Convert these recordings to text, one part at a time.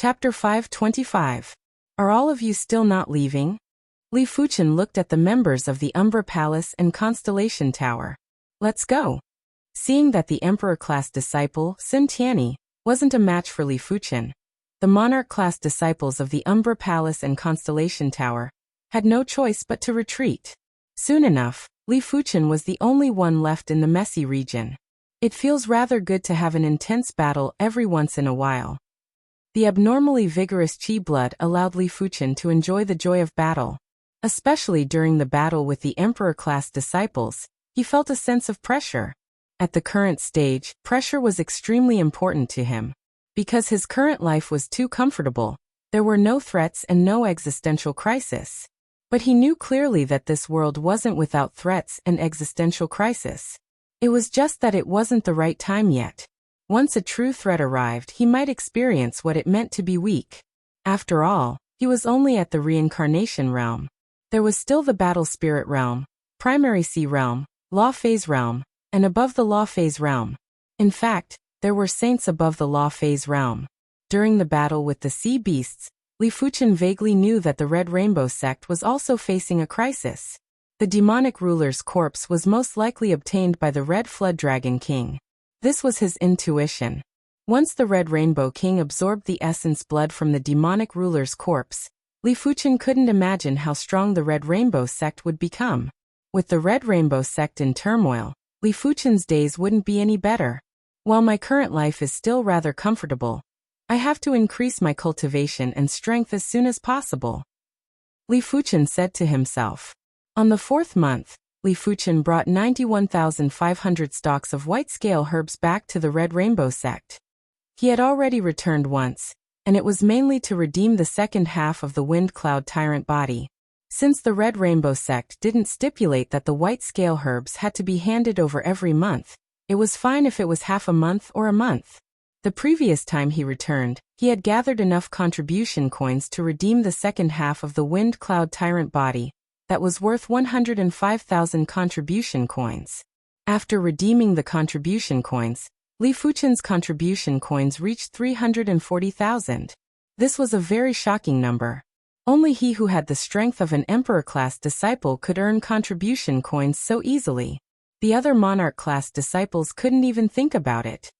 Chapter 525. Are all of you still not leaving? Li Fuchen looked at the members of the Umbra Palace and Constellation Tower. Let's go. Seeing that the Emperor-class disciple, Sun Tianyi, wasn't a match for Li Fuchen, the Monarch-class disciples of the Umbra Palace and Constellation Tower had no choice but to retreat. Soon enough, Li Fuchen was the only one left in the messy region. It feels rather good to have an intense battle every once in a while. The abnormally vigorous Qi blood allowed Li Fuchen to enjoy the joy of battle. Especially during the battle with the Emperor-class disciples, he felt a sense of pressure. At the current stage, pressure was extremely important to him. Because his current life was too comfortable, there were no threats and no existential crisis. But he knew clearly that this world wasn't without threats and existential crisis. It was just that it wasn't the right time yet. Once a true threat arrived, he might experience what it meant to be weak. After all, he was only at the reincarnation realm. There was still the battle spirit realm, primary sea realm, law phase realm, and above the law phase realm. In fact, there were saints above the law phase realm. During the battle with the sea beasts, Li Fuchen vaguely knew that the Red Rainbow sect was also facing a crisis. The demonic ruler's corpse was most likely obtained by the Red Flood Dragon King. This was his intuition. Once the Red Rainbow King absorbed the essence blood from the demonic ruler's corpse, Li Fuchen couldn't imagine how strong the Red Rainbow sect would become. With the Red Rainbow sect in turmoil, Li Fuchen's days wouldn't be any better. While my current life is still rather comfortable, I have to increase my cultivation and strength as soon as possible. Li Fuchen said to himself. On the 4th month, Li Fuchen brought 91,500 stalks of white-scale herbs back to the Red Rainbow sect. He had already returned once, and it was mainly to redeem the second half of the Wind Cloud Tyrant body. Since the Red Rainbow sect didn't stipulate that the white-scale herbs had to be handed over every month, it was fine if it was half a month or a month. The previous time he returned, he had gathered enough contribution coins to redeem the second half of the Wind Cloud Tyrant body, that was worth 105,000 contribution coins. After redeeming the contribution coins, Li Fuchen's contribution coins reached 340,000. This was a very shocking number. Only he who had the strength of an Emperor-class disciple could earn contribution coins so easily. The other Monarch-class disciples couldn't even think about it.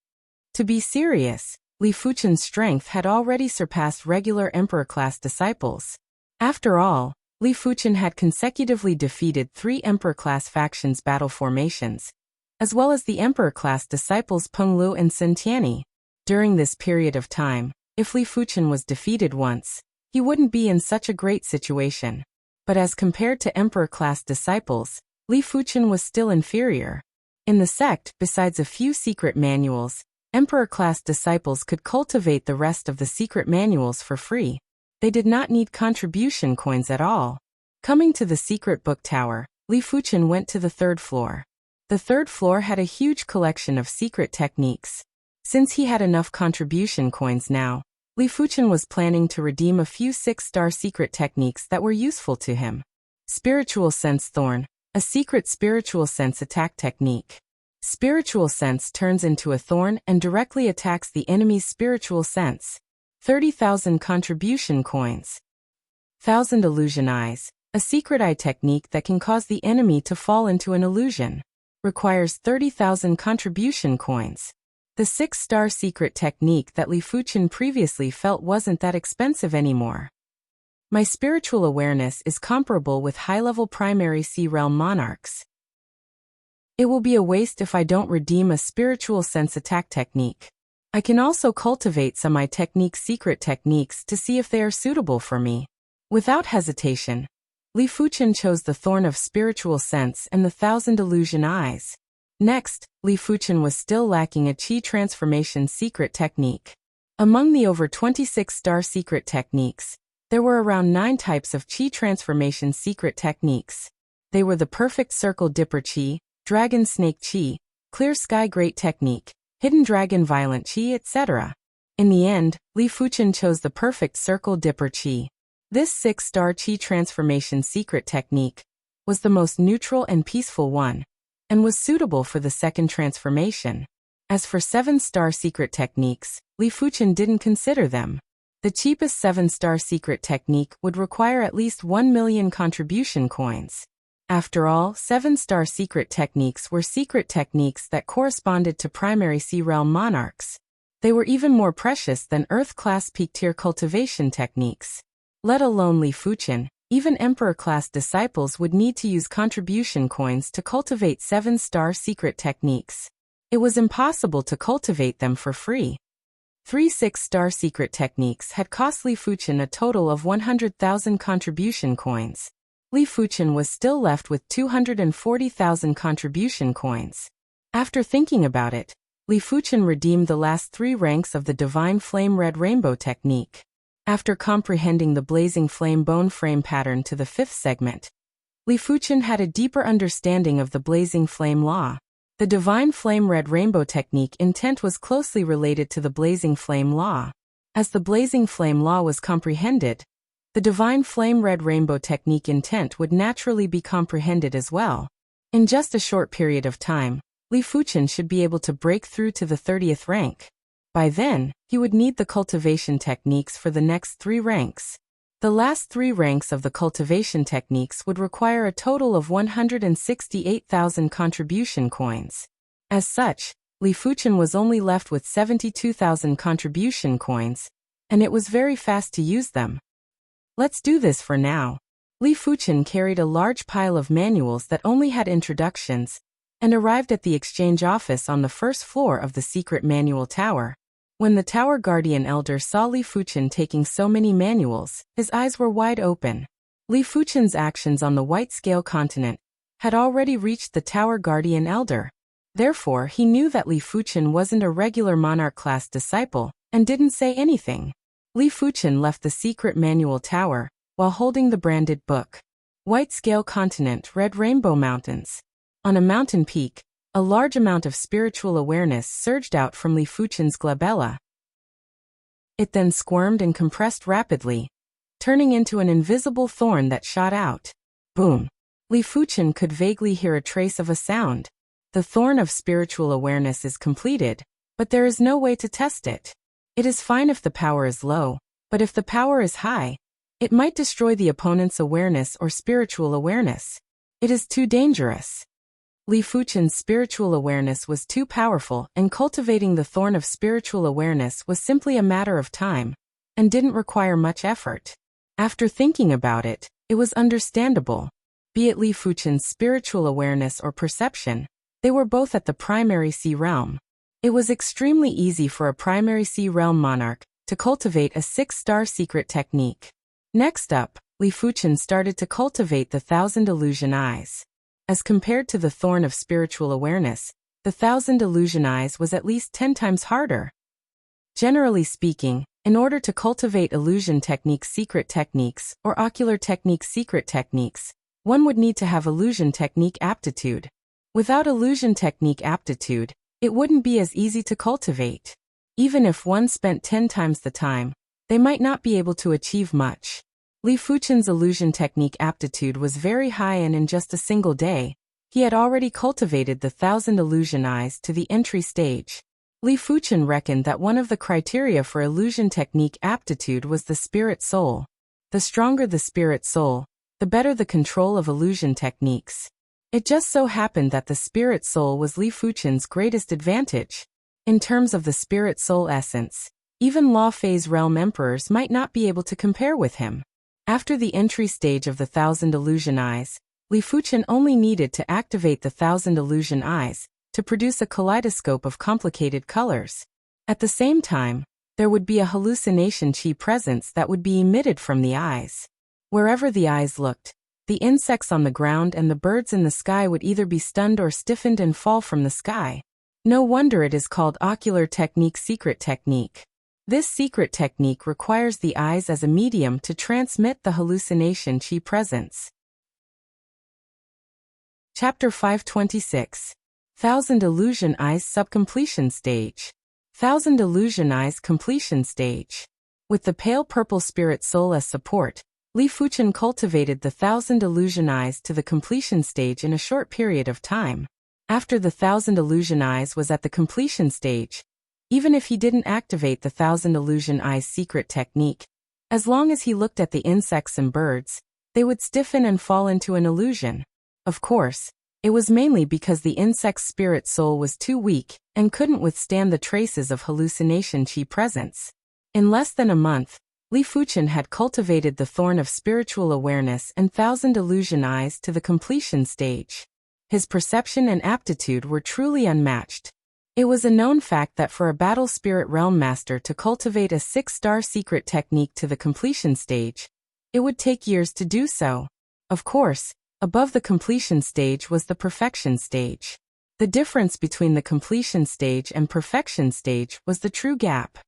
To be serious, Li Fuchen's strength had already surpassed regular Emperor-class disciples. After all, Li Fuchen had consecutively defeated 3 Emperor-class factions battle formations, as well as the Emperor-class disciples Peng Lu and Sun Tianyi. During this period of time, if Li Fuchen was defeated once, he wouldn't be in such a great situation. But as compared to Emperor-class disciples, Li Fuchen was still inferior. In the sect, besides a few secret manuals, Emperor-class disciples could cultivate the rest of the secret manuals for free. They did not need contribution coins at all. Coming to the secret book tower, Li Fuchen went to the 3rd floor. The 3rd floor had a huge collection of secret techniques. Since he had enough contribution coins now, Li Fuchen was planning to redeem a few 6-star secret techniques that were useful to him. Spiritual Sense Thorn, a secret spiritual sense attack technique. Spiritual sense turns into a thorn and directly attacks the enemy's spiritual sense. 30,000 contribution coins. 1,000 Illusion Eyes, a secret eye technique that can cause the enemy to fall into an illusion. Requires 30,000 contribution coins. The 6-star secret technique that Li Fuchen previously felt wasn't that expensive anymore. My spiritual awareness is comparable with high-level primary sea realm monarchs. It will be a waste if I don't redeem a spiritual sense attack technique. I can also cultivate some eye technique secret techniques to see if they are suitable for me. Without hesitation, Li Fuchen chose the Thorn of Spiritual Sense and the 1,000 Illusion Eyes. Next, Li Fuchen was still lacking a Qi transformation secret technique. Among the over 26-star secret techniques, there were around 9 types of Qi transformation secret techniques. They were the Perfect Circle Dipper Qi, Dragon Snake Qi, Clear Sky Great Technique, Hidden Dragon Violent Qi, etc. In the end, Li Fuchen chose the Perfect Circle Dipper Qi. This 6-star Qi transformation secret technique was the most neutral and peaceful one, and was suitable for the second transformation. As for 7-star secret techniques, Li Fuchen didn't consider them. The cheapest 7-star secret technique would require at least 1 million contribution coins. After all, 7-star secret techniques were secret techniques that corresponded to primary Sea Realm monarchs. They were even more precious than Earth-class peak-tier cultivation techniques. Let alone Li Fuqian, even Emperor-class disciples would need to use contribution coins to cultivate 7-star secret techniques. It was impossible to cultivate them for free. 3 6-star secret techniques had cost Li Fuqian a total of 100,000 contribution coins. Li Fuqian was still left with 240,000 contribution coins. After thinking about it, Li Fuqian redeemed the last 3 ranks of the Divine Flame Red Rainbow technique. After comprehending the blazing flame bone frame pattern to the 5th segment, Li Fuqian had a deeper understanding of the blazing flame law. The Divine Flame Red Rainbow technique intent was closely related to the blazing flame law. As the blazing flame law was comprehended, the Divine Flame Red Rainbow technique intent would naturally be comprehended as well. In just a short period of time, Li Fuqian should be able to break through to the 30th rank. By then, he would need the cultivation techniques for the next 3 ranks. The last 3 ranks of the cultivation techniques would require a total of 168,000 contribution coins. As such, Li Fuqian was only left with 72,000 contribution coins, and it was very fast to use them. Let's do this for now. Li Fuqian carried a large pile of manuals that only had introductions, and arrived at the exchange office on the 1st floor of the secret manual tower. When the Tower Guardian Elder saw Li Fuqian taking so many manuals, his eyes were wide open. Li Fuqian's actions on the White Scale Continent had already reached the Tower Guardian Elder. Therefore, he knew that Li Fuqian wasn't a regular monarch-class disciple, and didn't say anything. Li Fuqian left the secret manual tower, while holding the branded book. White Scale Continent, Red Rainbow Mountains. On a mountain peak, a large amount of spiritual awareness surged out from Li Fuqian's glabella. It then squirmed and compressed rapidly, turning into an invisible thorn that shot out. Boom! Li Fuqian could vaguely hear a trace of a sound. The thorn of spiritual awareness is completed, but there is no way to test it. It is fine if the power is low, but if the power is high, it might destroy the opponent's awareness or spiritual awareness. It is too dangerous. Li Fuqian's spiritual awareness was too powerful, and cultivating the thorn of spiritual awareness was simply a matter of time, and didn't require much effort. After thinking about it, it was understandable. Be it Li Fuqian's spiritual awareness or perception, they were both at the primary Sea Realm. It was extremely easy for a primary Sea Realm monarch to cultivate a 6-star secret technique. Next up, Li Fuqian started to cultivate the 1,000 illusion eyes. As compared to the thorn of spiritual awareness, the 1,000 illusion eyes was at least 10 times harder. Generally speaking, in order to cultivate illusion techniques secret techniques or ocular techniques secret techniques, one would need to have illusion technique aptitude. Without illusion technique aptitude, it wouldn't be as easy to cultivate. Even if one spent 10 times the time, they might not be able to achieve much. Li Fuqian's illusion technique aptitude was very high, and in just a single day, he had already cultivated the 1,000 illusion eyes to the entry stage. Li Fuqian reckoned that one of the criteria for illusion technique aptitude was the spirit soul. The stronger the spirit soul, the better the control of illusion techniques. It just so happened that the spirit soul was Li Fuqian's greatest advantage. In terms of the spirit soul essence, even Law Phase Realm Emperors might not be able to compare with him. After the entry stage of the 1,000 illusion eyes, Li Fuqian only needed to activate the 1,000 illusion eyes to produce a kaleidoscope of complicated colors. At the same time, there would be a hallucination chi presence that would be emitted from the eyes. Wherever the eyes looked, the insects on the ground and the birds in the sky would either be stunned or stiffened and fall from the sky. No wonder it is called ocular technique secret technique. This secret technique requires the eyes as a medium to transmit the hallucination chi presence. Chapter 526. 1,000 Illusion Eyes Subcompletion Stage. 1,000 Illusion Eyes Completion Stage. With the pale purple spirit soul as support, Li Fuqian cultivated the 1,000 Illusion Eyes to the completion stage in a short period of time. After the 1,000 Illusion Eyes was at the completion stage, Even if he didn't activate the Thousand Illusion Eyes secret technique, as long as he looked at the insects and birds, they would stiffen and fall into an illusion. Of course, it was mainly because the insect's spirit soul was too weak and couldn't withstand the traces of hallucination chi presence. In less than a month, Li Fuchen had cultivated the thorn of spiritual awareness and Thousand Illusion Eyes to the completion stage. His perception and aptitude were truly unmatched. It was a known fact that for a battle spirit realm master to cultivate a 6-star secret technique to the completion stage, it would take years to do so. Of course, above the completion stage was the perfection stage. The difference between the completion stage and perfection stage was the true gap.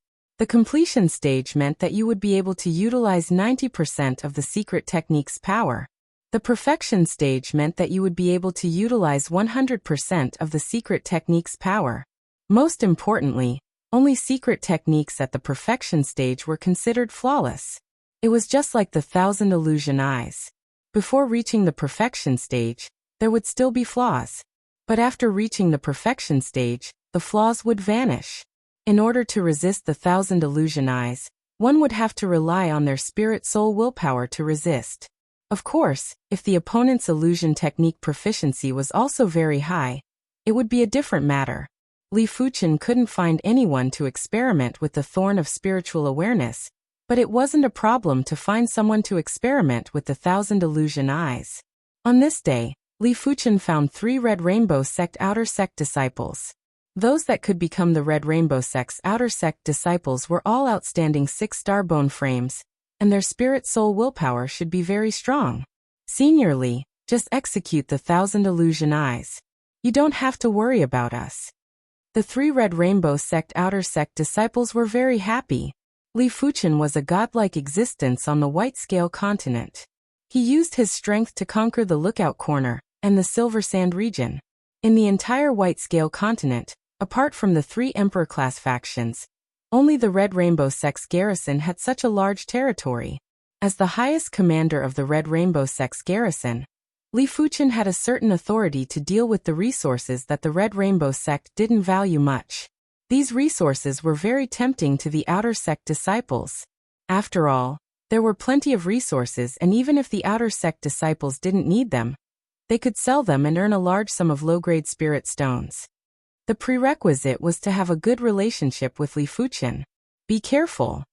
The completion stage meant that you would be able to utilize 90% of the secret technique's power. The perfection stage meant that you would be able to utilize 100% of the secret technique's power. Most importantly, only secret techniques at the perfection stage were considered flawless. It was just like the Thousand Illusion Eyes. Before reaching the perfection stage, there would still be flaws. But after reaching the perfection stage, the flaws would vanish. In order to resist the Thousand Illusion Eyes, one would have to rely on their spirit soul willpower to resist. Of course, if the opponent's illusion technique proficiency was also very high, it would be a different matter. Li Fuchen couldn't find anyone to experiment with the thorn of spiritual awareness, but it wasn't a problem to find someone to experiment with the Thousand Illusion Eyes. On this day, Li Fuchen found 3 Red Rainbow Sect Outer Sect disciples. Those that could become the Red Rainbow Sect's Outer Sect disciples were all outstanding 6-star bone frames, and their spirit soul willpower should be very strong. Senior Li, just execute the Thousand Illusion Eyes. You don't have to worry about us. The 3 Red Rainbow Sect Outer Sect disciples were very happy. Li Fuchen was a godlike existence on the White Scale continent. He used his strength to conquer the Lookout Corner and the Silver Sand region. In the entire White Scale continent, apart from the 3 Emperor-class factions, only the Red Rainbow Sect's garrison had such a large territory. As the highest commander of the Red Rainbow Sect's garrison, Li Fuchen had a certain authority to deal with the resources that the Red Rainbow Sect didn't value much. These resources were very tempting to the Outer Sect disciples. After all, there were plenty of resources, and even if the Outer Sect disciples didn't need them, they could sell them and earn a large sum of low-grade spirit stones. The prerequisite was to have a good relationship with Li Fuchen. Be careful.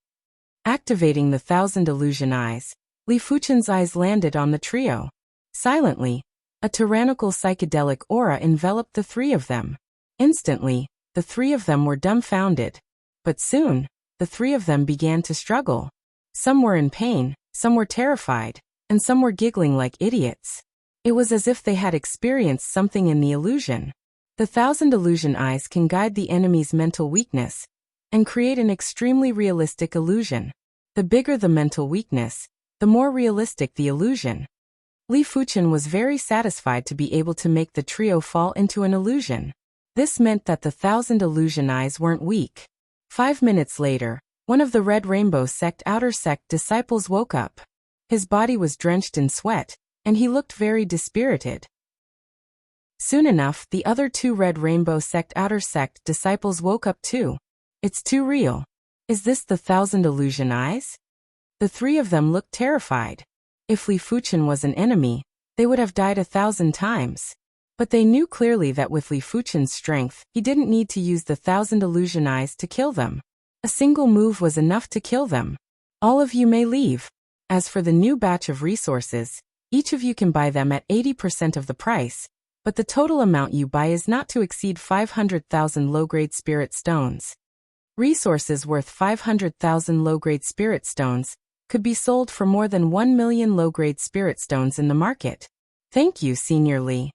Activating the Thousand Illusion Eyes, Li Fuchen's eyes landed on the trio. Silently, a tyrannical psychedelic aura enveloped the 3 of them. Instantly, the 3 of them were dumbfounded. But soon, the 3 of them began to struggle. Some were in pain, some were terrified, and some were giggling like idiots. It was as if they had experienced something in the illusion. The Thousand Illusion Eyes can guide the enemy's mental weakness and create an extremely realistic illusion. The bigger the mental weakness, the more realistic the illusion. Li Fuchen was very satisfied to be able to make the trio fall into an illusion. This meant that the Thousand Illusion Eyes weren't weak. 5 minutes later, one of the Red Rainbow Sect Outer Sect disciples woke up. His body was drenched in sweat, and he looked very dispirited. Soon enough, the other 2 Red Rainbow Sect Outer Sect disciples woke up too. It's too real. Is this the Thousand Illusion Eyes? The 3 of them looked terrified. If Li Fuchen was an enemy, they would have died 1,000 times. But they knew clearly that with Li Fuchen's strength, he didn't need to use the Thousand Illusion Eyes to kill them. A single move was enough to kill them. All of you may leave. As for the new batch of resources, each of you can buy them at 80% of the price, but the total amount you buy is not to exceed 500,000 low-grade spirit stones. Resources worth 500,000 low-grade spirit stones could be sold for more than 1 million low-grade spirit stones in the market. Thank you, Senior Li.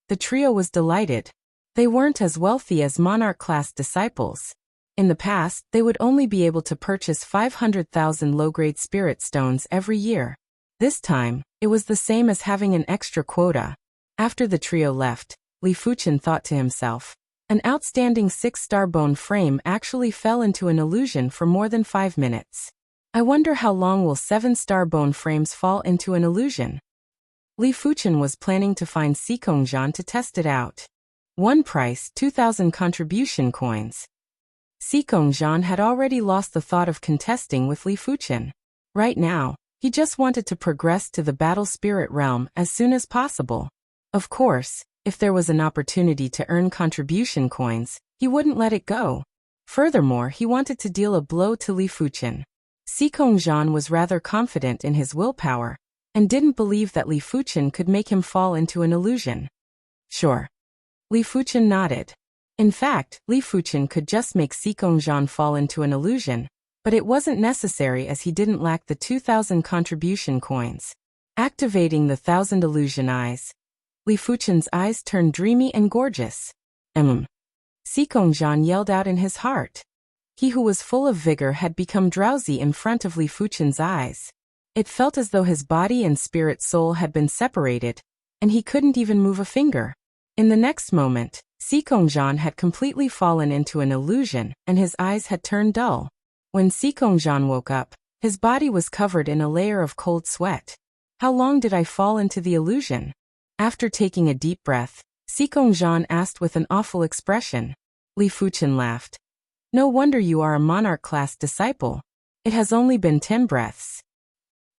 The trio was delighted. They weren't as wealthy as Monarch-class disciples. In the past, they would only be able to purchase 500,000 low-grade spirit stones every year. This time, it was the same as having an extra quota. After the trio left, Li Fuchen thought to himself, an outstanding 6-star bone frame actually fell into an illusion for more than 5 minutes. I wonder how long will 7-star bone frames fall into an illusion? Li Fuchen was planning to find Sikongjian to test it out. One price, 2,000 contribution coins. Zhang had already lost the thought of contesting with Li Fuchen. Right now, he just wanted to progress to the battle spirit realm as soon as possible. Of course, if there was an opportunity to earn contribution coins, he wouldn't let it go. Furthermore, he wanted to deal a blow to Li Fuchen. Zhang was rather confident in his willpower, and didn't believe that Li Fuchen could make him fall into an illusion. Sure. Li Fuchen nodded. In fact, Li Fuchen could just make Zhang fall into an illusion, but it wasn't necessary as he didn't lack the 2,000 contribution coins. Activating the 1,000 illusion eyes, Li Fuchen's eyes turned dreamy and gorgeous. Zhang yelled out in his heart. He who was full of vigor had become drowsy in front of Li Fuchen's eyes. It felt as though his body and spirit soul had been separated, and he couldn't even move a finger. In the next moment, Zhang had completely fallen into an illusion, and his eyes had turned dull. When Zhang woke up, his body was covered in a layer of cold sweat. How long did I fall into the illusion? After taking a deep breath, Zhang asked with an awful expression. Li Fuchen laughed. No wonder you are a monarch-class disciple. It has only been 10 breaths.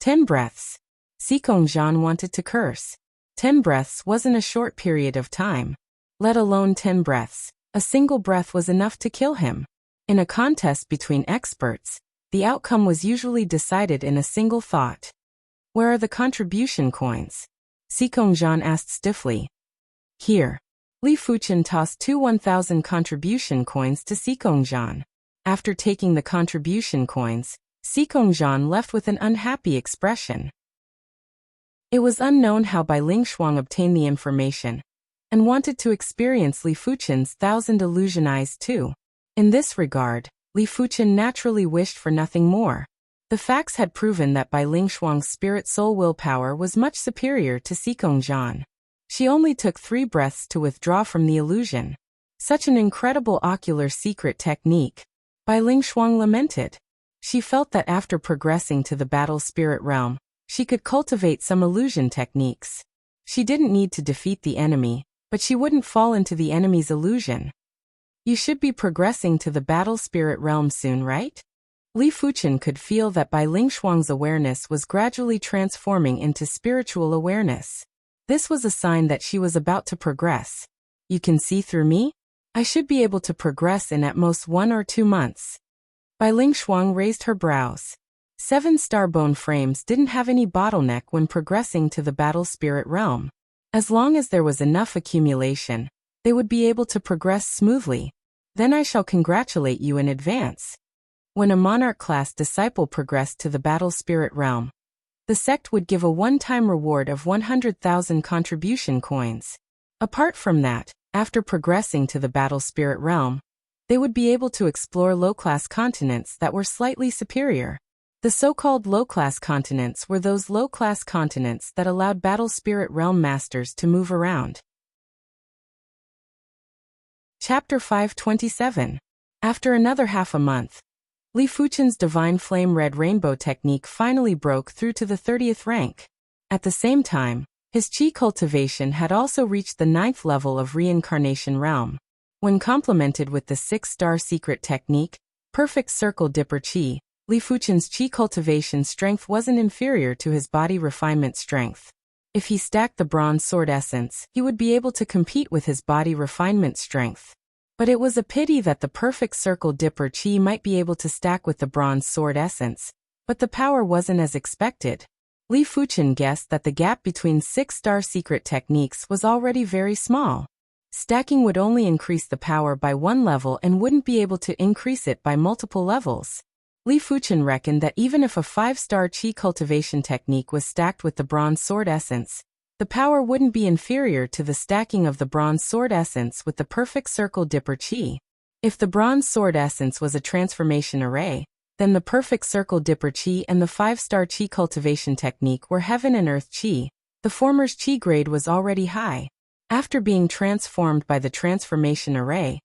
10 breaths. Zhang wanted to curse. 10 breaths wasn't a short period of time. Let alone 10 breaths. A single breath was enough to kill him. In a contest between experts, the outcome was usually decided in a single thought. Where are the contribution coins? Zhang asked stiffly. Here. Li Fuchen tossed 2 1,000 contribution coins to Zhang. After taking the contribution coins, Zhang left with an unhappy expression. It was unknown how Bai Lingshuang obtained the information, and wanted to experience Li Fuchen's 1,000 illusion eyes too. In this regard, Li Fuchen naturally wished for nothing more. The facts had proven that Bai Lingshuang's spirit soul willpower was much superior to Zhang. She only took 3 breaths to withdraw from the illusion. Such an incredible ocular secret technique. Bai Lingshuang lamented. She felt that after progressing to the battle spirit realm, she could cultivate some illusion techniques. She didn't need to defeat the enemy, but she wouldn't fall into the enemy's illusion. You should be progressing to the battle spirit realm soon, right? Li Fuchen could feel that Bai Lingshuang's awareness was gradually transforming into spiritual awareness. This was a sign that she was about to progress. You can see through me? I should be able to progress in at most 1 or 2 months. Bai Lingshuang raised her brows. 7-star bone frames didn't have any bottleneck when progressing to the battle spirit realm. As long as there was enough accumulation, they would be able to progress smoothly. Then I shall congratulate you in advance. When a monarch-class disciple progressed to the battle spirit realm, the sect would give a one-time reward of 100,000 contribution coins. Apart from that, after progressing to the battle spirit realm, they would be able to explore low-class continents that were slightly superior. The so-called low-class continents were those low-class continents that allowed battle spirit realm masters to move around. Chapter 527. After another half a month, Li Fuchen's Divine Flame Red Rainbow technique finally broke through to the 30th rank. At the same time, his qi cultivation had also reached the 9th level of Reincarnation Realm. When complemented with the 6-star secret technique, Perfect Circle Dipper Qi, Li Fuchen's qi cultivation strength wasn't inferior to his body refinement strength. If he stacked the bronze sword essence, he would be able to compete with his body refinement strength. But it was a pity that the Perfect Circle Dipper Qi might be able to stack with the bronze sword essence, but the power wasn't as expected. Li Fuchen guessed that the gap between 6-star secret techniques was already very small. Stacking would only increase the power by 1 level and wouldn't be able to increase it by multiple levels. Li Fuchen reckoned that even if a 5-star qi cultivation technique was stacked with the bronze sword essence, the power wouldn't be inferior to the stacking of the bronze sword essence with the Perfect Circle Dipper Qi. If the bronze sword essence was a transformation array, then the Perfect Circle Dipper Qi and the 5-star qi cultivation technique were heaven and earth qi. The former's qi grade was already high. After being transformed by the transformation array,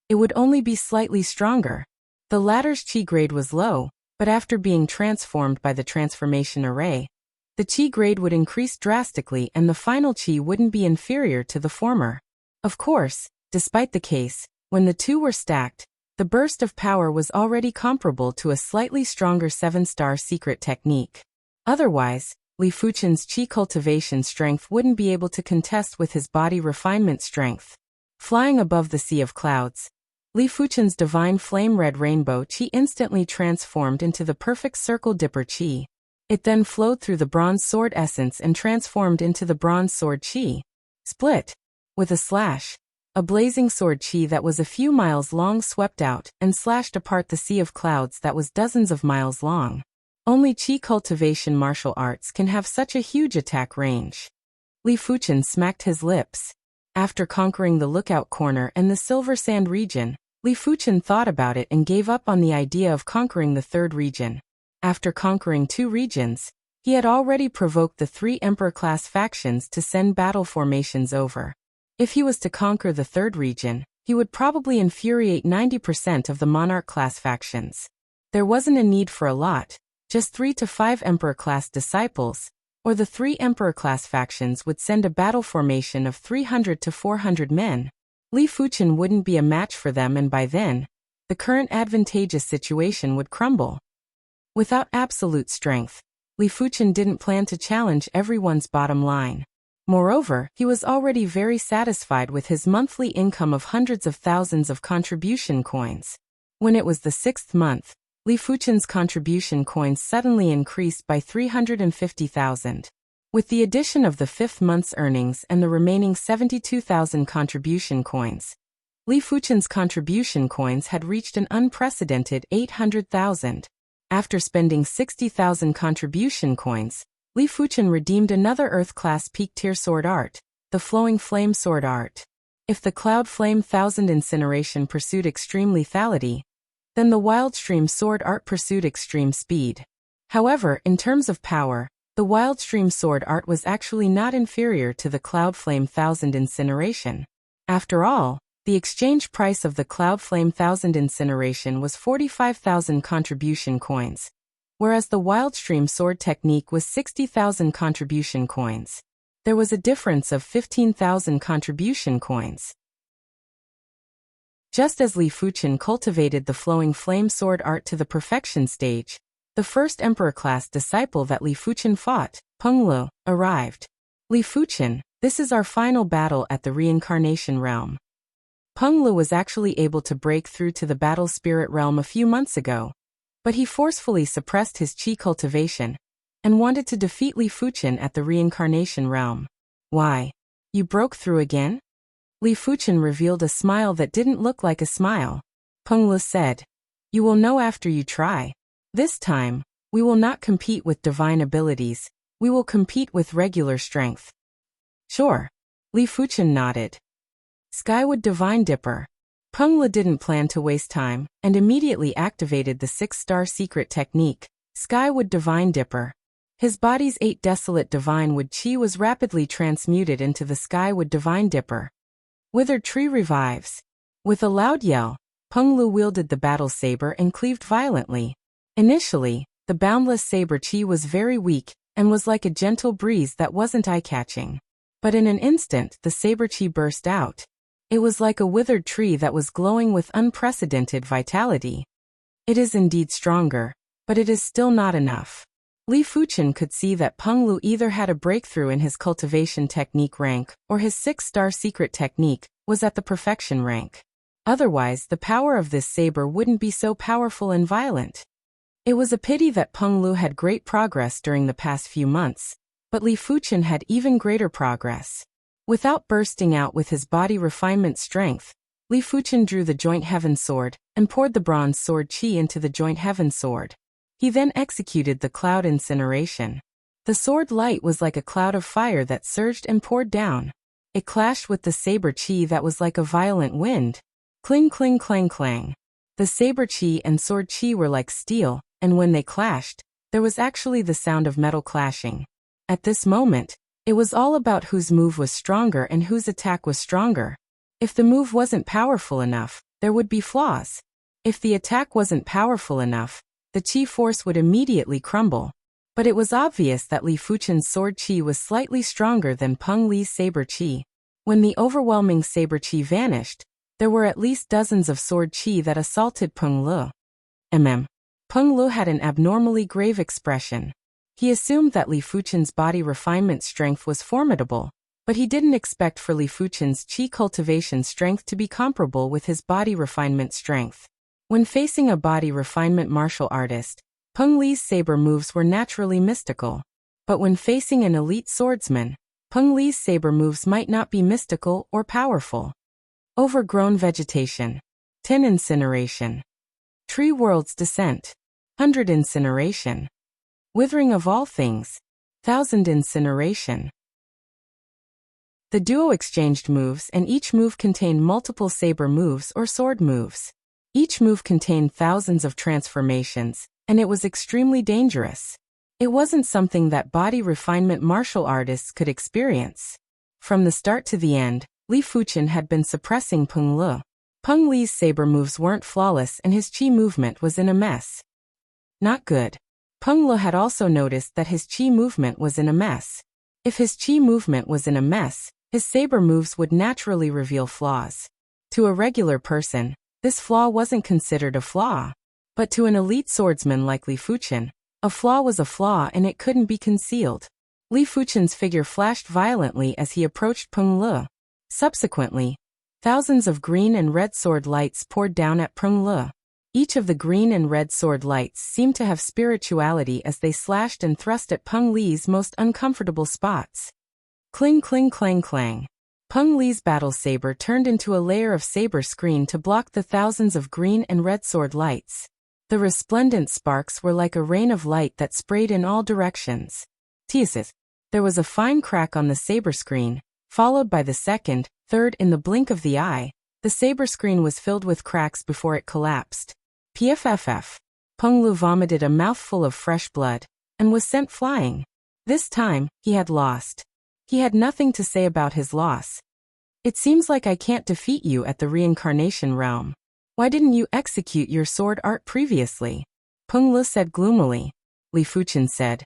it would only be slightly stronger. The latter's qi grade was low, but after being transformed by the transformation array, the qi grade would increase drastically and the final qi wouldn't be inferior to the former. Of course, despite the case, when the two were stacked, The burst of power was already comparable to a slightly stronger 7-star secret technique. Otherwise, Li Fuchen's qi cultivation strength wouldn't be able to contest with his body refinement strength. Flying above the sea of clouds, Li Fuchen's divine flame-red rainbow qi instantly transformed into the perfect circle dipper qi. It then flowed through the bronze sword essence and transformed into the bronze sword qi. Split. With a slash, a blazing sword qi that was a few miles long swept out and slashed apart the sea of clouds that was dozens of miles long. Only qi cultivation martial arts can have such a huge attack range. Li Fuchen smacked his lips. After conquering the lookout corner and the silver sand region, Li Fuchen thought about it and gave up on the idea of conquering the third region. After conquering 2 regions, he had already provoked the 3 Emperor-class factions to send battle formations over. If he was to conquer the third region, he would probably infuriate 90% of the Monarch-class factions. There wasn't a need for a lot, just 3 to 5 Emperor-class disciples, or the 3 Emperor-class factions would send a battle formation of 300 to 400 men. Li Fuchen wouldn't be a match for them, and by then, the current advantageous situation would crumble. Without absolute strength, Li Fuchen didn't plan to challenge everyone's bottom line. Moreover, he was already very satisfied with his monthly income of hundreds of thousands of contribution coins. When it was the 6th month, Li Fuchen's contribution coins suddenly increased by 350,000. With the addition of the 5th month's earnings and the remaining 72,000 contribution coins, Li Fuchen's contribution coins had reached an unprecedented 800,000. After spending 60,000 contribution coins, Li Fuchen redeemed another Earth-class peak-tier sword art, the Flowing Flame Sword Art. If the Cloud Flame Thousand Incineration pursued extreme lethality, then the Wild Stream Sword Art pursued extreme speed. However, in terms of power, the Wild Stream Sword Art was actually not inferior to the Cloud Flame Thousand Incineration. After all, the exchange price of the Cloud Flame Thousand Incineration was 45,000 contribution coins, whereas the Wild Stream Sword technique was 60,000 contribution coins. There was a difference of 15,000 contribution coins. Just as Li Fuchen cultivated the Flowing Flame Sword Art to the perfection stage, the first Emperor-class disciple that Li Fuchen fought, Penglu, arrived. Li Fuchen, this is our final battle at the Reincarnation Realm. Penglu was actually able to break through to the Battle Spirit Realm a few months ago, but he forcefully suppressed his qi cultivation and wanted to defeat Li Fuchen at the Reincarnation Realm. Why? You broke through again? Li Fuchen revealed a smile that didn't look like a smile. Penglu said, "You will know after you try. This time, we will not compete with divine abilities, we will compete with regular strength." Sure. Li Fuchen nodded. Skywood Divine Dipper. Penglu didn't plan to waste time, and immediately activated the 6-star secret technique, Skywood Divine Dipper. His body's 8 desolate divine wood qi was rapidly transmuted into the Skywood Divine Dipper. Withered Tree revives. With a loud yell, Penglu wielded the battle saber and cleaved violently. Initially, the boundless saber qi was very weak, and was like a gentle breeze that wasn't eye-catching. But in an instant the saber qi burst out. It was like a withered tree that was glowing with unprecedented vitality. It is indeed stronger, but it is still not enough. Li Fuchen could see that Penglu either had a breakthrough in his cultivation technique rank, or his 6-star secret technique was at the perfection rank. Otherwise, the power of this saber wouldn't be so powerful and violent. It was a pity that Penglu had great progress during the past few months, but Li Fuchen had even greater progress. Without bursting out with his body refinement strength, Li Fuchen drew the Joint Heaven Sword and poured the bronze sword qi into the Joint Heaven Sword. He then executed the Cloud Incineration. The sword light was like a cloud of fire that surged and poured down. It clashed with the saber qi that was like a violent wind. Cling cling clang clang. The saber qi and sword qi were like steel, and when they clashed, there was actually the sound of metal clashing. At this moment, it was all about whose move was stronger and whose attack was stronger. If the move wasn't powerful enough, there would be flaws. If the attack wasn't powerful enough, the qi force would immediately crumble. But it was obvious that Li Fuchen's sword qi was slightly stronger than Peng Li's saber qi. When the overwhelming saber qi vanished, There were at least dozens of sword qi that assaulted Peng Lu. Peng Lu had an abnormally grave expression. He assumed that Li Fuchen's body refinement strength was formidable, but he didn't expect for Li Fuchen's qi cultivation strength to be comparable with his body refinement strength. When facing a body refinement martial artist, Peng Li's saber moves were naturally mystical. But when facing an elite swordsman, Peng Li's saber moves might not be mystical or powerful. Overgrown vegetation. 10 incineration. Tree world's descent. 100 incineration. Withering of all things. 1000 incineration. The duo exchanged moves, and each move contained multiple saber moves or sword moves. Each move contained thousands of transformations, and it was extremely dangerous. It wasn't something that body refinement martial artists could experience. From the start to the end, Li Fuchen had been suppressing Peng Lu. Peng Li's saber moves weren't flawless and his qi movement was in a mess. Not good. Peng Lu had also noticed that his qi movement was in a mess. If his qi movement was in a mess, his saber moves would naturally reveal flaws. To a regular person, this flaw wasn't considered a flaw. But to an elite swordsman like Li Fuchen, a flaw was a flaw and it couldn't be concealed. Li Fuchen's figure flashed violently as he approached Peng Lu. Subsequently, thousands of green and red sword lights poured down at Peng Lu. Each of the green and red sword lights seemed to have spirituality as they slashed and thrust at Peng Li's most uncomfortable spots. Cling cling clang clang. Peng Li's battle saber turned into a layer of saber screen to block the thousands of green and red sword lights. The resplendent sparks were like a rain of light that sprayed in all directions. Teases. There was a fine crack on the saber screen, followed by the second, third in the blink of the eye. The saber screen was filled with cracks before it collapsed. PFFF. Peng Lu vomited a mouthful of fresh blood, and was sent flying. This time, he had lost. He had nothing to say about his loss. It seems like I can't defeat you at the reincarnation realm. Why didn't you execute your sword art previously? Peng Lu said gloomily. Li Fuchen said,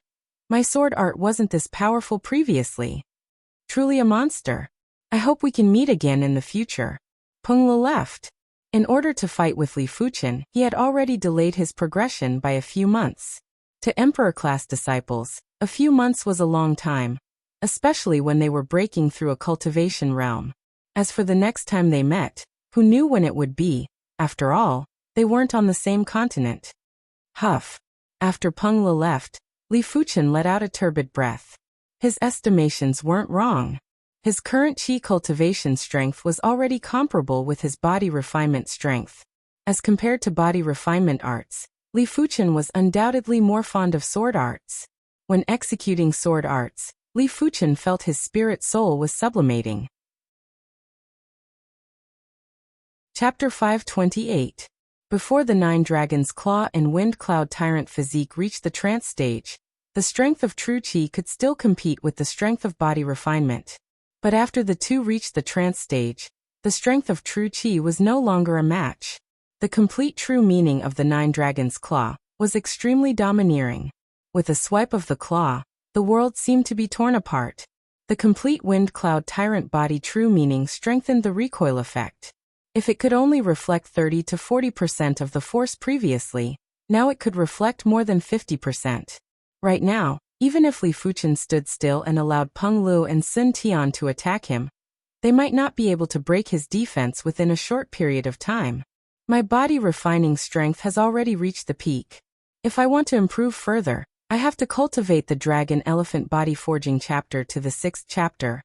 my sword art wasn't this powerful previously. Truly a monster. I hope we can meet again in the future. Peng Lu left. In order to fight with Li Fuchen, he had already delayed his progression by a few months. To emperor-class disciples, a few months was a long time, especially when they were breaking through a cultivation realm. As for the next time they met, who knew when it would be? After all, they weren't on the same continent. Huff. After Peng Lu left, Li Fuchen let out a turbid breath. His estimations weren't wrong. His current qi cultivation strength was already comparable with his body refinement strength. As compared to body refinement arts, Li Fuchen was undoubtedly more fond of sword arts. When executing sword arts, Li Fuchen felt his spirit soul was sublimating. Chapter 528. Before the 9 Dragons' Claw and Wind Cloud Tyrant physique reached the trance stage, the strength of true qi could still compete with the strength of body refinement. But after the two reached the trance stage, the strength of true qi was no longer a match. The complete true meaning of the 9 Dragons' Claw was extremely domineering. With a swipe of the claw, the world seemed to be torn apart. The complete Wind Cloud Tyrant body true meaning strengthened the recoil effect. If it could only reflect 30 to 40% of the force previously, now it could reflect more than 50%. Right now, even if Li Fuchen stood still and allowed Peng Lu and Sun Tian to attack him, they might not be able to break his defense within a short period of time. My body refining strength has already reached the peak. If I want to improve further, I have to cultivate the Dragon Elephant Body Forging chapter to the 6th chapter,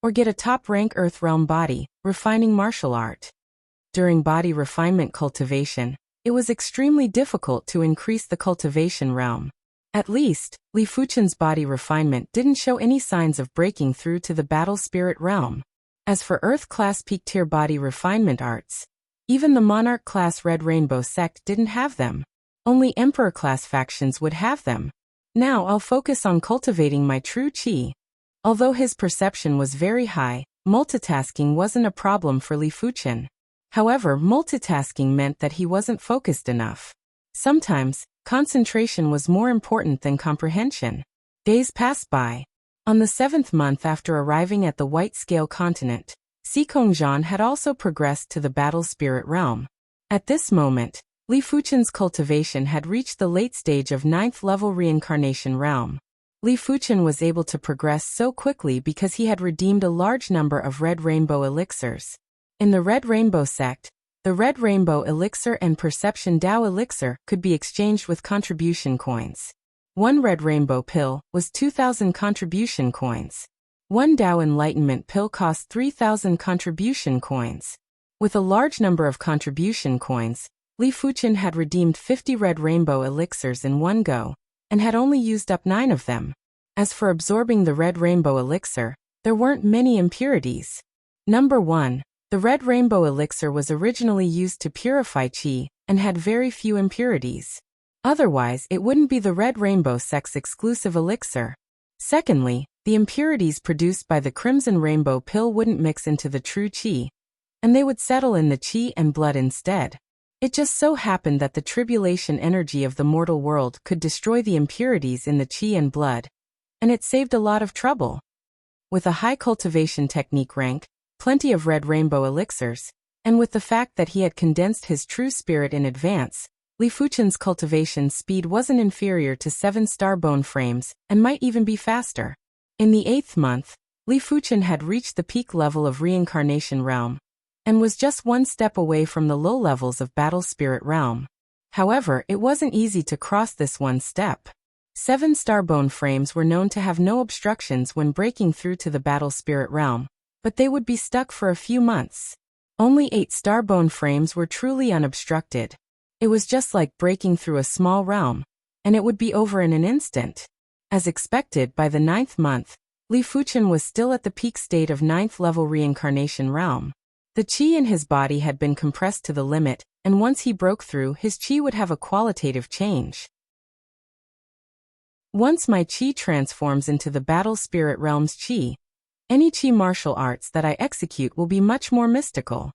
or get a top-rank Earth Realm body, refining martial art. During body refinement cultivation, it was extremely difficult to increase the cultivation realm. At least, Li Fuchen's body refinement didn't show any signs of breaking through to the battle spirit realm. As for Earth-class peak-tier body refinement arts, even the Monarch-class Red Rainbow sect didn't have them. Only Emperor-class factions would have them. Now I'll focus on cultivating my true qi. Although his perception was very high, multitasking wasn't a problem for Li Fuchen. However, multitasking meant that he wasn't focused enough. Sometimes, concentration was more important than comprehension. Days passed by. On the 7th month after arriving at the White Scale continent, Xikongzhan had also progressed to the battle spirit realm. At this moment, Li Fuchen's cultivation had reached the late stage of 9th level reincarnation realm. Li Fuchen was able to progress so quickly because he had redeemed a large number of red rainbow elixirs. In the Red Rainbow sect, the Red Rainbow elixir and Perception Dao elixir could be exchanged with contribution coins. One Red Rainbow pill was 2,000 contribution coins. One Dao Enlightenment pill cost 3,000 contribution coins. With a large number of contribution coins, Li Fuchen had redeemed 50 Red Rainbow elixirs in one go, and had only used up 9 of them. As for absorbing the Red Rainbow elixir, there weren't many impurities. Number 1. The Red Rainbow elixir was originally used to purify qi, and had very few impurities. Otherwise, it wouldn't be the Red Rainbow sect's exclusive elixir. Secondly, the impurities produced by the Crimson Rainbow pill wouldn't mix into the true qi, and they would settle in the qi and blood instead. It just so happened that the tribulation energy of the mortal world could destroy the impurities in the qi and blood, and it saved a lot of trouble. With a high cultivation technique rank, plenty of Red Rainbow elixirs, and with the fact that he had condensed his true spirit in advance, Li Fuchen's cultivation speed wasn't inferior to 7-star bone frames, and might even be faster. In the 8th month, Li Fuchen had reached the peak level of Reincarnation Realm, and was just one step away from the low levels of Battle Spirit Realm. However, it wasn't easy to cross this one step. 7-star bone frames were known to have no obstructions when breaking through to the Battle Spirit Realm, but they would be stuck for a few months. Only 8-star bone frames were truly unobstructed. It was just like breaking through a small realm, and it would be over in an instant. As expected, by the 9th month, Li Fuchen was still at the peak state of 9th level Reincarnation Realm. The qi in his body had been compressed to the limit, and once he broke through, his qi would have a qualitative change. Once my qi transforms into the Battle Spirit Realm's qi, any qi martial arts that I execute will be much more mystical.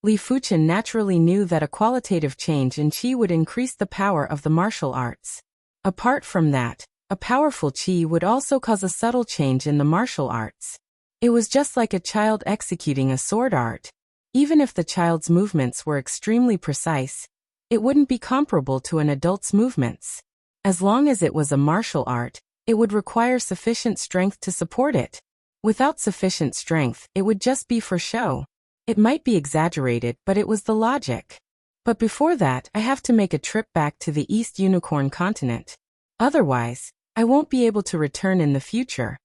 Li Fuchen naturally knew that a qualitative change in qi would increase the power of the martial arts. Apart from that, a powerful qi would also cause a subtle change in the martial arts. It was just like a child executing a sword art. Even if the child's movements were extremely precise, it wouldn't be comparable to an adult's movements. As long as it was a martial art, it would require sufficient strength to support it. Without sufficient strength, it would just be for show. It might be exaggerated, but it was the logic. But before that, I have to make a trip back to the East Unicorn continent. Otherwise, I won't be able to return in the future.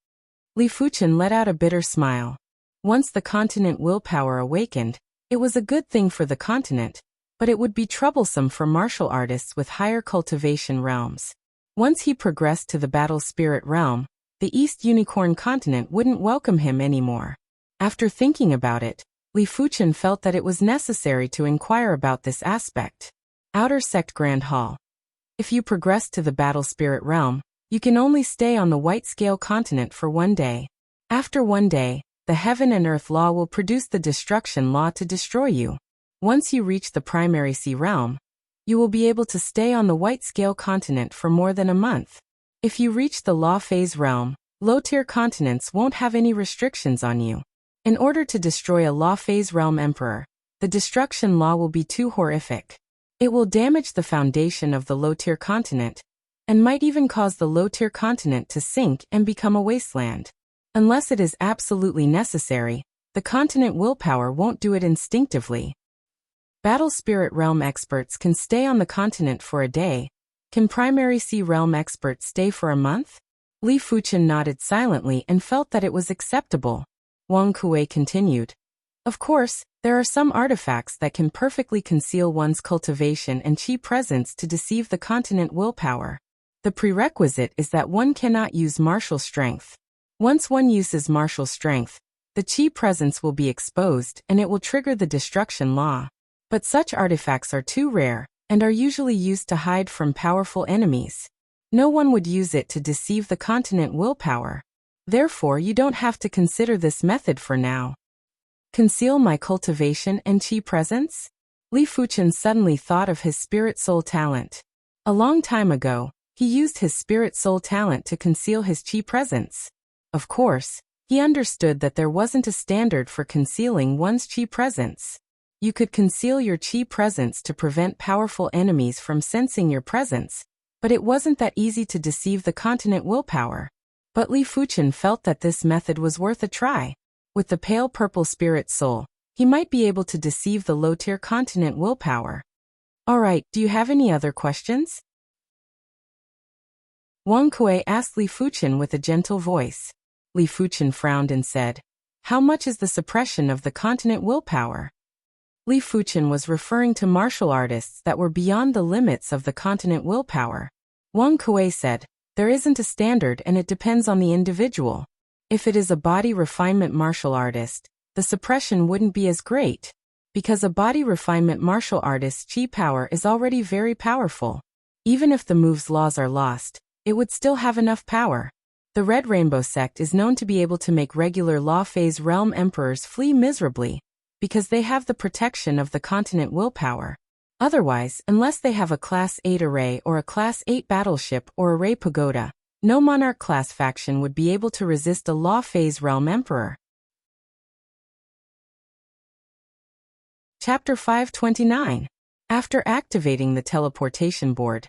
Li Fuchen let out a bitter smile. Once the continent willpower awakened, it was a good thing for the continent, but it would be troublesome for martial artists with higher cultivation realms. Once he progressed to the Battle Spirit Realm, the East Unicorn continent wouldn't welcome him anymore. After thinking about it, Li Fuchen felt that it was necessary to inquire about this aspect. Outer Sect Grand Hall. If you progress to the Battle Spirit Realm, you can only stay on the White Scale continent for 1 day. After 1 day, the Heaven and Earth Law will produce the Destruction Law to destroy you. Once you reach the Primary Sea Realm, you will be able to stay on the White Scale continent for more than a month. If you reach the Law Phase Realm, low-tier continents won't have any restrictions on you. In order to destroy a Law Phase Realm Emperor, the Destruction Law will be too horrific. It will damage the foundation of the low-tier continent, and might even cause the low-tier continent to sink and become a wasteland. Unless it is absolutely necessary, the continent willpower won't do it instinctively. Battle Spirit Realm experts can stay on the continent for a day. Can Primary Sea Realm experts stay for a month? Li Fuchen nodded silently and felt that it was acceptable. Wang Kuei continued. Of course, there are some artifacts that can perfectly conceal one's cultivation and qi presence to deceive the continent willpower. The prerequisite is that one cannot use martial strength. Once one uses martial strength, the qi presence will be exposed and it will trigger the Destruction Law. But such artifacts are too rare, and are usually used to hide from powerful enemies. No one would use it to deceive the continent willpower. Therefore, you don't have to consider this method for now. Conceal my cultivation and qi presence? Li Fuchen suddenly thought of his spirit soul talent. A long time ago, he used his spirit soul talent to conceal his qi presence. Of course, He understood that there wasn't a standard for concealing one's chi presence. You could conceal your chi presence to prevent powerful enemies from sensing your presence, but it wasn't that easy to deceive the continent willpower. But Li Fuchen felt that this method was worth a try. With the pale purple spirit soul, he might be able to deceive the low-tier continent willpower. Alright, do you have any other questions? Wang Kuei asked Li Fuchen with a gentle voice. Li Fuchen frowned and said, "How much is the suppression of the continent willpower?" Li Fuchen was referring to martial artists that were beyond the limits of the continent willpower. Wang Kuei said, "There isn't a standard and it depends on the individual. If it is a body refinement martial artist, the suppression wouldn't be as great, because a body refinement martial artist's chi power is already very powerful. Even if the move's laws are lost, it would still have enough power." The Red Rainbow sect is known to be able to make regular law phase realm emperors flee miserably, because they have the protection of the continent willpower. Otherwise, unless they have a Class 8 array or a Class 8 battleship or array pagoda, no monarch class faction would be able to resist a law phase realm emperor. Chapter 529. After activating the teleportation board,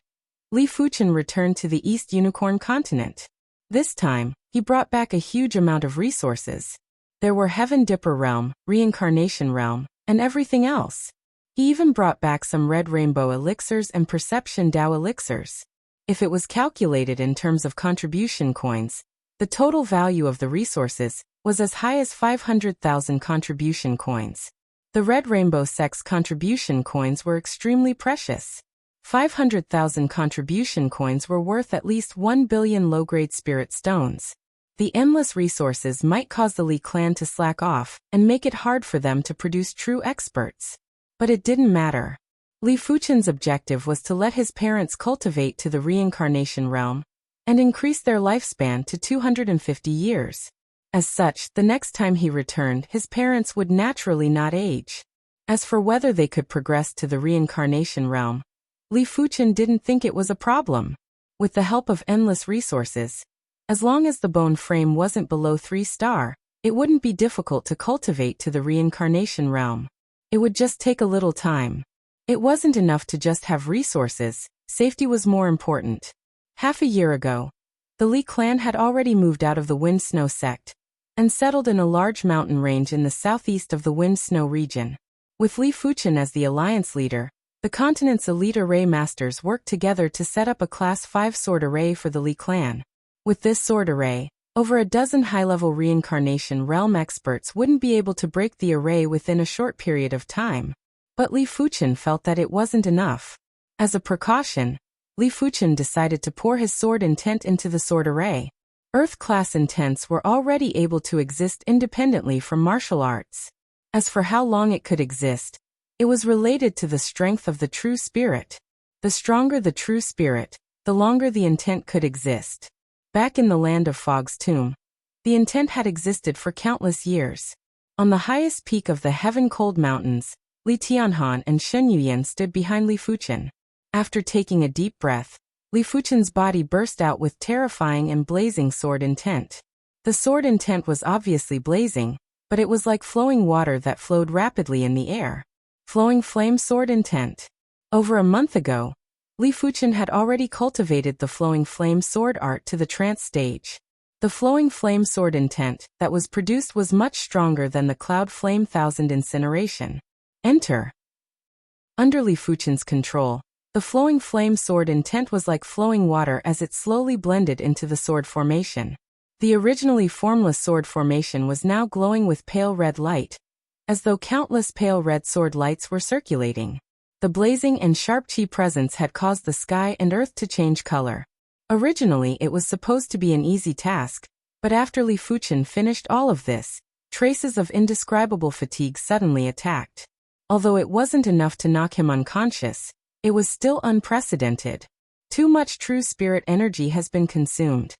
Li Fuchen returned to the East Unicorn continent. This time, he brought back a huge amount of resources. There were Heaven Dipper Realm, Reincarnation Realm, and everything else. He even brought back some Red Rainbow elixirs and Perception Dao elixirs. If it was calculated in terms of contribution coins, the total value of the resources was as high as 500,000 contribution coins. The Red Rainbow sect's contribution coins were extremely precious. 500,000 contribution coins were worth at least 1 billion low-grade spirit stones. The endless resources might cause the Li clan to slack off and make it hard for them to produce true experts. But it didn't matter. Li Fuchen's objective was to let his parents cultivate to the reincarnation realm and increase their lifespan to 250 years. As such, the next time he returned, his parents would naturally not age. As for whether they could progress to the reincarnation realm, Li Fuchen didn't think it was a problem. With the help of endless resources, as long as the bone frame wasn't below 3-star, it wouldn't be difficult to cultivate to the reincarnation realm. It would just take a little time. It wasn't enough to just have resources, safety was more important. Half a year ago, the Li clan had already moved out of the Wind Snow sect and settled in a large mountain range in the southeast of the Wind Snow region. With Li Fuchen as the alliance leader, the continent's elite array masters worked together to set up a Class 5 sword array for the Li clan. With this sword array, over a dozen high-level reincarnation realm experts wouldn't be able to break the array within a short period of time. But Li Fuchen felt that it wasn't enough. As a precaution, Li Fuchen decided to pour his sword intent into the sword array. Earth-class intents were already able to exist independently from martial arts. As for how long it could exist, it was related to the strength of the true spirit. The stronger the true spirit, the longer the intent could exist. Back in the land of Fog's tomb, the intent had existed for countless years. On the highest peak of the heaven-cold mountains, Li Tianhan and Shen Yuyan stood behind Li Fuchen. After taking a deep breath, Li Fuchen's body burst out with terrifying and blazing sword intent. The sword intent was obviously blazing, but it was like flowing water that flowed rapidly in the air. Flowing flame sword intent. Over a month ago, Li Fuchen had already cultivated the flowing flame sword art to the trance stage. The flowing flame sword intent that was produced was much stronger than the cloud flame thousand incineration. Enter. Under Li Fuchen's control, the flowing flame sword intent was like flowing water as it slowly blended into the sword formation. The originally formless sword formation was now glowing with pale red light, as though countless pale red sword lights were circulating. The blazing and sharp chi presence had caused the sky and earth to change color. Originally it was supposed to be an easy task, but after Li Fuchen finished all of this, traces of indescribable fatigue suddenly attacked. Although it wasn't enough to knock him unconscious, it was still unprecedented. Too much true spirit energy has been consumed.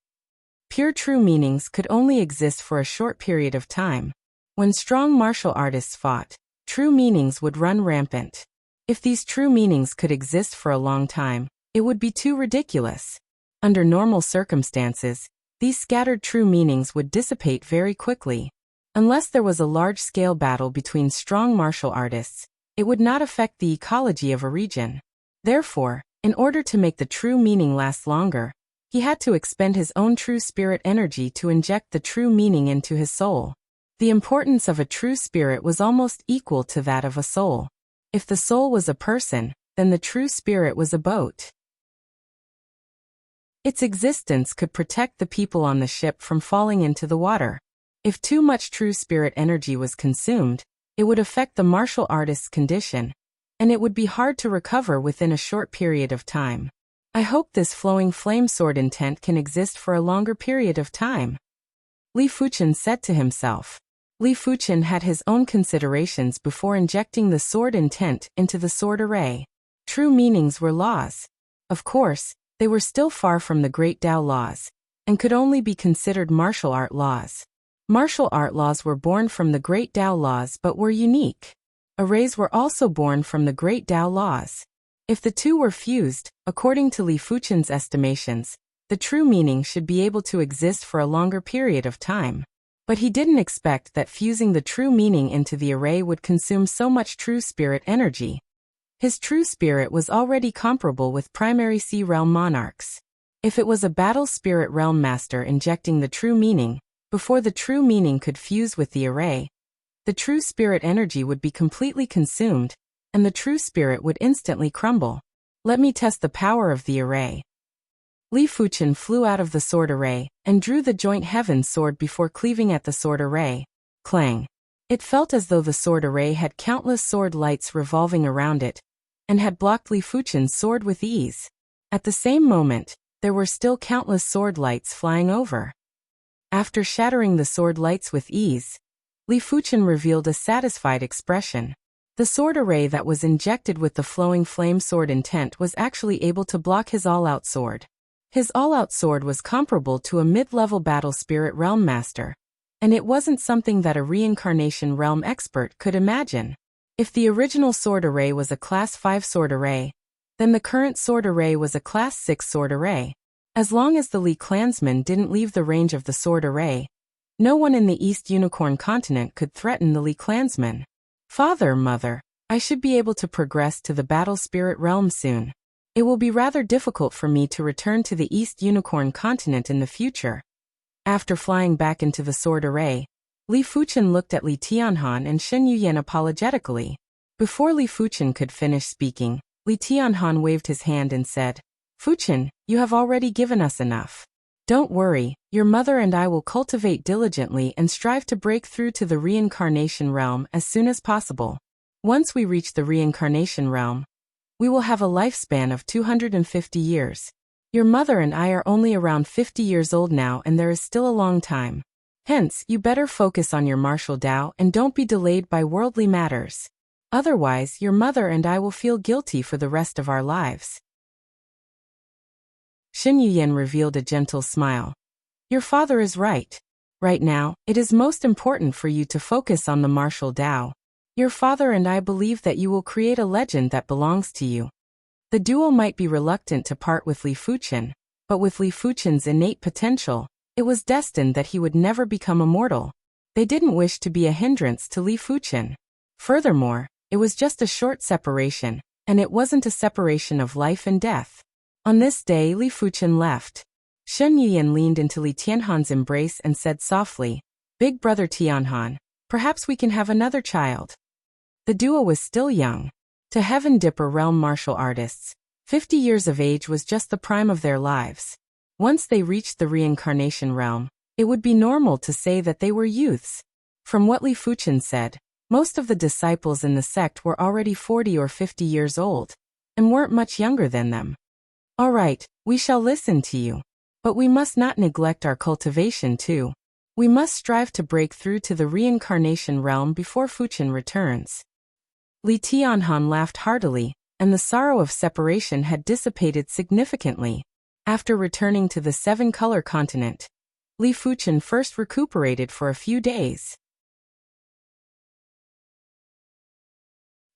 Pure true meanings could only exist for a short period of time. When strong martial artists fought, true meanings would run rampant. If these true meanings could exist for a long time, it would be too ridiculous. Under normal circumstances, these scattered true meanings would dissipate very quickly. Unless there was a large-scale battle between strong martial artists, it would not affect the ecology of a region. Therefore, in order to make the true meaning last longer, he had to expend his own true spirit energy to inject the true meaning into his soul. The importance of a true spirit was almost equal to that of a soul. If the soul was a person, then the true spirit was a boat. Its existence could protect the people on the ship from falling into the water. If too much true spirit energy was consumed, it would affect the martial artist's condition, and it would be hard to recover within a short period of time. I hope this flowing flame sword intent can exist for a longer period of time, Li Fuchen said to himself. Li Fuchen had his own considerations before injecting the sword intent into the sword array. True meanings were laws. Of course, they were still far from the great Tao laws, and could only be considered martial art laws. Martial art laws were born from the great Tao laws but were unique. Arrays were also born from the great Tao laws. If the two were fused, according to Li Fuchen's estimations, the true meaning should be able to exist for a longer period of time. But he didn't expect that fusing the true meaning into the array would consume so much true spirit energy. His true spirit was already comparable with primary Sea Realm monarchs. If it was a battle spirit realm master injecting the true meaning, before the true meaning could fuse with the array, the true spirit energy would be completely consumed, and the true spirit would instantly crumble. Let me test the power of the array. Li Fuchen flew out of the sword array, and drew the joint heaven sword before cleaving at the sword array. Clang! It felt as though the sword array had countless sword lights revolving around it, and had blocked Li Fuchen's sword with ease. At the same moment, there were still countless sword lights flying over. After shattering the sword lights with ease, Li Fuchen revealed a satisfied expression. The sword array that was injected with the flowing flame sword intent was actually able to block his all-out sword. His all-out sword was comparable to a mid-level battle spirit realm master, and it wasn't something that a reincarnation realm expert could imagine. If the original sword array was a Class 5 sword array, then the current sword array was a Class 6 sword array. As long as the Li clansmen didn't leave the range of the sword array, no one in the East Unicorn continent could threaten the Li clansmen. Father, Mother, I should be able to progress to the battle spirit realm soon. It will be rather difficult for me to return to the East Unicorn continent in the future. After flying back into the sword array, Li Fuchen looked at Li Tianhan and Shen Yuyan apologetically. Before Li Fuchen could finish speaking, Li Tianhan waved his hand and said, Fuchen, you have already given us enough. Don't worry, your mother and I will cultivate diligently and strive to break through to the reincarnation realm as soon as possible. Once we reach the reincarnation realm, we will have a lifespan of 250 years. Your mother and I are only around 50 years old now, and there is still a long time. Hence, you better focus on your martial Tao and don't be delayed by worldly matters. Otherwise, your mother and I will feel guilty for the rest of our lives. Shen Yuyan revealed a gentle smile. Your father is right. Right now, it is most important for you to focus on the martial Tao. Your father and I believe that you will create a legend that belongs to you. The duo might be reluctant to part with Li Fuchen, but with Li Fuchen's innate potential, it was destined that he would never become immortal. They didn't wish to be a hindrance to Li Fuchen. Furthermore, it was just a short separation, and it wasn't a separation of life and death. On this day, Li Fuchen left. Shen Yuyan leaned into Li Tianhan's embrace and said softly, Big brother Tianhan, perhaps we can have another child. The duo was still young. To Heaven Dipper realm martial artists, 50 years of age was just the prime of their lives. Once they reached the reincarnation realm, it would be normal to say that they were youths. From what Li Fuchen said, most of the disciples in the sect were already 40 or 50 years old, and weren't much younger than them. All right, we shall listen to you. But we must not neglect our cultivation too. We must strive to break through to the reincarnation realm before Fuchen returns. Li Tianhan laughed heartily, and the sorrow of separation had dissipated significantly. After returning to the seven-color continent, Li Fuchen first recuperated for a few days.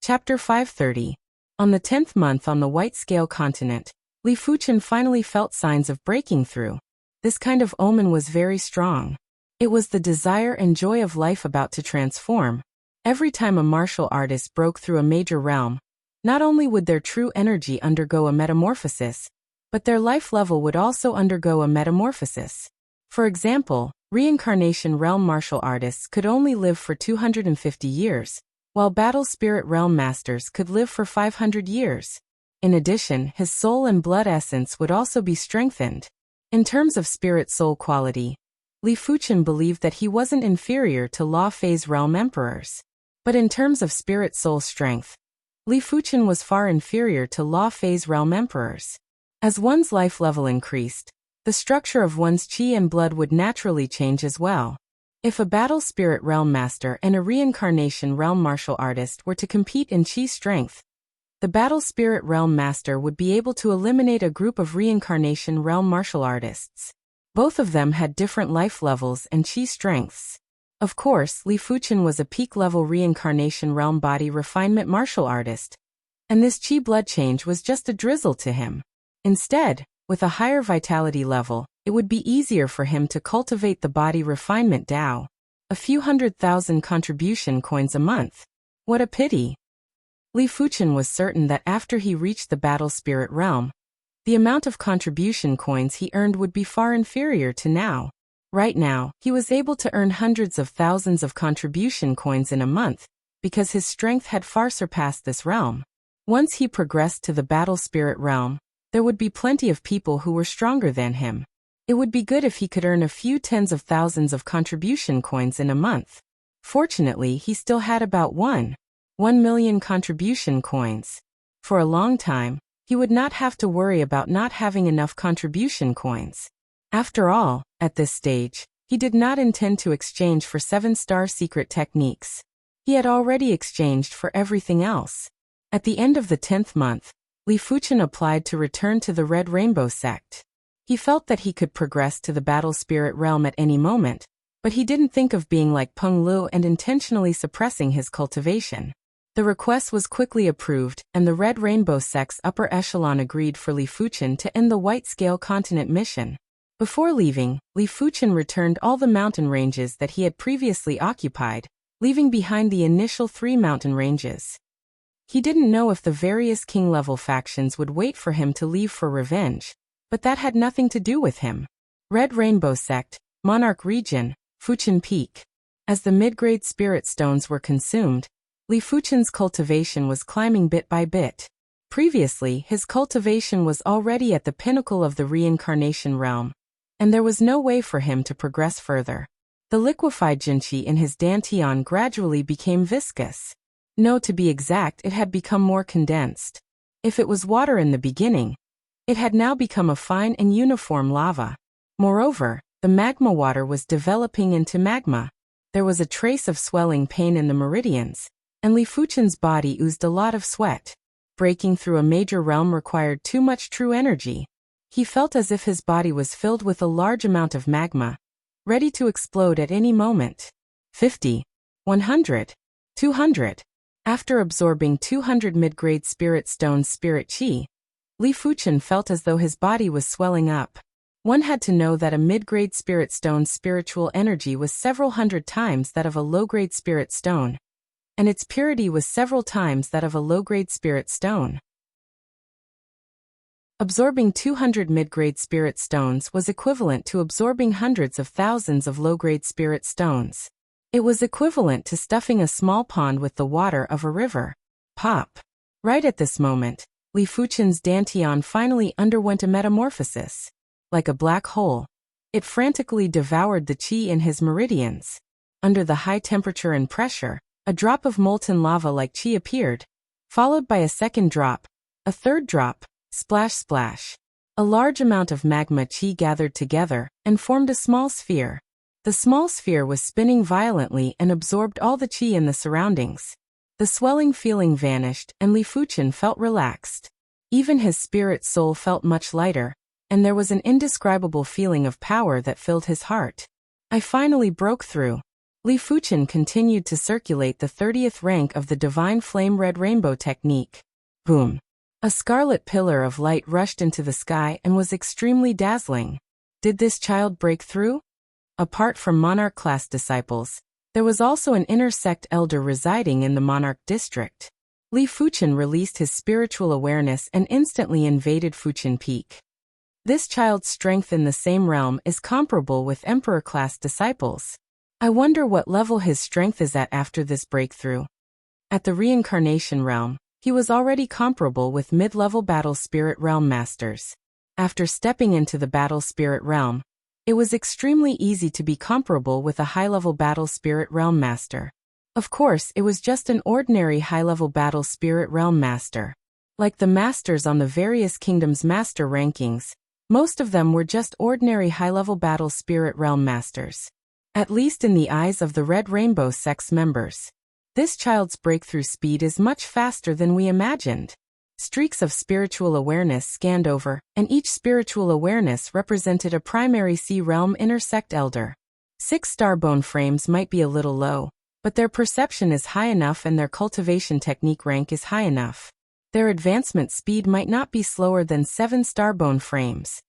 Chapter 530. On the 10th month on the White Scale continent, Li Fuchen finally felt signs of breaking through. This kind of omen was very strong. It was the desire and joy of life about to transform. Every time a martial artist broke through a major realm, not only would their true energy undergo a metamorphosis, but their life level would also undergo a metamorphosis. For example, reincarnation realm martial artists could only live for 250 years, while battle spirit realm masters could live for 500 years. In addition, his soul and blood essence would also be strengthened. In terms of spirit soul quality, Li Fuchen believed that he wasn't inferior to Law Phase realm emperors. But in terms of spirit soul strength, Li Fuchen was far inferior to Law Phase realm emperors. As one's life level increased, the structure of one's qi and blood would naturally change as well. If a battle spirit realm master and a reincarnation realm martial artist were to compete in qi strength, the battle spirit realm master would be able to eliminate a group of reincarnation realm martial artists. Both of them had different life levels and qi strengths. Of course, Li Fuchen was a peak-level reincarnation realm body refinement martial artist, and this qi blood change was just a drizzle to him. Instead, with a higher vitality level, it would be easier for him to cultivate the body refinement Dao. A few 100,000 contribution coins a month. What a pity! Li Fuchen was certain that after he reached the battle spirit realm, the amount of contribution coins he earned would be far inferior to now. Right now, he was able to earn hundreds of thousands of contribution coins in a month, because his strength had far surpassed this realm. Once he progressed to the battle spirit realm, there would be plenty of people who were stronger than him. It would be good if he could earn a few tens of thousands of contribution coins in a month. Fortunately, he still had about 1 million contribution coins. For a long time, he would not have to worry about not having enough contribution coins. After all, at this stage, he did not intend to exchange for 7-star secret techniques. He had already exchanged for everything else. At the end of the 10th month, Li Fuchen applied to return to the Red Rainbow sect. He felt that he could progress to the battle spirit realm at any moment, but he didn't think of being like Peng Lu and intentionally suppressing his cultivation. The request was quickly approved, and the Red Rainbow sect's upper echelon agreed for Li Fuchen to end the White Scale Continent mission. Before leaving, Li Fuchen returned all the mountain ranges that he had previously occupied, leaving behind the initial 3 mountain ranges. He didn't know if the various king-level factions would wait for him to leave for revenge, but that had nothing to do with him. Red Rainbow Sect, Monarch Region, Fuchen Peak. As the mid-grade spirit stones were consumed, Li Fuchen's cultivation was climbing bit by bit. Previously, his cultivation was already at the pinnacle of the reincarnation realm, and there was no way for him to progress further. The liquefied jinqi in his dantian gradually became viscous. No, to be exact, it had become more condensed. If it was water in the beginning, it had now become a fine and uniform lava. Moreover, the magma water was developing into magma. There was a trace of swelling pain in the meridians, and Li Fuchen's body oozed a lot of sweat. Breaking through a major realm required too much true energy. He felt as if his body was filled with a large amount of magma, ready to explode at any moment. 50, 100, 200. After absorbing 200 mid-grade spirit stones spirit qi, Li Fuchen felt as though his body was swelling up. One had to know that a mid-grade spirit stone's spiritual energy was several hundred times that of a low-grade spirit stone, and its purity was several times that of a low-grade spirit stone. Absorbing 200 mid-grade spirit stones was equivalent to absorbing hundreds of thousands of low-grade spirit stones. It was equivalent to stuffing a small pond with the water of a river. Pop. Right at this moment, Li Fuchen's dantian finally underwent a metamorphosis. Like a black hole, it frantically devoured the qi in his meridians. Under the high temperature and pressure, a drop of molten lava like qi appeared, followed by a second drop, a third drop, splash splash. A large amount of magma qi gathered together and formed a small sphere. The small sphere was spinning violently and absorbed all the qi in the surroundings. The swelling feeling vanished and Li Fuchen felt relaxed. Even his spirit soul felt much lighter, and there was an indescribable feeling of power that filled his heart. I finally broke through. Li Fuchen continued to circulate the 30th rank of the Divine Flame Red Rainbow technique. Boom! A scarlet pillar of light rushed into the sky and was extremely dazzling. Did this child break through? Apart from monarch class disciples, there was also an inner sect elder residing in the monarch district. Li Fuchen released his spiritual awareness and instantly invaded Fuchen Peak. This child's strength in the same realm is comparable with emperor class disciples. I wonder what level his strength is at after this breakthrough. At the reincarnation realm, he was already comparable with mid-level battle spirit realm masters. After stepping into the battle spirit realm, it was extremely easy to be comparable with a high-level battle spirit realm master. Of course, it was just an ordinary high-level battle spirit realm master. Like the masters on the various kingdoms' master rankings, most of them were just ordinary high-level battle spirit realm masters. At least in the eyes of the Red Rainbow Sect's members. This child's breakthrough speed is much faster than we imagined. Streaks of spiritual awareness scanned over, and each spiritual awareness represented a primary C realm inner sect elder. 6 starbone frames might be a little low, but their perception is high enough and their cultivation technique rank is high enough. Their advancement speed might not be slower than 7 starbone frames.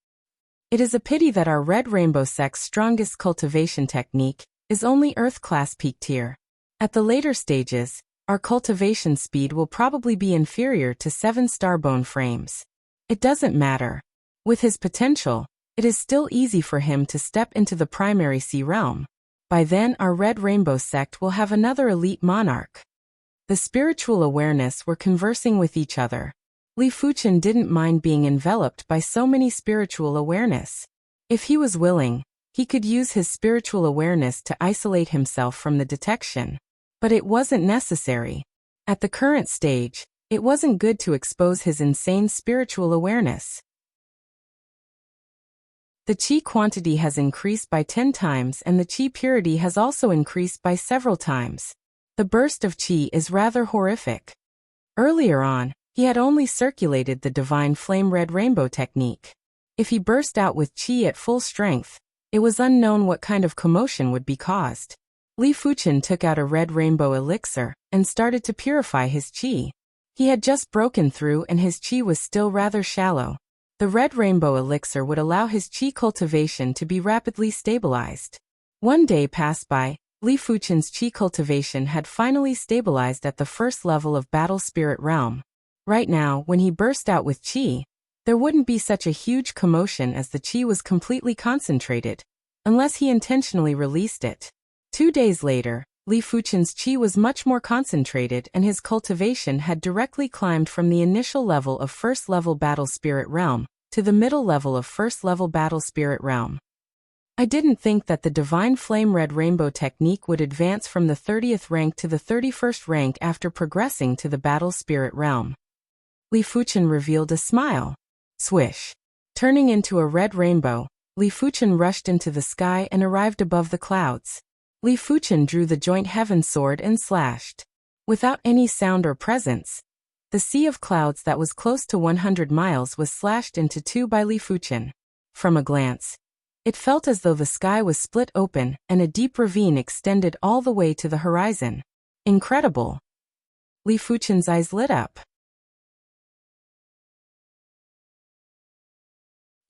It is a pity that our Red Rainbow Sect's strongest cultivation technique is only Earth class peak tier. At the later stages, our cultivation speed will probably be inferior to 7 starbone frames. It doesn't matter. With his potential, it is still easy for him to step into the primary C realm. By then our Red Rainbow Sect will have another elite monarch. The spiritual awareness were conversing with each other. Li Fuchen didn't mind being enveloped by so many spiritual awareness. If he was willing, he could use his spiritual awareness to isolate himself from the detection. But it wasn't necessary. At the current stage, it wasn't good to expose his insane spiritual awareness. The qi quantity has increased by 10 times and the qi purity has also increased by several times. The burst of qi is rather horrific. Earlier on, he had only circulated the divine flame red rainbow technique. If he burst out with qi at full strength, it was unknown what kind of commotion would be caused. Li Fuchen took out a red rainbow elixir and started to purify his qi. He had just broken through and his qi was still rather shallow. The red rainbow elixir would allow his qi cultivation to be rapidly stabilized. One day passed by, Li Fuchen's qi cultivation had finally stabilized at the first level of battle spirit realm. Right now, when he burst out with qi, there wouldn't be such a huge commotion as the qi was completely concentrated, unless he intentionally released it. 2 days later, Li Fuchen's qi was much more concentrated and his cultivation had directly climbed from the initial level of first level battle spirit realm to the middle level of first level battle spirit realm. I didn't think that the divine flame red rainbow technique would advance from the 30th rank to the 31st rank after progressing to the battle spirit realm. Li Fuchen revealed a smile. Swish. Turning into a red rainbow, Li Fuchen rushed into the sky and arrived above the clouds. Li Fuchen drew the joint heaven sword and slashed. Without any sound or presence, the sea of clouds that was close to 100 miles was slashed into 2 by Li Fuchen. From a glance, it felt as though the sky was split open and a deep ravine extended all the way to the horizon. Incredible! Li Fuchen's eyes lit up.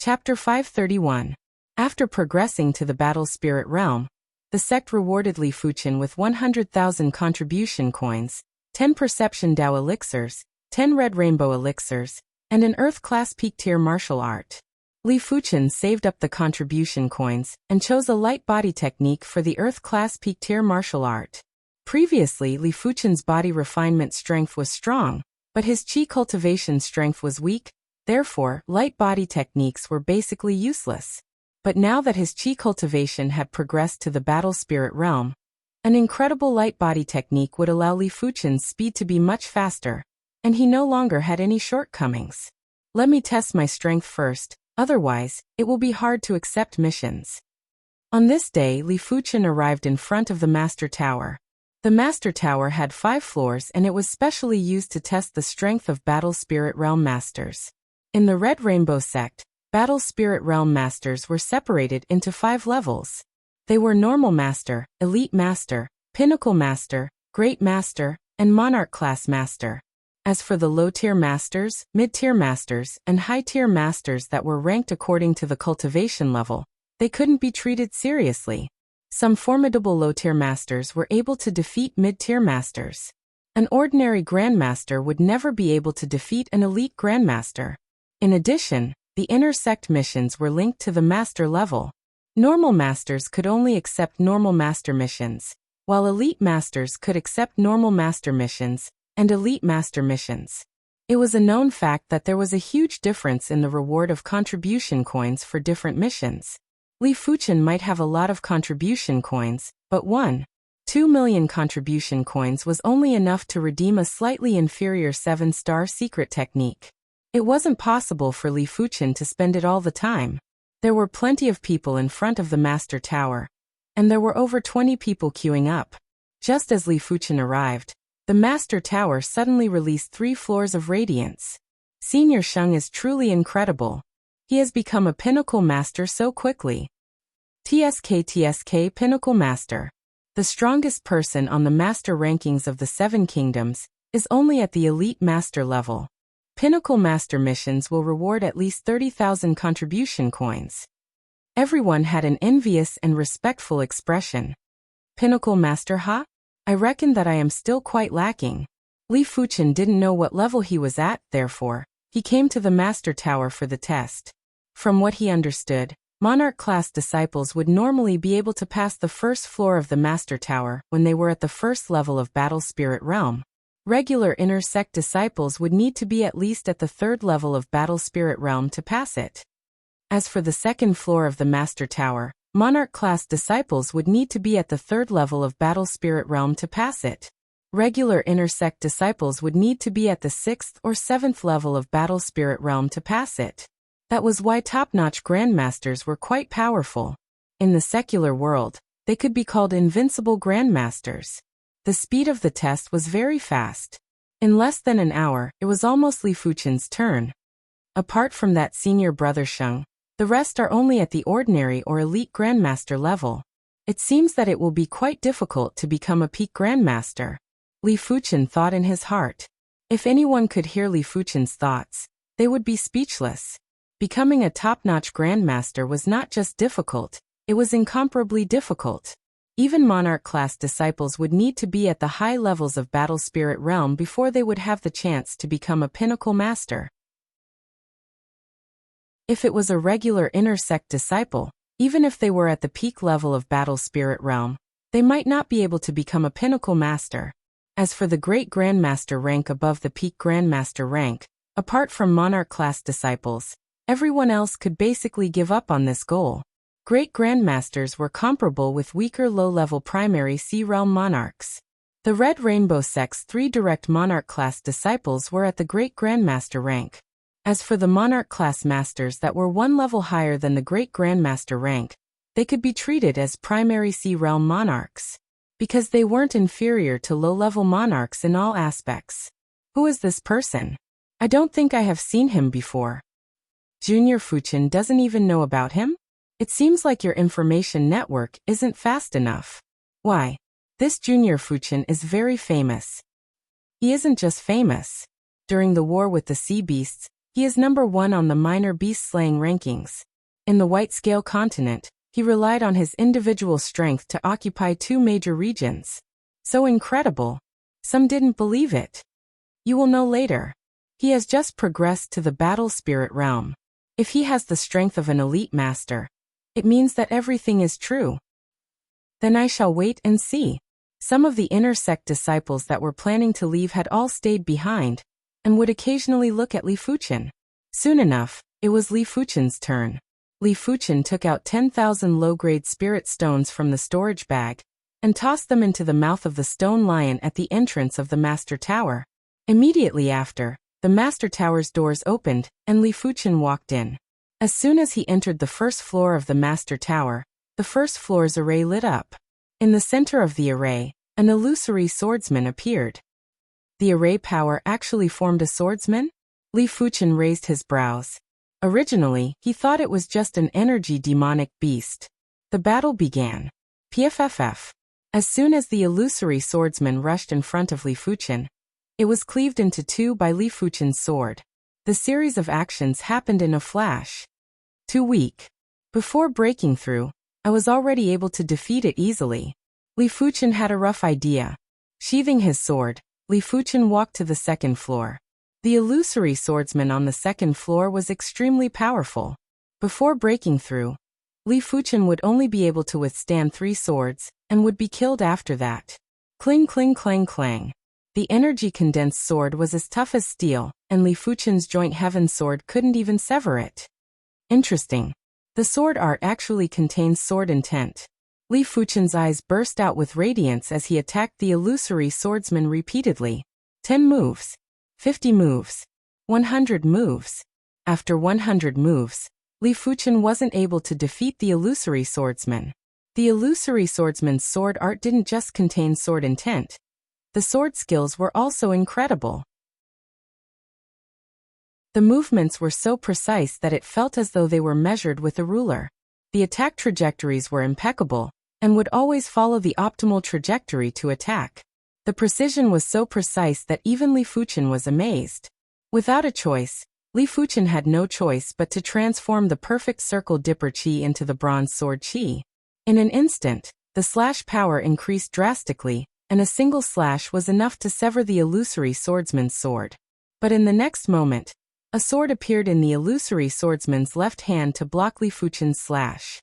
Chapter 531. After progressing to the battle spirit realm, the sect rewarded Li Fuchen with 100,000 contribution coins, 10 perception Dao elixirs, 10 red rainbow elixirs, and an earth class peak tier martial art. Li Fuchen saved up the contribution coins and chose a light body technique for the earth class peak tier martial art. Previously, Li Fuchen's body refinement strength was strong, but his qi cultivation strength was weak, therefore, light body techniques were basically useless. But now that his qi cultivation had progressed to the battle spirit realm, an incredible light body technique would allow Li Fuchen's speed to be much faster, and he no longer had any shortcomings. Let me test my strength first, otherwise, it will be hard to accept missions. On this day, Li Fuchen arrived in front of the Master Tower. The Master Tower had 5 floors and it was specially used to test the strength of battle spirit realm masters. In the Red Rainbow Sect, Battle Spirit Realm Masters were separated into 5 levels. They were Normal Master, Elite Master, Pinnacle Master, Great Master, and Monarch Class Master. As for the low-tier Masters, mid-tier Masters, and high-tier Masters that were ranked according to the cultivation level, They couldn't be treated seriously. Some formidable low-tier masters were able to defeat mid-tier masters. An ordinary grandmaster would never be able to defeat an elite grandmaster. In addition, the inner sect missions were linked to the master level. Normal masters could only accept normal master missions, while elite masters could accept normal master missions and elite master missions. It was a known fact that there was a huge difference in the reward of contribution coins for different missions. Li Fuchen might have a lot of contribution coins, but 1.2 million contribution coins was only enough to redeem a slightly inferior 7-star secret technique. It wasn't possible for Li Fuchen to spend it all the time. There were plenty of people in front of the Master Tower, and there were over 20 people queuing up. Just as Li Fuchen arrived, the Master Tower suddenly released 3 floors of radiance. Senior Sheng is truly incredible. He has become a Pinnacle Master so quickly. TSK Pinnacle Master. The strongest person on the Master rankings of the 7 Kingdoms is only at the Elite Master level. Pinnacle Master missions will reward at least 30,000 contribution coins. Everyone had an envious and respectful expression. Pinnacle Master, huh? I reckon that I am still quite lacking. Li Fuchen didn't know what level he was at, therefore, he came to the Master Tower for the test. From what he understood, Monarch-class disciples would normally be able to pass the first floor of the Master Tower when they were at the first level of Battle Spirit Realm. Regular inner sect disciples would need to be at least at the 3rd level of Battle Spirit Realm to pass it. As for the 2nd floor of the Master Tower, Monarch-class disciples would need to be at the 3rd level of Battle Spirit Realm to pass it. Regular inner sect disciples would need to be at the 6th or 7th level of Battle Spirit Realm to pass it. That was why top-notch grandmasters were quite powerful. In the secular world, they could be called invincible grandmasters. The speed of the test was very fast. In less than an hour, it was almost Li Fuchen's turn. Apart from that senior brother Sheng, the rest are only at the ordinary or elite grandmaster level. It seems that it will be quite difficult to become a peak grandmaster. Li Fuchen thought in his heart. If anyone could hear Li Fuchen's thoughts, they would be speechless. Becoming a top-notch grandmaster was not just difficult, it was incomparably difficult. Even Monarch-class disciples would need to be at the high levels of Battle Spirit Realm before they would have the chance to become a Pinnacle Master. If it was a regular inner sect disciple, even if they were at the peak level of Battle Spirit Realm, they might not be able to become a Pinnacle Master. As for the Great Grandmaster rank above the Peak Grandmaster rank, apart from Monarch-class disciples, everyone else could basically give up on this goal. Great Grandmasters were comparable with weaker low-level primary Sea-Realm monarchs. The Red Rainbow Sect's 3 direct Monarch-class disciples were at the Great Grandmaster rank. As for the Monarch-class masters that were 1 level higher than the Great Grandmaster rank, they could be treated as primary Sea-Realm monarchs, because they weren't inferior to low-level monarchs in all aspects. Who is this person? I don't think I have seen him before. Junior Fuchen doesn't even know about him? It seems like your information network isn't fast enough. Why? This Junior Fuchen is very famous. He isn't just famous. During the war with the sea beasts, he is number 1 on the minor beast slaying rankings. In the White Scale continent, he relied on his individual strength to occupy 2 major regions. So incredible. Some didn't believe it. You will know later. He has just progressed to the Battle Spirit Realm. If he has the strength of an elite master, it means that everything is true. Then I shall wait and see. Some of the inner sect disciples that were planning to leave had all stayed behind, and would occasionally look at Li Fuchen. Soon enough, it was Li Fuchen's turn. Li Fuchen took out 10,000 low-grade spirit stones from the storage bag, and tossed them into the mouth of the stone lion at the entrance of the Master Tower. Immediately after, the Master Tower's doors opened, and Li Fuchen walked in. As soon as he entered the first floor of the Master Tower, the first floor's array lit up. In the center of the array, an illusory swordsman appeared. The array power actually formed a swordsman? Li Fuchen raised his brows. Originally, he thought it was just an energy demonic beast. The battle began. PFFF. As soon as the illusory swordsman rushed in front of Li Fuchen, it was cleaved into 2 by Li Fuchen's sword. The series of actions happened in a flash. Too weak. Before breaking through, I was already able to defeat it easily. Li Fuchen had a rough idea. Sheathing his sword, Li Fuchen walked to the second floor. The illusory swordsman on the second floor was extremely powerful. Before breaking through, Li Fuchen would only be able to withstand 3 swords, and would be killed after that. Cling cling clang clang. The energy condensed sword was as tough as steel, and Li Fuchen's joint heaven sword couldn't even sever it. Interesting. The sword art actually contains sword intent. Li Fuchen's eyes burst out with radiance as he attacked the illusory swordsman repeatedly. 10 moves. 50 moves. 100 moves. After 100 moves, Li Fuchen wasn't able to defeat the illusory swordsman. The illusory swordsman's sword art didn't just contain sword intent. The sword skills were also incredible. The movements were so precise that it felt as though they were measured with a ruler. The attack trajectories were impeccable, and would always follow the optimal trajectory to attack. The precision was so precise that even Li Fuchen was amazed. Without a choice, Li Fuchen had no choice but to transform the perfect circle dipper chi into the bronze sword chi. In an instant, the slash power increased drastically, and a single slash was enough to sever the illusory swordsman's sword. But in the next moment, a sword appeared in the illusory swordsman's left hand to block Li Fuchen's slash.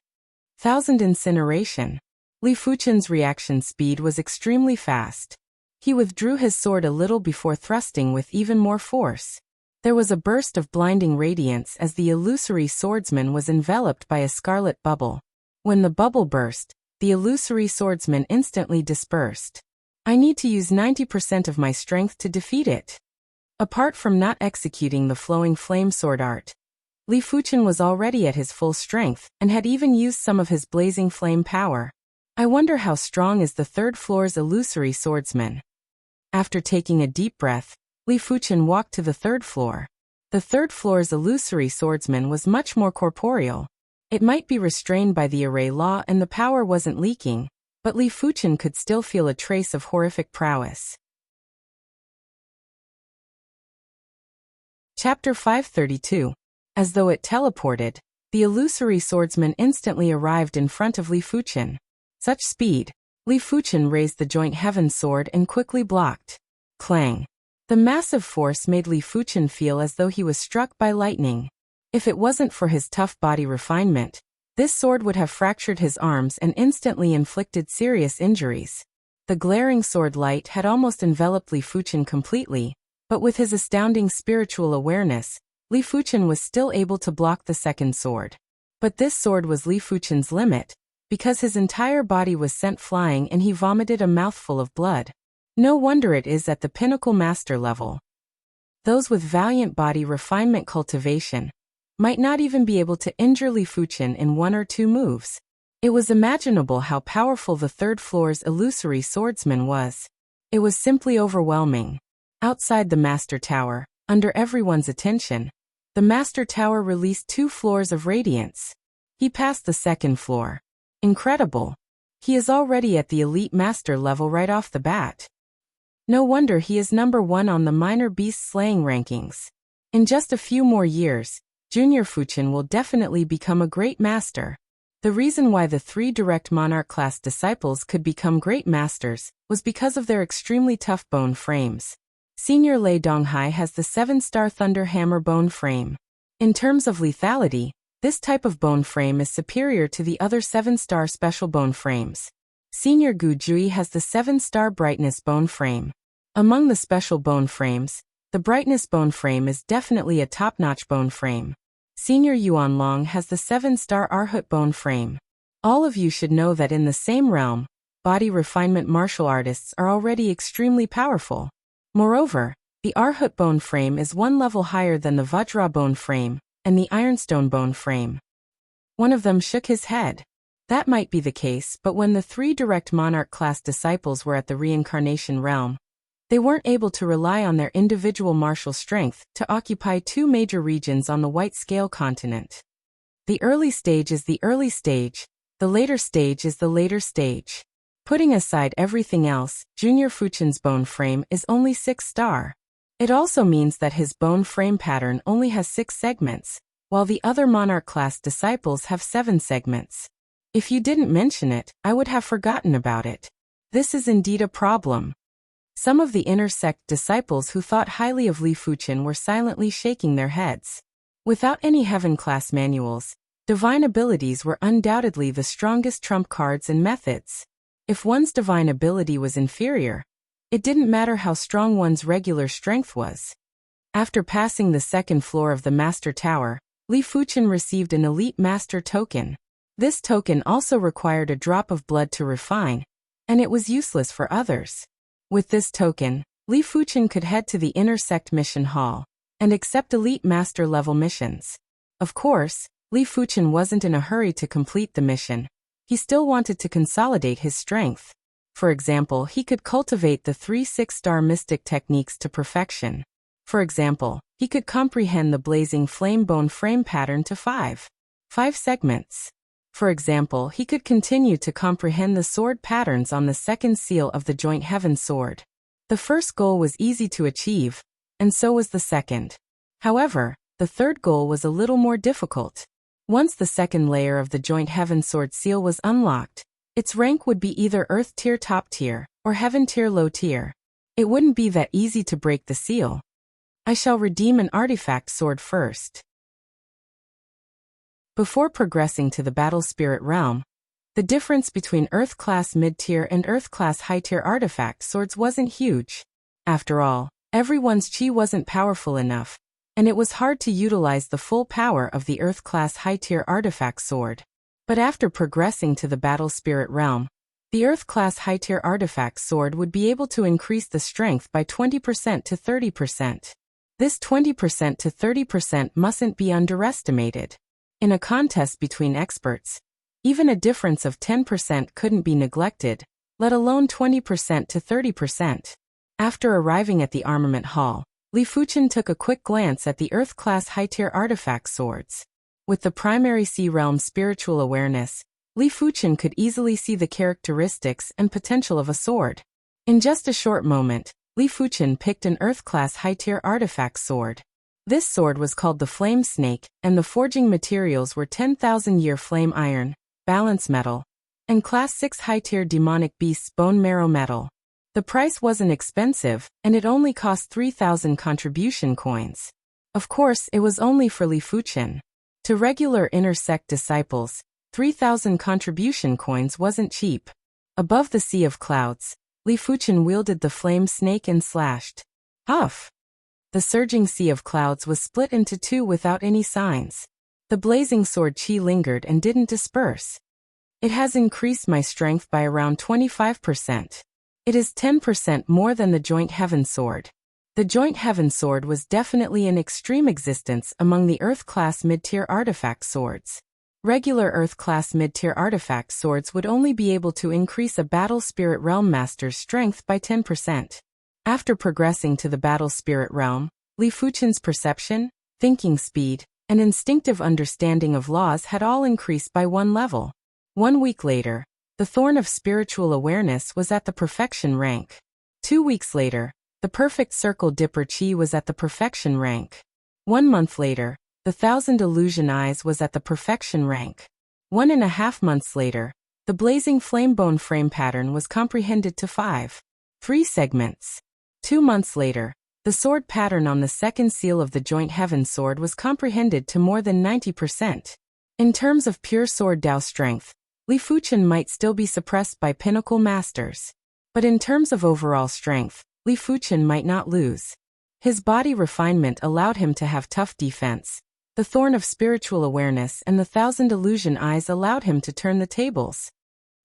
Thousand incineration. Li Fuchen's reaction speed was extremely fast. He withdrew his sword a little before thrusting with even more force. There was a burst of blinding radiance as the illusory swordsman was enveloped by a scarlet bubble. When the bubble burst, the illusory swordsman instantly dispersed. I need to use 90% of my strength to defeat it. Apart from not executing the flowing flame sword art, Li Fuchen was already at his full strength and had even used some of his blazing flame power. I wonder how strong is the third floor's illusory swordsman. After taking a deep breath, Li Fuchen walked to the third floor. The third floor's illusory swordsman was much more corporeal. It might be restrained by the array law and the power wasn't leaking, but Li Fuchen could still feel a trace of horrific prowess. Chapter 532. As though it teleported, the illusory swordsman instantly arrived in front of Li Fuchen. Such speed! Li Fuchen raised the joint heaven sword and quickly blocked. Clang! The massive force made Li Fuchen feel as though he was struck by lightning. If it wasn't for his tough body refinement, this sword would have fractured his arms and instantly inflicted serious injuries. The glaring sword light had almost enveloped Li Fuchen completely, but with his astounding spiritual awareness, Li Fuchen was still able to block the second sword. But this sword was Li Fuchen's limit, because his entire body was sent flying and he vomited a mouthful of blood. No wonder it is at the pinnacle master level. Those with valiant body refinement cultivation might not even be able to injure Li Fuchen in 1 or 2 moves. It was imaginable how powerful the third floor's illusory swordsman was. It was simply overwhelming. Outside the master tower, under everyone's attention, the master tower released 2 floors of radiance. He passed the second floor. Incredible. He is already at the elite master level right off the bat. No wonder he is number 1 on the minor beast slaying rankings. In just a few more years, Junior Fuchen will definitely become a great master. The reason why the 3 direct monarch class disciples could become great masters was because of their extremely tough bone frames. Senior Lei Donghai has the 7-star Thunder Hammer bone frame. In terms of lethality, this type of bone frame is superior to the other 7-star special bone frames. Senior Gu Jui has the 7-star Brightness bone frame. Among the special bone frames, the Brightness bone frame is definitely a top-notch bone frame. Senior Yuan Long has the 7-star Arhut bone frame. All of you should know that in the same realm, body refinement martial artists are already extremely powerful. Moreover, the Arhut bone frame is 1 level higher than the Vajra bone frame and the Ironstone bone frame. One of them shook his head. That might be the case, but when the 3 direct monarch class disciples were at the reincarnation realm, they weren't able to rely on their individual martial strength to occupy 2 major regions on the White Scale continent. The early stage is the early stage, the later stage is the later stage. Putting aside everything else, Junior Fuchen's bone frame is only 6-star. It also means that his bone frame pattern only has 6 segments, while the other monarch-class disciples have 7 segments. If you didn't mention it, I would have forgotten about it. This is indeed a problem. Some of the inner sect disciples who thought highly of Li Fuchen were silently shaking their heads. Without any heaven-class manuals, divine abilities were undoubtedly the strongest trump cards and methods. If one's divine ability was inferior, it didn't matter how strong one's regular strength was. After passing the second floor of the Master Tower, Li Fuchen received an Elite Master token. This token also required a drop of blood to refine, and it was useless for others. With this token, Li Fuchen could head to the Inner Sect Mission Hall and accept Elite Master level missions. Of course, Li Fuchen wasn't in a hurry to complete the mission. He still wanted to consolidate his strength. For example, he could cultivate the 3 6-star mystic techniques to perfection. For example, he could comprehend the blazing flame bone frame pattern to 5 segments. For example, he could continue to comprehend the sword patterns on the second seal of the Joint Heaven Sword. The first goal was easy to achieve, and so was the second. However, the third goal was a little more difficult. Once the second layer of the Joint Heaven Sword seal was unlocked, its rank would be either Earth Tier top tier, or Heaven Tier low tier. It wouldn't be that easy to break the seal. I shall redeem an artifact sword first. Before progressing to the Battle Spirit realm, the difference between Earth-class mid-tier and Earth-class high-tier artifact swords wasn't huge. After all, everyone's chi wasn't powerful enough, and it was hard to utilize the full power of the Earth-class high-tier artifact sword. But after progressing to the Battle Spirit realm, the Earth-class high-tier artifact sword would be able to increase the strength by 20% to 30%. This 20% to 30% mustn't be underestimated. In a contest between experts, even a difference of 10% couldn't be neglected, let alone 20% to 30%. After arriving at the armament hall, Li Fuchen took a quick glance at the Earth-class high-tier artifact swords. With the primary Sea Realm spiritual awareness, Li Fuchen could easily see the characteristics and potential of a sword. In just a short moment, Li Fuchen picked an Earth-class high-tier artifact sword. This sword was called the Flame Snake, and the forging materials were 10,000-year flame iron, balance metal, and Class 6 high-tier demonic beast's bone marrow metal. The price wasn't expensive, and it only cost 3,000 contribution coins. Of course, it was only for Li Fuchen. To regular inner sect disciples, 3,000 contribution coins wasn't cheap. Above the sea of clouds, Li Fuchen wielded the flame snake and slashed. Huff! The surging sea of clouds was split into 2 without any signs. The blazing sword chi lingered and didn't disperse. It has increased my strength by around 25%. It is 10% more than the Joint Heaven Sword. The Joint Heaven Sword was definitely in extreme existence among the Earth-class mid-tier artifact swords. Regular Earth-class mid-tier artifact swords would only be able to increase a Battle Spirit Realm Master's strength by 10%. After progressing to the Battle Spirit Realm, Li Fuchen's perception, thinking speed, and instinctive understanding of laws had all increased by 1 level. 1 week later, the Thorn of Spiritual Awareness was at the Perfection rank. 2 weeks later, the Perfect Circle Dipper Chi was at the Perfection rank. 1 month later, the Thousand Illusion Eyes was at the Perfection rank. 1.5 months later, the Blazing Flame Bone Frame pattern was comprehended to 3 segments. 2 months later, the sword pattern on the second seal of the Joint Heaven Sword was comprehended to more than 90%. In terms of pure sword Dao strength, Li Fuchen might still be suppressed by pinnacle masters. But in terms of overall strength, Li Fuchen might not lose. His body refinement allowed him to have tough defense. The Thorn of Spiritual Awareness and the Thousand Illusion Eyes allowed him to turn the tables.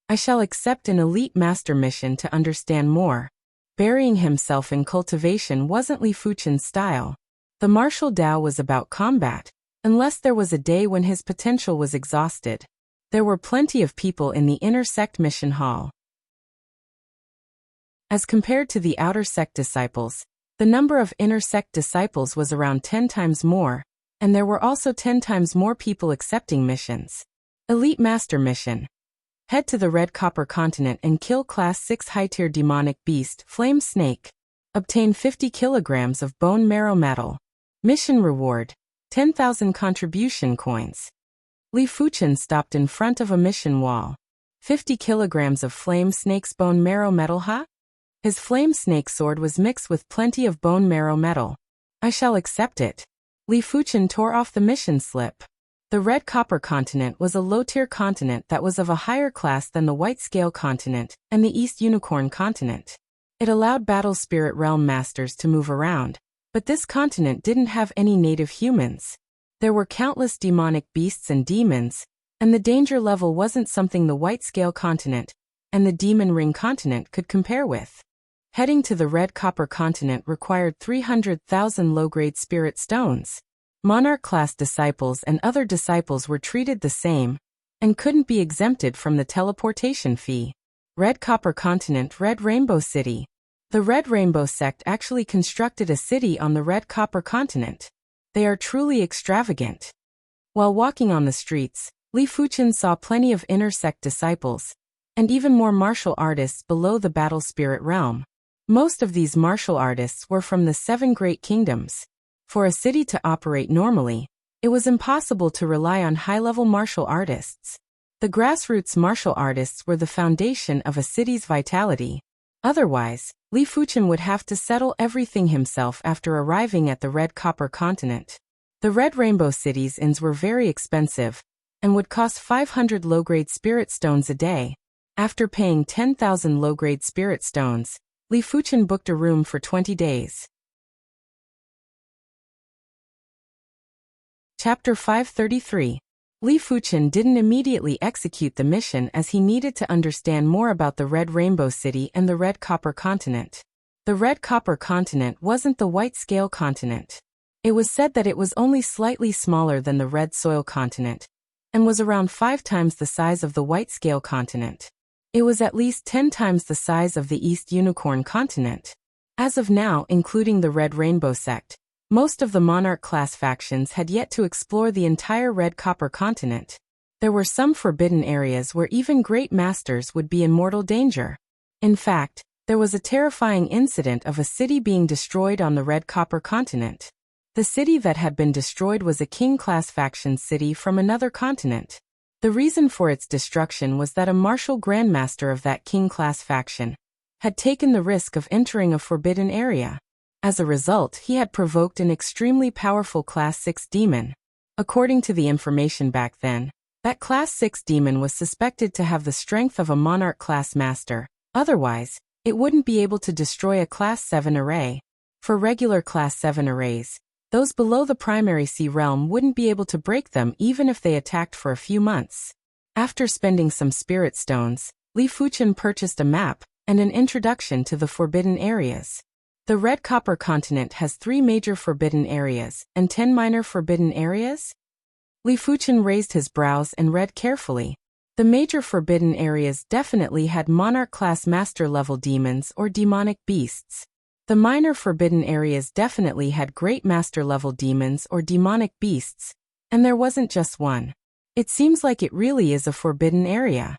I shall accept an elite master mission to understand more. Burying himself in cultivation wasn't Li Fuchen's style. The martial Dao was about combat, unless there was a day when his potential was exhausted. There were plenty of people in the inner sect mission hall. As compared to the outer sect disciples, the number of inner sect disciples was around 10 times more, and there were also 10 times more people accepting missions. Elite Master Mission. Head to the Red Copper Continent and kill Class 6 high-tier demonic beast, Flame Snake. Obtain 50 kilograms of bone marrow metal. Mission reward. 10,000 contribution coins. Li Fuchen stopped in front of a mission wall. 50 kilograms of flame snake's bone marrow metal, huh? His flame snake sword was mixed with plenty of bone marrow metal. I shall accept it. Li Fuchen tore off the mission slip. The Red Copper Continent was a low-tier continent that was of a higher class than the White Scale Continent and the East Unicorn Continent. It allowed Battle Spirit Realm Masters to move around, but this continent didn't have any native humans. There were countless demonic beasts and demons, and the danger level wasn't something the White Scale Continent and the Demon Ring Continent could compare with. Heading to the Red Copper Continent required 300,000 low-grade spirit stones. Monarch-class disciples and other disciples were treated the same and couldn't be exempted from the teleportation fee. Red Copper Continent, Red Rainbow City. The Red Rainbow sect actually constructed a city on the Red Copper Continent. They are truly extravagant. While walking on the streets, Li Fuchen saw plenty of inner sect disciples and even more martial artists below the Battle Spirit Realm. Most of these martial artists were from the 7 Great Kingdoms. For a city to operate normally, it was impossible to rely on high-level martial artists. The grassroots martial artists were the foundation of a city's vitality. Otherwise, Li Fuchen would have to settle everything himself after arriving at the Red Copper Continent. The Red Rainbow City's inns were very expensive and would cost 500 low-grade spirit stones a day. After paying 10,000 low-grade spirit stones, Li Fuchen booked a room for 20 days. Chapter 533. Li Fuchen didn't immediately execute the mission as he needed to understand more about the Red Rainbow City and the Red Copper Continent. The Red Copper Continent wasn't the White Scale Continent. It was said that it was only slightly smaller than the Red Soil Continent and was around 5 times the size of the White Scale Continent. It was at least 10 times the size of the East Unicorn Continent. As of now, including the Red Rainbow sect, most of the Monarch-class factions had yet to explore the entire Red Copper Continent. There were some forbidden areas where even great masters would be in mortal danger. In fact, there was a terrifying incident of a city being destroyed on the Red Copper Continent. The city that had been destroyed was a King-class faction city from another continent. The reason for its destruction was that a martial grandmaster of that King-class faction had taken the risk of entering a forbidden area. As a result, he had provoked an extremely powerful Class 6 demon. According to the information back then, that Class 6 demon was suspected to have the strength of a Monarch-class master. Otherwise, it wouldn't be able to destroy a Class 7 array. For regular Class 7 arrays, those below the primary sea realm wouldn't be able to break them even if they attacked for a few months. After spending some spirit stones, Li Fuchen purchased a map and an introduction to the forbidden areas. The Red Copper Continent has 3 major forbidden areas and 10 minor forbidden areas? Li Fuchen raised his brows and read carefully. The major forbidden areas definitely had Monarch-class master-level demons or demonic beasts. The minor forbidden areas definitely had great master-level demons or demonic beasts, and there wasn't just one. It seems like it really is a forbidden area.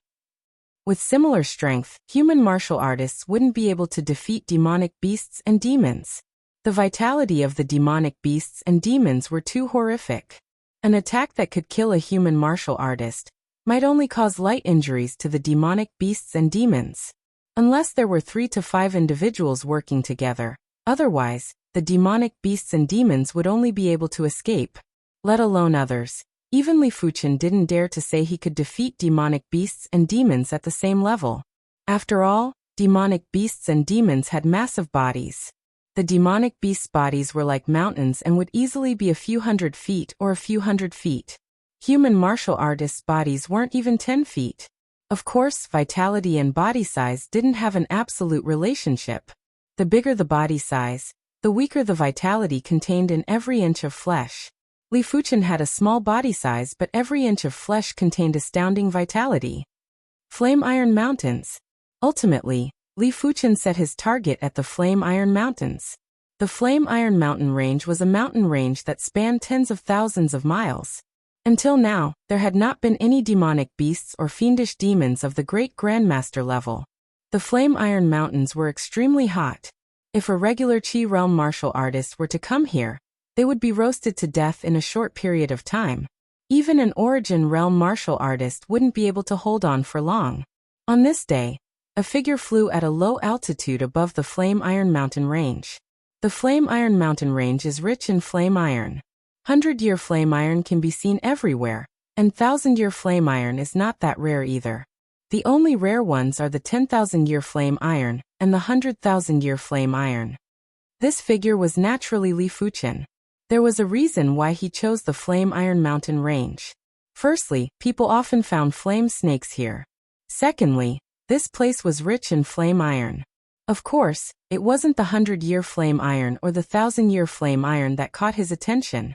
With similar strength, human martial artists wouldn't be able to defeat demonic beasts and demons. The vitality of the demonic beasts and demons were too horrific. An attack that could kill a human martial artist might only cause light injuries to the demonic beasts and demons. Unless there were 3 to 5 individuals working together. Otherwise, the demonic beasts and demons would only be able to escape, let alone others. Even Li Fuchen didn't dare to say he could defeat demonic beasts and demons at the same level. After all, demonic beasts and demons had massive bodies. The demonic beasts' bodies were like mountains and would easily be a few hundred feet or a few hundred feet. Human martial artists' bodies weren't even 10 feet. Of course, vitality and body size didn't have an absolute relationship. The bigger the body size, the weaker the vitality contained in every inch of flesh. Li Fuchen had a small body size, but every inch of flesh contained astounding vitality. Flame Iron Mountains. Ultimately, Li Fuchen set his target at the Flame Iron Mountains. The Flame Iron Mountain Range was a mountain range that spanned tens of thousands of miles. Until now, there had not been any demonic beasts or fiendish demons of the Great Grandmaster level. The Flame Iron Mountains were extremely hot. If a regular Qi Realm martial artist were to come here, They would be roasted to death in a short period of time. Even an Origin Realm martial artist wouldn't be able to hold on for long. On this day, a figure flew at a low altitude above the Flame Iron Mountain Range. The Flame Iron Mountain Range is rich in flame iron. 100-year flame iron can be seen everywhere, and 1000-year flame iron is not that rare either. The only rare ones are the 10,000-year flame iron and the 100,000-year flame iron. This figure was naturally Li Fuchen. There was a reason why he chose the Flame Iron Mountain Range. Firstly, people often found flame snakes here. Secondly, this place was rich in flame iron. Of course, it wasn't the 100-year flame iron or the 1000-year flame iron that caught his attention.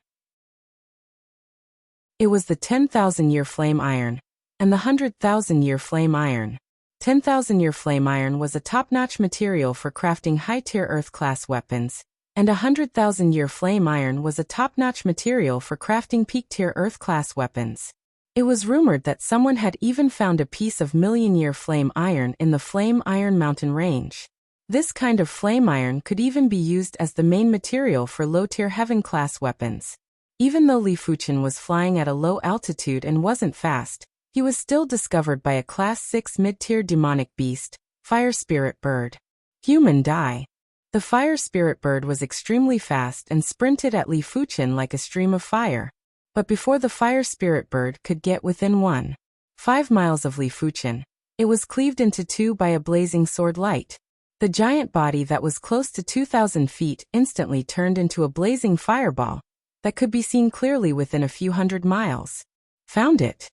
It was the 10,000-year flame iron and the 100,000-year flame iron. 10,000-year flame iron was a top-notch material for crafting high-tier Earth-class weapons, and 100,000-year flame iron was a top-notch material for crafting peak-tier Earth-class weapons. It was rumored that someone had even found a piece of million-year flame iron in the Flame Iron Mountain Range. This kind of flame iron could even be used as the main material for low-tier Heaven-class weapons. Even though Li Fuchen was flying at a low altitude and wasn't fast, he was still discovered by a Class 6 mid-tier demonic beast, Fire Spirit Bird. Human die. The Fire Spirit Bird was extremely fast and sprinted at Li Fuchen like a stream of fire. But before the Fire Spirit Bird could get within 1.5 miles of Li Fuchen, it was cleaved into two by a blazing sword light. The giant body that was close to 2,000 feet instantly turned into a blazing fireball that could be seen clearly within a few hundred miles. Found it.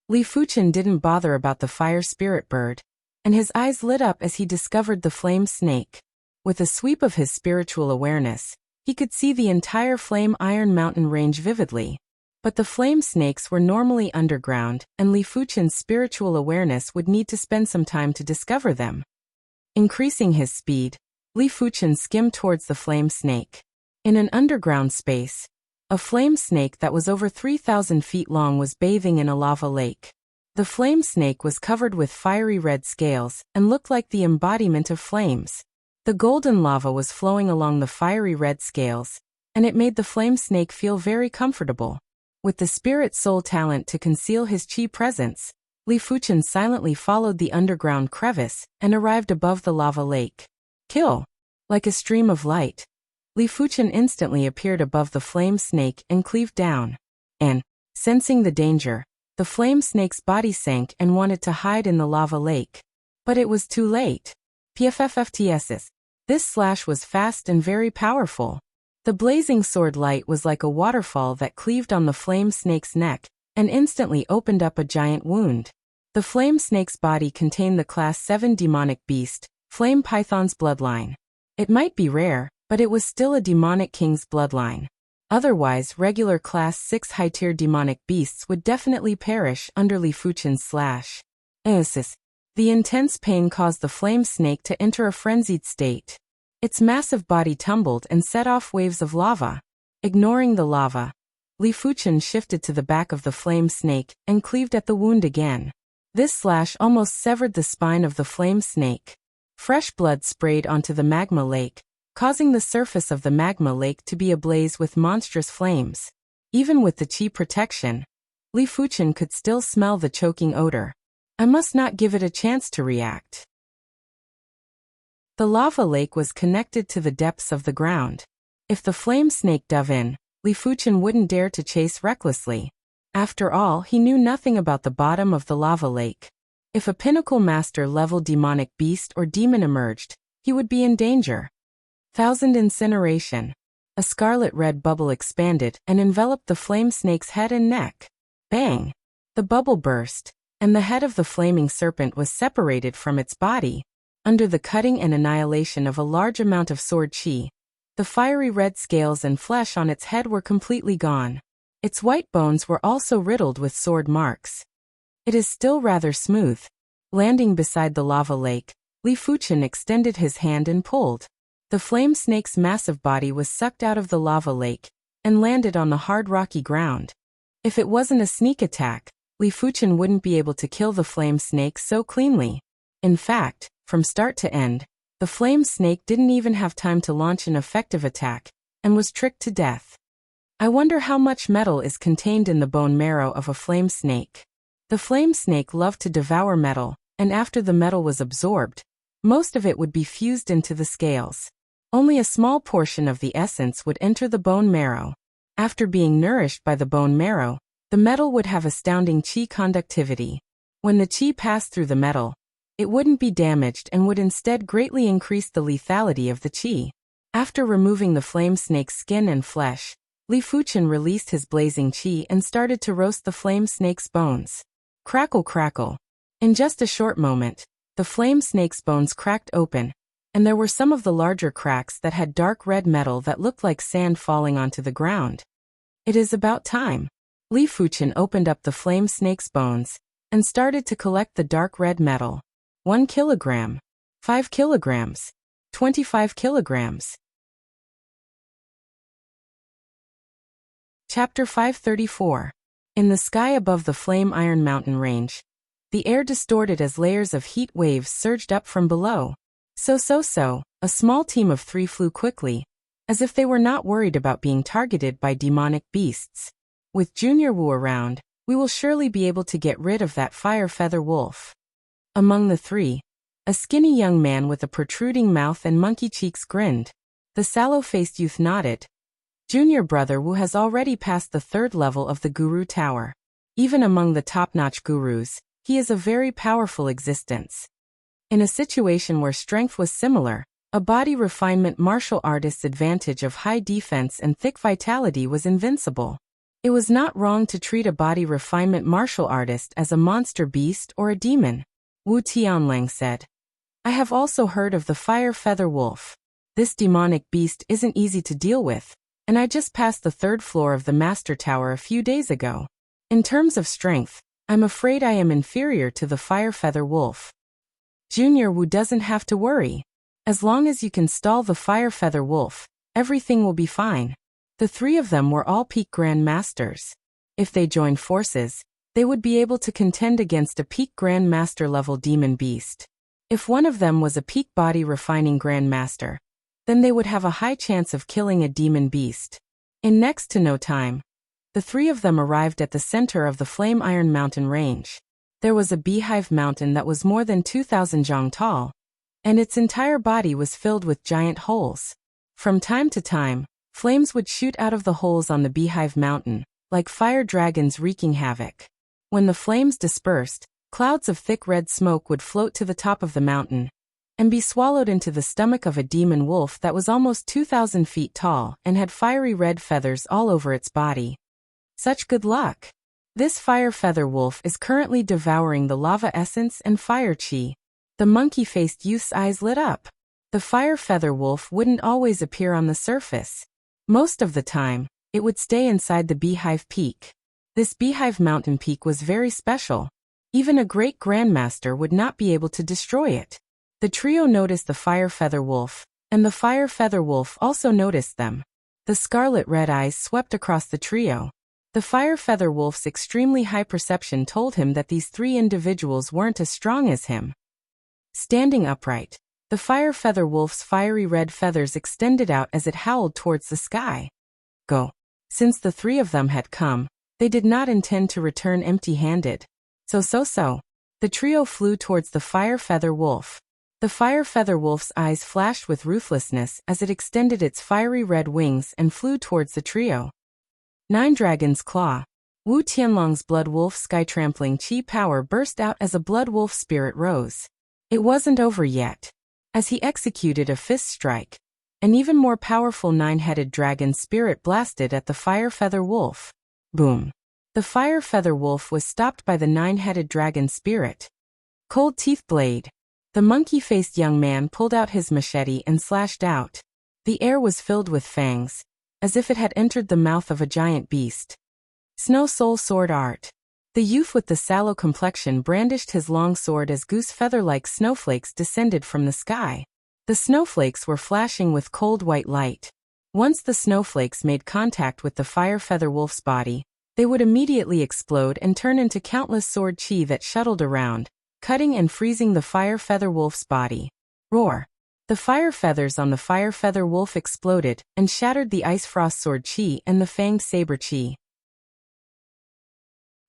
Li Fuchen didn't bother about the Fire Spirit Bird, and his eyes lit up as he discovered the Flame Snake. With a sweep of his spiritual awareness, he could see the entire Flame Iron Mountain Range vividly. But the flame snakes were normally underground, and Li Fuchen's spiritual awareness would need to spend some time to discover them. Increasing his speed, Li Fuchen skimmed towards the flame snake. In an underground space, a flame snake that was over 3,000 feet long was bathing in a lava lake. The flame snake was covered with fiery red scales and looked like the embodiment of flames. The golden lava was flowing along the fiery red scales, and it made the flame snake feel very comfortable. With the spirit soul talent to conceal his chi presence, Li Fuchen silently followed the underground crevice and arrived above the lava lake. Kill! Like a stream of light, Li Fuchen instantly appeared above the flame snake and cleaved down. And, sensing the danger, the flame snake's body sank and wanted to hide in the lava lake. But it was too late. PFFFTSs. This slash was fast and very powerful. The blazing sword light was like a waterfall that cleaved on the flame snake's neck and instantly opened up a giant wound. The flame snake's body contained the Class 7 demonic beast, Flame Python's bloodline. It might be rare, but it was still a demonic king's bloodline. Otherwise, regular Class 6 high-tier demonic beasts would definitely perish under Li Fuchen's slash. The intense pain caused the flame snake to enter a frenzied state. Its massive body tumbled and set off waves of lava. Ignoring the lava, Li Fuchen shifted to the back of the flame snake and cleaved at the wound again. This slash almost severed the spine of the flame snake. Fresh blood sprayed onto the magma lake, causing the surface of the magma lake to be ablaze with monstrous flames. Even with the chi protection, Li Fuchen could still smell the choking odor. I must not give it a chance to react. The lava lake was connected to the depths of the ground. If the flame snake dove in, Li Fuchen wouldn't dare to chase recklessly. After all, he knew nothing about the bottom of the lava lake. If a pinnacle master level demonic beast or demon emerged, he would be in danger. Thousand incineration. A scarlet red bubble expanded and enveloped the flame snake's head and neck. Bang! The bubble burst, and the head of the flaming serpent was separated from its body. Under the cutting and annihilation of a large amount of sword chi, the fiery red scales and flesh on its head were completely gone. Its white bones were also riddled with sword marks. It is still rather smooth. Landing beside the lava lake, Li Fuchen extended his hand and pulled. The flame snake's massive body was sucked out of the lava lake and landed on the hard rocky ground. If it wasn't a sneak attack, Li Fuchen wouldn't be able to kill the flame snake so cleanly. In fact, from start to end, the flame snake didn't even have time to launch an effective attack and was tricked to death. I wonder how much metal is contained in the bone marrow of a flame snake. The flame snake loved to devour metal, and after the metal was absorbed, most of it would be fused into the scales. Only a small portion of the essence would enter the bone marrow. After being nourished by the bone marrow, the metal would have astounding qi conductivity. When the qi passed through the metal, it wouldn't be damaged and would instead greatly increase the lethality of the qi. After removing the flame snake's skin and flesh, Li Fuchen released his blazing qi and started to roast the flame snake's bones. Crackle crackle. In just a short moment, the flame snake's bones cracked open, and there were some of the larger cracks that had dark red metal that looked like sand falling onto the ground. It is about time. Li Fuchen opened up the flame snake's bones and started to collect the dark red metal. 1 kilogram, 5 kilograms, 25 kilograms. Chapter 534. In the sky above the Flame Iron Mountain range, the air distorted as layers of heat waves surged up from below. A small team of 3 flew quickly, as if they were not worried about being targeted by demonic beasts. With Junior Wu around, we will surely be able to get rid of that fire feather wolf. Among the 3, a skinny young man with a protruding mouth and monkey cheeks grinned. The sallow-faced youth nodded. Junior Brother Wu has already passed the 3rd level of the Guru Tower. Even among the top-notch gurus, he is a very powerful existence. In a situation where strength was similar, a body refinement martial artist's advantage of high defense and thick vitality was invincible. It was not wrong to treat a body refinement martial artist as a monster beast or a demon. Wu Tianlang said. I have also heard of the fire feather wolf. This demonic beast isn't easy to deal with, and I just passed the 3rd floor of the Master Tower a few days ago. In terms of strength, I'm afraid I am inferior to the fire feather wolf. Junior Wu doesn't have to worry. As long as you can stall the fire feather wolf, everything will be fine. The 3 of them were all peak Grand Masters. If they joined forces, they would be able to contend against a peak Grand Master level demon beast. If one of them was a peak body refining Grand Master, then they would have a high chance of killing a demon beast. In next to no time, the 3 of them arrived at the center of the Flame Iron Mountain range. There was a beehive mountain that was more than 2,000 zhang tall, and its entire body was filled with giant holes. From time to time, flames would shoot out of the holes on the beehive mountain, like fire dragons wreaking havoc. When the flames dispersed, clouds of thick red smoke would float to the top of the mountain and be swallowed into the stomach of a demon wolf that was almost 2,000 feet tall and had fiery red feathers all over its body. Such good luck! This fire feather wolf is currently devouring the lava essence and fire chi. The monkey-faced youth's eyes lit up. The fire feather wolf wouldn't always appear on the surface. Most of the time, it would stay inside the beehive peak. This beehive mountain peak was very special. Even a great grandmaster would not be able to destroy it. The trio noticed the fire feather wolf, and the fire feather wolf also noticed them. The scarlet red eyes swept across the trio. The fire feather wolf's extremely high perception told him that these 3 individuals weren't as strong as him. Standing upright, the fire feather wolf's fiery red feathers extended out as it howled towards the sky. Go. Since the 3 of them had come, they did not intend to return empty-handed. So. The trio flew towards the fire feather wolf. The fire feather wolf's eyes flashed with ruthlessness as it extended its fiery red wings and flew towards the trio. 9 Dragon's Claw. Wu Tianlong's Blood Wolf sky-trampling chi power burst out as a Blood Wolf spirit rose. It wasn't over yet. As he executed a fist strike, an even more powerful 9-headed dragon spirit blasted at the fire feather wolf. Boom. The fire feather wolf was stopped by the 9-headed dragon spirit. Cold Teeth Blade. The monkey-faced young man pulled out his machete and slashed out. The air was filled with fangs, as if it had entered the mouth of a giant beast. Snow Soul Sword Art. The youth with the sallow complexion brandished his long sword as goose feather-like snowflakes descended from the sky. The snowflakes were flashing with cold white light. Once the snowflakes made contact with the fire feather wolf's body, they would immediately explode and turn into countless sword chi that shuttled around, cutting and freezing the fire feather wolf's body. Roar. The fire feathers on the fire feather wolf exploded and shattered the ice frost sword chi and the fanged saber chi.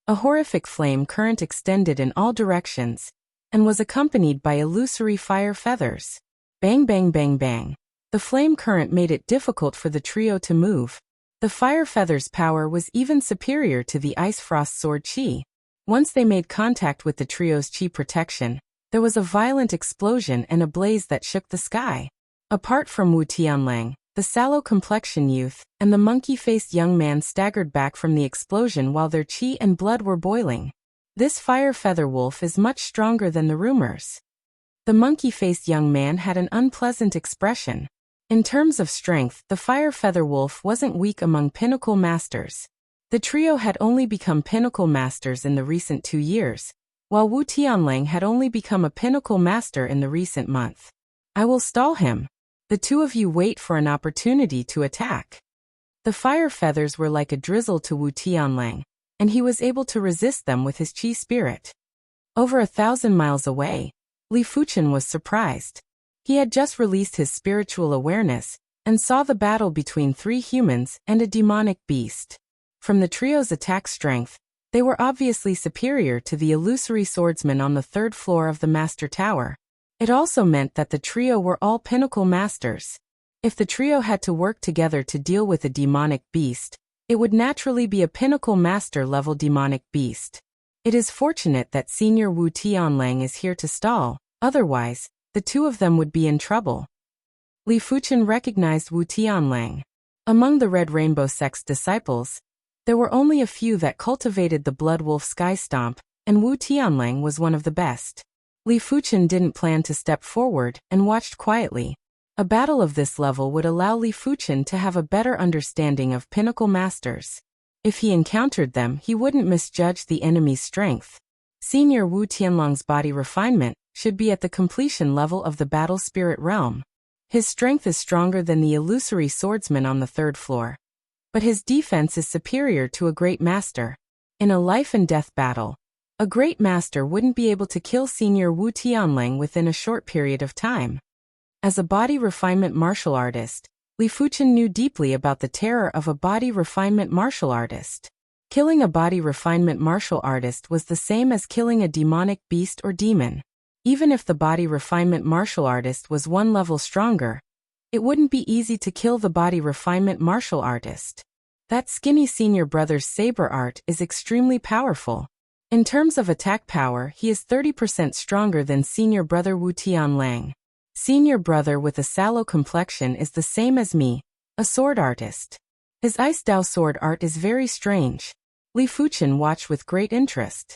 A horrific flame current extended in all directions and was accompanied by illusory fire feathers. Bang bang bang bang. The flame current made it difficult for the trio to move. The fire feathers' power was even superior to the ice frost sword chi. Once they made contact with the trio's chi protection, there was a violent explosion and a blaze that shook the sky. Apart from Wu Tianlang, the sallow-complexion youth and the monkey-faced young man staggered back from the explosion while their chi and blood were boiling. This fire feather wolf is much stronger than the rumors. The monkey-faced young man had an unpleasant expression. In terms of strength, the fire feather wolf wasn't weak among pinnacle masters. The trio had only become pinnacle masters in the recent 2 years, while Wu Tianlang had only become a pinnacle master in the recent month. I will stall him. The two of you wait for an opportunity to attack. The fire feathers were like a drizzle to Wu Tianlang, and he was able to resist them with his chi spirit. Over 1,000 miles away, Li Fuchen was surprised. He had just released his spiritual awareness and saw the battle between 3 humans and a demonic beast. From the trio's attack strength, they were obviously superior to the illusory swordsmen on the 3rd floor of the Master Tower. It also meant that the trio were all pinnacle masters. If the trio had to work together to deal with a demonic beast, it would naturally be a pinnacle master level demonic beast. It is fortunate that Senior Wu Tianlang is here to stall, otherwise, the two of them would be in trouble. Li Fuchen recognized Wu Tianlang. Among the Red Rainbow Sect's disciples, there were only a few that cultivated the Blood Wolf Sky Stomp, and Wu Tianlang was one of the best. Li Fuchen didn't plan to step forward and watched quietly. A battle of this level would allow Li Fuchen to have a better understanding of pinnacle masters. If he encountered them, he wouldn't misjudge the enemy's strength. Senior Wu Tianlang's body refinement should be at the completion level of the battle spirit realm. His strength is stronger than the illusory swordsman on the 3rd floor. But his defense is superior to a great master. In a life and death battle, a great master wouldn't be able to kill Senior Wu Tianlang within a short period of time. As a body refinement martial artist, Li Fuchen knew deeply about the terror of a body refinement martial artist. Killing a body refinement martial artist was the same as killing a demonic beast or demon. Even if the body refinement martial artist was 1 level stronger, it wouldn't be easy to kill the body refinement martial artist. That skinny senior brother's saber art is extremely powerful. In terms of attack power, he is 30% stronger than senior brother Wu Tianlang. Senior brother with a sallow complexion is the same as me, a sword artist. His Ice Dao sword art is very strange. Li Fuchen watched with great interest.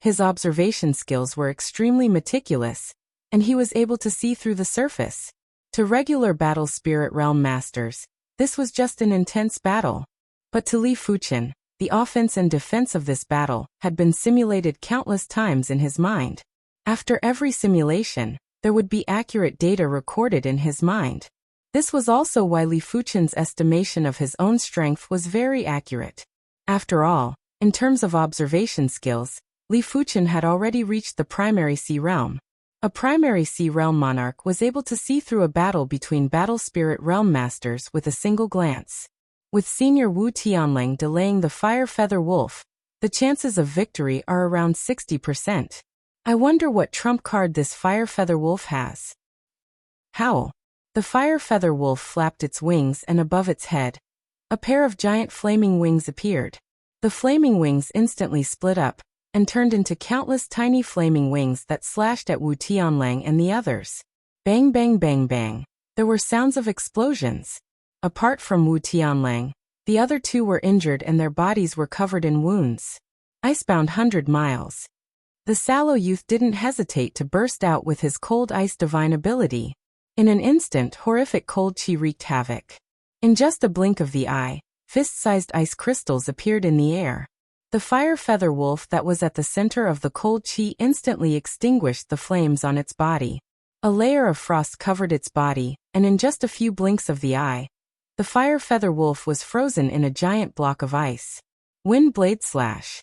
His observation skills were extremely meticulous, and he was able to see through the surface. To regular battle spirit realm masters, this was just an intense battle. But to Li Fuchen, the offense and defense of this battle had been simulated countless times in his mind. After every simulation, there would be accurate data recorded in his mind. This was also why Li Fuchen's estimation of his own strength was very accurate. After all, in terms of observation skills, Li Fuchen had already reached the primary sea realm. A primary sea realm monarch was able to see through a battle between battle spirit realm masters with a single glance. With Senior Wu Tianlang delaying the fire feather wolf, the chances of victory are around 60%. I wonder what trump card this fire feather wolf has. Howl. The fire feather wolf flapped its wings, and above its head, a pair of giant flaming wings appeared. The flaming wings instantly split up and turned into countless tiny flaming wings that slashed at Wu Tianlang and the others. Bang bang bang bang. There were sounds of explosions. Apart from Wu Tianlang, the other two were injured and their bodies were covered in wounds. Icebound 100 miles. The sallow youth didn't hesitate to burst out with his cold ice divine ability. In an instant, horrific cold chi wreaked havoc. In just a blink of the eye, fist-sized ice crystals appeared in the air. The fire feather wolf that was at the center of the cold chi instantly extinguished the flames on its body. A layer of frost covered its body, and in just a few blinks of the eye, the fire feather wolf was frozen in a giant block of ice. Wind blade slash.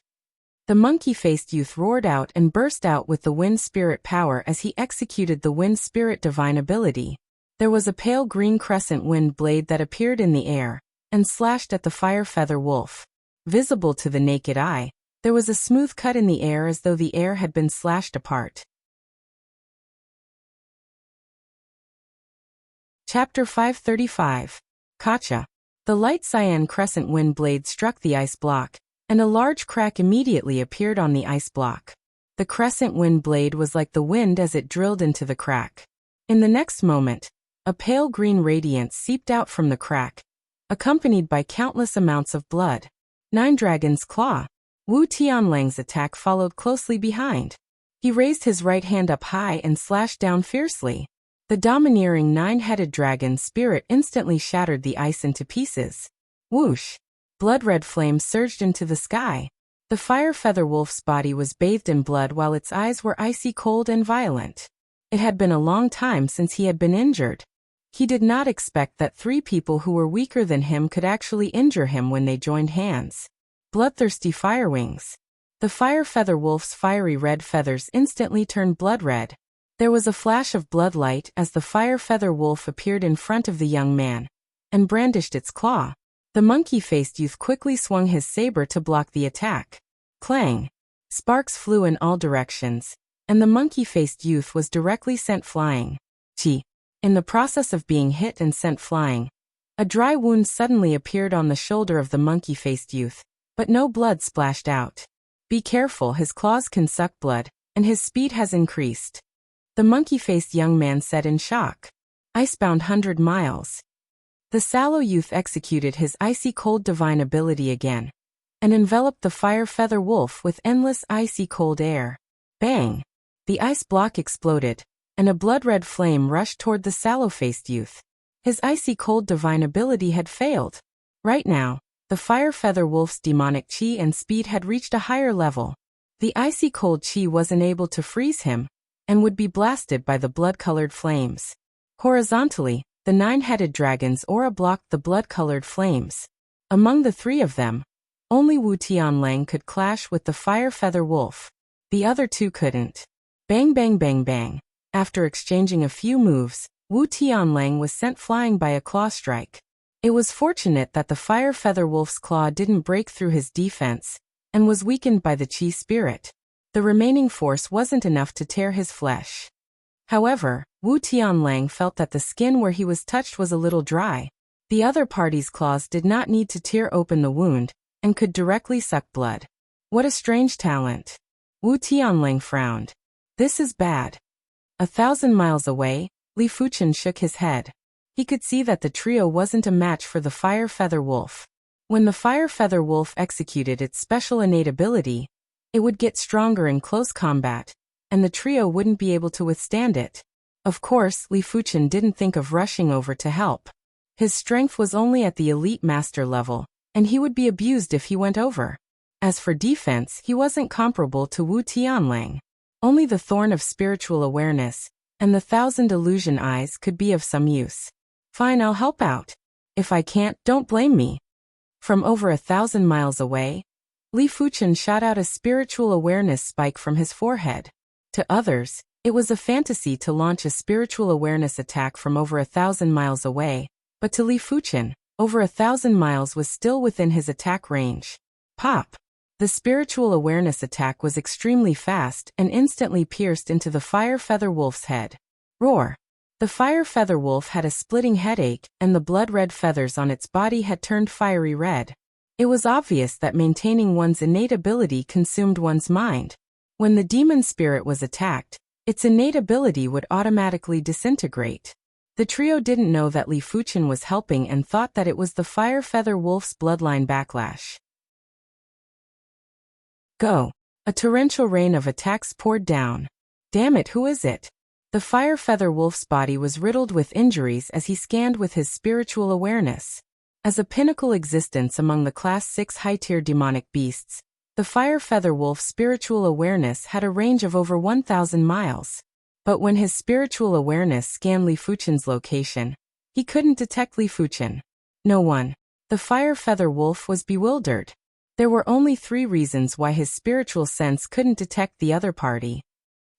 The monkey-faced youth roared out and burst out with the wind spirit power as he executed the wind spirit divine ability. There was a pale green crescent wind blade that appeared in the air and slashed at the fire feather wolf. Visible to the naked eye, there was a smooth cut in the air as though the air had been slashed apart. Chapter 535. Gotcha. The light cyan crescent wind blade struck the ice block, and a large crack immediately appeared on the ice block. The crescent wind blade was like the wind as it drilled into the crack. In the next moment, a pale green radiance seeped out from the crack, accompanied by countless amounts of blood. Nine Dragon's Claw. Wu Tianlang's attack followed closely behind. He raised his right hand up high and slashed down fiercely. The domineering nine-headed dragon spirit instantly shattered the ice into pieces. Whoosh! Blood-red flames surged into the sky. The fire feather wolf's body was bathed in blood while its eyes were icy cold and violent. It had been a long time since he had been injured. He did not expect that three people who were weaker than him could actually injure him when they joined hands. Bloodthirsty fire wings. The fire feather wolf's fiery red feathers instantly turned blood red. There was a flash of bloodlight as the fire feather wolf appeared in front of the young man and brandished its claw. The monkey-faced youth quickly swung his saber to block the attack. Clang! Sparks flew in all directions, and the monkey-faced youth was directly sent flying. Gee! In the process of being hit and sent flying, a dry wound suddenly appeared on the shoulder of the monkey-faced youth, but no blood splashed out. Be careful, his claws can suck blood, and his speed has increased. The monkey-faced young man said in shock. Icebound 100 miles. The sallow youth executed his icy cold divine ability again, and enveloped the fire feather wolf with endless icy cold air. Bang! The ice block exploded, and a blood-red flame rushed toward the sallow-faced youth. His icy cold divine ability had failed. Right now, the fire feather wolf's demonic chi and speed had reached a higher level. The icy cold chi wasn't able to freeze him, and would be blasted by the blood-colored flames. Horizontally, the nine-headed dragon's aura blocked the blood-colored flames. Among the three of them, only Wu Tianlang could clash with the fire feather wolf. The other two couldn't. Bang bang bang bang. After exchanging a few moves, Wu Tianlang was sent flying by a claw strike. It was fortunate that the fire feather wolf's claw didn't break through his defense, and was weakened by the chi spirit. The remaining force wasn't enough to tear his flesh. However, Wu Tianlang felt that the skin where he was touched was a little dry. The other party's claws did not need to tear open the wound, and could directly suck blood. What a strange talent. Wu Tianlang frowned. This is bad. 1,000 miles away, Li Fuchen shook his head. He could see that the trio wasn't a match for the fire feather wolf. When the fire feather wolf executed its special innate ability, it would get stronger in close combat, and the trio wouldn't be able to withstand it. Of course, Li Fuchen didn't think of rushing over to help. His strength was only at the elite master level, and he would be abused if he went over. As for defense, he wasn't comparable to Wu Tianlang. Only the thorn of spiritual awareness and the 1,000 illusion eyes could be of some use. Fine, I'll help out. If I can't, don't blame me. From over 1,000 miles away, Li Fuchen shot out a spiritual awareness spike from his forehead. To others, it was a fantasy to launch a spiritual awareness attack from over 1,000 miles away, but to Li Fuchen, over 1,000 miles was still within his attack range. Pop! The spiritual awareness attack was extremely fast and instantly pierced into the fire feather wolf's head. Roar! The fire feather wolf had a splitting headache, and the blood-red feathers on its body had turned fiery red. It was obvious that maintaining one's innate ability consumed one's mind. When the demon spirit was attacked, its innate ability would automatically disintegrate. The trio didn't know that Li Fuchen was helping and thought that it was the fire feather wolf's bloodline backlash. Go! A torrential rain of attacks poured down. Damn it, who is it? The fire feather wolf's body was riddled with injuries as he scanned with his spiritual awareness. As a pinnacle existence among the Class 6 high-tier demonic beasts, the fire feather wolf's spiritual awareness had a range of over 1,000 miles. But when his spiritual awareness scanned Li Fuchen's location, he couldn't detect Li Fuchen. No one. The fire feather wolf was bewildered. There were only 3 reasons why his spiritual sense couldn't detect the other party.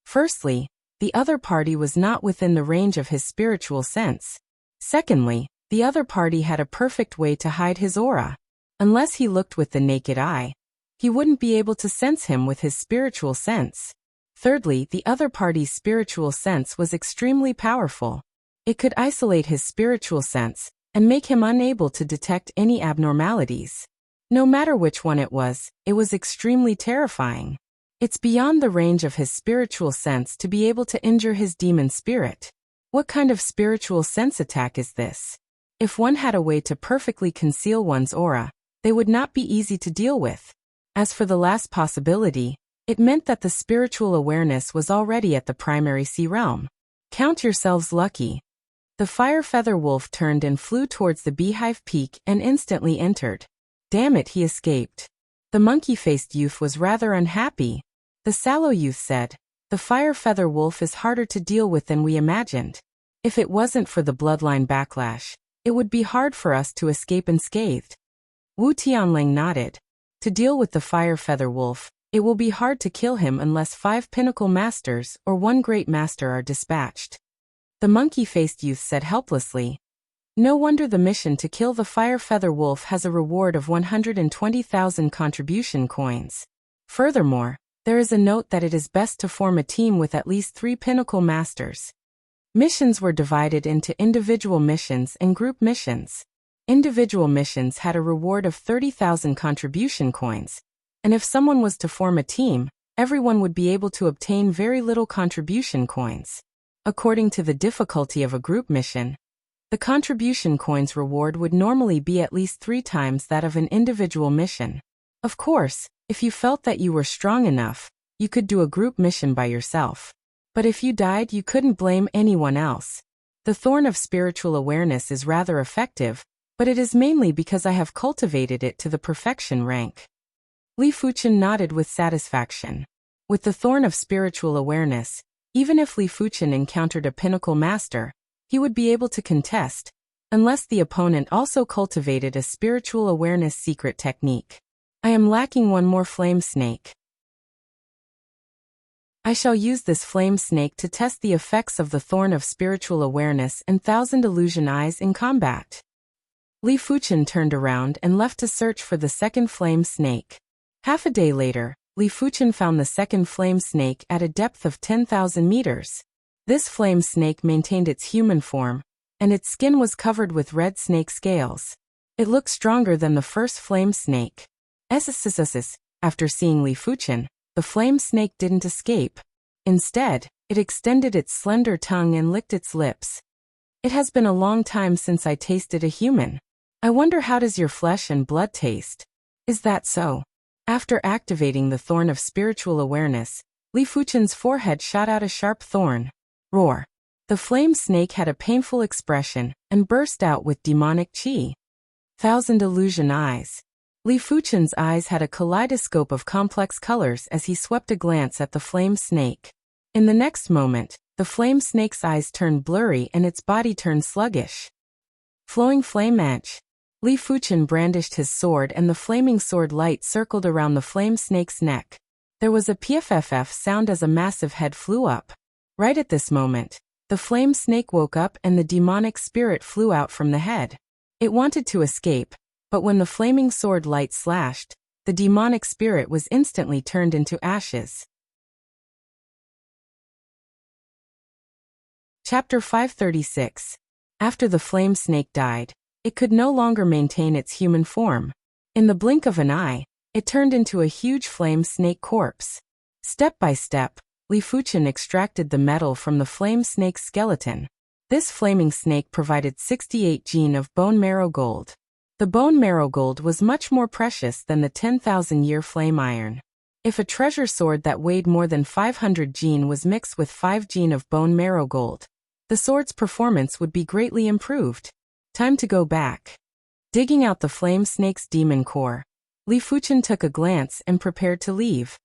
Firstly, the other party was not within the range of his spiritual sense. Secondly, the other party had a perfect way to hide his aura. Unless he looked with the naked eye, he wouldn't be able to sense him with his spiritual sense. Thirdly, the other party's spiritual sense was extremely powerful. It could isolate his spiritual sense and make him unable to detect any abnormalities. No matter which one it was extremely terrifying. It's beyond the range of his spiritual sense to be able to injure his demon spirit. What kind of spiritual sense attack is this? If one had a way to perfectly conceal one's aura, they would not be easy to deal with. As for the last possibility, it meant that the spiritual awareness was already at the primary sea realm. Count yourselves lucky. The fire feather wolf turned and flew towards the beehive peak and instantly entered. Damn it, he escaped. The monkey-faced youth was rather unhappy. The sallow youth said, "The fire feather wolf is harder to deal with than we imagined. If it wasn't for the bloodline backlash, it would be hard for us to escape unscathed." Wu Tianling nodded. To deal with the fire feather wolf, it will be hard to kill him unless 5 pinnacle masters or 1 great master are dispatched. The monkey-faced youth said helplessly, "No wonder the mission to kill the fire feather wolf has a reward of 120,000 contribution coins. Furthermore, there is a note that it is best to form a team with at least 3 pinnacle masters." Missions were divided into individual missions and group missions. Individual missions had a reward of 30,000 contribution coins, and if someone was to form a team, everyone would be able to obtain very little contribution coins. According to the difficulty of a group mission, the contribution coins reward would normally be at least 3 times that of an individual mission. Of course, if you felt that you were strong enough, you could do a group mission by yourself. But if you died, you couldn't blame anyone else. The Thorn of Spiritual Awareness is rather effective, but it is mainly because I have cultivated it to the perfection rank. Li Fuchen nodded with satisfaction. With the Thorn of Spiritual Awareness, even if Li Fuchen encountered a pinnacle master, he would be able to contest, unless the opponent also cultivated a spiritual awareness secret technique. I am lacking 1 more flame snake. I shall use this flame snake to test the effects of the Thorn of Spiritual Awareness and 1,000 Illusion Eyes in combat. Li Fuchen turned around and left to search for the second flame snake. Half a day later, Li Fuchen found the second flame snake at a depth of 10,000 meters. This flame snake maintained its human form, and its skin was covered with red snake scales. It looked stronger than the first flame snake. After seeing Li Fuchen, the flame snake didn't escape. Instead, it extended its slender tongue and licked its lips. "It has been a long time since I tasted a human. I wonder how does your flesh and blood taste? Is that so?" After activating the Thorn of Spiritual Awareness, Li Fuchen's forehead shot out a sharp thorn. Roar. The flame snake had a painful expression and burst out with demonic chi. 1,000 Illusion Eyes. Li Fuchen's eyes had a kaleidoscope of complex colors as he swept a glance at the flame snake. In the next moment, the flame snake's eyes turned blurry and its body turned sluggish. Flowing flame edge. Li Fuchen brandished his sword and the flaming sword light circled around the flame snake's neck. There was a pff sound as a massive head flew up. Right at this moment, the flame snake woke up and the demonic spirit flew out from the head. It wanted to escape, but when the flaming sword light slashed, the demonic spirit was instantly turned into ashes. Chapter 536. After the flame snake died, it could no longer maintain its human form. In the blink of an eye, it turned into a huge flame snake corpse. Step by step, Li Fuchen extracted the metal from the flame snake's skeleton. This flaming snake provided 68 gene of bone marrow gold. The bone marrow gold was much more precious than the 10,000-year flame iron. If a treasure sword that weighed more than 500 gene was mixed with 5 gene of bone marrow gold, the sword's performance would be greatly improved. Time to go back. Digging out the flame snake's demon core, Li Fuchen took a glance and prepared to leave.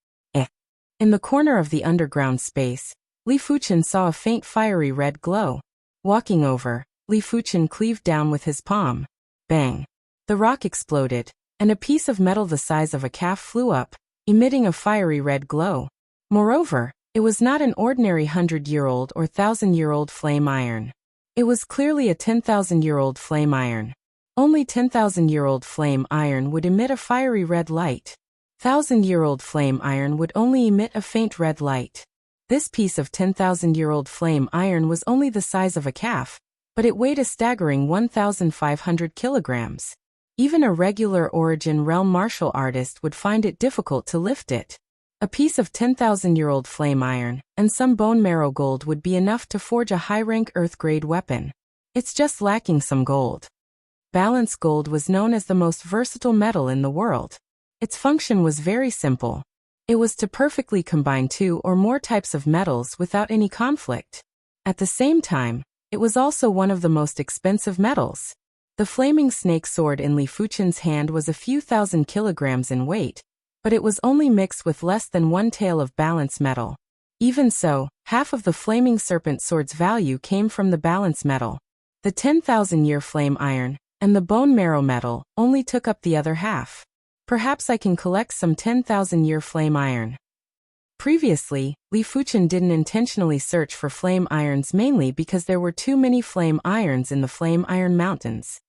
In the corner of the underground space, Li Fuchen saw a faint fiery red glow. Walking over, Li Fuchen cleaved down with his palm. Bang! The rock exploded, and a piece of metal the size of a calf flew up, emitting a fiery red glow. Moreover, it was not an ordinary 100-year-old or 1,000-year-old flame iron. It was clearly a 10,000-year-old flame iron. Only 10,000-year-old flame iron would emit a fiery red light. 1,000-year-old flame iron would only emit a faint red light. This piece of 10,000-year-old flame iron was only the size of a calf, but it weighed a staggering 1,500 kilograms. Even a regular Origin realm martial artist would find it difficult to lift it. A piece of 10,000-year-old flame iron and some bone marrow gold would be enough to forge a high-rank earth-grade weapon. It's just lacking some gold. Balance gold was known as the most versatile metal in the world. Its function was very simple. It was to perfectly combine two or more types of metals without any conflict. At the same time, it was also one of the most expensive metals. The flaming snake sword in Li Fuchen's hand was a few thousand kilograms in weight, but it was only mixed with less than one tael of balance metal. Even so, half of the flaming serpent sword's value came from the balance metal. The 10,000-year flame iron and the bone marrow metal only took up the other half. Perhaps I can collect some 10,000-year flame iron. Previously, Li Fuchen didn't intentionally search for flame irons mainly because there were too many flame irons in the Flame Iron Mountains.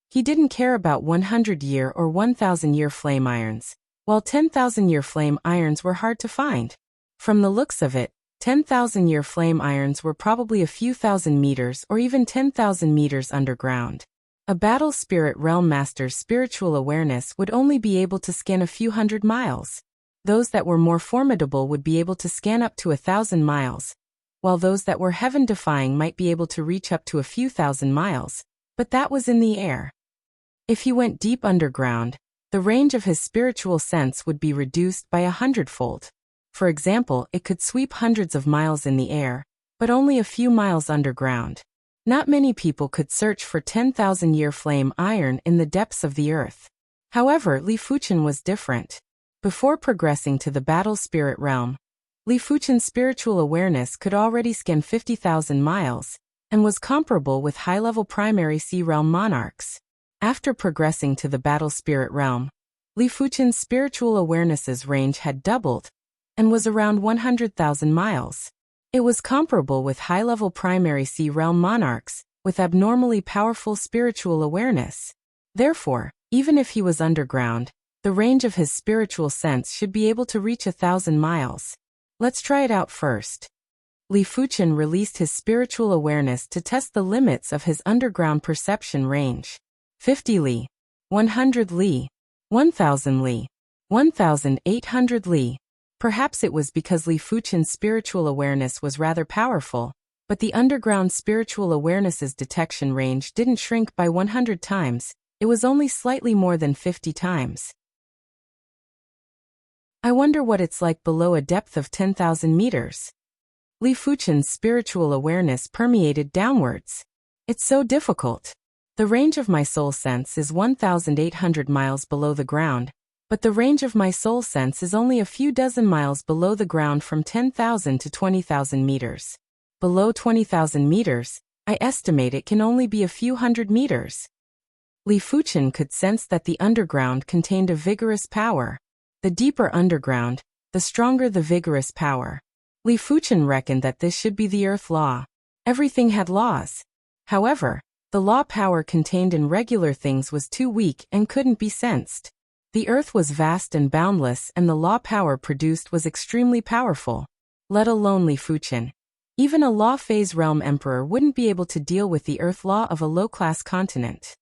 He didn't care about 100-year or 1,000-year flame irons, while 10,000-year flame irons were hard to find. From the looks of it, 10,000-year flame irons were probably a few thousand meters or even 10,000 meters underground. A battle spirit realm master's spiritual awareness would only be able to scan a few hundred miles. Those that were more formidable would be able to scan up to 1,000 miles, while those that were heaven-defying might be able to reach up to a few thousand miles, but that was in the air. If he went deep underground, the range of his spiritual sense would be reduced by 100-fold. For example, it could sweep hundreds of miles in the air, but only a few miles underground. Not many people could search for 10,000-year flame iron in the depths of the earth. However, Li Fuchen was different. Before progressing to the battle spirit realm, Li Fuchen's spiritual awareness could already scan 50,000 miles, and was comparable with high-level primary sea realm monarchs. After progressing to the battle spirit realm, Li Fuchen's spiritual awareness's range had doubled, and was around 100,000 miles. It was comparable with high-level primary sea realm monarchs, with abnormally powerful spiritual awareness. Therefore, even if he was underground, the range of his spiritual sense should be able to reach 1,000 miles. Let's try it out first. Li Fuchen released his spiritual awareness to test the limits of his underground perception range. 50 li, 100 li, 1,000 li, 1,800 li. Perhaps it was because Li Fuchen's spiritual awareness was rather powerful, but the underground spiritual awareness's detection range didn't shrink by 100 times, it was only slightly more than 50 times. I wonder what it's like below a depth of 10,000 meters. Li Fuchen's spiritual awareness permeated downwards. It's so difficult. The range of my soul sense is 1,800 miles below the ground, but the range of my soul sense is only a few dozen miles below the ground from 10,000 to 20,000 meters. Below 20,000 meters, I estimate it can only be a few hundred meters. Li Fuchen could sense that the underground contained a vigorous power. The deeper underground, the stronger the vigorous power. Li Fuchen reckoned that this should be the earth law. Everything had laws. However, the law power contained in regular things was too weak and couldn't be sensed. The earth was vast and boundless, and the law power produced was extremely powerful. Let alone Li Fuchen. Even a law phase realm emperor wouldn't be able to deal with the earth law of a low-class continent.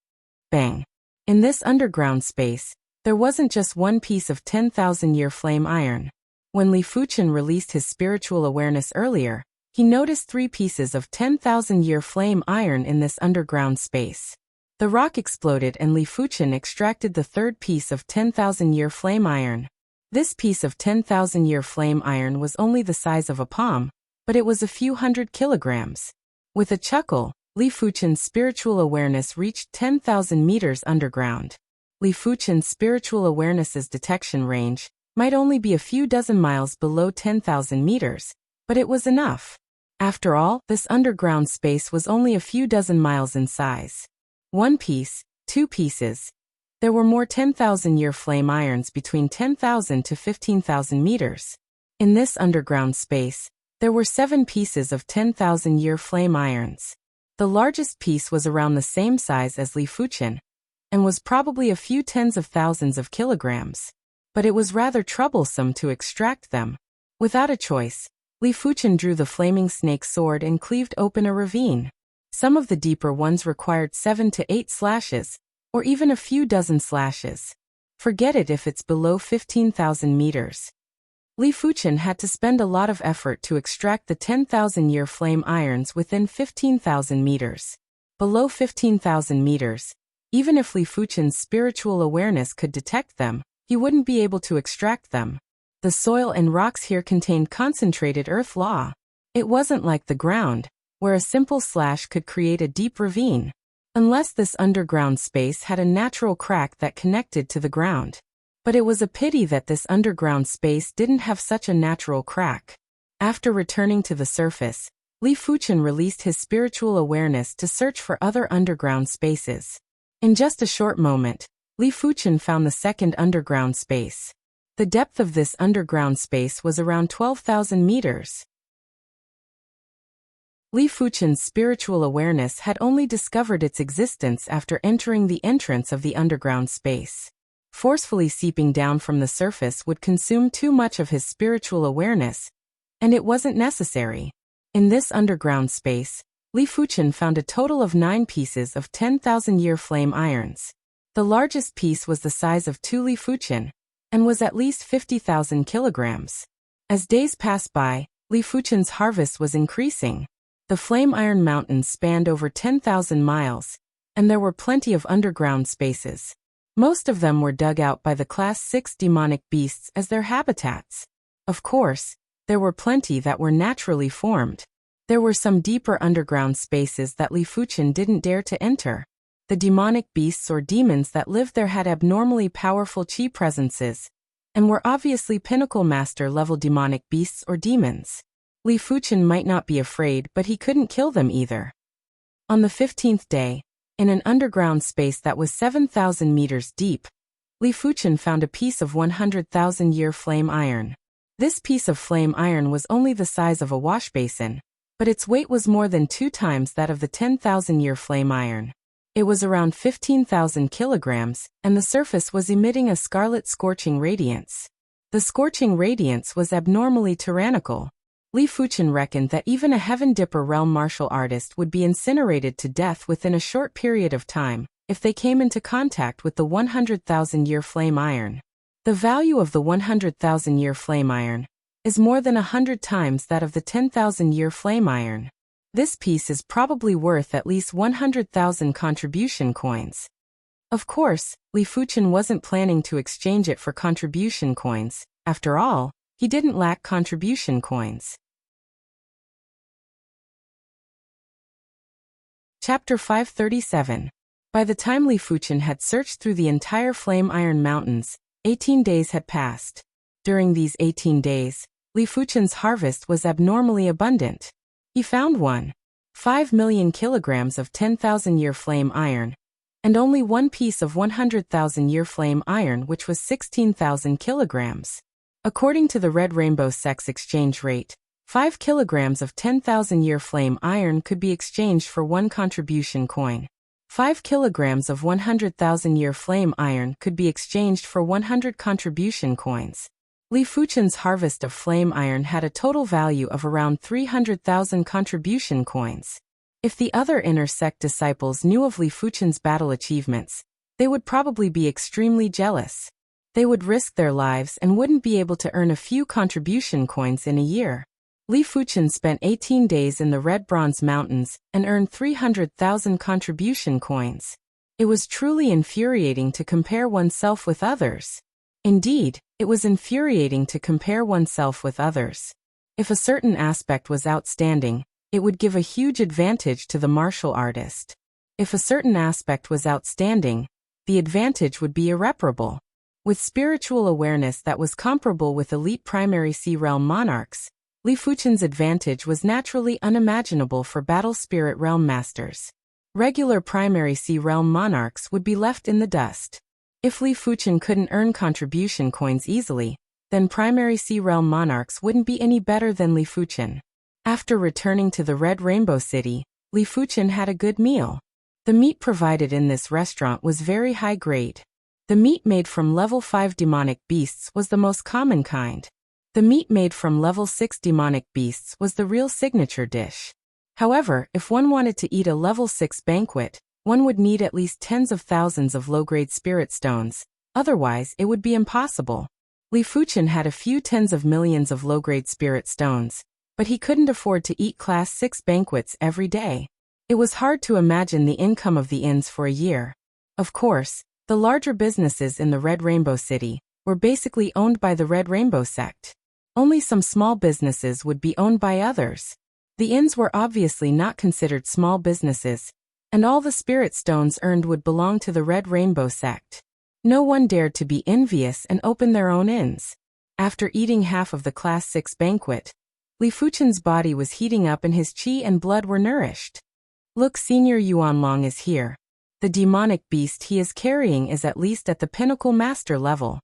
Bang. In this underground space, there wasn't just one piece of 10,000-year flame iron. When Li Fuchen released his spiritual awareness earlier, he noticed 3 pieces of 10,000-year flame iron in this underground space. The rock exploded and Li Fuchen extracted the 3rd piece of 10,000-year flame iron. This piece of 10,000-year flame iron was only the size of a palm, but it was a few hundred kilograms. With a chuckle, Li Fuchen's spiritual awareness reached 10,000 meters underground. Li Fuchen's spiritual awareness's detection range might only be a few dozen miles below 10,000 meters, but it was enough. After all, this underground space was only a few dozen miles in size. 1 piece, 2 pieces. There were more 10,000-year flame irons between 10,000 to 15,000 meters. In this underground space, there were 7 pieces of 10,000-year flame irons. The largest piece was around the same size as Li Fuchen, and was probably a few tens of thousands of kilograms. But it was rather troublesome to extract them. Without a choice, Li Fuchen drew the flaming snake sword and cleaved open a ravine. Some of the deeper ones required 7 to 8 slashes, or even a few dozen slashes. Forget it if it's below 15,000 meters. Li Fuchen had to spend a lot of effort to extract the 10,000-year flame irons within 15,000 meters. Below 15,000 meters, even if Li Fuchen's spiritual awareness could detect them, he wouldn't be able to extract them. The soil and rocks here contained concentrated earth law. It wasn't like the ground, where a simple slash could create a deep ravine. Unless this underground space had a natural crack that connected to the ground. But it was a pity that this underground space didn't have such a natural crack. After returning to the surface, Li Fuchen released his spiritual awareness to search for other underground spaces. In just a short moment, Li Fuchen found the second underground space. The depth of this underground space was around 12,000 meters. Li Fuchen's spiritual awareness had only discovered its existence after entering the entrance of the underground space. Forcefully seeping down from the surface would consume too much of his spiritual awareness, and it wasn't necessary. In this underground space, Li Fuchen found a total of 9 pieces of 10,000-year flame irons. The largest piece was the size of 2 Li Fuchen, and was at least 50,000 kilograms. As days passed by, Li Fuchen's harvest was increasing. The flame iron mountains spanned over 10,000 miles, and there were plenty of underground spaces. Most of them were dug out by the Class 6 demonic beasts as their habitats. Of course, there were plenty that were naturally formed. There were some deeper underground spaces that Li Fuchen didn't dare to enter. The demonic beasts or demons that lived there had abnormally powerful chi presences, and were obviously pinnacle master level demonic beasts or demons. Li Fuchen might not be afraid, but he couldn't kill them either. On the 15th day, in an underground space that was 7,000 meters deep, Li Fuchen found a piece of 100,000-year flame iron. This piece of flame iron was only the size of a wash basin, but its weight was more than 2 times that of the 10,000-year flame iron. It was around 15,000 kilograms, and the surface was emitting a scarlet scorching radiance. The scorching radiance was abnormally tyrannical. Li Fuchen reckoned that even a Heaven Dipper realm martial artist would be incinerated to death within a short period of time, if they came into contact with the 100,000-year flame iron. The value of the 100,000-year flame iron is more than 100 times that of the 10,000-year flame iron. This piece is probably worth at least 100,000 contribution coins. Of course, Li Fuchen wasn't planning to exchange it for contribution coins. After all, he didn't lack contribution coins. Chapter 537. By the time Li Fuchen had searched through the entire Flame Iron Mountains, 18 days had passed. During these 18 days, Li Fuchen's harvest was abnormally abundant. He found 1.5 million kilograms of 10,000-year flame iron, and only 1 piece of 100,000-year flame iron, which was 16,000 kilograms. According to the Red Rainbow Sex exchange rate, 5 kilograms of 10,000-year flame iron could be exchanged for 1 contribution coin. 5 kilograms of 100,000-year flame iron could be exchanged for 100 contribution coins. Li Fuchen's harvest of flame iron had a total value of around 300,000 contribution coins. If the other inner sect disciples knew of Li Fuchen's battle achievements, they would probably be extremely jealous. They would risk their lives and wouldn't be able to earn a few contribution coins in a year. Li Fuchen spent 18 days in the Red Bronze Mountains and earned 300,000 contribution coins. It was truly infuriating to compare oneself with others. Indeed, it was infuriating to compare oneself with others. If a certain aspect was outstanding, it would give a huge advantage to the martial artist. If a certain aspect was outstanding, the advantage would be irreparable. With spiritual awareness that was comparable with elite primary Sea Realm monarchs, Li Fuchen's advantage was naturally unimaginable for Battle Spirit Realm masters. Regular primary Sea Realm monarchs would be left in the dust. If Li Fuchen couldn't earn contribution coins easily, then primary Sea Realm monarchs wouldn't be any better than Li Fuchen. After returning to the Red Rainbow City, Li Fuchen had a good meal. The meat provided in this restaurant was very high grade. The meat made from level 5 demonic beasts was the most common kind. The meat made from level 6 demonic beasts was the real signature dish. However, if one wanted to eat a level 6 banquet, one would need at least tens of thousands of low-grade spirit stones, otherwise it would be impossible. Li Fuchen had a few tens of millions of low-grade spirit stones, but he couldn't afford to eat class 6 banquets every day. It was hard to imagine the income of the inns for a year. Of course, the larger businesses in the Red Rainbow City were basically owned by the Red Rainbow sect. Only some small businesses would be owned by others. The inns were obviously not considered small businesses, and all the spirit stones earned would belong to the Red Rainbow sect. No one dared to be envious and open their own inns. After eating half of the class 6 banquet, Li Fuchen's body was heating up and his qi and blood were nourished. Look, Senior Yuanlong is here. The demonic beast he is carrying is at least at the pinnacle master level.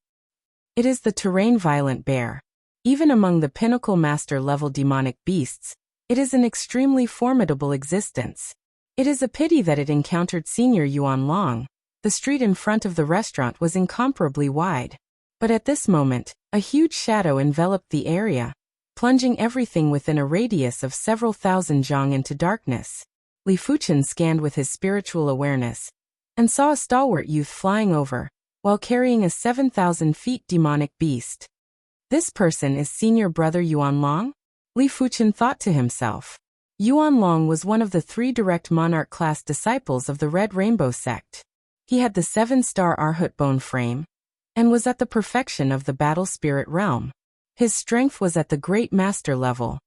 It is the terrain violent bear. Even among the pinnacle master level demonic beasts, it is an extremely formidable existence. It is a pity that it encountered Senior Yuanlong. The street in front of the restaurant was incomparably wide. But at this moment, a huge shadow enveloped the area, plunging everything within a radius of several thousand zhang into darkness. Li Fuchen scanned with his spiritual awareness, and saw a stalwart youth flying over, while carrying a 7,000 feet demonic beast. This person is Senior Brother Yuanlong? Li Fuchen thought to himself. Yuanlong was one of the 3 direct monarch class disciples of the Red Rainbow sect. He had the 7-star Arhut bone frame, and was at the perfection of the battle spirit realm. His strength was at the great master level.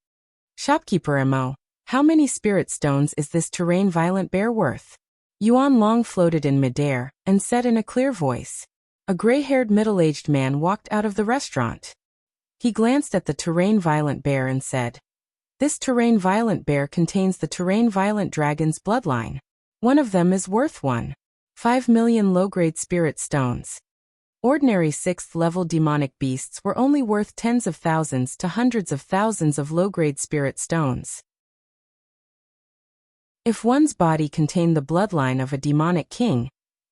Shopkeeper Mo, how many spirit stones is this terrain violent bear worth? Yuanlong floated in midair, and said in a clear voice. A gray-haired middle-aged man walked out of the restaurant. He glanced at the terrain violent bear and said, This terrain violent bear contains the terrain violent dragon's bloodline. One of them is worth 1.5 million low-grade spirit stones. Ordinary 6th-level demonic beasts were only worth tens of thousands to hundreds of thousands of low-grade spirit stones. If one's body contained the bloodline of a demonic king,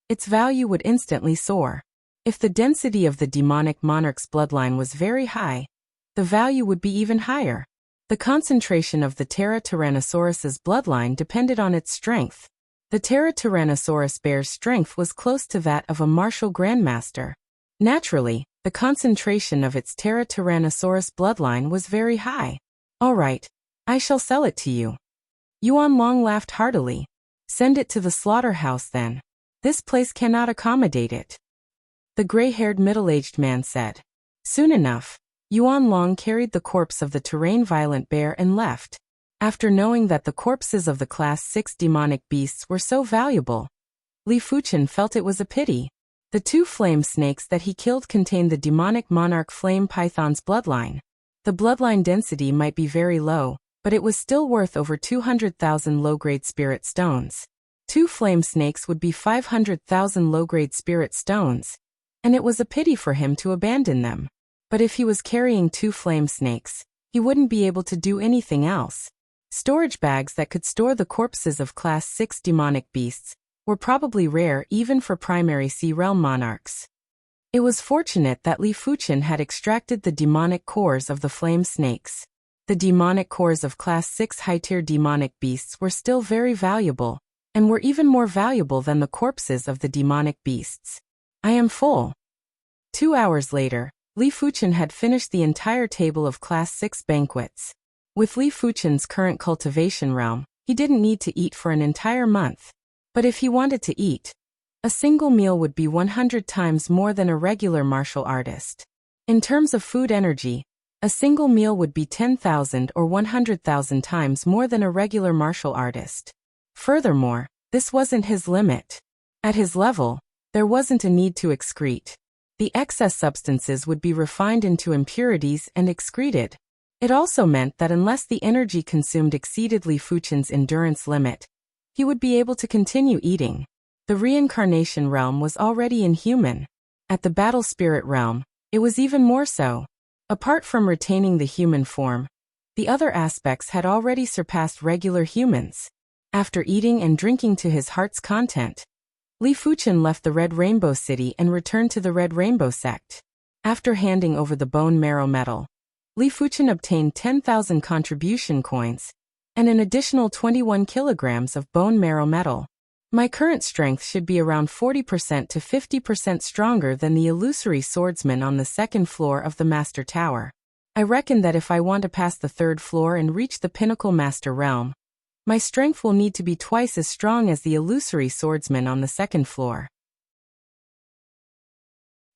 its value would instantly soar. If the density of the demonic monarch's bloodline was very high, the value would be even higher. The concentration of the Terra Tyrannosaurus's bloodline depended on its strength. The Terra Tyrannosaurus bear's strength was close to that of a martial grandmaster. Naturally, the concentration of its Terra Tyrannosaurus bloodline was very high. All right, I shall sell it to you. Yuanlong laughed heartily. Send it to the slaughterhouse then. This place cannot accommodate it. The gray-haired middle-aged man said. Soon enough, Yuanlong carried the corpse of the terrain violent bear and left. After knowing that the corpses of the class 6 demonic beasts were so valuable, Li Fuchen felt it was a pity. The 2 flame snakes that he killed contained the demonic monarch flame python's bloodline. The bloodline density might be very low, but it was still worth over 200,000 low-grade spirit stones. 2 flame snakes would be 500,000 low-grade spirit stones, and it was a pity for him to abandon them. But if he was carrying 2 flame snakes, he wouldn't be able to do anything else. Storage bags that could store the corpses of class 6 demonic beasts were probably rare even for primary Sea Realm monarchs. It was fortunate that Li Fuchen had extracted the demonic cores of the flame snakes. The demonic cores of class 6 high-tier demonic beasts were still very valuable, and were even more valuable than the corpses of the demonic beasts. I am full. 2 hours later, Li Fuchen had finished the entire table of class 6 banquets. With Li Fuchen's current cultivation realm, he didn't need to eat for an entire month. But if he wanted to eat, a single meal would be 100 times more than a regular martial artist. In terms of food energy, a single meal would be 10,000 or 100,000 times more than a regular martial artist. Furthermore, this wasn't his limit. At his level, there wasn't a need to excrete. The excess substances would be refined into impurities and excreted. It also meant that unless the energy consumed exceeded Li Fuchen's endurance limit, he would be able to continue eating. The reincarnation realm was already inhuman. At the battle spirit realm, it was even more so. Apart from retaining the human form, the other aspects had already surpassed regular humans. After eating and drinking to his heart's content, Li Fuchen left the Red Rainbow City and returned to the Red Rainbow sect. After handing over the bone marrow metal, Li Fuchen obtained 10,000 contribution coins and an additional 21 kilograms of bone marrow metal. My current strength should be around 40% to 50% stronger than the illusory swordsman on the second floor of the Master Tower. I reckon that if I want to pass the third floor and reach the Pinnacle Master Realm, my strength will need to be twice as strong as the illusory swordsman on the second floor.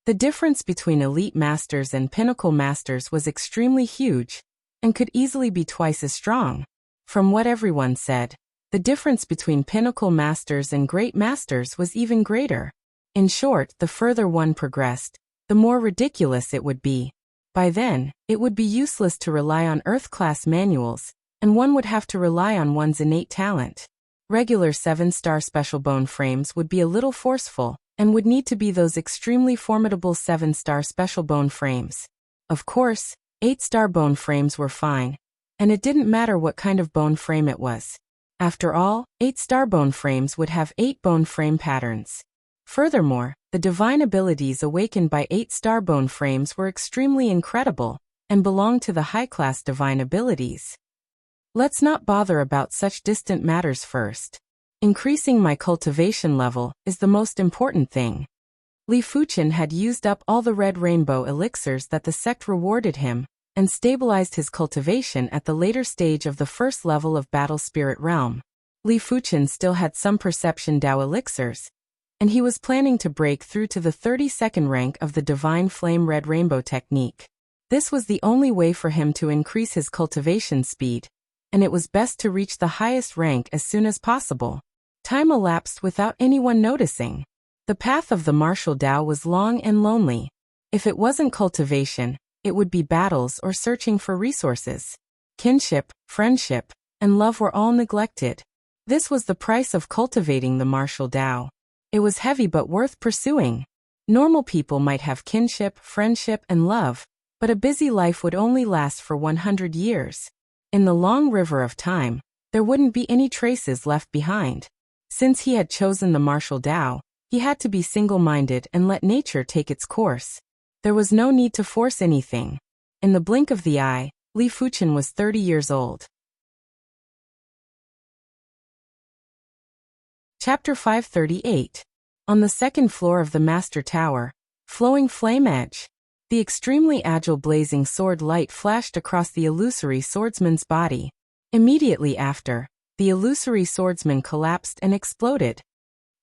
The difference between elite masters and pinnacle masters was extremely huge, and could easily be twice as strong. From what everyone said, the difference between pinnacle masters and great masters was even greater. In short, the further one progressed, the more ridiculous it would be. By then, it would be useless to rely on Earth-class manuals, and one would have to rely on one's innate talent. Regular 7-star special bone frames would be a little forceful, and would need to be those extremely formidable 7-star special bone frames. Of course, 8-star bone frames were fine, and it didn't matter what kind of bone frame it was. After all, 8-star bone frames would have 8 bone frame patterns. Furthermore, the divine abilities awakened by 8-star bone frames were extremely incredible, and belonged to the high-class divine abilities. Let's not bother about such distant matters first. Increasing my cultivation level is the most important thing. Li Fuchen had used up all the red rainbow elixirs that the sect rewarded him, and stabilized his cultivation at the later stage of the first level of Battle Spirit Realm. Li Fuchen still had some Perception Dao elixirs, and he was planning to break through to the 32nd rank of the Divine Flame Red Rainbow technique. This was the only way for him to increase his cultivation speed, and it was best to reach the highest rank as soon as possible. Time elapsed without anyone noticing. The path of the martial Dao was long and lonely. If it wasn't cultivation, it would be battles or searching for resources. Kinship, friendship, and love were all neglected. This was the price of cultivating the martial Dao. It was heavy but worth pursuing. Normal people might have kinship, friendship, and love, but a busy life would only last for 100 years. In the long river of time, there wouldn't be any traces left behind. Since he had chosen the martial Dao, he had to be single-minded and let nature take its course. There was no need to force anything. In the blink of the eye, Li Fuchen was 30 years old. Chapter 538. On the second floor of the Master Tower, flowing flame edge. The extremely agile blazing sword light flashed across the illusory swordsman's body. Immediately after, the illusory swordsman collapsed and exploded.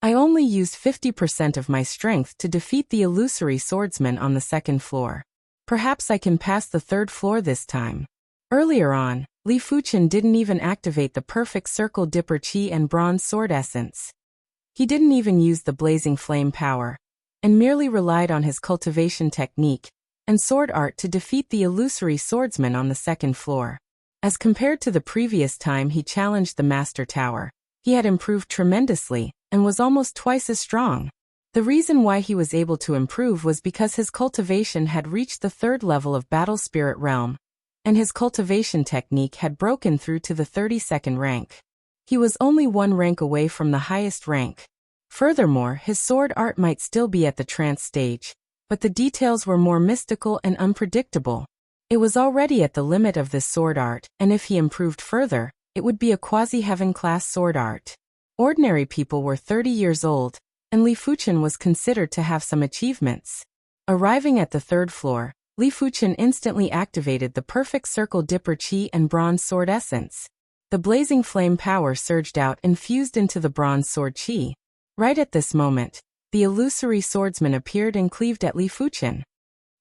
I only used 50% of my strength to defeat the illusory swordsman on the second floor. Perhaps I can pass the third floor this time. Earlier on, Li Fuchen didn't even activate the perfect circle dipper chi and bronze sword essence. He didn't even use the blazing flame power, and merely relied on his cultivation technique and sword art to defeat the illusory swordsman on the second floor. As compared to the previous time he challenged the Master Tower, he had improved tremendously, and was almost twice as strong. The reason why he was able to improve was because his cultivation had reached the third level of Battle Spirit Realm, and his cultivation technique had broken through to the 32nd rank. He was only one rank away from the highest rank. Furthermore, his sword art might still be at the trance stage, but the details were more mystical and unpredictable. It was already at the limit of this sword art, and if he improved further, it would be a quasi-heaven class sword art. Ordinary people were 30 years old, and Li Fuchen was considered to have some achievements. Arriving at the third floor, Li Fuchen instantly activated the perfect circle dipper chi and bronze sword essence. The blazing flame power surged out and fused into the bronze sword chi. Right at this moment, the illusory swordsman appeared and cleaved at Li Fuchen.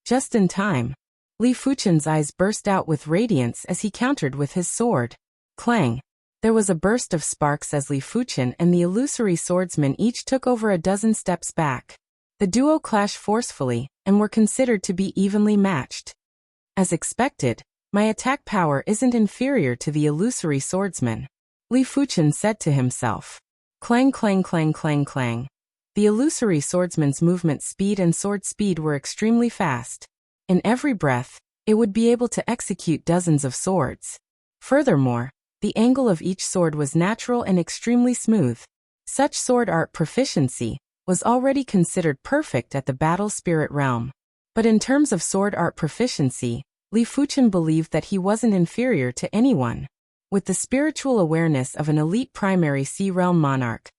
Just in time, Li Fuchen's eyes burst out with radiance as he countered with his sword. Clang! There was a burst of sparks as Li Fuchen and the illusory swordsman each took over a dozen steps back. The duo clashed forcefully, and were considered to be evenly matched. As expected, my attack power isn't inferior to the illusory swordsman, Li Fuchen said to himself. Clang clang clang clang clang. The illusory swordsman's movement speed and sword speed were extremely fast. In every breath, it would be able to execute dozens of swords. Furthermore, the angle of each sword was natural and extremely smooth. Such sword art proficiency was already considered perfect at the battle spirit realm. But in terms of sword art proficiency, Li Fuchen believed that he wasn't inferior to anyone. With the spiritual awareness of an elite primary sea realm monarch,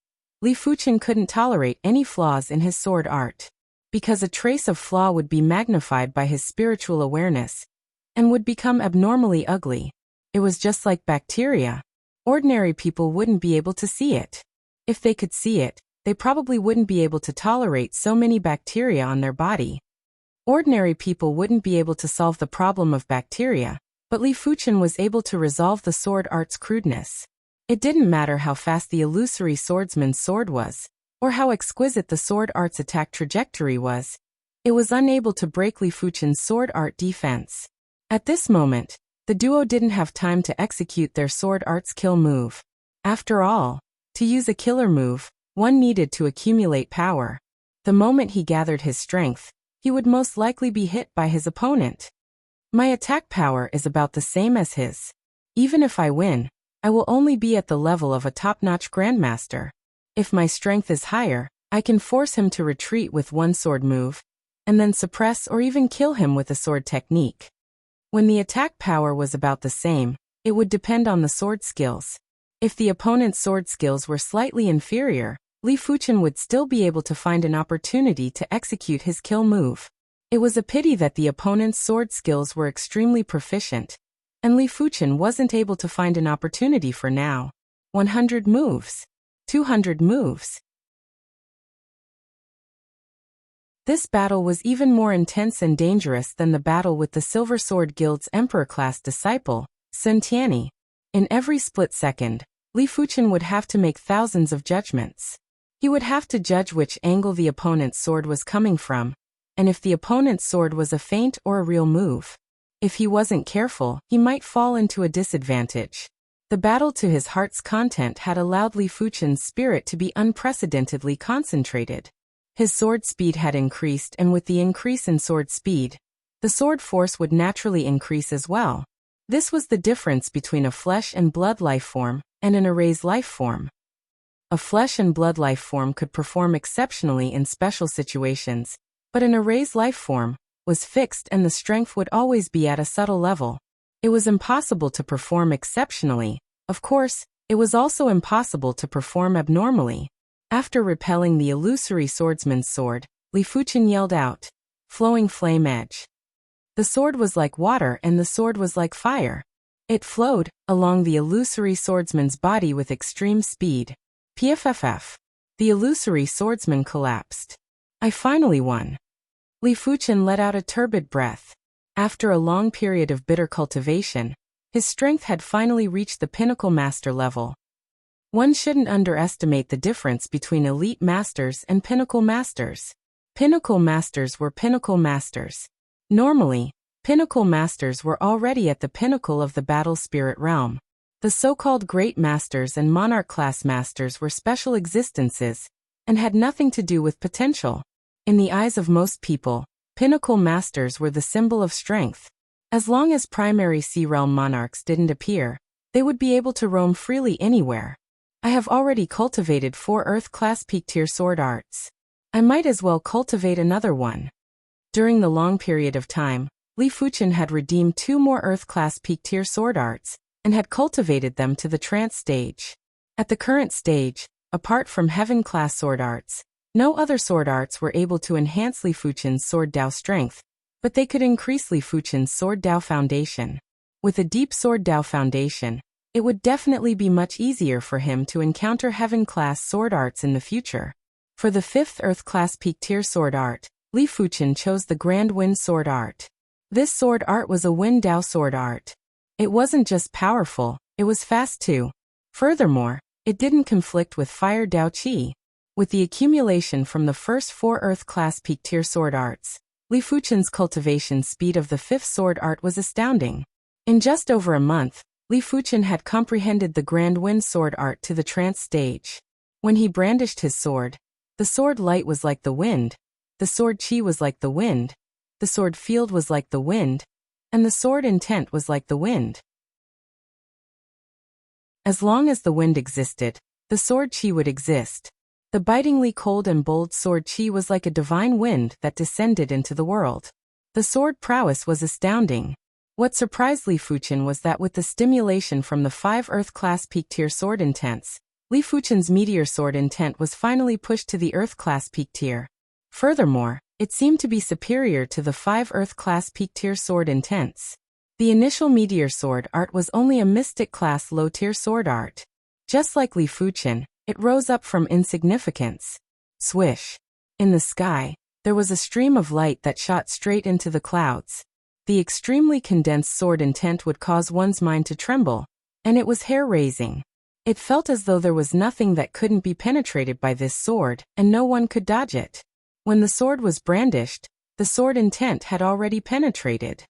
Li Fuchen couldn't tolerate any flaws in his sword art. Because a trace of flaw would be magnified by his spiritual awareness and would become abnormally ugly. It was just like bacteria. Ordinary people wouldn't be able to see it. If they could see it, they probably wouldn't be able to tolerate so many bacteria on their body. Ordinary people wouldn't be able to solve the problem of bacteria, but Li Fuchen was able to resolve the sword art's crudeness. It didn't matter how fast the illusory swordsman's sword was, or how exquisite the sword art's attack trajectory was. It was unable to break Li Fuchen's sword art defense. At this moment, the duo didn't have time to execute their sword art's kill move. After all, to use a killer move, one needed to accumulate power. The moment he gathered his strength, he would most likely be hit by his opponent. My attack power is about the same as his. Even if I win, I will only be at the level of a top-notch grandmaster. If my strength is higher, I can force him to retreat with one sword move, and then suppress or even kill him with a sword technique. When the attack power was about the same, it would depend on the sword skills. If the opponent's sword skills were slightly inferior, Li Fuchen would still be able to find an opportunity to execute his kill move. It was a pity that the opponent's sword skills were extremely proficient, and Li Fuchen wasn't able to find an opportunity for now. 100 moves. 200 moves. This battle was even more intense and dangerous than the battle with the Silver Sword Guild's Emperor-class disciple, Sun Tianyi. In every split second, Li Fuchen would have to make thousands of judgments. He would have to judge which angle the opponent's sword was coming from, and if the opponent's sword was a feint or a real move. If he wasn't careful, he might fall into a disadvantage. The battle to his heart's content had allowed Li Fuchen's spirit to be unprecedentedly concentrated. His sword speed had increased, and with the increase in sword speed, the sword force would naturally increase as well. This was the difference between a flesh and blood life form and an erased life form. A flesh and blood life form could perform exceptionally in special situations, but an erased life form was fixed and the strength would always be at a subtle level. It was impossible to perform exceptionally. Of course, it was also impossible to perform abnormally. After repelling the illusory swordsman's sword, Li Fuchen yelled out, "Flowing flame edge." The sword was like water and the sword was like fire. It flowed along the illusory swordsman's body with extreme speed. PFFF. The illusory swordsman collapsed. I finally won. Li Fuchen let out a turbid breath. After a long period of bitter cultivation, his strength had finally reached the pinnacle master level. One shouldn't underestimate the difference between elite masters and pinnacle masters. Pinnacle masters were pinnacle masters. Normally, pinnacle masters were already at the pinnacle of the battle spirit realm. The so-called great masters and monarch-class masters were special existences and had nothing to do with potential. In the eyes of most people, pinnacle masters were the symbol of strength. As long as primary sea realm monarchs didn't appear, they would be able to roam freely anywhere. I have already cultivated 4 Earth-class peak-tier sword arts. I might as well cultivate another one. During the long period of time, Li Fuchen had redeemed 2 more Earth-class peak-tier sword arts, and had cultivated them to the trance stage. At the current stage, apart from Heaven-class sword arts, no other sword arts were able to enhance Li Fuchen's sword Dao strength, but they could increase Li Fuchen's sword Dao foundation. With a deep sword Dao foundation, it would definitely be much easier for him to encounter Heaven-class sword arts in the future. For the 5th Earth-class peak-tier sword art, Li Fuchen chose the Grand Wind sword art. This sword art was a Wind Dao sword art. It wasn't just powerful, it was fast too. Furthermore, it didn't conflict with Fire Dao Qi. With the accumulation from the first 4 Earth-class peak-tier sword arts, Li Fuchen's cultivation speed of the 5th sword art was astounding. In just over a month, Li Fuchen had comprehended the Grand Wind sword art to the trance stage. When he brandished his sword, The sword light was like the wind, the sword chi was like the wind, the sword field was like the wind, and the sword intent was like the wind. As long as the wind existed, the sword chi would exist. The bitingly cold and bold sword chi was like a divine wind that descended into the world. The sword prowess was astounding. What surprised Li Fuchen was that with the stimulation from the 5 Earth-class peak-tier sword intents, Li Fuchen's meteor sword intent was finally pushed to the Earth-class peak-tier. Furthermore, it seemed to be superior to the 5 Earth-class peak-tier sword intents. The initial meteor sword art was only a mystic-class low-tier sword art. Just like Li Fuchen, it rose up from insignificance. Swish. In the sky, there was a stream of light that shot straight into the clouds. The extremely condensed sword intent would cause one's mind to tremble, and it was hair-raising. It felt as though there was nothing that couldn't be penetrated by this sword, and no one could dodge it. When the sword was brandished, the sword intent had already penetrated.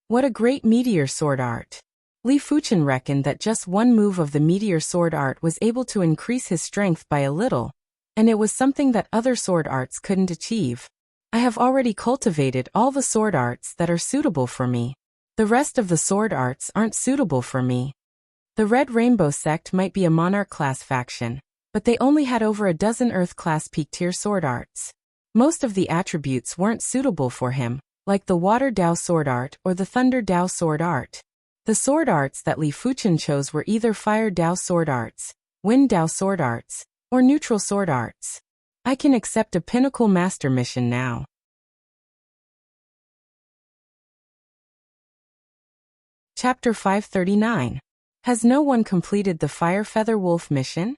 What a great meteor sword art! Li Fuchen reckoned that just one move of the meteor sword art was able to increase his strength by a little, and it was something that other sword arts couldn't achieve. I have already cultivated all the sword arts that are suitable for me. The rest of the sword arts aren't suitable for me. The Red Rainbow sect might be a monarch-class faction, but they only had over a dozen Earth-class peak-tier sword arts. Most of the attributes weren't suitable for him, like the Water Dao sword art or the Thunder Dao sword art. The sword arts that Li Fuchen chose were either Fire Dao sword arts, Wind Dao sword arts, or Neutral sword arts. I can accept a Pinnacle Master mission now. Chapter 539. Has no one completed the Fire Feather Wolf mission?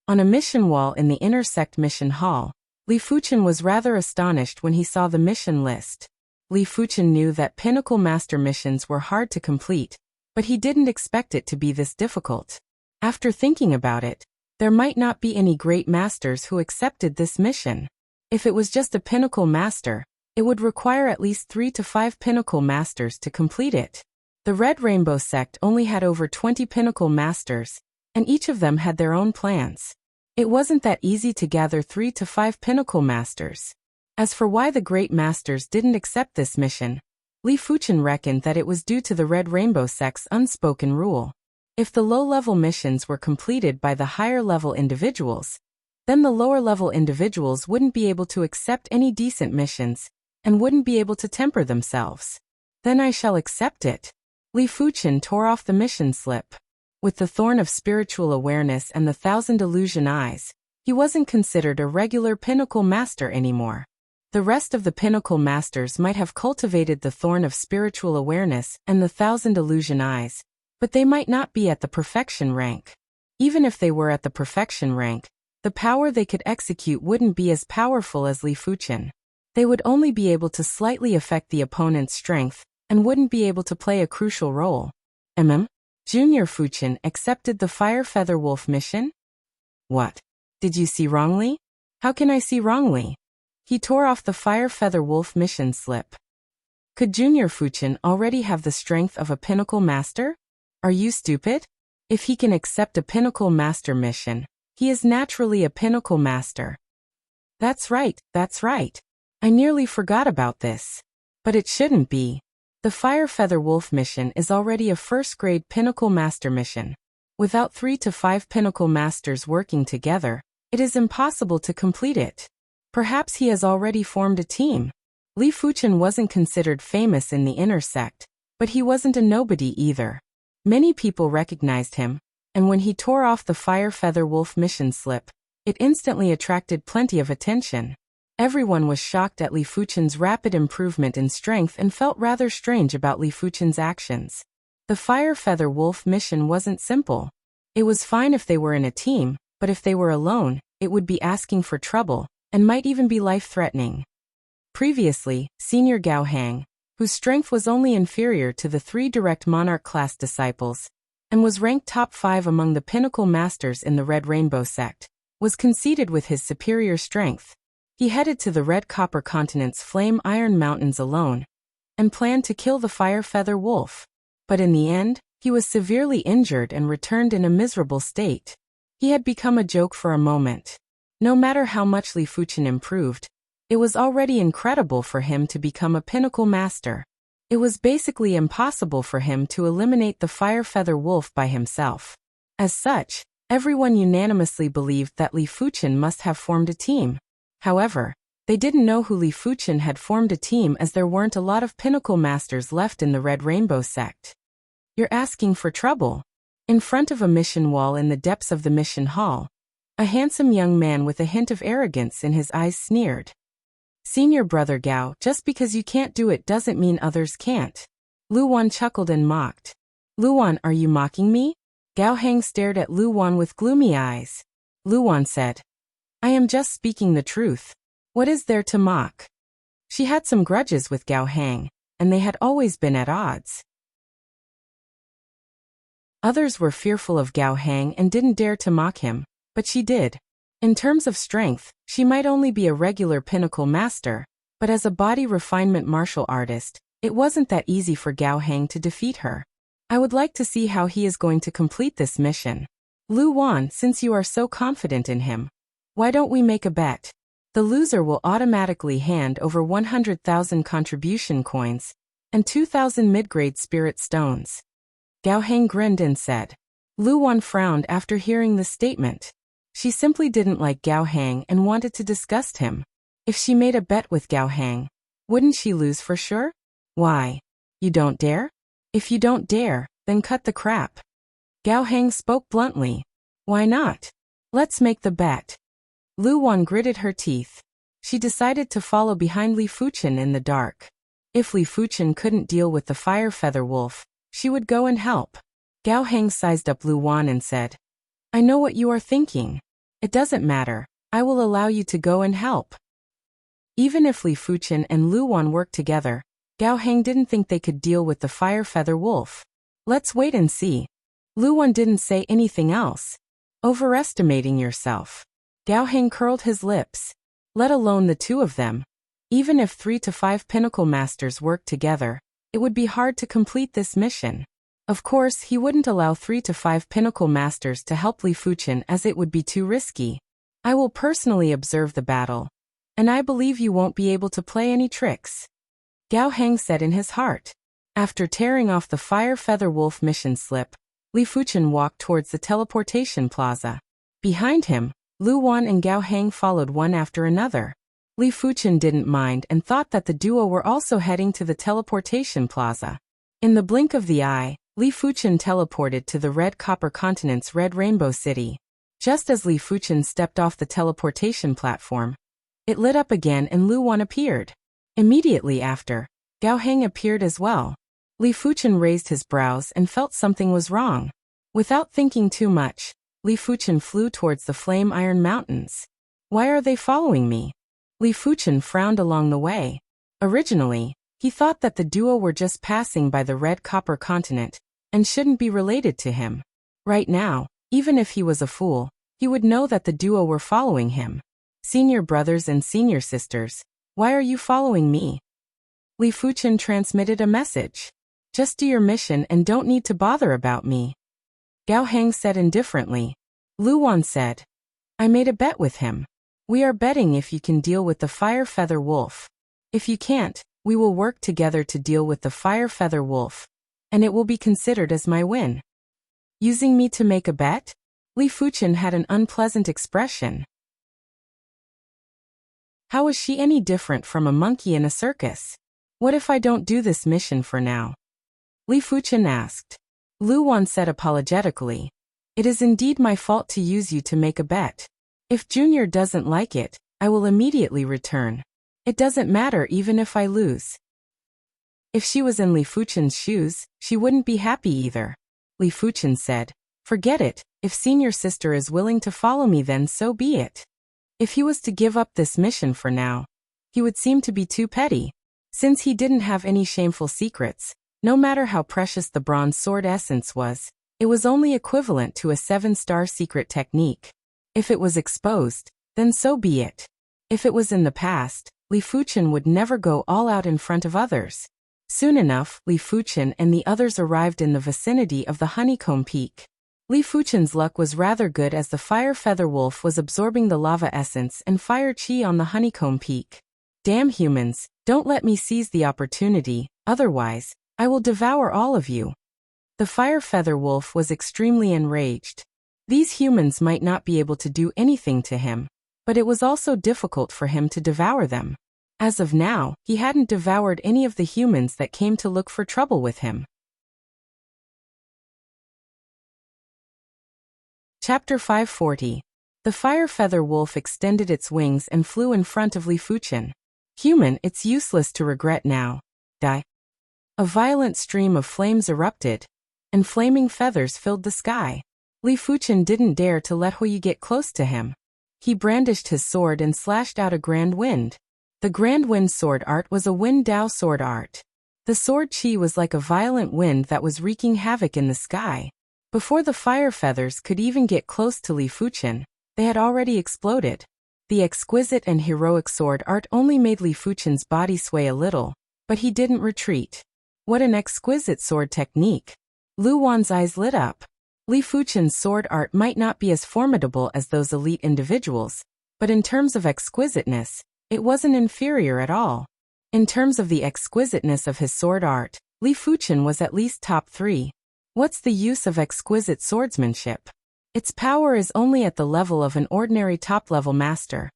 On a mission wall in the Inner Sect Mission Hall, Li Fuchen was rather astonished when he saw the mission list. Li Fuchen knew that Pinnacle Master missions were hard to complete, but he didn't expect it to be this difficult. After thinking about it, there might not be any great masters who accepted this mission. If it was just a Pinnacle Master, it would require at least 3 to 5 Pinnacle Masters to complete it. The Red Rainbow sect only had over 20 Pinnacle Masters, and each of them had their own plans. It wasn't that easy to gather 3 to 5 Pinnacle Masters. As for why the Great Masters didn't accept this mission, Li Fuchen reckoned that it was due to the Red Rainbow sect's unspoken rule. If the low-level missions were completed by the higher-level individuals, then the lower-level individuals wouldn't be able to accept any decent missions, and wouldn't be able to temper themselves. Then I shall accept it. Li Fuchen tore off the mission slip. With the Thorn of Spiritual Awareness and the 1,000 Illusion Eyes, he wasn't considered a regular Pinnacle Master anymore. The rest of the Pinnacle Masters might have cultivated the Thorn of Spiritual Awareness and the 1,000 Illusion Eyes, but they might not be at the Perfection rank. Even if they were at the Perfection rank, the power they could execute wouldn't be as powerful as Li Fuchen. They would only be able to slightly affect the opponent's strength, and wouldn't be able to play a crucial role. Junior Fuchen accepted the Fire Feather Wolf mission? What? Did you see wrongly? How can I see wrongly? He tore off the Fire Feather Wolf mission slip. Could Junior Fuchen already have the strength of a Pinnacle Master? Are you stupid? If he can accept a Pinnacle Master mission, he is naturally a Pinnacle Master. That's right. I nearly forgot about this. But it shouldn't be. The Fire Feather Wolf mission is already a first-grade Pinnacle Master mission. Without 3 to 5 Pinnacle Masters working together, it is impossible to complete it. Perhaps he has already formed a team. Li Fuchen wasn't considered famous in the Inner Sect, but he wasn't a nobody either. Many people recognized him, and when he tore off the Fire Feather Wolf mission slip, it instantly attracted plenty of attention. Everyone was shocked at Li Fuchen's rapid improvement in strength and felt rather strange about Li Fuchen's actions. The Fire Feather Wolf mission wasn't simple. It was fine if they were in a team, but if they were alone, it would be asking for trouble, and might even be life-threatening. Previously, Senior Gao Hang, whose strength was only inferior to the 3 direct Monarch-class disciples, and was ranked top 5 among the Pinnacle Masters in the Red Rainbow sect, was conceited with his superior strength. He headed to the Red Copper Continent's Flame Iron Mountains alone, and planned to kill the Fire Feather Wolf. But in the end, he was severely injured and returned in a miserable state. He had become a joke for a moment. No matter how much Li Fuchen improved, it was already incredible for him to become a pinnacle master. It was basically impossible for him to eliminate the Fire Feather Wolf by himself. As such, everyone unanimously believed that Li Fuchen must have formed a team. However, they didn't know who Li Fuchen had formed a team, as there weren't a lot of pinnacle masters left in the Red Rainbow sect. You're asking for trouble. In front of a mission wall in the depths of the mission hall, a handsome young man with a hint of arrogance in his eyes sneered. Senior brother Gao, just because you can't do it doesn't mean others can't. Lu Wan chuckled and mocked. Lu Wan, are you mocking me? Gao Heng stared at Lu Wan with gloomy eyes. Lu Wan said, I am just speaking the truth. What is there to mock? She had some grudges with Gao Heng, and they had always been at odds. Others were fearful of Gao Heng and didn't dare to mock him, but she did. In terms of strength, she might only be a regular pinnacle master, but as a body refinement martial artist, it wasn't that easy for Gao Heng to defeat her. I would like to see how he is going to complete this mission. Lu Wan, since you are so confident in him, why don't we make a bet? The loser will automatically hand over 100,000 contribution coins and 2,000 mid-grade spirit stones. Gao Heng grinned and said. Lu Wan frowned after hearing the statement. She simply didn't like Gao Heng and wanted to disgust him. If she made a bet with Gao Heng, wouldn't she lose for sure? Why? You don't dare? If you don't dare, then cut the crap. Gao Heng spoke bluntly. Why not? Let's make the bet. Lu Wan gritted her teeth. She decided to follow behind Li Fuchen in the dark. If Li Fuchen couldn't deal with the Fire Feather Wolf, she would go and help. Gao Heng sized up Lu Wan and said, I know what you are thinking. It doesn't matter, I will allow you to go and help. Even if Li Fuchen and Lu Wan worked together, Gao Heng didn't think they could deal with the Fire Feather Wolf. Let's wait and see. Lu Wan didn't say anything else. Overestimating yourself. Gao Heng curled his lips. Let alone the two of them. Even if 3 to 5 pinnacle masters worked together, it would be hard to complete this mission. Of course, he wouldn't allow 3 to 5 pinnacle masters to help Li Fuchen, as it would be too risky. I will personally observe the battle, and I believe you won't be able to play any tricks. Gao Heng said in his heart. After tearing off the Fire Feather Wolf mission slip, Li Fuchen walked towards the teleportation plaza. Behind him, Lu Wan and Gao Heng followed one after another. Li Fuchen didn't mind and thought that the duo were also heading to the teleportation plaza. In the blink of the eye, Li Fuchen teleported to the Red Copper Continent's Red Rainbow City. Just as Li Fuchen stepped off the teleportation platform, it lit up again and Lu Wan appeared. Immediately after, Gao Heng appeared as well. Li Fuchen raised his brows and felt something was wrong. Without thinking too much, Li Fuchen flew towards the Flame Iron Mountains. Why are they following me? Li Fuchen frowned along the way. Originally, he thought that the duo were just passing by the Red Copper Continent and shouldn't be related to him. Right now, even if he was a fool, he would know that the duo were following him. Senior brothers and senior sisters, why are you following me? Li Fuchen transmitted a message. Just do your mission and don't need to bother about me. Gao Heng said indifferently. Lu Wan said, I made a bet with him. We are betting if you can deal with the Fire Feather Wolf. If you can't, we will work together to deal with the Fire Feather Wolf, and it will be considered as my win. Using me to make a bet? Li Fuchen had an unpleasant expression. How is she any different from a monkey in a circus? What if I don't do this mission for now? Li Fuchen asked. Lu Wan said apologetically, It is indeed my fault to use you to make a bet. If Junior doesn't like it, I will immediately return. It doesn't matter even if I lose. If she was in Li Fuchen's shoes, she wouldn't be happy either. Li Fuchen said, Forget it, if senior sister is willing to follow me then so be it. If he was to give up this mission for now, he would seem to be too petty. Since he didn't have any shameful secrets, no matter how precious the bronze sword essence was, it was only equivalent to a 7-star secret technique. If it was exposed, then so be it. If it was in the past, Li Fuchen would never go all out in front of others. Soon enough, Li Fuchen and the others arrived in the vicinity of the Honeycomb Peak. Li Fuchen's luck was rather good as the fire feather wolf was absorbing the lava essence and fire chi on the honeycomb peak. Damn humans, don't let me seize the opportunity, otherwise, I will devour all of you. The fire feather wolf was extremely enraged. These humans might not be able to do anything to him, but it was also difficult for him to devour them. As of now, he hadn't devoured any of the humans that came to look for trouble with him. Chapter 540. The fire feather wolf extended its wings and flew in front of Li Fuchen. Human, it's useless to regret now. Die. A violent stream of flames erupted, and flaming feathers filled the sky. Li Fuchen didn't dare to let Huyi get close to him. He brandished his sword and slashed out a grand wind. The grand wind sword art was a wind Dao sword art. The sword chi was like a violent wind that was wreaking havoc in the sky. Before the fire feathers could even get close to Li Fuchen, they had already exploded. The exquisite and heroic sword art only made Li Fuchen's body sway a little, but he didn't retreat. What an exquisite sword technique! Lu Wan's eyes lit up. Li Fuchen's sword art might not be as formidable as those elite individuals, but in terms of exquisiteness, it wasn't inferior at all. In terms of the exquisiteness of his sword art, Li Fuchen was at least top 3. What's the use of exquisite swordsmanship? Its power is only at the level of an ordinary top-level master.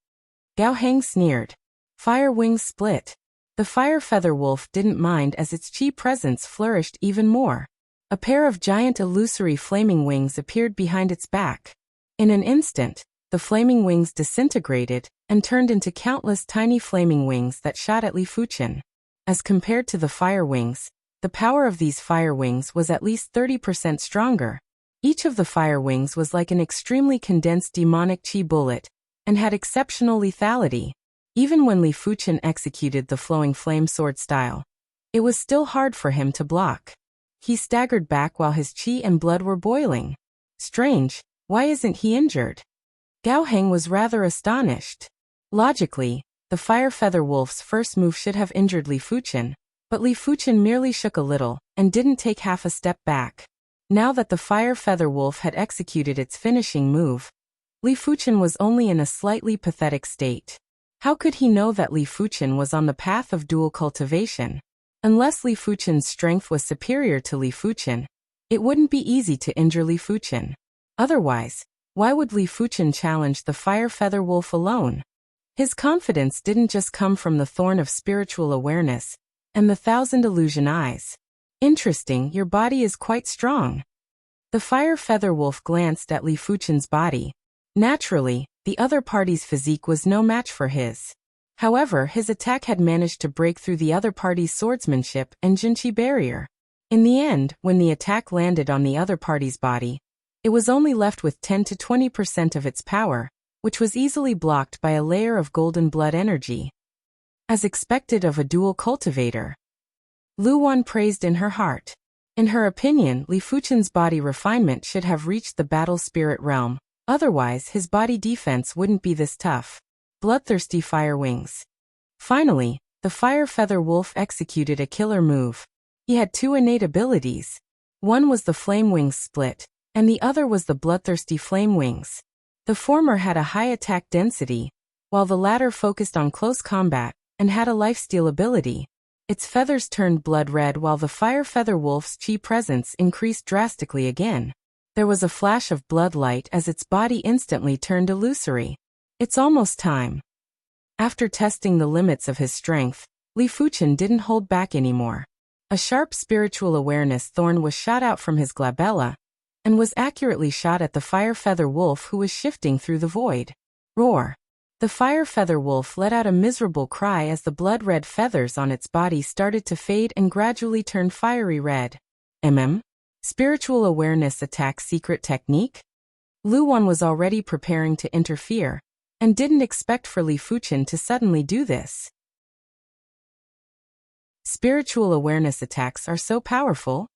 Gao Heng sneered. Fire wings split. The fire feather wolf didn't mind as its chi presence flourished even more. A pair of giant illusory flaming wings appeared behind its back. In an instant, the flaming wings disintegrated and turned into countless tiny flaming wings that shot at Li Fuchen. As compared to the fire wings, the power of these fire wings was at least 30% stronger. Each of the fire wings was like an extremely condensed demonic chi bullet, and had exceptional lethality. Even when Li Fuchen executed the flowing flame sword style, it was still hard for him to block. He staggered back while his chi and blood were boiling. Strange, why isn't he injured? Gao Heng was rather astonished. Logically, the fire feather wolf's first move should have injured Li Fuchen, but Li Fuchen merely shook a little, and didn't take half a step back. Now that the fire feather wolf had executed its finishing move, Li Fuchen was only in a slightly pathetic state. How could he know that Li Fuchen was on the path of dual cultivation? Unless Li Fuchen's strength was superior to Li Fuchen, it wouldn't be easy to injure Li Fuchen. Otherwise, why would Li Fuchen challenge the fire feather wolf alone? His confidence didn't just come from the thorn of spiritual awareness and the 1,000 illusion eyes. Interesting, your body is quite strong. The fire feather wolf glanced at Li Fuchen's body. Naturally, the other party's physique was no match for his. However, his attack had managed to break through the other party's swordsmanship and jinchi barrier. In the end, when the attack landed on the other party's body, it was only left with 10 to 20% of its power, which was easily blocked by a layer of golden blood energy. As expected of a dual cultivator, Lu Wan praised in her heart. In her opinion, Li Fuchen's body refinement should have reached the battle spirit realm, otherwise his body defense wouldn't be this tough. Bloodthirsty fire wings. Finally, the fire feather wolf executed a killer move. He had 2 innate abilities. One was the flame wings split, and the other was the bloodthirsty flame wings. The former had a high attack density, while the latter focused on close combat and had a lifesteal ability. Its feathers turned blood red while the fire feather wolf's chi presence increased drastically again. There was a flash of blood light as its body instantly turned illusory. It's almost time. After testing the limits of his strength, Li Fuchen didn't hold back anymore. A sharp spiritual awareness thorn was shot out from his glabella, and was accurately shot at the fire feather wolf who was shifting through the void. Roar! The fire feather wolf let out a miserable cry as the blood-red feathers on its body started to fade and gradually turn fiery red. Spiritual awareness attack secret technique? Lu Wan was already preparing to interfere, and didn't expect for Li Fuchen to suddenly do this. Spiritual awareness attacks are so powerful?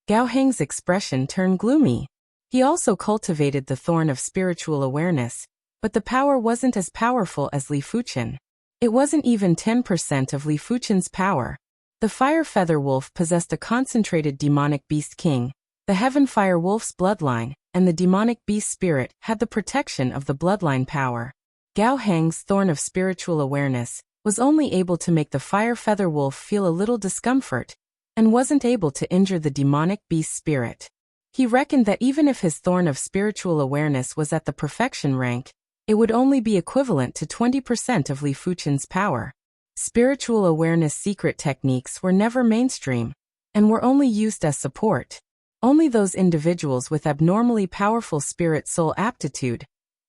Gao Heng's expression turned gloomy. He also cultivated the thorn of spiritual awareness, but the power wasn't as powerful as Li Fuchen. It wasn't even 10% of Li Fuchen's power. The fire feather wolf possessed a concentrated demonic beast king, the heaven fire wolf's bloodline, and the demonic beast spirit had the protection of the bloodline power. Gao Hang's thorn of spiritual awareness was only able to make the fire feather wolf feel a little discomfort, and wasn't able to injure the demonic beast spirit. He reckoned that even if his thorn of spiritual awareness was at the perfection rank, it would only be equivalent to 20% of Li Fuchen's power. Spiritual awareness secret techniques were never mainstream, and were only used as support. Only those individuals with abnormally powerful spirit-soul aptitude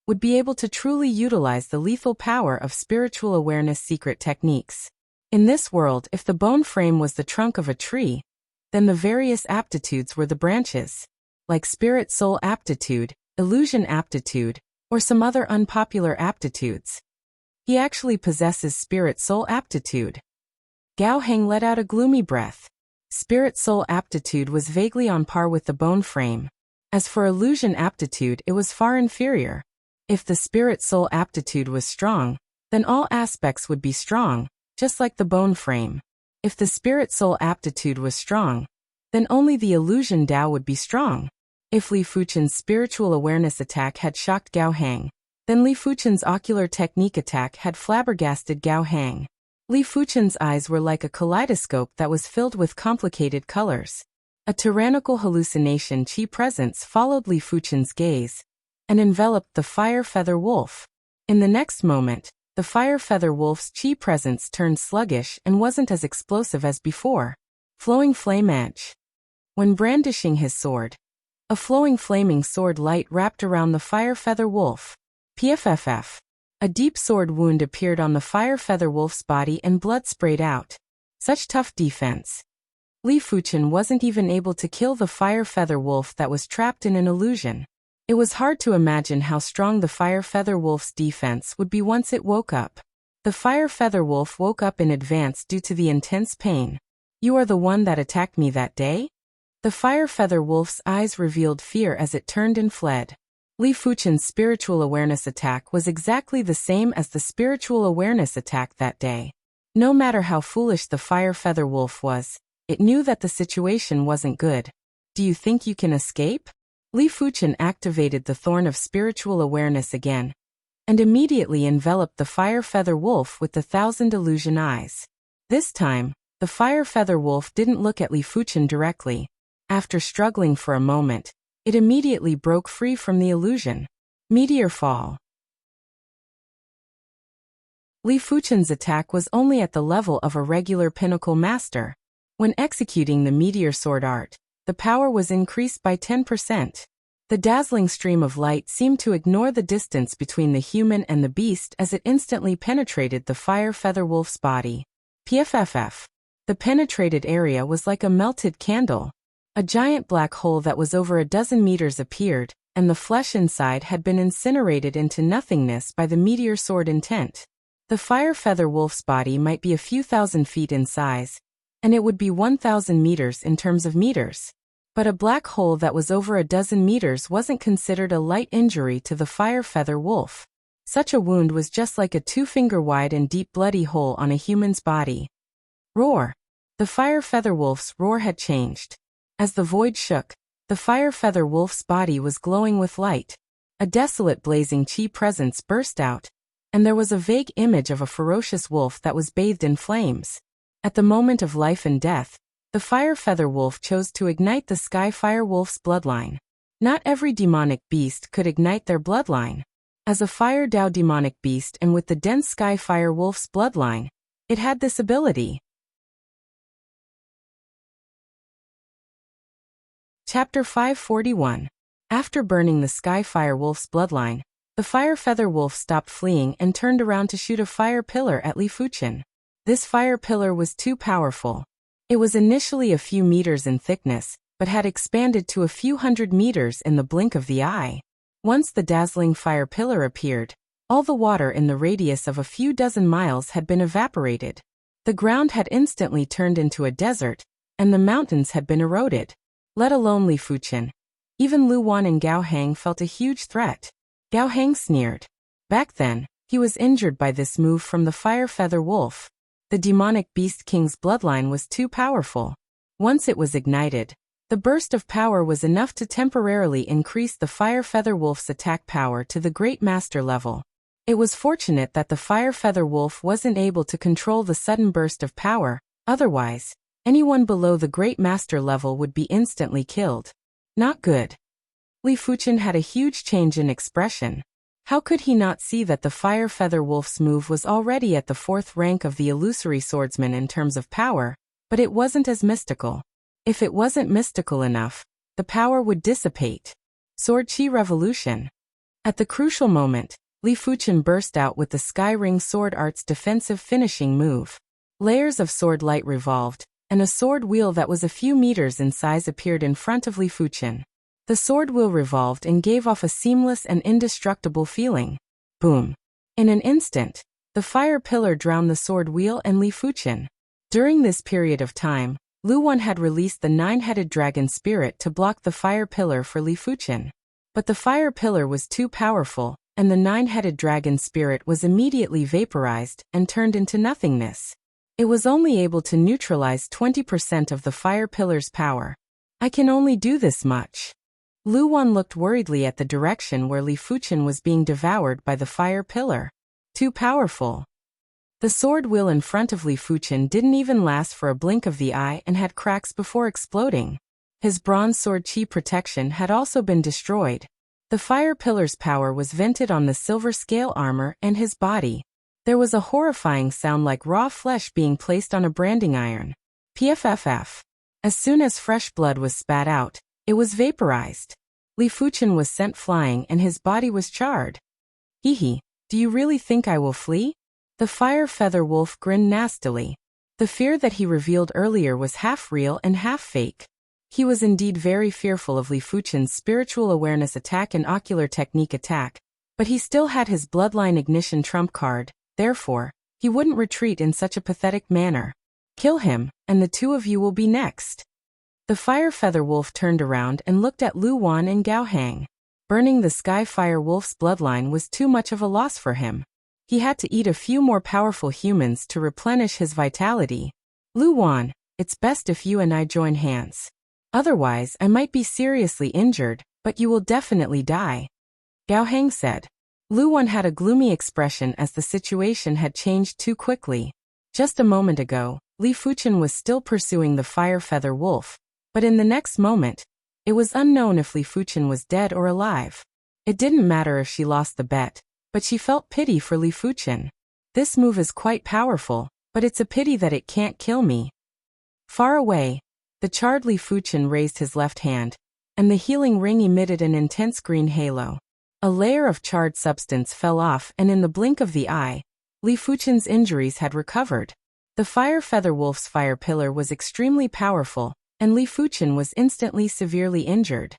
would be able to truly utilize the lethal power of spiritual awareness secret techniques. In this world, if the bone frame was the trunk of a tree, then the various aptitudes were the branches, like spirit-soul aptitude, illusion aptitude, or some other unpopular aptitudes. He actually possesses spirit-soul aptitude. Gao Heng let out a gloomy breath. Spirit-soul aptitude was vaguely on par with the bone frame. As for illusion aptitude, it was far inferior. If the spirit-soul aptitude was strong, then all aspects would be strong, just like the bone frame. If the spirit-soul aptitude was strong, then only the illusion Dao would be strong. If Li Fuchen's spiritual awareness attack had shocked Gao Hang, then Li Fuchen's ocular technique attack had flabbergasted Gao Hang. Li Fuchen's eyes were like a kaleidoscope that was filled with complicated colors. A tyrannical hallucination chi presence followed Li Fuchen's gaze and enveloped the fire feather wolf. In the next moment, the fire feather wolf's chi presence turned sluggish and wasn't as explosive as before. Flowing flame edge. When brandishing his sword, a flowing flaming sword light wrapped around the fire feather wolf. PFFF. A deep sword wound appeared on the fire feather wolf's body and blood sprayed out. Such tough defense. Li Fuchen wasn't even able to kill the fire feather wolf that was trapped in an illusion. It was hard to imagine how strong the fire feather wolf's defense would be once it woke up. The fire feather wolf woke up in advance due to the intense pain. "You are the one that attacked me that day?" The fire feather wolf's eyes revealed fear as it turned and fled. Li Fuchen's spiritual awareness attack was exactly the same as the spiritual awareness attack that day. No matter how foolish the fire feather wolf was, it knew that the situation wasn't good. "Do you think you can escape?" Li Fuchen activated the thorn of spiritual awareness again, and immediately enveloped the fire feather wolf with the 1,000 illusion eyes. This time, the fire feather wolf didn't look at Li Fuchen directly. After struggling for a moment, it immediately broke free from the illusion. Meteor fall. Li Fuchen's attack was only at the level of a regular pinnacle master. When executing the meteor sword art, the power was increased by 10%. The dazzling stream of light seemed to ignore the distance between the human and the beast as it instantly penetrated the fire feather wolf's body. PFFF. The penetrated area was like a melted candle. A giant black hole that was over a dozen meters appeared, and the flesh inside had been incinerated into nothingness by the meteor sword intent. The fire feather wolf's body might be a few thousand feet in size, and it would be 1,000 meters in terms of meters. But a black hole that was over a dozen meters wasn't considered a light injury to the fire feather wolf. Such a wound was just like a 2-finger wide and deep bloody hole on a human's body. Roar. The fire feather wolf's roar had changed. As the void shook, the fire feather wolf's body was glowing with light. A desolate blazing chi presence burst out, and there was a vague image of a ferocious wolf that was bathed in flames. At the moment of life and death, the fire feather wolf chose to ignite the sky fire wolf's bloodline. Not every demonic beast could ignite their bloodline. As a fire Dao demonic beast and with the dense sky fire wolf's bloodline, it had this ability. Chapter 541. After burning the sky fire wolf's bloodline, the fire feather wolf stopped fleeing and turned around to shoot a fire pillar at Li Fuchen. This fire pillar was too powerful. It was initially a few meters in thickness, but had expanded to a few hundred meters in the blink of the eye. Once the dazzling fire pillar appeared, all the water in the radius of a few dozen miles had been evaporated. The ground had instantly turned into a desert, and the mountains had been eroded. Let alone Li Fuchen. Even Lu Wan and Gao Hang felt a huge threat. Gao Hang sneered. Back then, he was injured by this move from the fire feather wolf. The demonic beast king's bloodline was too powerful. Once it was ignited, The burst of power was enough to temporarily increase the Fire Feather Wolf's attack power to the Great Master level. It was fortunate that the Fire Feather Wolf wasn't able to control the sudden burst of power, otherwise, anyone below the Great Master level would be instantly killed. Not good. Li Fuchen had a huge change in expression. How could he not see that the Fire Feather Wolf's move was already at the 4th rank of the illusory swordsman in terms of power, but it wasn't as mystical. If it wasn't mystical enough, the power would dissipate. Sword Chi Revolution. At the crucial moment, Li Fuchen burst out with the Sky Ring Sword Art's defensive finishing move. Layers of sword light revolved, and a sword wheel that was a few meters in size appeared in front of Li Fuchen. The sword wheel revolved and gave off a seamless and indestructible feeling. Boom. In an instant, the fire pillar drowned the sword wheel and Li Fuchen. During this period of time, Lu Wan had released the 9-headed dragon spirit to block the fire pillar for Li Fuchen. But the fire pillar was too powerful, and the 9-headed dragon spirit was immediately vaporized and turned into nothingness. It was only able to neutralize 20% of the fire pillar's power. I can only do this much. Lu Wan looked worriedly at the direction where Li Fuchen was being devoured by the fire pillar. Too powerful. The sword wheel in front of Li Fuchen didn't even last for a blink of the eye and had cracks before exploding. His bronze sword chi protection had also been destroyed. The fire pillar's power was vented on the silver scale armor and his body. There was a horrifying sound like raw flesh being placed on a branding iron. PFFF. As soon as fresh blood was spat out, it was vaporized. Li Fuchen was sent flying and his body was charred. Hehe, do you really think I will flee? The Fire Feather Wolf grinned nastily. The fear that he revealed earlier was half real and half fake. He was indeed very fearful of Li Fuchen's spiritual awareness attack and ocular technique attack, but he still had his bloodline ignition trump card, therefore, he wouldn't retreat in such a pathetic manner. Kill him, and the two of you will be next. The Fire Feather Wolf turned around and looked at Lu Wan and Gao Hang. Burning the Sky Fire Wolf's bloodline was too much of a loss for him. He had to eat a few more powerful humans to replenish his vitality. Lu Wan, it's best if you and I join hands. Otherwise, I might be seriously injured, but you will definitely die. Gao Hang said. Lu Wan had a gloomy expression as the situation had changed too quickly. Just a moment ago, Li Fuchen was still pursuing the Fire Feather Wolf, but in the next moment, it was unknown if Li Fuchen was dead or alive. It didn't matter if she lost the bet, but she felt pity for Li Fuchen. This move is quite powerful, but it's a pity that it can't kill me. Far away, the charred Li Fuchen raised his left hand, and the healing ring emitted an intense green halo. A layer of charred substance fell off and in the blink of the eye, Li Fuchen's injuries had recovered. The Fire Feather Wolf's fire pillar was extremely powerful, and Li Fuchen was instantly severely injured.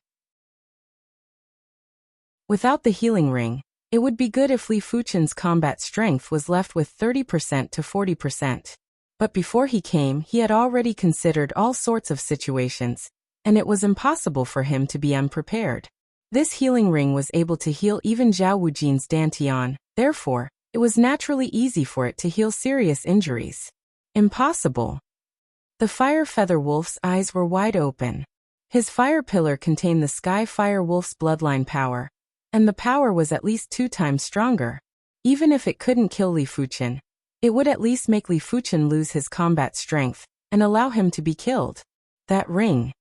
Without the healing ring, it would be good if Li Fuchen's combat strength was left with 30% to 40%. But before he came, he had already considered all sorts of situations, and it was impossible for him to be unprepared. This healing ring was able to heal even Zhao Wujin's Dantian, therefore, it was naturally easy for it to heal serious injuries. Impossible. The Fire Feather Wolf's eyes were wide open. His fire pillar contained the Sky Fire Wolf's bloodline power, and the power was at least 2 times stronger. Even if it couldn't kill Li Fuchen, it would at least make Li Fuchen lose his combat strength and allow him to be killed. That ring.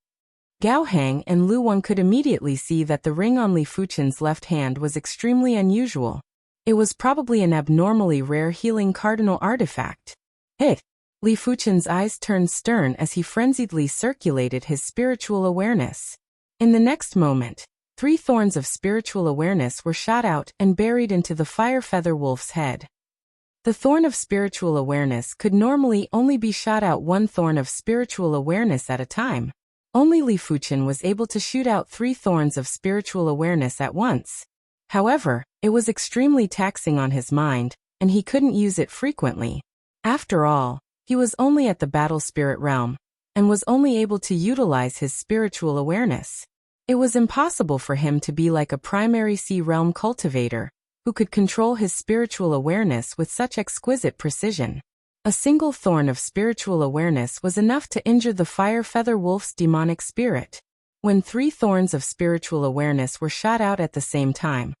Gao Hang and Lu Wan could immediately see that the ring on Li Fuchen's left hand was extremely unusual. It was probably an abnormally rare healing cardinal artifact. Hey! Li Fuchen's eyes turned stern as he frenziedly circulated his spiritual awareness. In the next moment, 3 thorns of spiritual awareness were shot out and buried into the Fire Feather Wolf's head. The thorn of spiritual awareness could normally only be shot out 1 thorn of spiritual awareness at a time. Only Li Fuchen was able to shoot out 3 thorns of spiritual awareness at once. However, it was extremely taxing on his mind, and he couldn't use it frequently. After all, he was only at the battle spirit realm, and was only able to utilize his spiritual awareness. It was impossible for him to be like a primary sea realm cultivator, who could control his spiritual awareness with such exquisite precision. A single thorn of spiritual awareness was enough to injure the fire feather wolf's demonic spirit. When 3 thorns of spiritual awareness were shot out at the same time,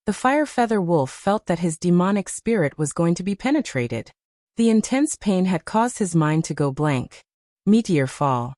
the fire feather wolf felt that his demonic spirit was going to be penetrated. The intense pain had caused his mind to go blank. Meteor fall.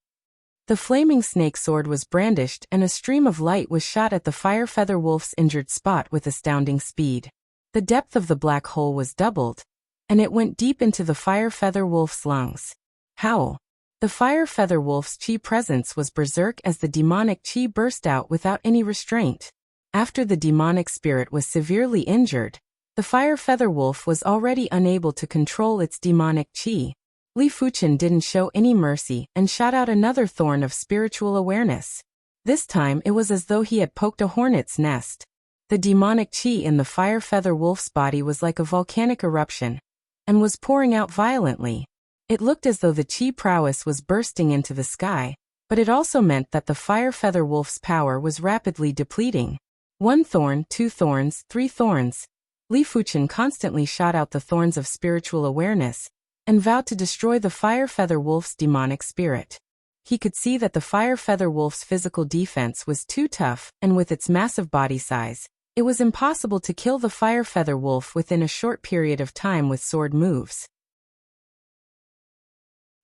The flaming snake sword was brandished and a stream of light was shot at the fire feather wolf's injured spot with astounding speed. The depth of the black hole was doubled, and it went deep into the fire feather wolf's lungs. Howl. The fire feather wolf's chi presence was berserk as the demonic chi burst out without any restraint. After the demonic spirit was severely injured, the fire feather wolf was already unable to control its demonic chi. Li Fuchen didn't show any mercy and shot out another thorn of spiritual awareness. This time it was as though he had poked a hornet's nest. The demonic chi in the fire feather wolf's body was like a volcanic eruption, and was pouring out violently. It looked as though the chi prowess was bursting into the sky, but it also meant that the fire feather wolf's power was rapidly depleting. 1 thorn, 2 thorns, 3 thorns. Li Fuchen constantly shot out the thorns of spiritual awareness, and vowed to destroy the fire feather wolf's demonic spirit. He could see that the fire feather wolf's physical defense was too tough, and with its massive body size, it was impossible to kill the fire feather wolf within a short period of time with sword moves.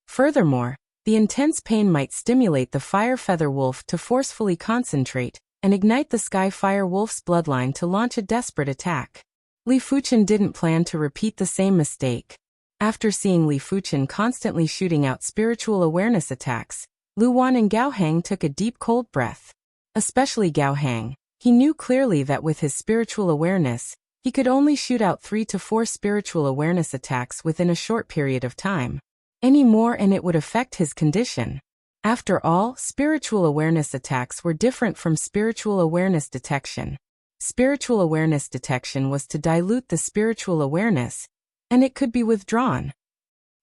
Furthermore, the intense pain might stimulate the fire feather wolf to forcefully concentrate and ignite the sky fire wolf's bloodline to launch a desperate attack. Li Fuchen didn't plan to repeat the same mistake. After seeing Li Fuchen constantly shooting out spiritual awareness attacks, Lu Wan and Gao Hang took a deep cold breath. Especially Gao Hang. He knew clearly that with his spiritual awareness, he could only shoot out 3 to 4 spiritual awareness attacks within a short period of time. Any more and it would affect his condition. After all, spiritual awareness attacks were different from spiritual awareness detection. Spiritual awareness detection was to dilute the spiritual awareness, and it could be withdrawn.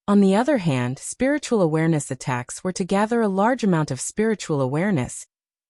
On the other hand, spiritual awareness attacks were to gather a large amount of spiritual awareness,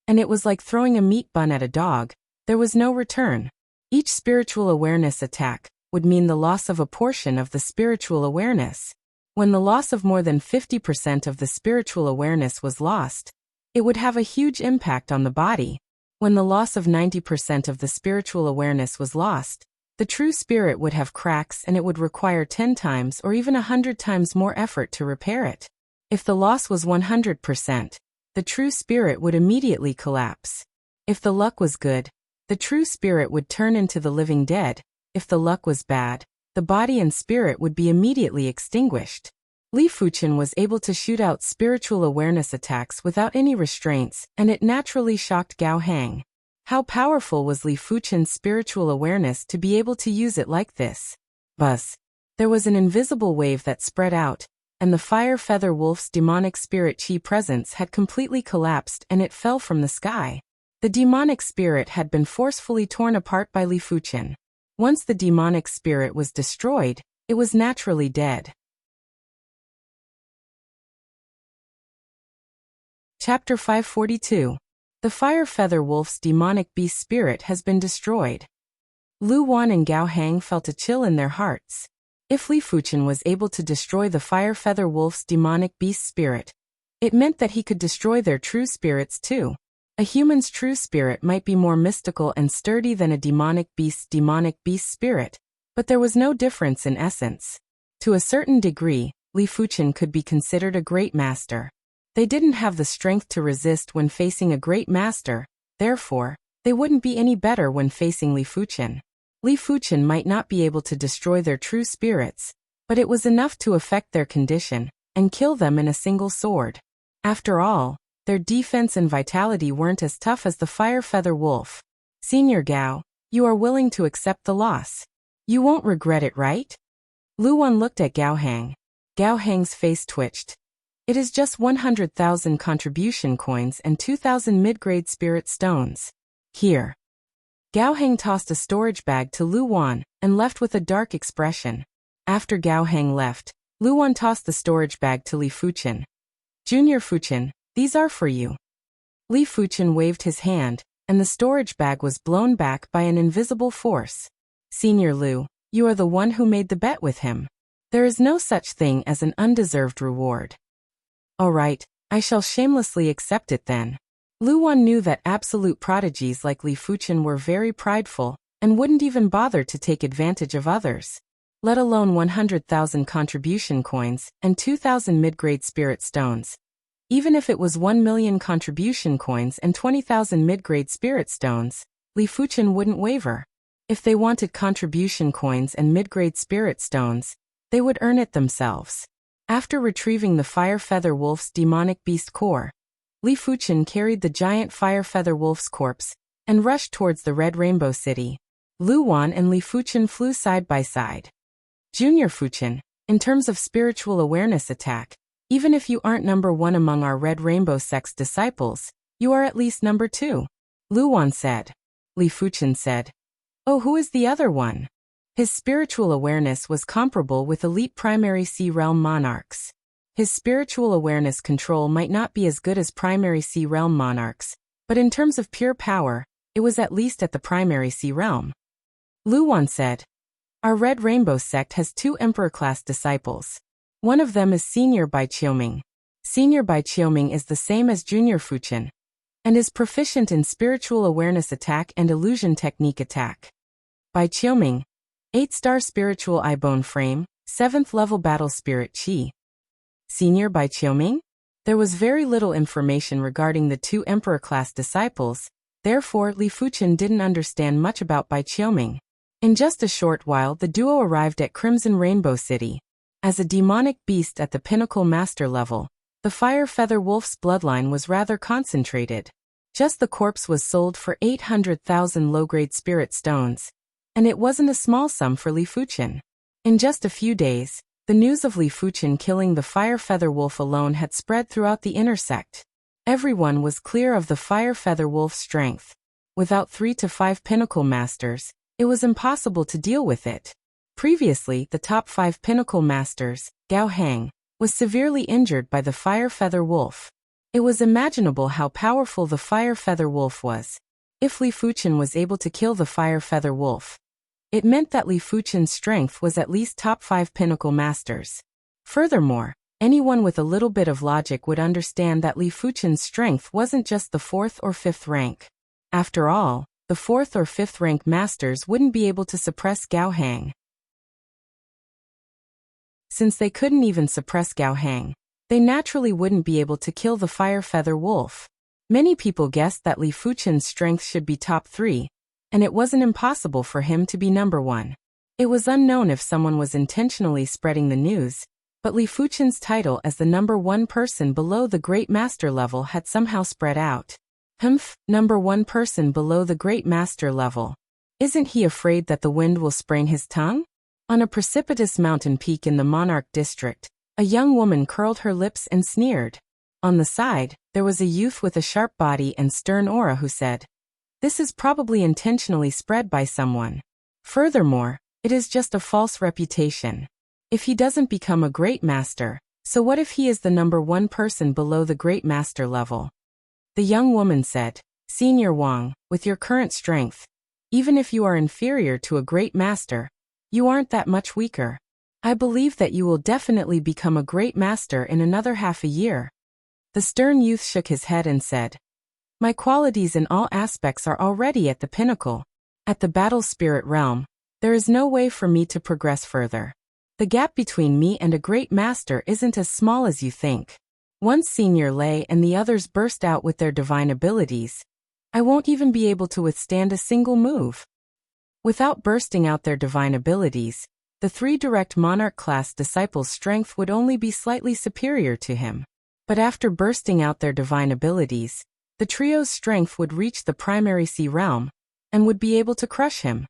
and it was like throwing a meat bun at a dog. There was no return. Each spiritual awareness attack would mean the loss of a portion of the spiritual awareness. When the loss of more than 50% of the spiritual awareness was lost, it would have a huge impact on the body. When the loss of 90% of the spiritual awareness was lost, the true spirit would have cracks and it would require 10 times or even 100 times more effort to repair it. If the loss was 100%, the true spirit would immediately collapse. If the luck was good, the true spirit would turn into the living dead. If the luck was bad, the body and spirit would be immediately extinguished. Li Fuchen was able to shoot out spiritual awareness attacks without any restraints, and it naturally shocked Gao Hang. How powerful was Li Fuchen's spiritual awareness to be able to use it like this? Buzz. There was an invisible wave that spread out, and the fire feather wolf's demonic spirit chi presence had completely collapsed and it fell from the sky. The demonic spirit had been forcefully torn apart by Li Fuchen. Once the demonic spirit was destroyed, it was naturally dead. Chapter 542. The fire feather wolf's demonic beast spirit has been destroyed. Lu Wan and Gao Hang felt a chill in their hearts. If Li Fuchen was able to destroy the fire feather wolf's demonic beast spirit, it meant that he could destroy their true spirits too. A human's true spirit might be more mystical and sturdy than a demonic beast's demonic beast spirit, but there was no difference in essence. To a certain degree, Li Fuchen could be considered a great master. They didn't have the strength to resist when facing a great master, therefore, they wouldn't be any better when facing Li Fuchen. Li Fuchen might not be able to destroy their true spirits, but it was enough to affect their condition and kill them in a single sword. After all, their defense and vitality weren't as tough as the fire feather wolf. Senior Gao, you are willing to accept the loss. You won't regret it, right? Lu Wan looked at Gao Hang. Gao Hang's face twitched. It is just 100,000 contribution coins and 2,000 mid-grade spirit stones. Here. Gao Hang tossed a storage bag to Lu Wan and left with a dark expression. After Gao Hang left, Lu Wan tossed the storage bag to Li Fuchen. Junior Fuchen, these are for you. Li Fuchen waved his hand, and the storage bag was blown back by an invisible force. Senior Lu, you are the one who made the bet with him. There is no such thing as an undeserved reward. All right, I shall shamelessly accept it then. Lu Wan knew that absolute prodigies like Li Fuchen were very prideful and wouldn't even bother to take advantage of others, let alone 100,000 contribution coins and 2,000 mid-grade spirit stones. Even if it was 1 million contribution coins and 20,000 mid-grade spirit stones, Li Fuchen wouldn't waver. If they wanted contribution coins and mid-grade spirit stones, they would earn it themselves. After retrieving the Fire Feather Wolf's demonic beast core, Li Fuchen carried the giant Fire Feather Wolf's corpse and rushed towards the Red Rainbow City. Lu Wan and Li Fuchen flew side by side. Junior Fuchen, in terms of spiritual awareness attack, even if you aren't number 1 among our Red Rainbow Sect's disciples, you are at least number 2. Lu Wan said. Li Fuchen said, "Oh, who is the other one?" His spiritual awareness was comparable with elite primary Sea Realm monarchs. His spiritual awareness control might not be as good as primary Sea Realm monarchs, but in terms of pure power, it was at least at the primary Sea Realm. Lu Wan said, "Our Red Rainbow sect has 2 Emperor-class disciples. One of them is Senior Bai Qiuming. Senior Bai Qiuming is the same as Junior Fuchen, and is proficient in spiritual awareness attack and illusion technique attack. Bai Qiuming, 8-star spiritual eye bone frame, 7th level battle spirit chi. Senior Bai Qiuming?" There was very little information regarding the 2 Emperor-class disciples, therefore Li Fuchen didn't understand much about Bai Qiuming. In just a short while the duo arrived at Crimson Rainbow City. As a demonic beast at the pinnacle master level, the Fire Feather Wolf's bloodline was rather concentrated. Just the corpse was sold for 800,000 low-grade spirit stones, and it wasn't a small sum for Li Fuchen. In just a few days, the news of Li Fuchen killing the Fire Feather Wolf alone had spread throughout the inner sect. Everyone was clear of the Fire Feather Wolf's strength. Without 3 to 5 pinnacle masters, it was impossible to deal with it. Previously, the top 5 pinnacle masters, Gao Hang, was severely injured by the Fire Feather Wolf. It was imaginable how powerful the Fire Feather Wolf was. If Li Fuchen was able to kill the Fire Feather Wolf, it meant that Li Fuchen's strength was at least top 5 pinnacle masters. Furthermore, anyone with a little bit of logic would understand that Li Fuchen's strength wasn't just the 4th or 5th rank. After all, the 4th or 5th rank masters wouldn't be able to suppress Gao Hang. Since they couldn't even suppress Gao Hang, they naturally wouldn't be able to kill the Fire Feather Wolf. Many people guessed that Li Fuchen's strength should be top 3, and it wasn't impossible for him to be number 1. It was unknown if someone was intentionally spreading the news, but Li Fuchen's title as the number 1 person below the Great Master level had somehow spread out. Number 1 person below the Great Master level. Isn't he afraid that the wind will sprain his tongue? On a precipitous mountain peak in the Monarch district, a young woman curled her lips and sneered. On the side, there was a youth with a sharp body and stern aura who said, "This is probably intentionally spread by someone. Furthermore, it is just a false reputation. If he doesn't become a great master, so what if he is the number 1 person below the Great Master level?" The young woman said, "Senior Wang, with your current strength, even if you are inferior to a great master, you aren't that much weaker. I believe that you will definitely become a great master in another half a year." The stern youth shook his head and said, "My qualities in all aspects are already at the pinnacle. At the battle spirit realm, there is no way for me to progress further. The gap between me and a great master isn't as small as you think. Once Senior Lei and the others burst out with their divine abilities, I won't even be able to withstand a single move." Without bursting out their divine abilities, the 3 direct monarch-class disciples' strength would only be slightly superior to him. But after bursting out their divine abilities, the trio's strength would reach the primary Sea Realm, and would be able to crush him.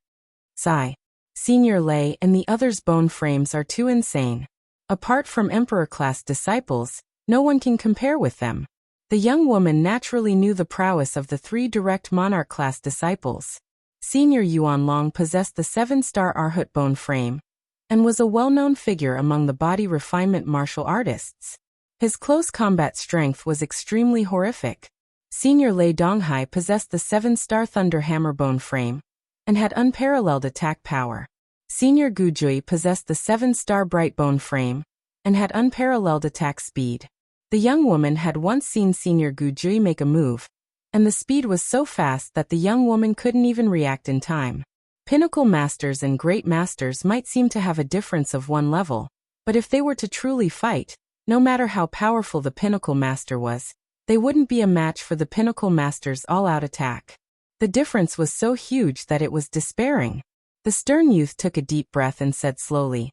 Sigh. Senior Lei and the others' bone frames are too insane. Apart from Emperor-class disciples, no one can compare with them. The young woman naturally knew the prowess of the 3 direct monarch-class disciples. Senior Yuan Long possessed the 7-star Arhut bone frame, and was a well-known figure among the body refinement martial artists. His close combat strength was extremely horrific. Senior Lei Donghai possessed the 7-star Thunder Hammer bone frame, and had unparalleled attack power. Senior Gujui possessed the 7-star bright bone frame and had unparalleled attack speed. The young woman had once seen Senior Gujui make a move, and the speed was so fast that the young woman couldn't even react in time. Pinnacle Masters and Great Masters might seem to have a difference of 1 level, but if they were to truly fight, no matter how powerful the Pinnacle Master was, they wouldn't be a match for the Pinnacle Master's all-out attack. The difference was so huge that it was despairing. The stern youth took a deep breath and said slowly,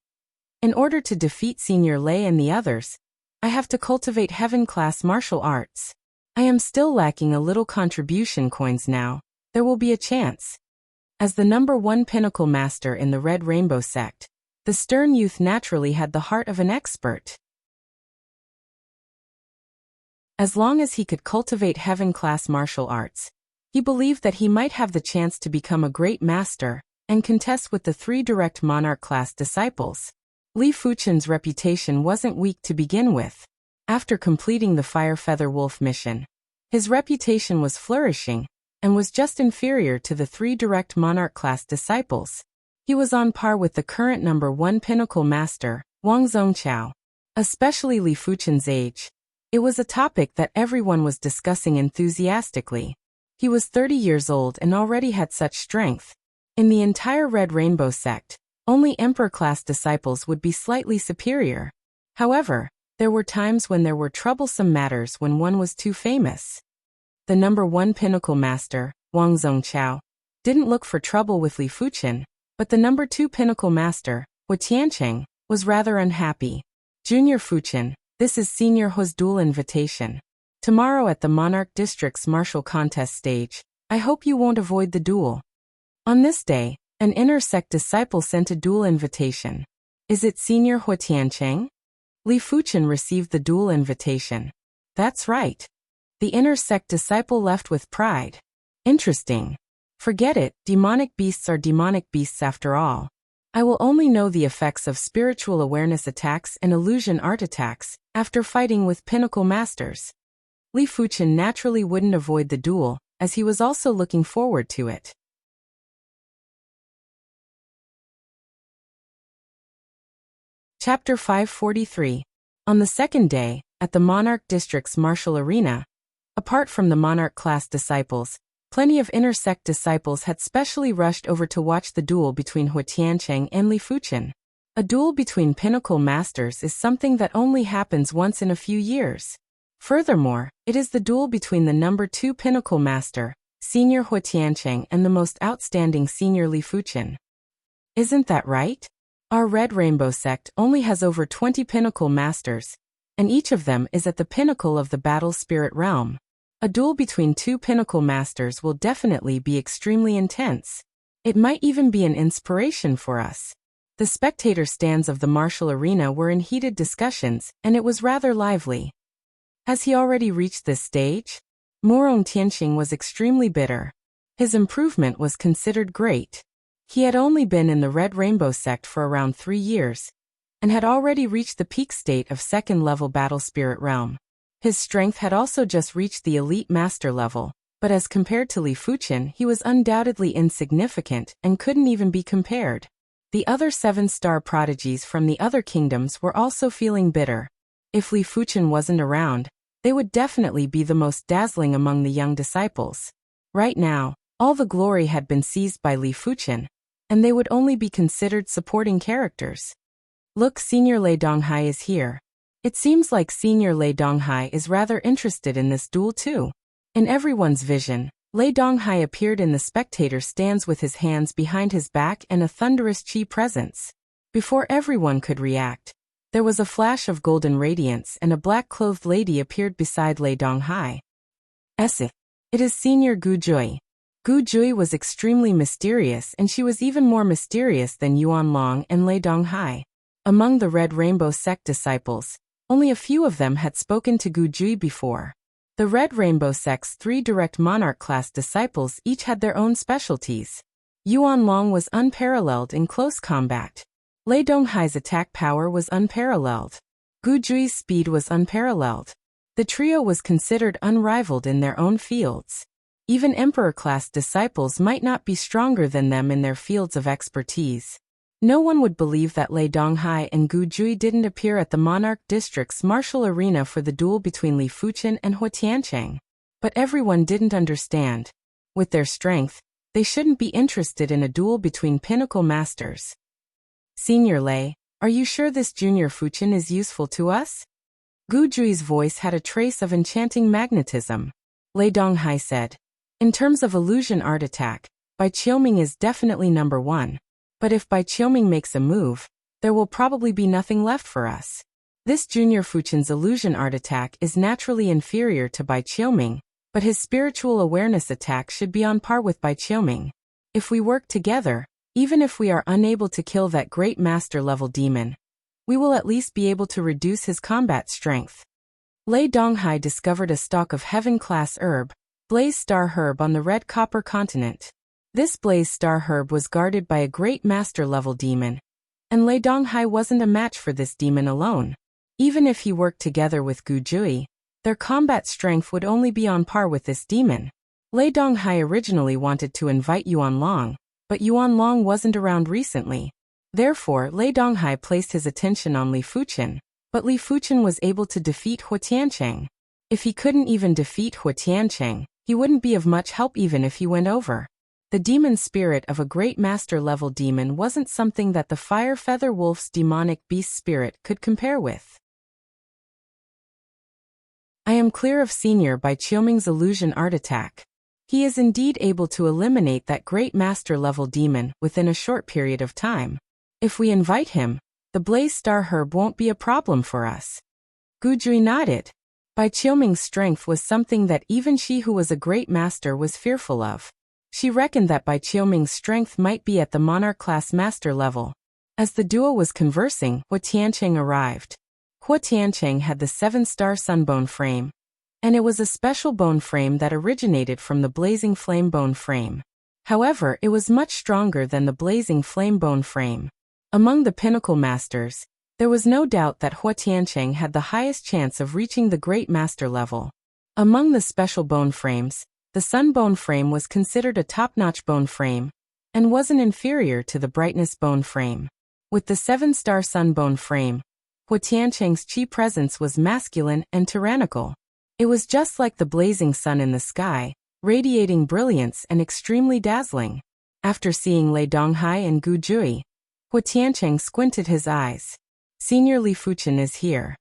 "In order to defeat Senior Lei and the others, I have to cultivate heaven-class martial arts. I am still lacking a little contribution coins now. There will be a chance." As the number 1 Pinnacle Master in the Red Rainbow sect, the stern youth naturally had the heart of an expert. As long as he could cultivate heaven-class martial arts, he believed that he might have the chance to become a great master and contest with the 3 direct monarch-class disciples. Li Fuchen's reputation wasn't weak to begin with. After completing the Fire Feather Wolf mission, his reputation was flourishing and was just inferior to the 3 direct monarch-class disciples. He was on par with the current number 1 Pinnacle Master, Wang Zhongqiao. Especially Li Fuchen's age. It was a topic that everyone was discussing enthusiastically. He was 30 years old and already had such strength. In the entire Red Rainbow sect, only Emperor-class disciples would be slightly superior. However, there were times when there were troublesome matters when one was too famous. The number 1 Pinnacle Master, Wang Zhongqiao, didn't look for trouble with Li Fuchen, but the number 2 Pinnacle Master, Wu Tiancheng, was rather unhappy. "Junior Fuchen, this is Senior He's duel invitation. Tomorrow at the Monarch District's martial contest stage, I hope you won't avoid the duel." On this day, an inner sect disciple sent a duel invitation. "Is it Senior Hu Tiancheng?" Li Fuchen received the duel invitation. "That's right." The inner sect disciple left with pride. "Interesting. Forget it, demonic beasts are demonic beasts after all. I will only know the effects of spiritual awareness attacks and illusion art attacks after fighting with Pinnacle Masters." Li Fuchen naturally wouldn't avoid the duel, as he was also looking forward to it. Chapter 543. On the second day, at the Monarch District's martial arena, apart from the Monarch-class disciples, plenty of inner sect disciples had specially rushed over to watch the duel between Hu Tiancheng and Li Fuchen. A duel between Pinnacle Masters is something that only happens once in a few years. Furthermore, it is the duel between the number 2 Pinnacle Master, Senior Hu Tiancheng, and the most outstanding Senior Li Fuchen. Isn't that right? Our Red Rainbow sect only has over 20 Pinnacle Masters, and each of them is at the pinnacle of the battle spirit realm. A duel between 2 Pinnacle Masters will definitely be extremely intense. It might even be an inspiration for us. The spectator stands of the martial arena were in heated discussions, and it was rather lively. Has he already reached this stage? Murong Tianxing was extremely bitter. His improvement was considered great. He had only been in the Red Rainbow sect for around 3 years, and had already reached the peak state of 2nd level battle spirit realm. His strength had also just reached the elite master level, but as compared to Li Fuchen, he was undoubtedly insignificant and couldn't even be compared. The other 7-star prodigies from the other kingdoms were also feeling bitter. If Li Fuchen wasn't around, they would definitely be the most dazzling among the young disciples. Right now, all the glory had been seized by Li Fuchen, and they would only be considered supporting characters. Look, Senior Lei Donghai is here. It seems like Senior Lei Donghai is rather interested in this duel too. In everyone's vision, Lei Donghai appeared in the spectator stands with his hands behind his back and a thunderous chi presence. Before everyone could react, there was a flash of golden radiance and a black-clothed lady appeared beside Lei Donghai. It is Senior Gu Jui. Gu Jui was extremely mysterious, and she was even more mysterious than Yuan Long and Lei Donghai. Among the Red Rainbow sect disciples, only a few of them had spoken to Gu Jui before. The Red Rainbow sect's 3 direct monarch-class disciples each had their own specialties. Yuan Long was unparalleled in close combat. Lei Donghai's attack power was unparalleled. Gu Jui's speed was unparalleled. The trio was considered unrivaled in their own fields. Even Emperor-class disciples might not be stronger than them in their fields of expertise. No one would believe that Lei Donghai and Gu Jui didn't appear at the Monarch District's martial arena for the duel between Li Fuchen and Hua Tiancheng. But everyone didn't understand. With their strength, they shouldn't be interested in a duel between pinnacle masters. Senior Lei, are you sure this Junior Fuchen is useful to us? Gu Jui's voice had a trace of enchanting magnetism. Lei Donghai said. In terms of illusion art attack, Bai Qiuming is definitely number one. But if Bai Qiuming makes a move, there will probably be nothing left for us. This Junior Fuchen's illusion art attack is naturally inferior to Bai Qiuming, but his spiritual awareness attack should be on par with Bai Qiuming. If we work together, even if we are unable to kill that great master-level demon, we will at least be able to reduce his combat strength. Lei Donghai discovered a stalk of heaven-class herb, Blaze Star Herb on the Red Copper continent. This Blaze Star Herb was guarded by a great master-level demon, and Lei Donghai wasn't a match for this demon alone. Even if he worked together with Gu Jui, their combat strength would only be on par with this demon. Lei Donghai originally wanted to invite Yuan Long, but Yuan Long wasn't around recently. Therefore, Lei Donghai placed his attention on Li Fuchen, but Li Fuchen was able to defeat Hua Tiancheng. If he couldn't even defeat Hua Tiancheng, he wouldn't be of much help even if he went over. The demon spirit of a great master-level demon wasn't something that the Fire Feather Wolf's demonic beast spirit could compare with. I am clear of Senior Bai Qiuming's illusion art attack. He is indeed able to eliminate that great master-level demon within a short period of time. If we invite him, the Blaze Star Herb won't be a problem for us. Gu Jui nodded. Bai Qiuming's strength was something that even she who was a great master was fearful of. She reckoned that Bai Qiuming's strength might be at the Monarch class master level. As the duo was conversing, Hua Tiancheng arrived. Hua Tiancheng had the 7-star sunbone frame, and it was a special bone frame that originated from the blazing flame bone frame. However, it was much stronger than the blazing flame bone frame. Among the pinnacle masters, there was no doubt that Hua Tiancheng had the highest chance of reaching the great master level. Among the special bone frames, the sun bone frame was considered a top-notch bone frame, and wasn't inferior to the brightness bone frame. With the 7-star sun bone frame, Hua Tiancheng's chi presence was masculine and tyrannical. It was just like the blazing sun in the sky, radiating brilliance and extremely dazzling. After seeing Lei Donghai and Gu Jui, Hua Tiancheng squinted his eyes. Senior Li Fuchen is here.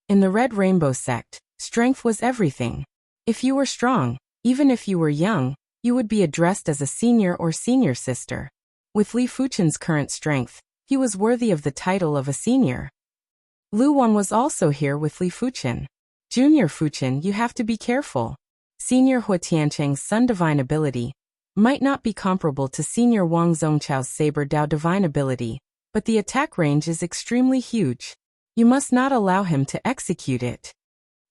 In the Red Rainbow sect, strength was everything. If you were strong, even if you were young, you would be addressed as a senior or senior sister. With Li Fuchen's current strength, he was worthy of the title of a senior. Lu Wan was also here with Li Fuchen. Junior Fuchen, you have to be careful. Senior Hua Tiancheng's Sun Divine ability might not be comparable to Senior Wang Zongchao's Saber Dao Divine ability, but the attack range is extremely huge. You must not allow him to execute it.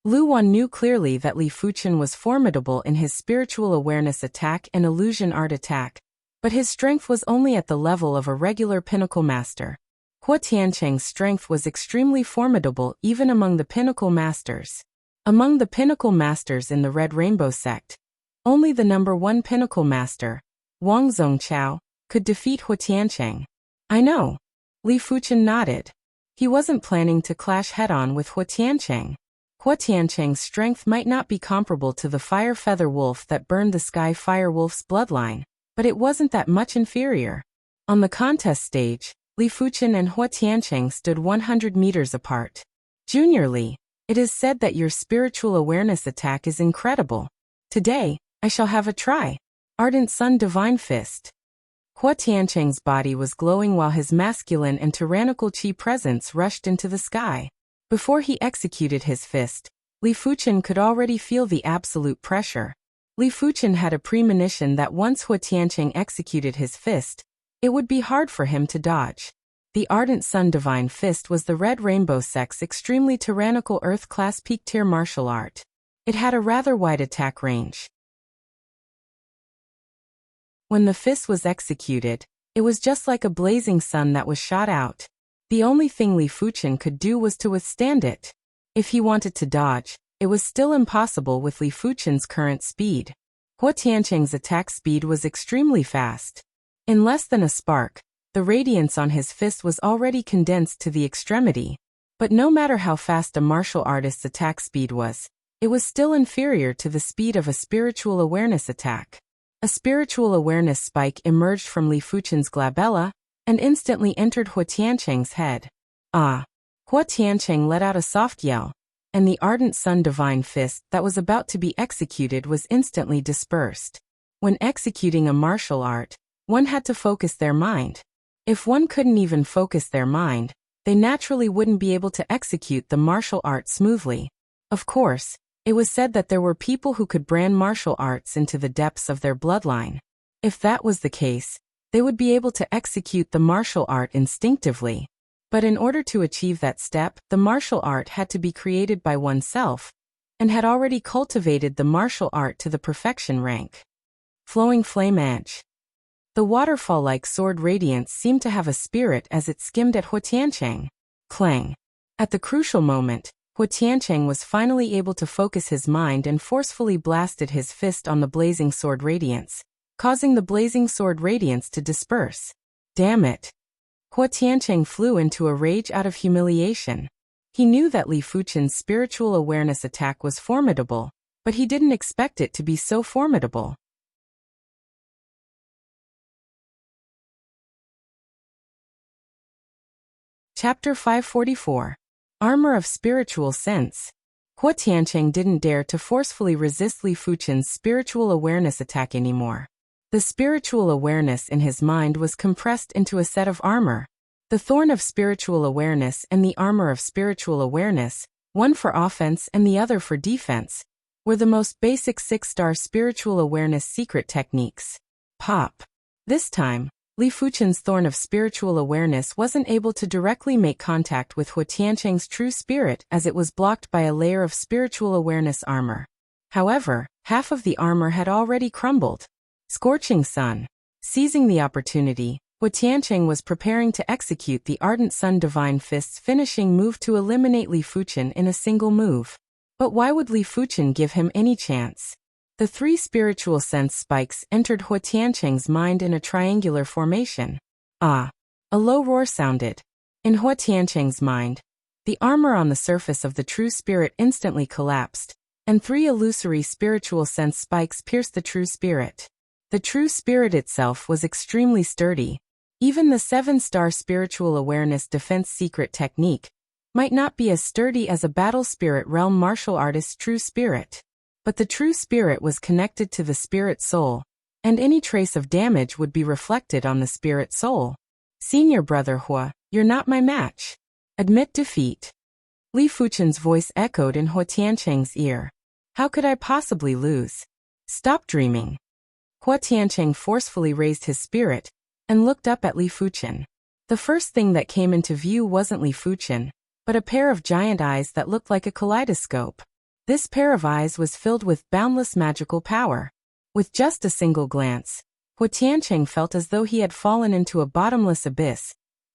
Lu Wan knew clearly that Li Fuchen was formidable in his spiritual awareness attack and illusion art attack, but his strength was only at the level of a regular pinnacle master. Hua Tiancheng's strength was extremely formidable even among the pinnacle masters. Among the pinnacle masters in the Red Rainbow sect, only the number 1 pinnacle master, Wang Zongchao, could defeat Hua Tiancheng. I know. Li Fuchen nodded. He wasn't planning to clash head-on with Hua Tiancheng. Hua Tiancheng's strength might not be comparable to the Fire Feather Wolf that burned the Sky Fire Wolf's bloodline, but it wasn't that much inferior. On the contest stage, Li Fuchen and Hua Tiancheng stood 100 meters apart. Junior Li, it is said that your spiritual awareness attack is incredible. Today, I shall have a try. Ardent Sun Divine Fist. Hua Tiancheng's body was glowing while his masculine and tyrannical chi presence rushed into the sky. Before he executed his fist, Li Fuchen could already feel the absolute pressure. Li Fuchen had a premonition that once Hua Tiancheng executed his fist, it would be hard for him to dodge. The Ardent Sun Divine Fist was the Red Rainbow sect's extremely tyrannical Earth-class peak-tier martial art. It had a rather wide attack range. When the fist was executed, it was just like a blazing sun that was shot out. The only thing Li Fuchen could do was to withstand it. If he wanted to dodge, it was still impossible with Li Fuchen's current speed. Hua Tiancheng's attack speed was extremely fast. In less than a spark, The radiance on his fist was already condensed to the extremity. But no matter how fast a martial artist's attack speed was, it was still inferior to the speed of a spiritual awareness attack. A spiritual awareness spike emerged from Li Fuchen's glabella and instantly entered Hua Tiancheng's head. Ah! Hua Tiancheng let out a soft yell, and the ardent sun divine fist that was about to be executed was instantly dispersed. When executing a martial art, one had to focus their mind. If one couldn't even focus their mind, they naturally wouldn't be able to execute the martial art smoothly. Of course, it was said that there were people who could brand martial arts into the depths of their bloodline. If that was the case, they would be able to execute the martial art instinctively. But in order to achieve that step, the martial art had to be created by oneself, and had already cultivated the martial art to the perfection rank. Flowing flame edge. The waterfall-like sword radiance seemed to have a spirit as it skimmed at Hua Tiancheng. Clang. At the crucial moment, Hua Tiancheng was finally able to focus his mind and forcefully blasted his fist on the blazing sword radiance, causing the blazing sword radiance to disperse. Damn it! Hua Tiancheng flew into a rage out of humiliation. He knew that Li Fuchen's spiritual awareness attack was formidable, but he didn't expect it to be so formidable. Chapter 544. Armor of Spiritual Sense. Hua Tiancheng didn't dare to forcefully resist Li Fuchen's spiritual awareness attack anymore. The spiritual awareness in his mind was compressed into a set of armor. The thorn of spiritual awareness and the armor of spiritual awareness, one for offense and the other for defense, were the most basic 6-star spiritual awareness secret techniques. Pop. This time, Li Fuchen's thorn of spiritual awareness wasn't able to directly make contact with Hua Tiancheng's true spirit as it was blocked by a layer of spiritual awareness armor. However, half of the armor had already crumbled. Scorching sun. Seizing the opportunity, Hua Tiancheng was preparing to execute the ardent sun divine fist's finishing move to eliminate Li Fuchen in a single move. But why would Li Fuchen give him any chance? The 3 spiritual sense spikes entered Hua Tiancheng's mind in a triangular formation. Ah! A low roar sounded. In Hua Tiancheng's mind, the armor on the surface of the true spirit instantly collapsed, and 3 illusory spiritual sense spikes pierced the true spirit. The true spirit itself was extremely sturdy. Even the 7-star spiritual awareness defense secret technique might not be as sturdy as a battle spirit realm martial artist's true spirit. But the true spirit was connected to the spirit soul, and any trace of damage would be reflected on the spirit soul. Senior brother Hua, you're not my match. Admit defeat. Li Fuchen's voice echoed in Hua Tiancheng's ear. How could I possibly lose? Stop dreaming. Hua Tiancheng forcefully raised his spirit and looked up at Li Fuchen. The first thing that came into view wasn't Li Fuchen, but a pair of giant eyes that looked like a kaleidoscope. This pair of eyes was filled with boundless magical power. With just a single glance, Hua Tiancheng felt as though he had fallen into a bottomless abyss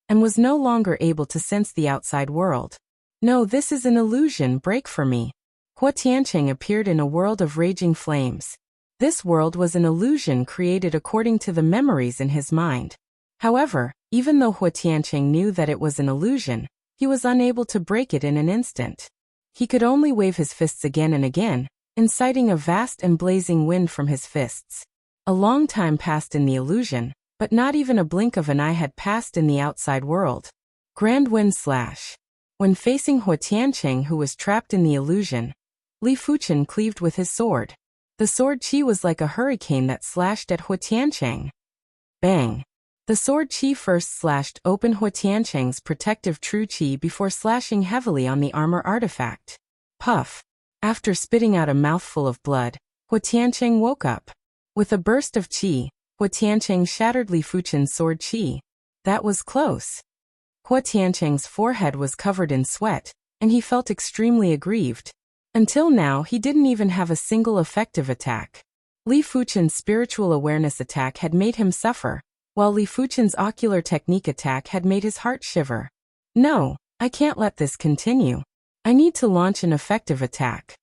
and was no longer able to sense the outside world. No, this is an illusion, break for me. Hua Tiancheng appeared in a world of raging flames. This world was an illusion created according to the memories in his mind. However, even though Hua Tiancheng knew that it was an illusion, he was unable to break it in an instant. He could only wave his fists again and again, inciting a vast and blazing wind from his fists. A long time passed in the illusion, but not even a blink of an eye had passed in the outside world. Grand wind slash. When facing Hua Tiancheng, who was trapped in the illusion, Li Fuchen cleaved with his sword. The sword chi was like a hurricane that slashed at Hua Tiancheng. Bang! The sword chi first slashed open Hua Tiancheng's protective true chi before slashing heavily on the armor artifact. Puff! After spitting out a mouthful of blood, Hua Tiancheng woke up. With a burst of chi, Hua Tiancheng shattered Li Fuchen's sword chi. That was close. Hua Tiancheng's forehead was covered in sweat, and he felt extremely aggrieved. Until now, he didn't even have a single effective attack. Li Fuchen's spiritual awareness attack had made him suffer, while Li Fuchen's ocular technique attack had made his heart shiver. No, I can't let this continue. I need to launch an effective attack.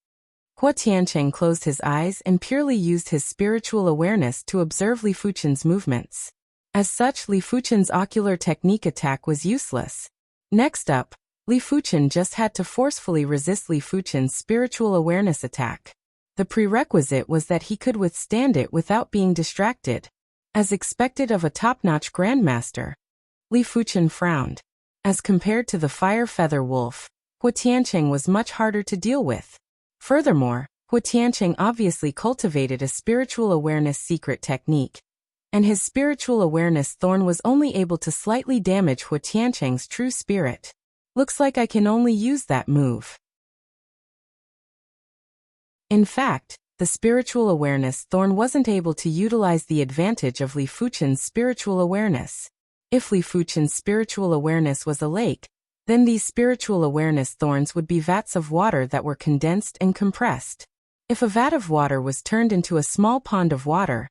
Hua Tiancheng closed his eyes and purely used his spiritual awareness to observe Li Fuchen's movements. As such, Li Fuchen's ocular technique attack was useless. Next up, Li Fuchen just had to forcefully resist Li Fuchen's spiritual awareness attack. The prerequisite was that he could withstand it without being distracted. As expected of a top-notch grandmaster, Li Fuchen frowned. As compared to the fire feather wolf, Hua Tiancheng was much harder to deal with. Furthermore, Hua Tiancheng obviously cultivated a spiritual awareness secret technique, and his spiritual awareness thorn was only able to slightly damage Hua Tiancheng's true spirit. Looks like I can only use that move. In fact, the spiritual awareness thorn wasn't able to utilize the advantage of Li Fuchen's spiritual awareness. If Li Fuchen's spiritual awareness was a lake, then these spiritual awareness thorns would be vats of water that were condensed and compressed. If a vat of water was turned into a small pond of water,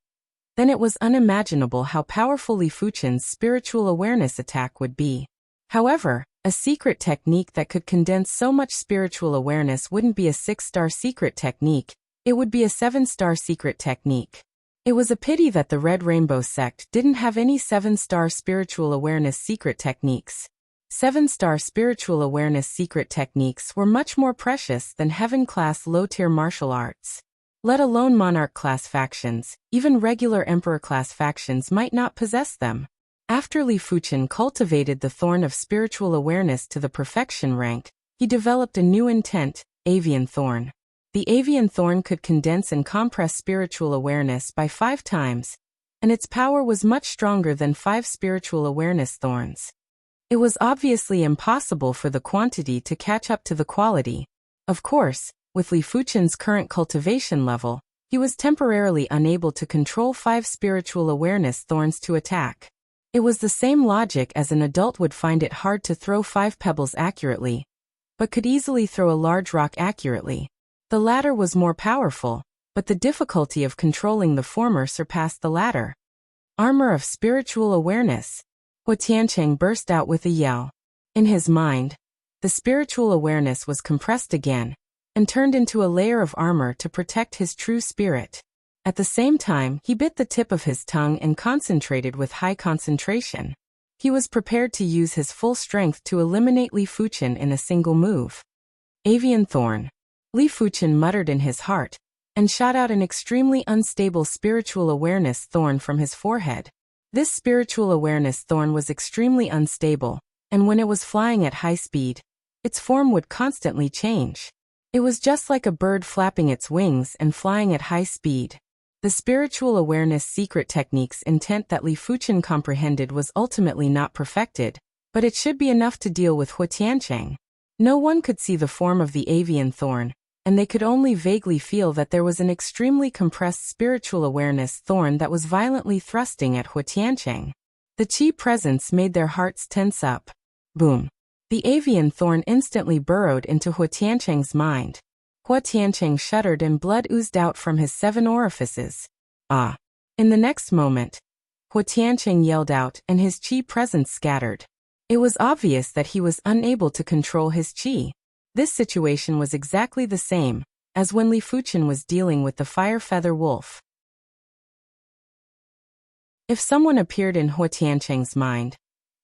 then it was unimaginable how powerful Li Fuchen's spiritual awareness attack would be. However, a secret technique that could condense so much spiritual awareness wouldn't be a 6-star secret technique, it would be a 7-star secret technique. It was a pity that the Red Rainbow sect didn't have any 7-star spiritual awareness secret techniques. 7-star spiritual awareness secret techniques were much more precious than Heaven-class low-tier martial arts. Let alone Monarch-class factions, even regular Emperor-class factions might not possess them. After Li Fuchen cultivated the thorn of spiritual awareness to the perfection rank, he developed a new intent, Avian Thorn. The Avian Thorn could condense and compress spiritual awareness by 5 times, and its power was much stronger than 5 spiritual awareness thorns. It was obviously impossible for the quantity to catch up to the quality. Of course, with Li Fuchen's current cultivation level, he was temporarily unable to control 5 spiritual awareness thorns to attack. It was the same logic as an adult would find it hard to throw 5 pebbles accurately, but could easily throw a large rock accurately. The latter was more powerful, but the difficulty of controlling the former surpassed the latter. Armor of spiritual awareness. Hua Tiancheng burst out with a yell. In his mind, the spiritual awareness was compressed again, and turned into a layer of armor to protect his true spirit. At the same time, he bit the tip of his tongue and concentrated with high concentration. He was prepared to use his full strength to eliminate Li Fuchen in a single move. Avian Thorn. Li Fuchen muttered in his heart, and shot out an extremely unstable spiritual awareness thorn from his forehead. This spiritual awareness thorn was extremely unstable, and when it was flying at high speed, its form would constantly change. It was just like a bird flapping its wings and flying at high speed. The spiritual awareness secret technique's intent that Li Fuchen comprehended was ultimately not perfected, but it should be enough to deal with Hua Tiancheng. No one could see the form of the avian thorn, and they could only vaguely feel that there was an extremely compressed spiritual awareness thorn that was violently thrusting at Hua Tiancheng. The qi presence made their hearts tense up. Boom. The avian thorn instantly burrowed into Hua Tiancheng's mind. Hua Tiancheng shuddered and blood oozed out from his 7 orifices. Ah! In the next moment, Hua Tiancheng yelled out and his qi presence scattered. It was obvious that he was unable to control his qi. This situation was exactly the same as when Li Fuchen was dealing with the fire feather wolf. If someone appeared in Hua Tiancheng's mind,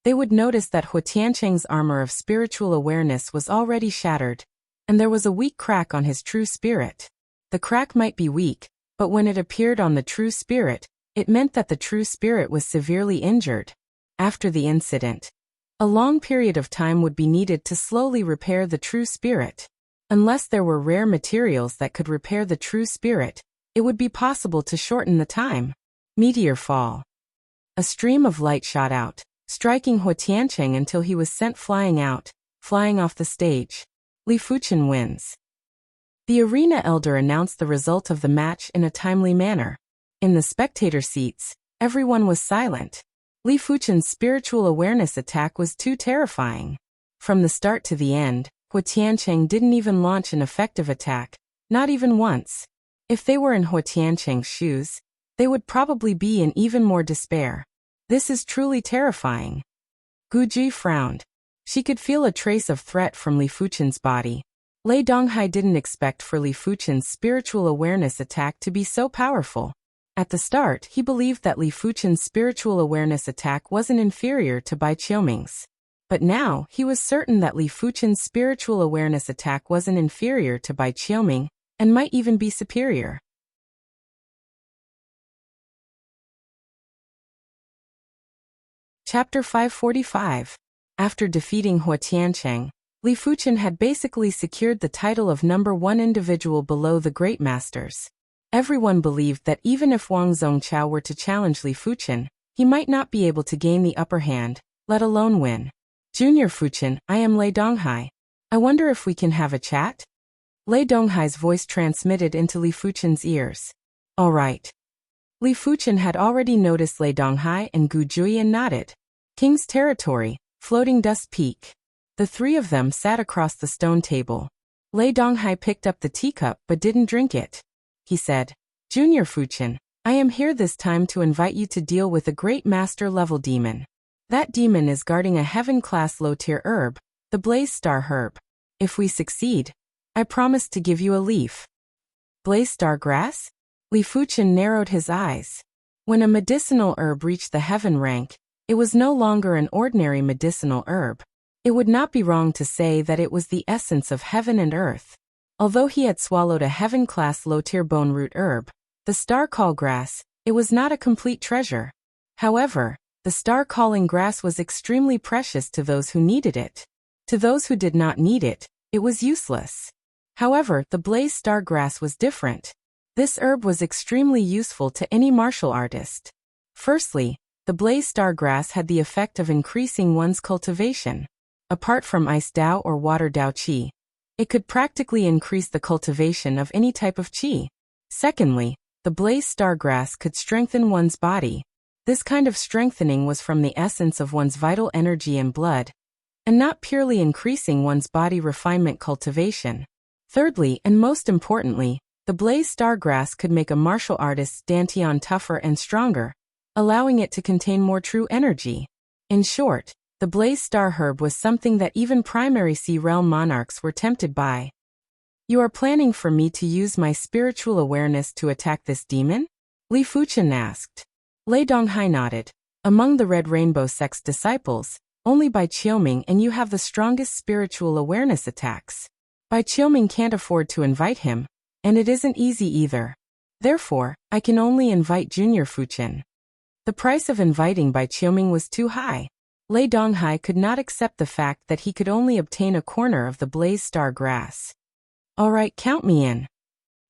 they would notice that Hua Tiancheng's armor of spiritual awareness was already shattered, and there was a weak crack on his true spirit. The crack might be weak, but when it appeared on the true spirit, it meant that the true spirit was severely injured. After the incident, a long period of time would be needed to slowly repair the true spirit. Unless there were rare materials that could repair the true spirit, it would be possible to shorten the time. Meteor fall. A stream of light shot out, striking Hua Tiancheng until he was sent flying off the stage. Li Fuchen wins. The arena elder announced the result of the match in a timely manner. In the spectator seats, everyone was silent. Li Fuchen's spiritual awareness attack was too terrifying. From the start to the end, Hua Tiancheng didn't even launch an effective attack, not even once. If they were in Hua Tiancheng's shoes, they would probably be in even more despair. This is truly terrifying. Guji frowned. She could feel a trace of threat from Li Fuchen's body. Lei Donghai didn't expect for Li Fuchen's spiritual awareness attack to be so powerful. At the start, he believed that Li Fuchen's spiritual awareness attack wasn't inferior to Bai Qiuming's. But now, he was certain that Li Fuchen's spiritual awareness attack wasn't inferior to Bai Qiuming, and might even be superior. Chapter 545. After defeating Hua Tiancheng, Li Fuchen had basically secured the title of #1 individual below the great masters. Everyone believed that even if Wang Zongqiao were to challenge Li Fuchen, he might not be able to gain the upper hand, let alone win. Junior Fuchen, I am Lei Donghai. I wonder if we can have a chat? Lei Donghai's voice transmitted into Li Fuchen's ears. All right. Li Fuchen had already noticed Lei Donghai and Gu Jui and nodded. King's Territory, Floating Dust Peak. The three of them sat across the stone table. Lei Donghai picked up the teacup but didn't drink it. He said, Junior Fuchen, I am here this time to invite you to deal with a great master-level demon. That demon is guarding a heaven-class low-tier herb, the Blaze Star herb. If we succeed, I promise to give you a leaf. Blaze Star grass? Li Fuchen narrowed his eyes. When a medicinal herb reached the heaven rank, it was no longer an ordinary medicinal herb. It would not be wrong to say that it was the essence of heaven and earth. Although he had swallowed a heaven-class low-tier bone root herb, the star-call grass, it was not a complete treasure. However, the star-calling grass was extremely precious to those who needed it. To those who did not need it, it was useless. However, the Blaze Star grass was different. This herb was extremely useful to any martial artist. Firstly, the Blaze Star grass had the effect of increasing one's cultivation. Apart from Ice Dao or Water Dao Qi, it could practically increase the cultivation of any type of Qi. Secondly, the Blaze Star grass could strengthen one's body. This kind of strengthening was from the essence of one's vital energy and blood, and not purely increasing one's body refinement cultivation. Thirdly, and most importantly, the Blaze Star grass could make a martial artist's dantian tougher and stronger, allowing it to contain more true energy. In short, the Blaze Star herb was something that even primary Sea Realm monarchs were tempted by. You are planning for me to use my spiritual awareness to attack this demon? Li Fuchen asked. Lei Donghai nodded. Among the Red Rainbow sect's disciples, only Bai Qiuming and you have the strongest spiritual awareness attacks. Bai Qiuming can't afford to invite him, and it isn't easy either. Therefore, I can only invite Junior Fuchen. The price of inviting Bai Qiuming was too high. Lei Donghai could not accept the fact that he could only obtain a corner of the Blaze Star grass. All right, count me in.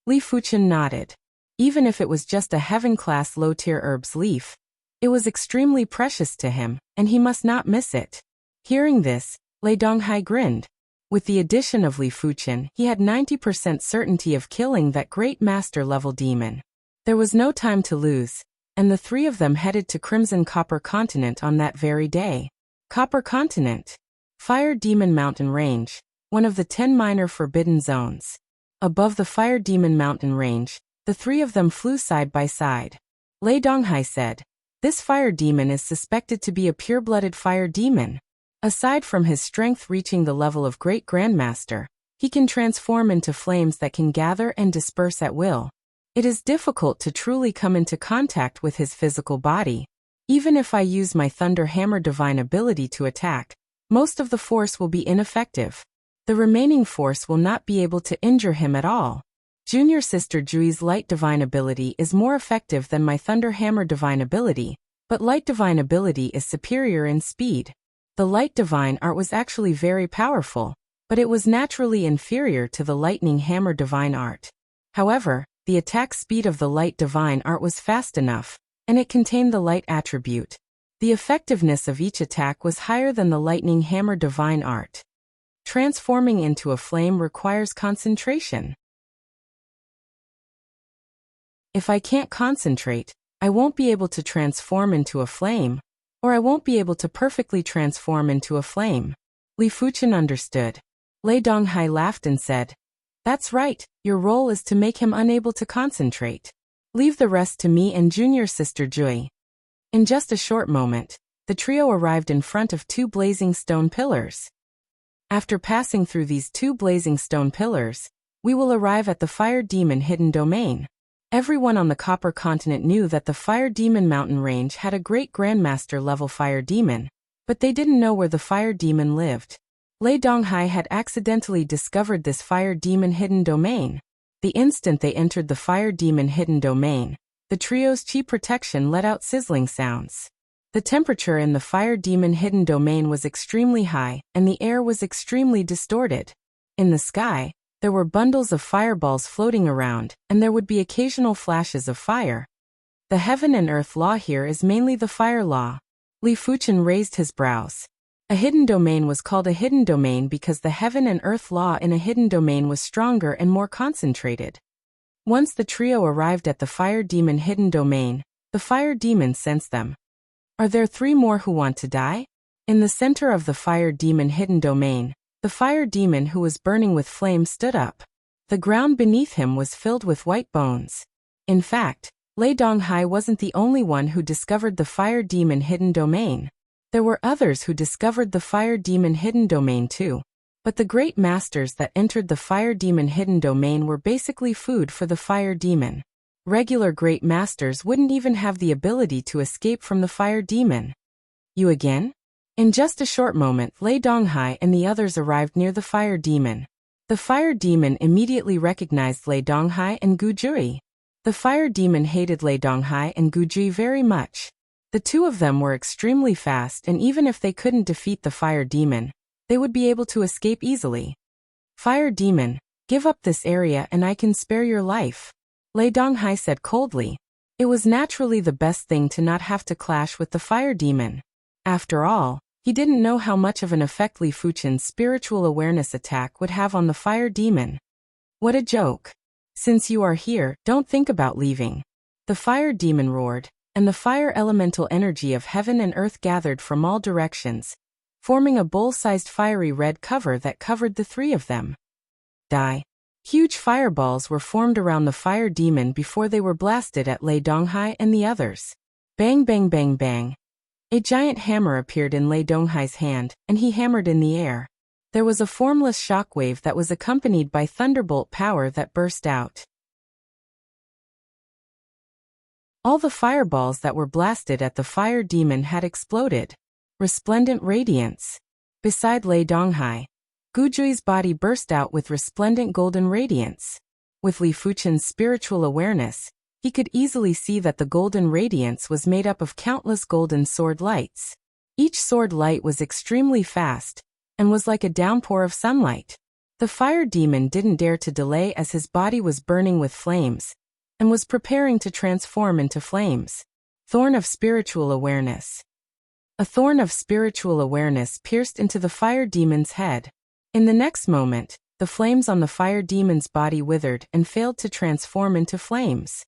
Li Fuchen nodded. Even if it was just a heaven-class low-tier herb's leaf, it was extremely precious to him, and he must not miss it. Hearing this, Lei Donghai grinned. With the addition of Li Fuchen, he had 90% certainty of killing that great master-level demon. There was no time to lose, and the three of them headed to Crimson Copper Continent on that very day. Copper Continent. Fire Demon Mountain Range, one of the 10 minor forbidden zones. Above the Fire Demon Mountain Range, the three of them flew side by side. Lei Donghai said, This fire demon is suspected to be a pure-blooded fire demon. Aside from his strength reaching the level of Great Grandmaster, he can transform into flames that can gather and disperse at will. It is difficult to truly come into contact with his physical body. Even if I use my Thunder Hammer divine ability to attack, most of the force will be ineffective. The remaining force will not be able to injure him at all. Junior Sister Jui's Light Divine ability is more effective than my Thunder Hammer divine ability, but Light Divine ability is superior in speed. The Light Divine art was actually very powerful, but it was naturally inferior to the Lightning Hammer divine art. However, the attack speed of the Light Divine art was fast enough, and it contained the light attribute. The effectiveness of each attack was higher than the Lightning Hammer divine art. Transforming into a flame requires concentration. If I can't concentrate, I won't be able to transform into a flame, or I won't be able to perfectly transform into a flame. Li Fuchen understood. Lei Donghai laughed and said, That's right, your role is to make him unable to concentrate. Leave the rest to me and Junior Sister Jui. In just a short moment, the trio arrived in front of two blazing stone pillars. After passing through these two blazing stone pillars, we will arrive at the Fire Demon Hidden Domain. Everyone on the Copper Continent knew that the Fire Demon mountain range had a great Grandmaster level Fire Demon, but they didn't know where the Fire Demon lived. Lei Donghai had accidentally discovered this Fire Demon hidden domain. The instant they entered the Fire Demon hidden domain, the trio's chi protection let out sizzling sounds. The temperature in the Fire Demon hidden domain was extremely high, and the air was extremely distorted. In the sky, there were bundles of fireballs floating around, and there would be occasional flashes of fire. The heaven and earth law here is mainly the fire law. Li Fuchen raised his brows. A hidden domain was called a hidden domain because the heaven and earth law in a hidden domain was stronger and more concentrated. Once the trio arrived at the Fire Demon hidden domain, the Fire Demon sensed them. Are there 3 more who want to die? In the center of the Fire Demon hidden domain, the Fire Demon who was burning with flame stood up. The ground beneath him was filled with white bones. In fact, Lei Donghai wasn't the only one who discovered the Fire Demon hidden domain. There were others who discovered the Fire Demon hidden domain too. But the great masters that entered the Fire Demon hidden domain were basically food for the Fire Demon. Regular great masters wouldn't even have the ability to escape from the Fire Demon. You again? In just a short moment, Lei Donghai and the others arrived near the Fire Demon. The Fire Demon immediately recognized Lei Donghai and Gu Jui. The Fire Demon hated Lei Donghai and Gu Jui very much. The two of them were extremely fast, and even if they couldn't defeat the Fire Demon, they would be able to escape easily. Fire Demon, give up this area and I can spare your life, Lei Donghai said coldly. It was naturally the best thing to not have to clash with the Fire Demon. After all, he didn't know how much of an effect Li Fuchen's spiritual awareness attack would have on the Fire Demon. What a joke. Since you are here, don't think about leaving. The Fire Demon roared, and the fire elemental energy of heaven and earth gathered from all directions, forming a bowl-sized fiery red cover that covered the 3 of them. Die. Huge fireballs were formed around the Fire Demon before they were blasted at Lei Donghai and the others. Bang bang bang bang. A giant hammer appeared in Lei Donghai's hand, and he hammered in the air. There was a formless shockwave that was accompanied by thunderbolt power that burst out. All the fireballs that were blasted at the Fire Demon had exploded. Resplendent radiance. Beside Lei Donghai, Gu Jui's body burst out with resplendent golden radiance. With Li Fuchen's spiritual awareness, he could easily see that the golden radiance was made up of countless golden sword lights. Each sword light was extremely fast, and was like a downpour of sunlight. The Fire Demon didn't dare to delay as his body was burning with flames, and was preparing to transform into flames. Thorn of Spiritual Awareness. A thorn of spiritual awareness pierced into the Fire Demon's head. In the next moment, the flames on the Fire Demon's body withered and failed to transform into flames.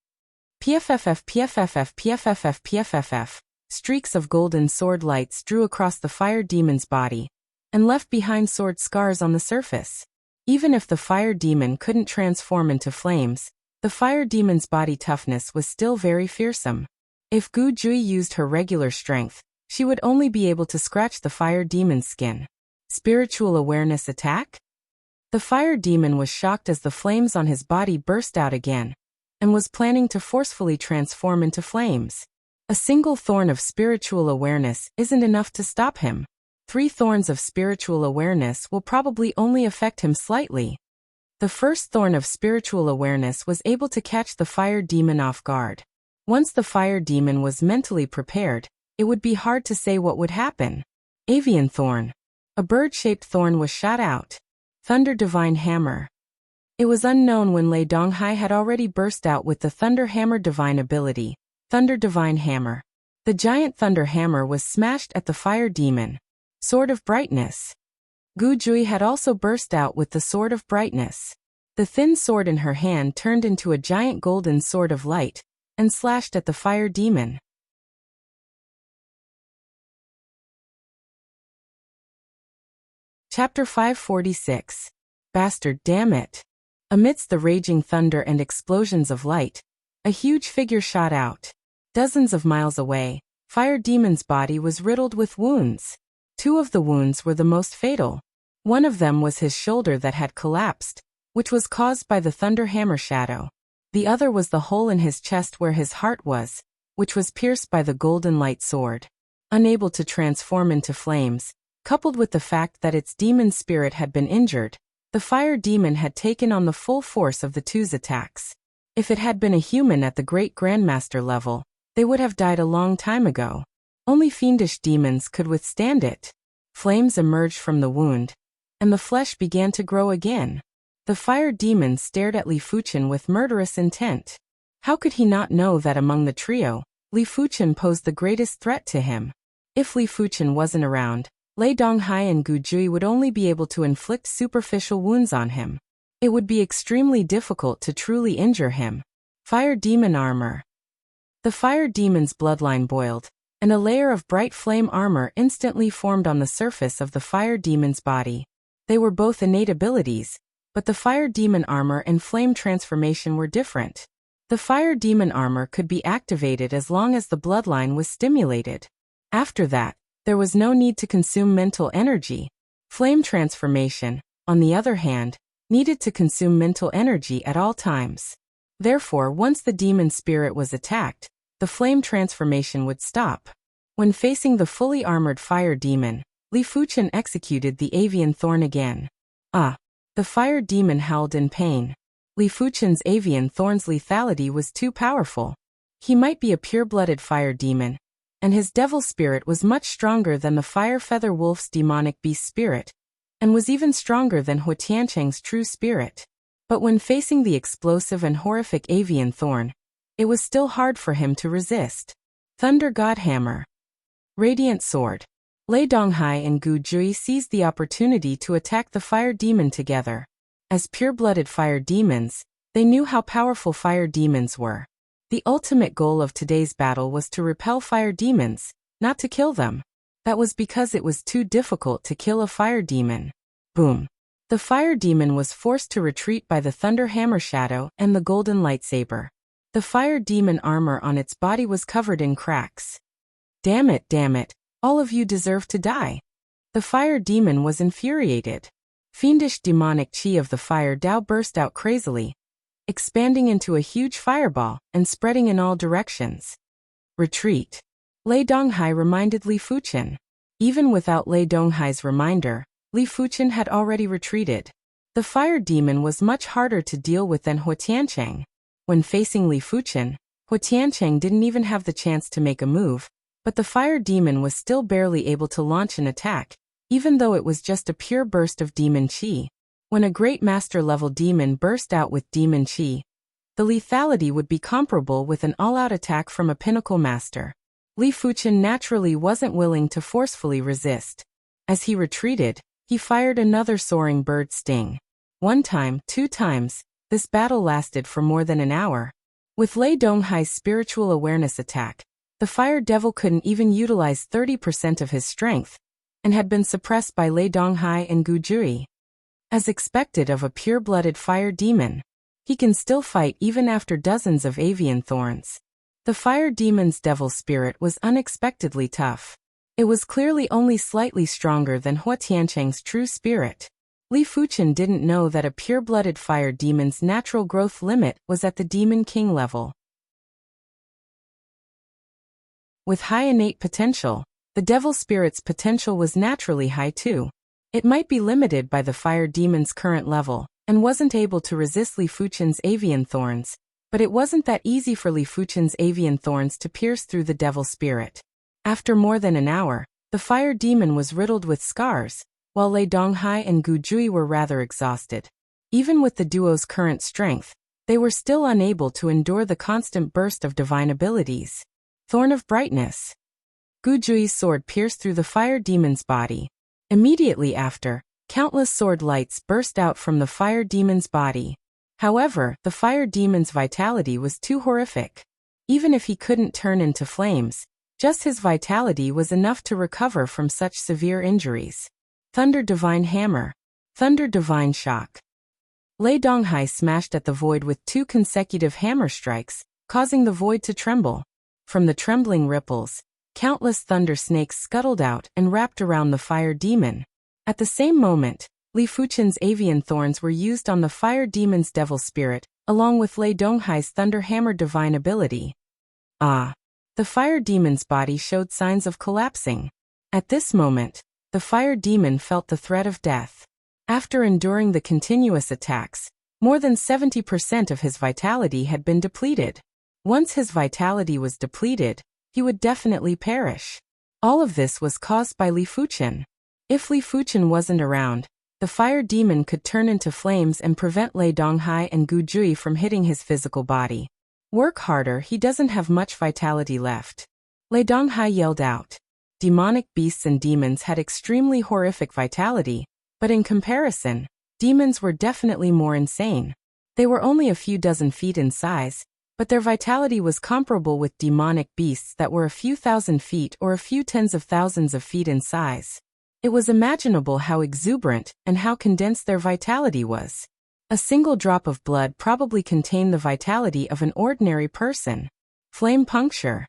PFFF PFFF PFFF PFFF. Streaks of golden sword lights drew across the Fire Demon's body, and left behind sword scars on the surface. Even if the Fire Demon couldn't transform into flames, the Fire Demon's body toughness was still very fearsome. If Gu Jui used her regular strength, she would only be able to scratch the Fire Demon's skin. Spiritual awareness attack? The Fire Demon was shocked as the flames on his body burst out again, and was planning to forcefully transform into flames. A single thorn of spiritual awareness isn't enough to stop him. 3 thorns of spiritual awareness will probably only affect him slightly. The first thorn of spiritual awareness was able to catch the Fire Demon off guard. Once the Fire Demon was mentally prepared, it would be hard to say what would happen. Avian Thorn. A bird-shaped thorn was shot out. Thunder Divine Hammer. It was unknown when Lei Donghai had already burst out with the Thunder Hammer Divine ability, Thunder Divine Hammer. The giant Thunder Hammer was smashed at the Fire Demon. Sword of Brightness. Gu Jui had also burst out with the Sword of Brightness. The thin sword in her hand turned into a giant golden sword of light, and slashed at the Fire Demon. Chapter 546. Bastard, damn it. Amidst the raging thunder and explosions of light, a huge figure shot out. Dozens of miles away, Fire Demon's body was riddled with wounds. 2 of the wounds were the most fatal. One of them was his shoulder that had collapsed, which was caused by the Thunder Hammer shadow. The other was the hole in his chest where his heart was, which was pierced by the golden light sword. Unable to transform into flames, coupled with the fact that its demon spirit had been injured, the fire demon had taken on the full force of the two's attacks. If it had been a human at the great grandmaster level, they would have died a long time ago. Only fiendish demons could withstand it. Flames emerged from the wound, and the flesh began to grow again. The fire demon stared at Li Fuchen with murderous intent. How could he not know that among the trio, Li Fuchen posed the greatest threat to him? If Li Fuchen wasn't around, Lei Donghai and Gu Jui would only be able to inflict superficial wounds on him. It would be extremely difficult to truly injure him. Fire demon armor. The fire demon's bloodline boiled, and a layer of bright flame armor instantly formed on the surface of the fire demon's body. They were both innate abilities, but the fire demon armor and flame transformation were different. The fire demon armor could be activated as long as the bloodline was stimulated. After that, there was no need to consume mental energy. Flame transformation, on the other hand, needed to consume mental energy at all times. Therefore, once the demon spirit was attacked, the flame transformation would stop. When facing the fully armored fire demon, Li Fuchen executed the avian thorn again. The fire demon howled in pain. Li Fuchen's avian thorn's lethality was too powerful. He might be a pure-blooded fire demon, and his devil spirit was much stronger than the fire feather wolf's demonic beast spirit, and was even stronger than Hua Tiancheng's true spirit. But when facing the explosive and horrific avian thorn, it was still hard for him to resist. Thunder God Hammer. Radiant Sword. Lei Donghai and Gu Jui seized the opportunity to attack the fire demon together. As pure-blooded fire demons, they knew how powerful fire demons were. The ultimate goal of today's battle was to repel fire demons, not to kill them. That was because it was too difficult to kill a fire demon. Boom. The fire demon was forced to retreat by the thunder hammer shadow and the golden lightsaber. The fire demon armor on its body was covered in cracks. Damn it, all of you deserve to die. The fire demon was infuriated. Fiendish demonic chi of the fire Dao burst out crazily, expanding into a huge fireball and spreading in all directions. Retreat. Lei Donghai reminded Li Fuchen. Even without Lei Donghai's reminder, Li Fuchen had already retreated. The fire demon was much harder to deal with than Hua Tiancheng. When facing Li Fuchen, Hua Tiancheng didn't even have the chance to make a move, but the fire demon was still barely able to launch an attack, even though it was just a pure burst of demon chi. When a great master-level demon burst out with demon chi, the lethality would be comparable with an all-out attack from a pinnacle master. Li Fuchen naturally wasn't willing to forcefully resist. As he retreated, he fired another soaring bird sting. 1 time, 2 times, this battle lasted for more than an hour. With Lei Donghai's spiritual awareness attack, the fire devil couldn't even utilize 30% of his strength, and had been suppressed by Lei Donghai and Gu Jui. As expected of a pure-blooded fire demon, he can still fight even after dozens of avian thorns. The fire demon's devil spirit was unexpectedly tough. It was clearly only slightly stronger than Hua Tiancheng's true spirit. Li Fuchen didn't know that a pure-blooded fire demon's natural growth limit was at the Demon King level. With high innate potential, the devil spirit's potential was naturally high too. It might be limited by the fire demon's current level, and wasn't able to resist Li Fuchen's avian thorns, but it wasn't that easy for Li Fuchen's avian thorns to pierce through the devil spirit. After more than an hour, the fire demon was riddled with scars, while Lei Donghai and Gu Jui were rather exhausted. Even with the duo's current strength, they were still unable to endure the constant burst of divine abilities. Thorn of Brightness. Gu Jui's sword pierced through the fire demon's body. Immediately after, countless sword lights burst out from the fire demon's body. However, the fire demon's vitality was too horrific. Even if he couldn't turn into flames, just his vitality was enough to recover from such severe injuries. Thunder Divine Hammer. Thunder Divine Shock. Lei Donghai smashed at the void with 2 consecutive hammer strikes, causing the void to tremble. From the trembling ripples, countless thunder snakes scuttled out and wrapped around the fire demon. At the same moment, Li Fuchen's avian thorns were used on the fire demon's devil spirit, along with Lei Donghai's thunder-hammer divine ability. Ah! The fire demon's body showed signs of collapsing. At this moment, the fire demon felt the threat of death. After enduring the continuous attacks, more than 70% of his vitality had been depleted. Once his vitality was depleted, he would definitely perish. All of this was caused by Li Fuchen. If Li Fuchen wasn't around, the fire demon could turn into flames and prevent Lei Donghai and Gu Jui from hitting his physical body. Work harder, he doesn't have much vitality left. Lei Donghai yelled out. Demonic beasts and demons had extremely horrific vitality, but in comparison, demons were definitely more insane. They were only a few dozen feet in size, but their vitality was comparable with demonic beasts that were a few thousand feet or a few tens of thousands of feet in size. It was imaginable how exuberant and how condensed their vitality was. A single drop of blood probably contained the vitality of an ordinary person. Flame puncture.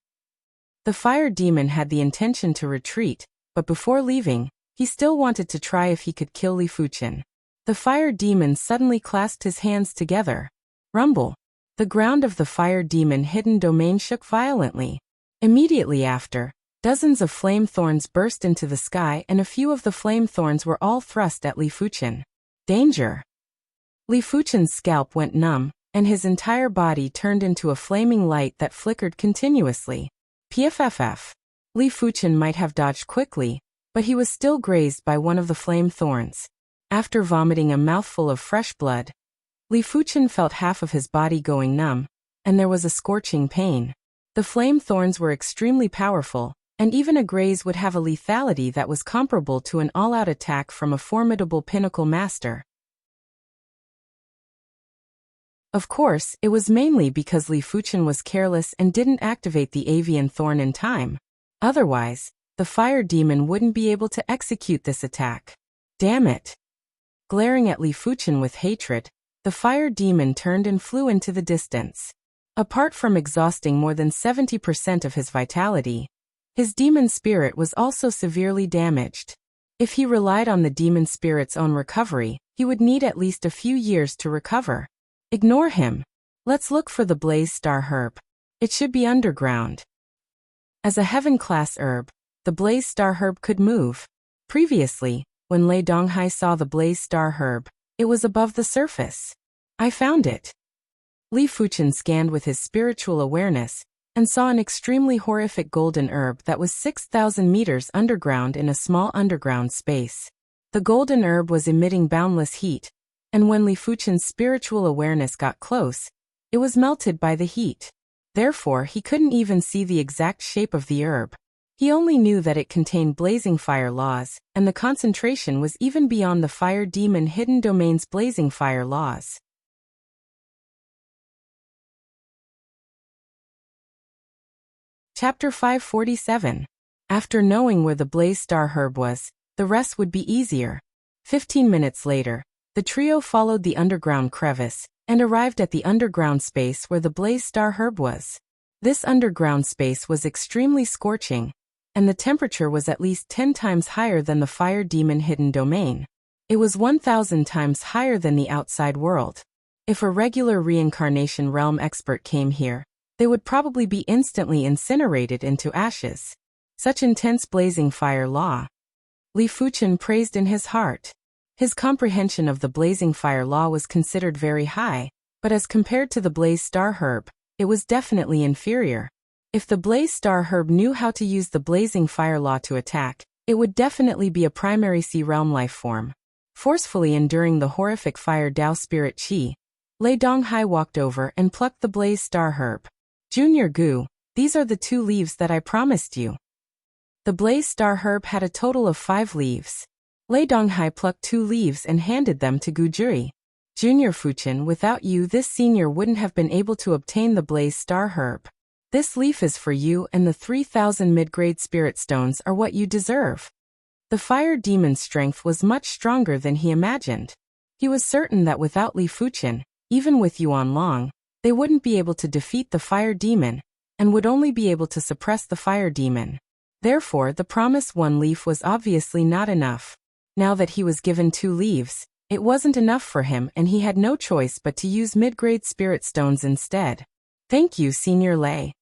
The fire demon had the intention to retreat, but before leaving, he still wanted to try if he could kill Li Fuchen. The fire demon suddenly clasped his hands together. Rumble. The ground of the fire demon hidden domain shook violently. Immediately after, dozens of flame thorns burst into the sky and a few of the flame thorns were all thrust at Li Fuchen. Danger! Li Fuchen's scalp went numb, and his entire body turned into a flaming light that flickered continuously. PFFF. Li Fuchen might have dodged quickly, but he was still grazed by one of the flame thorns. After vomiting a mouthful of fresh blood, Li Fuchen felt half of his body going numb, and there was a scorching pain. The flame thorns were extremely powerful, and even a graze would have a lethality that was comparable to an all-out attack from a formidable pinnacle master. Of course, it was mainly because Li Fuchen was careless and didn't activate the avian thorn in time. Otherwise, the fire demon wouldn't be able to execute this attack. Damn it! Glaring at Li Fuchen with hatred, the fire demon turned and flew into the distance. Apart from exhausting more than 70% of his vitality, his demon spirit was also severely damaged. If he relied on the demon spirit's own recovery, he would need at least a few years to recover. Ignore him. Let's look for the Blaze Star Herb. It should be underground. As a heaven-class herb, the Blaze Star Herb could move. Previously, when Lei Donghai saw the Blaze Star Herb, it was above the surface. I found it. Li Fuchen scanned with his spiritual awareness and saw an extremely horrific golden herb that was 6,000 meters underground in a small underground space. The golden herb was emitting boundless heat, and when Li Fuchen's spiritual awareness got close, it was melted by the heat. Therefore, he couldn't even see the exact shape of the herb. He only knew that it contained blazing fire laws, and the concentration was even beyond the fire demon hidden domain's blazing fire laws. Chapter 547. After knowing where the Blaze Star Herb was, the rest would be easier. 15 minutes later, the trio followed the underground crevice and arrived at the underground space where the Blaze Star Herb was. This underground space was extremely scorching, and the temperature was at least 10 times higher than the fire demon hidden domain. It was 1,000 times higher than the outside world. If a regular reincarnation realm expert came here, they would probably be instantly incinerated into ashes. Such intense blazing fire law. Li Fuchen praised in his heart. His comprehension of the blazing fire law was considered very high, but as compared to the Blaze Star Herb, it was definitely inferior. If the Blaze Star Herb knew how to use the blazing fire law to attack, it would definitely be a primary sea realm life form. Forcefully enduring the horrific fire Tao spirit Qi, Lei Donghai walked over and plucked the Blaze Star Herb. Junior Gu, these are the 2 leaves that I promised you. The Blaze Star Herb had a total of 5 leaves. Lei Donghai plucked 2 leaves and handed them to Gu Jui. Junior Fuchen, without you this senior wouldn't have been able to obtain the Blaze Star Herb. This leaf is for you, and the 3,000 mid-grade spirit stones are what you deserve. The fire demon's strength was much stronger than he imagined. He was certain that without Li Fuchen, even with Yuan Long, they wouldn't be able to defeat the fire demon, and would only be able to suppress the fire demon. Therefore, the promised 1 leaf was obviously not enough. Now that he was given 2 leaves, It wasn't enough for him and he had no choice but to use mid-grade spirit stones instead. Thank you, Senior Lei.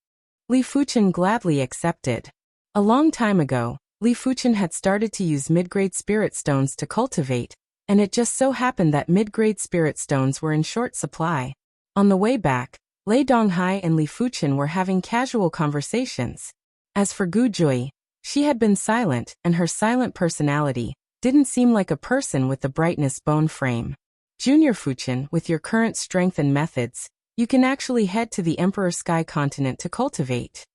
Li Fuchen gladly accepted. A long time ago, Li Fuchen had started to use mid-grade spirit stones to cultivate, and it just so happened that mid-grade spirit stones were in short supply. On the way back, Lei Donghai and Li Fuchen were having casual conversations. As for Gu Jui, she had been silent, and her silent personality didn't seem like a person with the brightness bone frame. Junior Fuchen, with your current strength and methods, you can actually head to the Emperor Sky Continent to cultivate.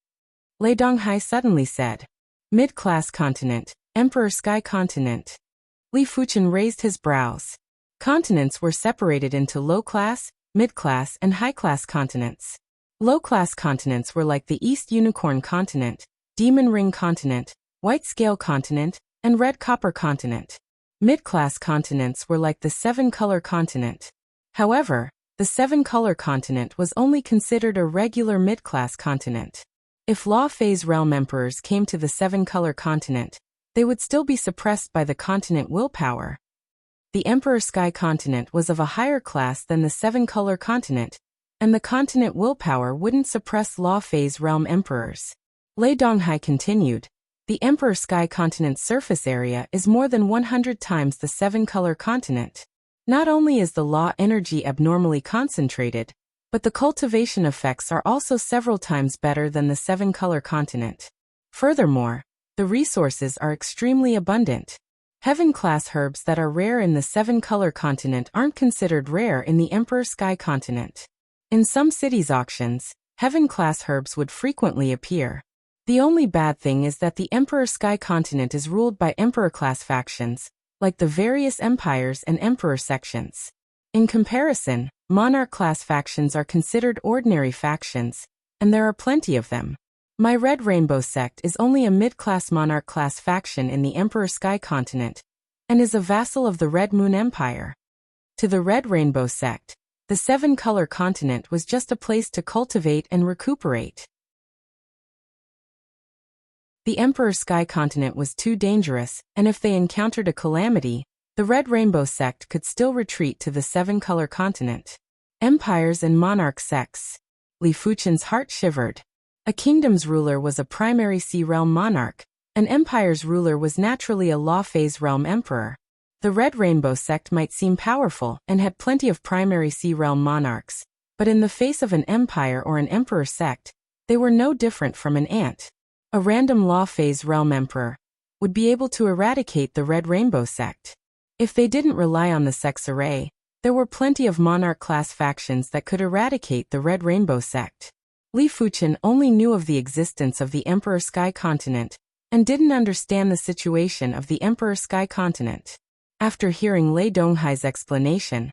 Lei Donghai suddenly said. Mid-class continent, Emperor Sky Continent. Li Fuchen raised his brows. Continents were separated into low-class, mid-class, and high-class continents. Low-class continents were like the East Unicorn Continent, Demon Ring Continent, White Scale Continent, and Red Copper Continent. Mid-class continents were like the Seven-Color Continent. However, the Seven-Color Continent was only considered a regular mid-class continent. If Law Phase Realm Emperors came to the Seven-Color Continent, they would still be suppressed by the continent willpower. The Emperor Sky Continent was of a higher class than the Seven-Color Continent, and the continent willpower wouldn't suppress Law Phase Realm Emperors. Lei Donghai continued. The Emperor Sky Continent's surface area is more than 100 times the Seven-Color Continent. Not only is the law energy abnormally concentrated, but the cultivation effects are also several times better than the Seven-Color Continent. Furthermore, the resources are extremely abundant. Heaven-class herbs that are rare in the Seven-Color Continent aren't considered rare in the Emperor Sky Continent. In some cities' auctions, heaven-class herbs would frequently appear. The only bad thing is that the Emperor Sky Continent is ruled by Emperor-class factions, like the various empires and emperor sections. In comparison, Monarch-class factions are considered ordinary factions, and there are plenty of them. My Red Rainbow sect is only a mid-class Monarch-class faction in the Emperor Sky Continent, and is a vassal of the Red Moon Empire. To the Red Rainbow sect, the Seven-Color Continent was just a place to cultivate and recuperate. The Emperor Sky Continent was too dangerous, and if they encountered a calamity, the Red Rainbow sect could still retreat to the Seven-Color Continent. Empires and Monarch sects. Li Fuchen's heart shivered. A kingdom's ruler was a primary sea realm monarch, an empire's ruler was naturally a law phase realm emperor. The Red Rainbow sect might seem powerful and had plenty of primary sea realm monarchs, but in the face of an empire or an emperor sect, they were no different from an ant. A random law phase realm emperor would be able to eradicate the Red Rainbow sect. If they didn't rely on the sect's array, there were plenty of monarch-class factions that could eradicate the Red Rainbow sect. Li Fuchen only knew of the existence of the Emperor Sky Continent, and didn't understand the situation of the Emperor Sky Continent. After hearing Lei Donghai's explanation,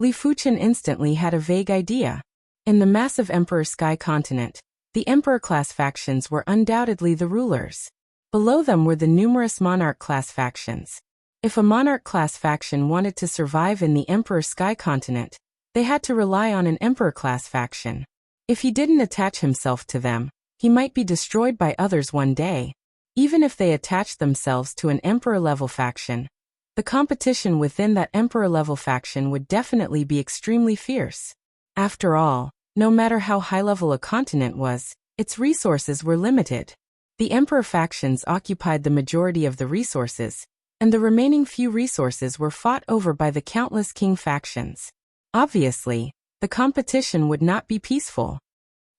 Li Fuchen instantly had a vague idea. In the massive Emperor Sky Continent, the Emperor-class factions were undoubtedly the rulers. Below them were the numerous Monarch-class factions. If a Monarch-class faction wanted to survive in the Emperor Sky Continent, they had to rely on an Emperor-class faction. If he didn't attach himself to them, he might be destroyed by others one day. Even if they attached themselves to an Emperor-level faction, the competition within that Emperor-level faction would definitely be extremely fierce. After all, no matter how high-level a continent was, its resources were limited. The Emperor factions occupied the majority of the resources, and the remaining few resources were fought over by the countless king factions. Obviously, the competition would not be peaceful.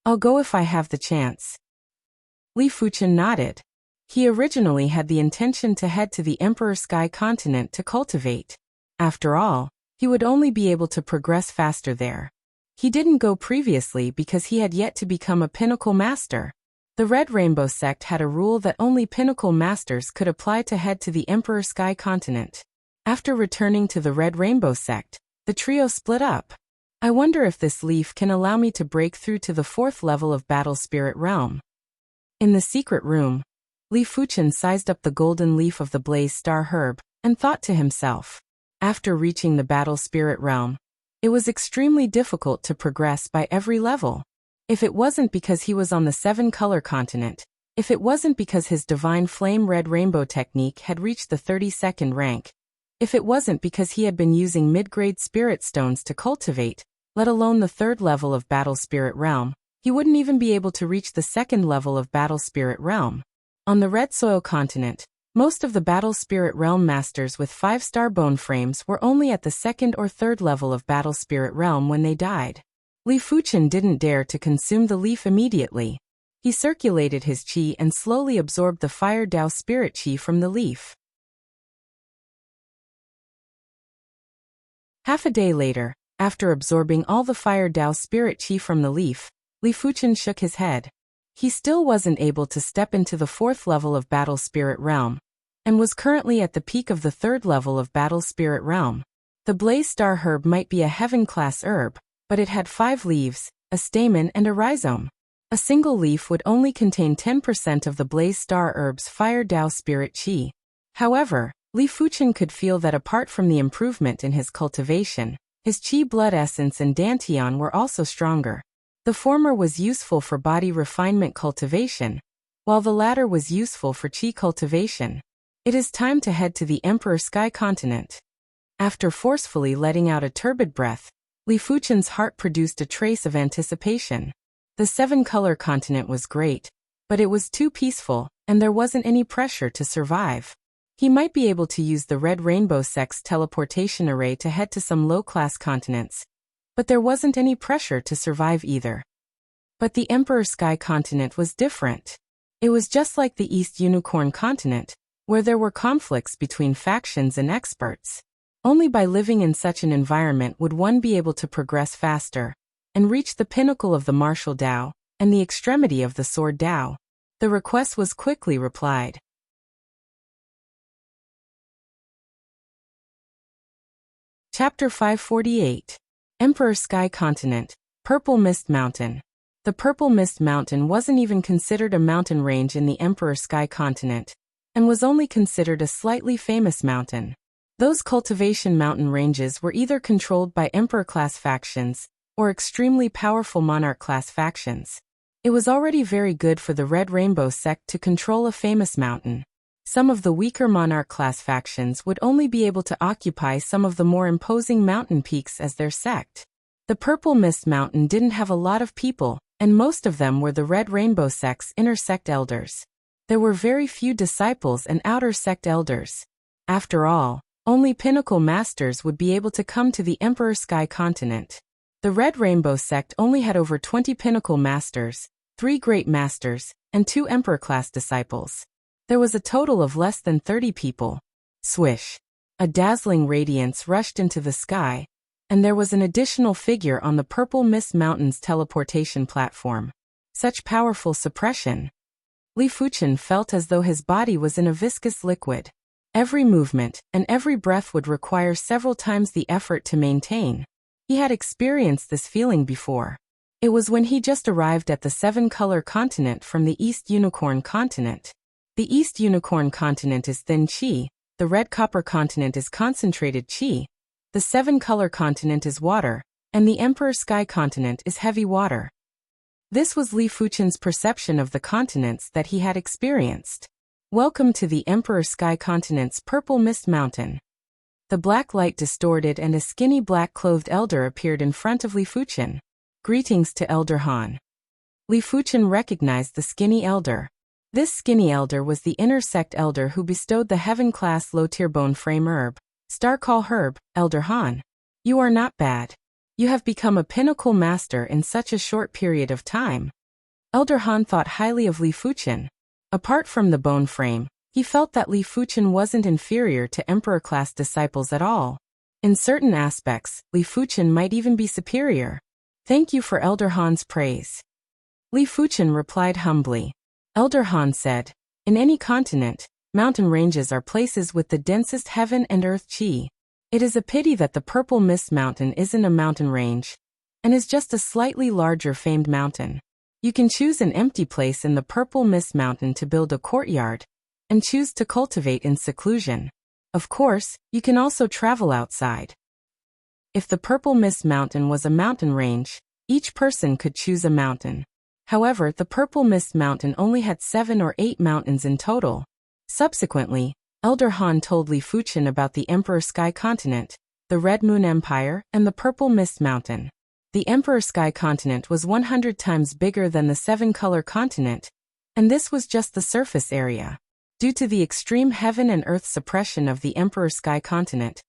I'll go if I have the chance. Li Fuchen nodded. He originally had the intention to head to the Emperor Sky Continent to cultivate. After all, he would only be able to progress faster there. He didn't go previously because he had yet to become a pinnacle master. The Red Rainbow sect had a rule that only pinnacle masters could apply to head to the Emperor Sky Continent. After returning to the Red Rainbow sect, the trio split up. I wonder if this leaf can allow me to break through to the 4th level of Battle Spirit Realm. In the secret room, Li Fuchen sized up the golden leaf of the Blaze Star herb, and thought to himself. After reaching the Battle Spirit Realm, it was extremely difficult to progress by every level. If it wasn't because he was on the Seven-Color Continent, if it wasn't because his Divine Flame Red Rainbow technique had reached the 32nd rank, If it wasn't because he had been using mid-grade spirit stones to cultivate, let alone the third level of Battle Spirit Realm, he wouldn't even be able to reach the second level of Battle Spirit Realm. On the Red Soil continent, most of the Battle Spirit Realm masters with 5-star bone frames were only at the second or third level of Battle Spirit Realm when they died. Li Fuchen didn't dare to consume the leaf immediately. He circulated his qi and slowly absorbed the Fire Dao Spirit Qi from the leaf. Half a day later, after absorbing all the Fire Dao Spirit Qi from the leaf, Li Fuchen shook his head. He still wasn't able to step into the fourth level of Battle Spirit Realm, and was currently at the peak of the third level of Battle Spirit Realm. The Blaze Star herb might be a heaven-class herb, but it had 5 leaves, a stamen and a rhizome. A single leaf would only contain 10% of the Blaze Star herb's Fire Dao Spirit Qi. However, Li Fuchen could feel that apart from the improvement in his cultivation, his Qi blood essence and Dantian were also stronger. The former was useful for body refinement cultivation, while the latter was useful for Qi cultivation. It is time to head to the Emperor Sky Continent. After forcefully letting out a turbid breath, Li Fuchen's heart produced a trace of anticipation. The 7-color continent was great, but it was too peaceful, and there wasn't any pressure to survive. He might be able to use the Red Rainbow Sect's teleportation array to head to some low-class continents, but there wasn't any pressure to survive either. But the Emperor Sky Continent was different. It was just like the East Unicorn Continent, where there were conflicts between factions and experts. Only by living in such an environment would one be able to progress faster, and reach the pinnacle of the martial Dao, and the extremity of the sword Dao. The request was quickly replied. Chapter 548. Emperor Sky Continent, Purple Mist Mountain. The Purple Mist Mountain wasn't even considered a mountain range in the Emperor Sky Continent, and was only considered a slightly famous mountain. Those cultivation mountain ranges were either controlled by Emperor-class factions, or extremely powerful Monarch-class factions. It was already very good for the Red Rainbow Sect to control a famous mountain. Some of the weaker Monarch-class factions would only be able to occupy some of the more imposing mountain peaks as their sect. The Purple Mist Mountain didn't have a lot of people, and most of them were the Red Rainbow Sect's inner sect elders. There were very few disciples and outer sect elders. After all, only pinnacle masters would be able to come to the Emperor Sky Continent. The Red Rainbow Sect only had over 20 pinnacle masters, 3 great masters, and 2 Emperor-class disciples. There was a total of less than 30 people. Swish! A dazzling radiance rushed into the sky, and there was an additional figure on the Purple Mist Mountain's teleportation platform. Such powerful suppression! Li Fuchen felt as though his body was in a viscous liquid. Every movement and every breath would require several times the effort to maintain. He had experienced this feeling before. It was when he just arrived at the 7-color continent from the East Unicorn Continent. The East Unicorn Continent is thin qi, the Red Copper Continent is concentrated qi, the 7-color continent is water, and the Emperor Sky Continent is heavy water. This was Li Fuchen's perception of the continents that he had experienced. Welcome to the Emperor Sky Continent's Purple Mist Mountain. The black light distorted and a skinny black-clothed elder appeared in front of Li Fuchen. Greetings to Elder Han. Li Fuchen recognized the skinny elder. This skinny elder was the inner sect elder who bestowed the heaven-class low-tier bone frame herb, Star Call herb, Elder Han. You are not bad. You have become a pinnacle master in such a short period of time. Elder Han thought highly of Li Fuchen. Apart from the bone frame, he felt that Li Fuchen wasn't inferior to Emperor-class disciples at all. In certain aspects, Li Fuchen might even be superior. Thank you for Elder Han's praise. Li Fuchen replied humbly. Elder Han said, in any continent, mountain ranges are places with the densest heaven and earth qi. It is a pity that the Purple Mist Mountain isn't a mountain range, and is just a slightly larger famed mountain. You can choose an empty place in the Purple Mist Mountain to build a courtyard, and choose to cultivate in seclusion. Of course, you can also travel outside. If the Purple Mist Mountain was a mountain range, each person could choose a mountain. However, the Purple Mist Mountain only had 7 or 8 mountains in total. Subsequently, Elder Han told Li Fuchen about the Emperor Sky Continent, the Red Moon Empire, and the Purple Mist Mountain. The Emperor Sky Continent was 100 times bigger than the Seven-Color Continent, and this was just the surface area. Due to the extreme heaven and earth suppression of the Emperor Sky Continent,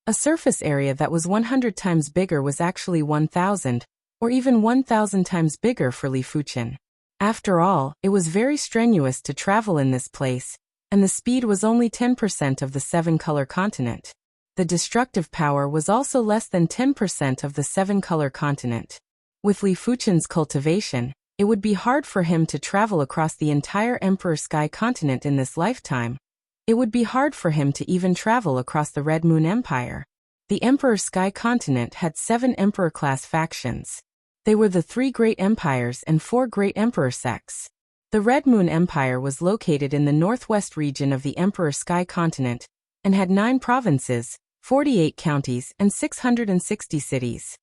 a surface area that was 100 times bigger was actually 1,000, or even 1,000 times bigger for Li Fuchen. After all, it was very strenuous to travel in this place, and the speed was only 10% of the Seven-Color Continent. The destructive power was also less than 10% of the Seven-Color Continent. With Li Fuchen's cultivation, it would be hard for him to travel across the entire Emperor Sky Continent in this lifetime. It would be hard for him to even travel across the Red Moon Empire. The Emperor Sky Continent had 7 Emperor-class factions. They were the 3 great empires and 4 great emperor sects. The Red Moon Empire was located in the northwest region of the Emperor Sky Continent and had 9 provinces, 48 counties, and 660 cities.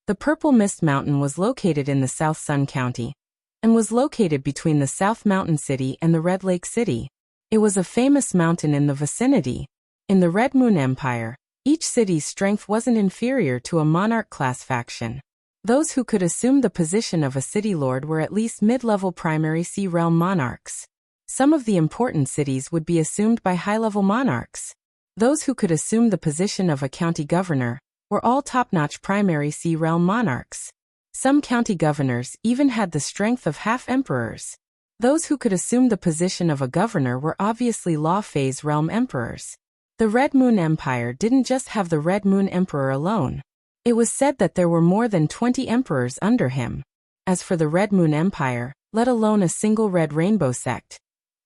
The Purple Mist Mountain was located in the South Sun County and was located between the South Mountain City and the Red Lake City. It was a famous mountain in the vicinity. In the Red Moon Empire, each city's strength wasn't inferior to a monarch-class faction. Those who could assume the position of a city lord were at least mid-level primary Sea Realm monarchs. Some of the important cities would be assumed by high-level monarchs. Those who could assume the position of a county governor were all top-notch primary Sea Realm monarchs. Some county governors even had the strength of half-emperors. Those who could assume the position of a governor were obviously Law Phase Realm emperors. The Red Moon Empire didn't just have the Red Moon Emperor alone. It was said that there were more than 20 emperors under him. As for the Red Moon Empire, let alone a single Red Rainbow sect,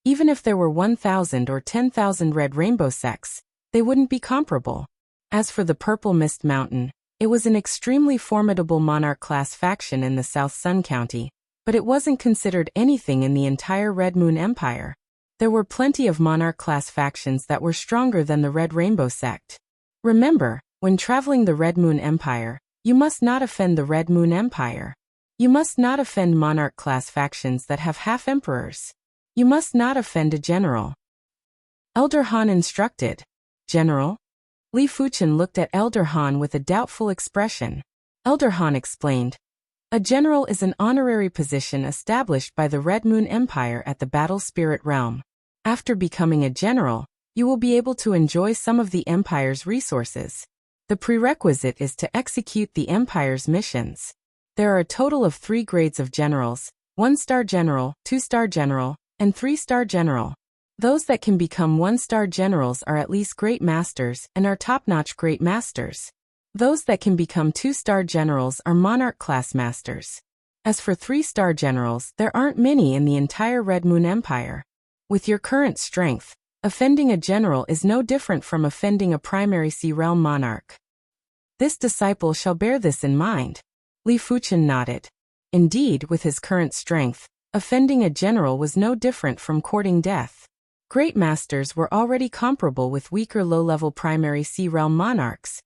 even if there were 1,000 or 10,000 Red Rainbow sects, they wouldn't be comparable. As for the Purple Mist Mountain, it was an extremely formidable monarch-class faction in the South Sun County, but it wasn't considered anything in the entire Red Moon Empire. There were plenty of monarch-class factions that were stronger than the Red Rainbow sect. Remember, when traveling the Red Moon Empire, you must not offend the Red Moon Empire. You must not offend monarch-class factions that have half-emperors. You must not offend a general. Elder Han instructed. General? Li Fuchen looked at Elder Han with a doubtful expression. Elder Han explained. A general is an honorary position established by the Red Moon Empire at the Battle Spirit Realm. After becoming a general, you will be able to enjoy some of the Empire's resources. The prerequisite is to execute the Empire's missions. There are a total of 3 grades of generals: 1-star general, 2-star general, and 3-star general. Those that can become 1-star generals are at least great masters and are top-notch great masters. Those that can become 2-star generals are monarch-class masters. As for 3-star generals, there aren't many in the entire Red Moon Empire. With your current strength, offending a general is no different from offending a primary Sea Realm monarch. This disciple shall bear this in mind. Li Fuchen nodded. Indeed, with his current strength, offending a general was no different from courting death. Great masters were already comparable with weaker low-level primary Sea Realm monarchs,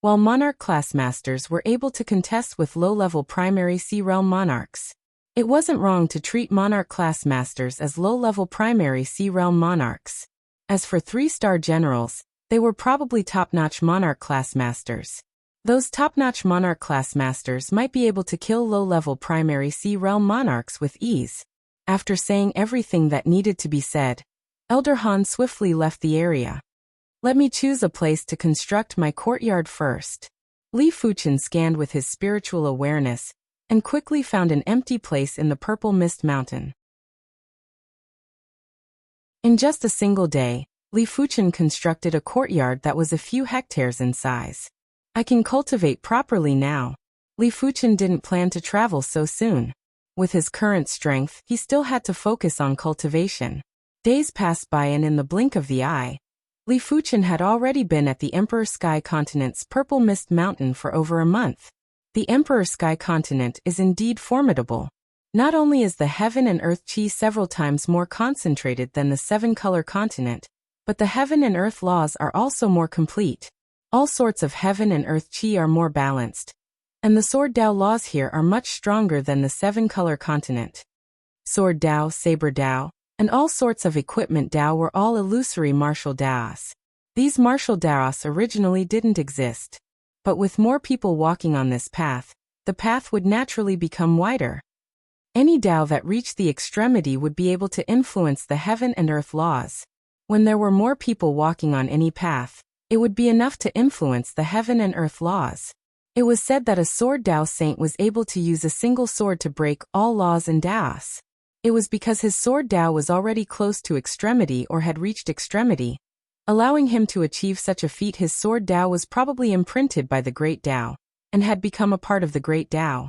while monarch-class masters were able to contest with low-level primary Sea Realm monarchs. It wasn't wrong to treat monarch-class masters as low-level primary Sea Realm monarchs. As for 3-star generals, they were probably top-notch monarch-class masters. Those top-notch monarch-class masters might be able to kill low-level primary Sea Realm monarchs with ease. After saying everything that needed to be said, Elder Han swiftly left the area. Let me choose a place to construct my courtyard first. Li Fuchen scanned with his spiritual awareness and quickly found an empty place in the Purple Mist Mountain. In just a single day, Li Fuchen constructed a courtyard that was a few hectares in size. I can cultivate properly now. Li Fuchen didn't plan to travel so soon. With his current strength, he still had to focus on cultivation. Days passed by and in the blink of the eye, Li Fuchen had already been at the Emperor Sky Continent's Purple Mist Mountain for over a month. The Emperor Sky Continent is indeed formidable. Not only is the Heaven and Earth Chi several times more concentrated than the Seven-Color Continent, but the Heaven and Earth laws are also more complete. All sorts of Heaven and Earth Chi are more balanced, and the Sword Dao laws here are much stronger than the Seven-Color Continent. Sword Dao, Saber Dao, and all sorts of equipment Dao were all illusory martial Daos. These martial Daos originally didn't exist. But with more people walking on this path, the path would naturally become wider. Any Dao that reached the extremity would be able to influence the heaven and earth laws. When there were more people walking on any path, it would be enough to influence the heaven and earth laws. It was said that a sword Dao saint was able to use a single sword to break all laws and Daos. It was because his sword Dao was already close to extremity or had reached extremity. Allowing him to achieve such a feat, his sword Dao was probably imprinted by the great Dao, and had become a part of the great Dao.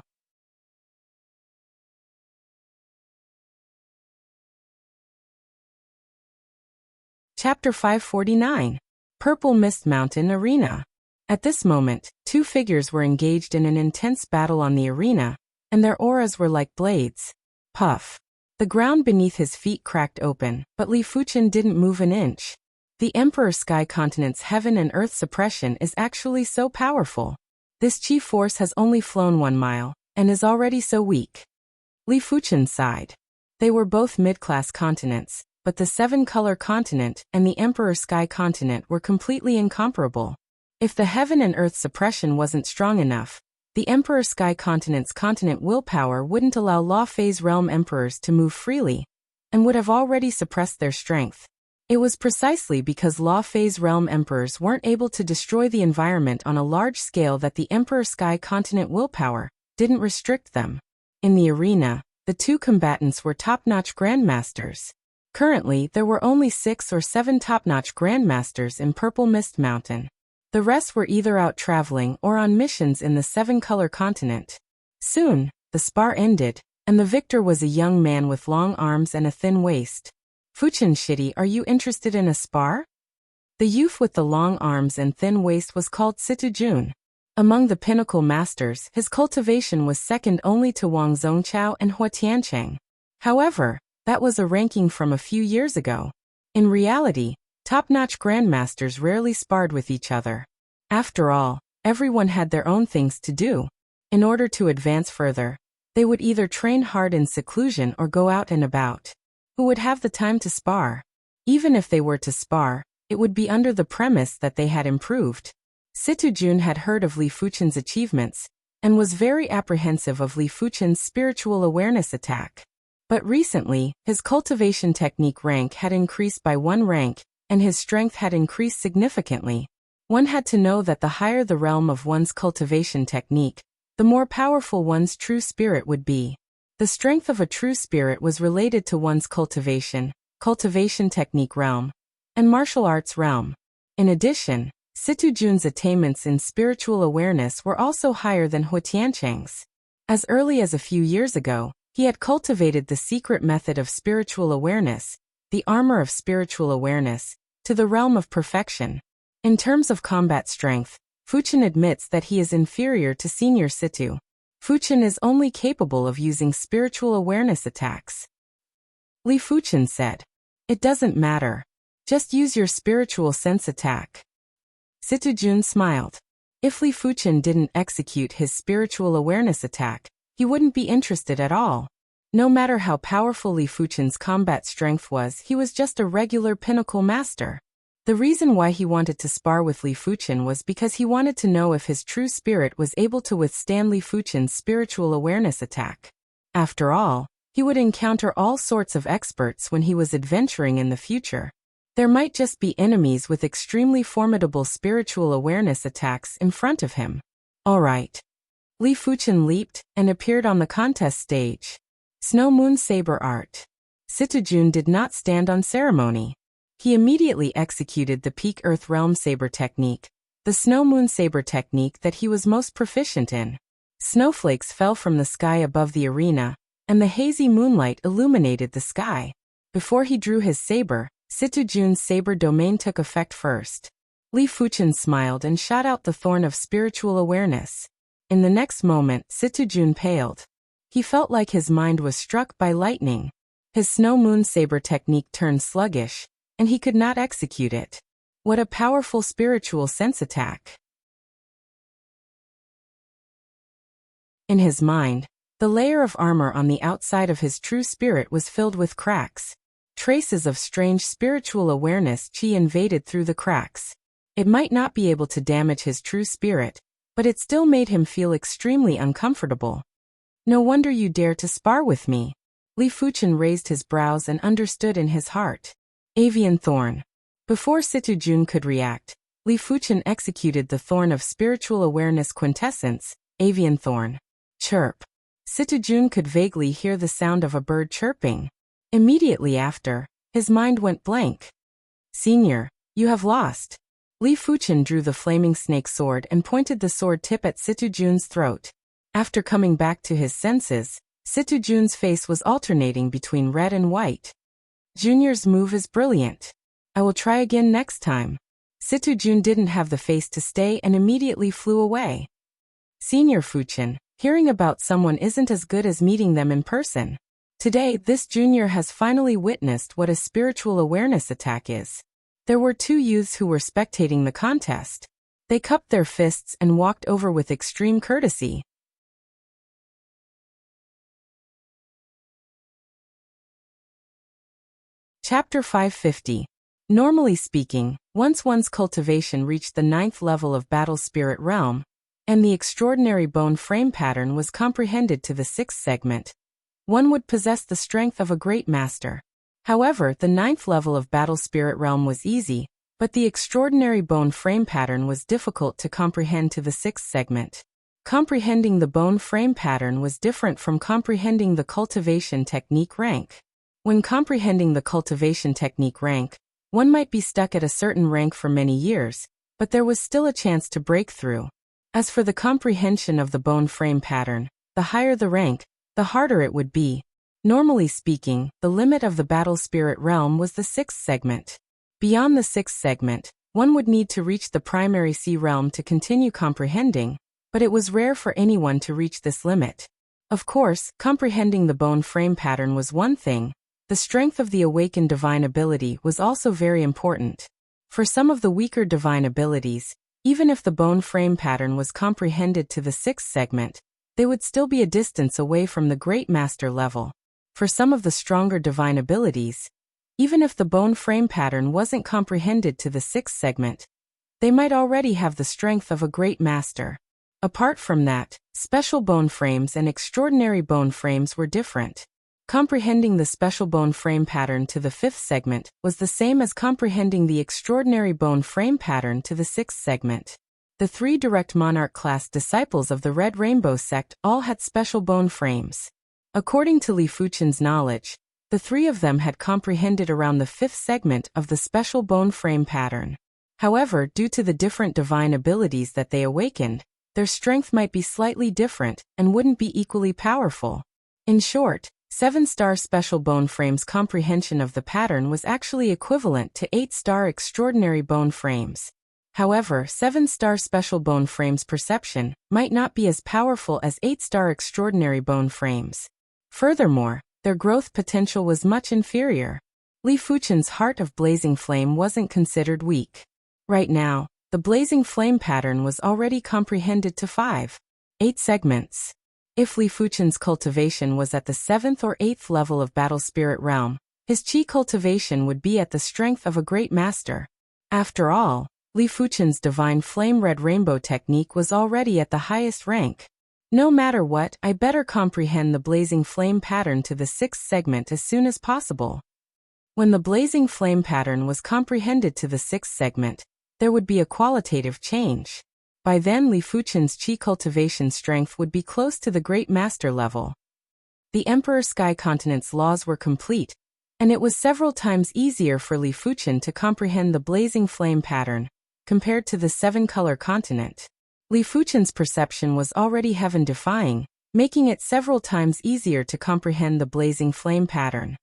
Chapter 549. Purple Mist Mountain Arena. At this moment, two figures were engaged in an intense battle on the arena, and their auras were like blades. Puff. The ground beneath his feet cracked open, but Li Fuchen didn't move an inch. The Emperor Sky Continent's heaven and earth suppression is actually so powerful. This chi force has only flown 1 mile, and is already so weak. Li Fuchen sighed. They were both mid-class continents, but the 7-color continent and the Emperor Sky Continent were completely incomparable. If the heaven and earth suppression wasn't strong enough, the Emperor Sky Continent's continent willpower wouldn't allow Law Phase Realm Emperors to move freely, and would have already suppressed their strength. It was precisely because Law Phase Realm Emperors weren't able to destroy the environment on a large scale that the Emperor Sky Continent willpower didn't restrict them. In the arena, the two combatants were top-notch grandmasters. Currently, there were only 6 or 7 top-notch grandmasters in Purple Mist Mountain. The rest were either out traveling or on missions in the 7-color continent. Soon, the spar ended, and the victor was a young man with long arms and a thin waist. Fuchen Shitty, are you interested in a spar? The youth with the long arms and thin waist was called Situ Jun. Among the pinnacle masters, his cultivation was second only to Wang Zongqiao and Hua Tiancheng. However, that was a ranking from a few years ago. In reality, top-notch grandmasters rarely sparred with each other. After all, everyone had their own things to do. In order to advance further, they would either train hard in seclusion or go out and about. Who would have the time to spar? Even if they were to spar, it would be under the premise that they had improved. Situ Jun had heard of Li Fuchen's achievements, and was very apprehensive of Li Fuchen's spiritual awareness attack. But recently, his cultivation technique rank had increased by 1 rank, and his strength had increased significantly. One had to know that the higher the realm of one's cultivation technique, the more powerful one's true spirit would be. The strength of a true spirit was related to one's cultivation technique realm, and martial arts realm. In addition, Situ Jun's attainments in spiritual awareness were also higher than Hua Tiancheng's. As early as a few years ago, he had cultivated the secret method of spiritual awareness, the armor of spiritual awareness, to the realm of perfection. In terms of combat strength, Fuchen admits that he is inferior to senior Situ. Fuchen is only capable of using spiritual awareness attacks. Li Fuchen said, "It doesn't matter. Just use your spiritual sense attack." Situ Jun smiled. If Li Fuchen didn't execute his spiritual awareness attack, he wouldn't be interested at all. No matter how powerful Li Fuchen's combat strength was, he was just a regular pinnacle master. The reason why he wanted to spar with Li Fuchen was because he wanted to know if his true spirit was able to withstand Li Fuchen's spiritual awareness attack. After all, he would encounter all sorts of experts when he was adventuring in the future. There might just be enemies with extremely formidable spiritual awareness attacks in front of him. All right. Li Fuchen leaped and appeared on the contest stage. Snow Moon Saber Art. Situ Jun did not stand on ceremony. He immediately executed the Peak Earth Realm Saber technique, the Snow Moon Saber technique that he was most proficient in. Snowflakes fell from the sky above the arena, and the hazy moonlight illuminated the sky. Before he drew his saber, Situ Jun's saber domain took effect first. Li Fuchen smiled and shot out the thorn of spiritual awareness. In the next moment, Situ Jun paled. He felt like his mind was struck by lightning. His Snow Moon Saber technique turned sluggish, and he could not execute it. What a powerful spiritual sense attack. In his mind, the layer of armor on the outside of his true spirit was filled with cracks. Traces of strange spiritual awareness chi invaded through the cracks. It might not be able to damage his true spirit, but it still made him feel extremely uncomfortable. No wonder you dare to spar with me. Li Fuchen raised his brows and understood in his heart. Avian Thorn. Before Situjun could react, Li Fuchen executed the Thorn of Spiritual Awareness Quintessence, Avian Thorn. Chirp. Situjun could vaguely hear the sound of a bird chirping. Immediately after, his mind went blank. Senior, you have lost. Li Fuchen drew the flaming snake sword and pointed the sword tip at Situjun's throat. After coming back to his senses, Situjun's face was alternating between red and white. Junior's move is brilliant. I will try again next time. Situjun didn't have the face to stay and immediately flew away. Senior Fuchen, hearing about someone isn't as good as meeting them in person. Today, this junior has finally witnessed what a spiritual awareness attack is. There were two youths who were spectating the contest. They cupped their fists and walked over with extreme courtesy. Chapter 550. Normally speaking, once one's cultivation reached the 9th level of Battle Spirit Realm, and the extraordinary bone frame pattern was comprehended to the 6th segment, one would possess the strength of a great master. However, the 9th level of Battle Spirit Realm was easy, but the extraordinary bone frame pattern was difficult to comprehend to the 6th segment. Comprehending the bone frame pattern was different from comprehending the cultivation technique rank. When comprehending the cultivation technique rank, one might be stuck at a certain rank for many years, but there was still a chance to break through. As for the comprehension of the bone frame pattern, the higher the rank, the harder it would be. Normally speaking, the limit of the Battle Spirit Realm was the 6th segment. Beyond the 6th segment, one would need to reach the primary sea realm to continue comprehending, but it was rare for anyone to reach this limit. Of course, comprehending the bone frame pattern was one thing. The strength of the awakened divine ability was also very important. For some of the weaker divine abilities, even if the bone frame pattern was comprehended to the 6th segment, they would still be a distance away from the Great Master level. For some of the stronger divine abilities, even if the bone frame pattern wasn't comprehended to the 6th segment, they might already have the strength of a Great Master. Apart from that, special bone frames and extraordinary bone frames were different. Comprehending the special bone frame pattern to the 5th segment was the same as comprehending the extraordinary bone frame pattern to the 6th segment. The 3 direct monarch class disciples of the Red Rainbow sect all had special bone frames. According to Li Fuchen's knowledge, the 3 of them had comprehended around the 5th segment of the special bone frame pattern. However, due to the different divine abilities that they awakened, their strength might be slightly different and wouldn't be equally powerful. In short, 7-star special bone frames comprehension of the pattern was actually equivalent to 8-star extraordinary bone frames. However, 7-star special bone frames perception might not be as powerful as 8-star extraordinary bone frames. Furthermore, their growth potential was much inferior. Li Fuchen's Heart of Blazing Flame wasn't considered weak. Right now, the Blazing Flame pattern was already comprehended to 8 segments. If Li Fuchen's cultivation was at the 7th or 8th level of Battle Spirit Realm, his chi cultivation would be at the strength of a great master. After all, Li Fuchen's Divine Flame Red Rainbow technique was already at the highest rank. No matter what, I better comprehend the Blazing Flame pattern to the 6th segment as soon as possible. When the Blazing Flame pattern was comprehended to the 6th segment, there would be a qualitative change. By then Li Fuchen's chi cultivation strength would be close to the Great Master level. The Emperor Sky Continent's laws were complete, and it was several times easier for Li Fuchen to comprehend the Blazing Flame pattern, compared to the 7-color continent. Li Fuchen's perception was already heaven-defying, making it several times easier to comprehend the Blazing Flame pattern.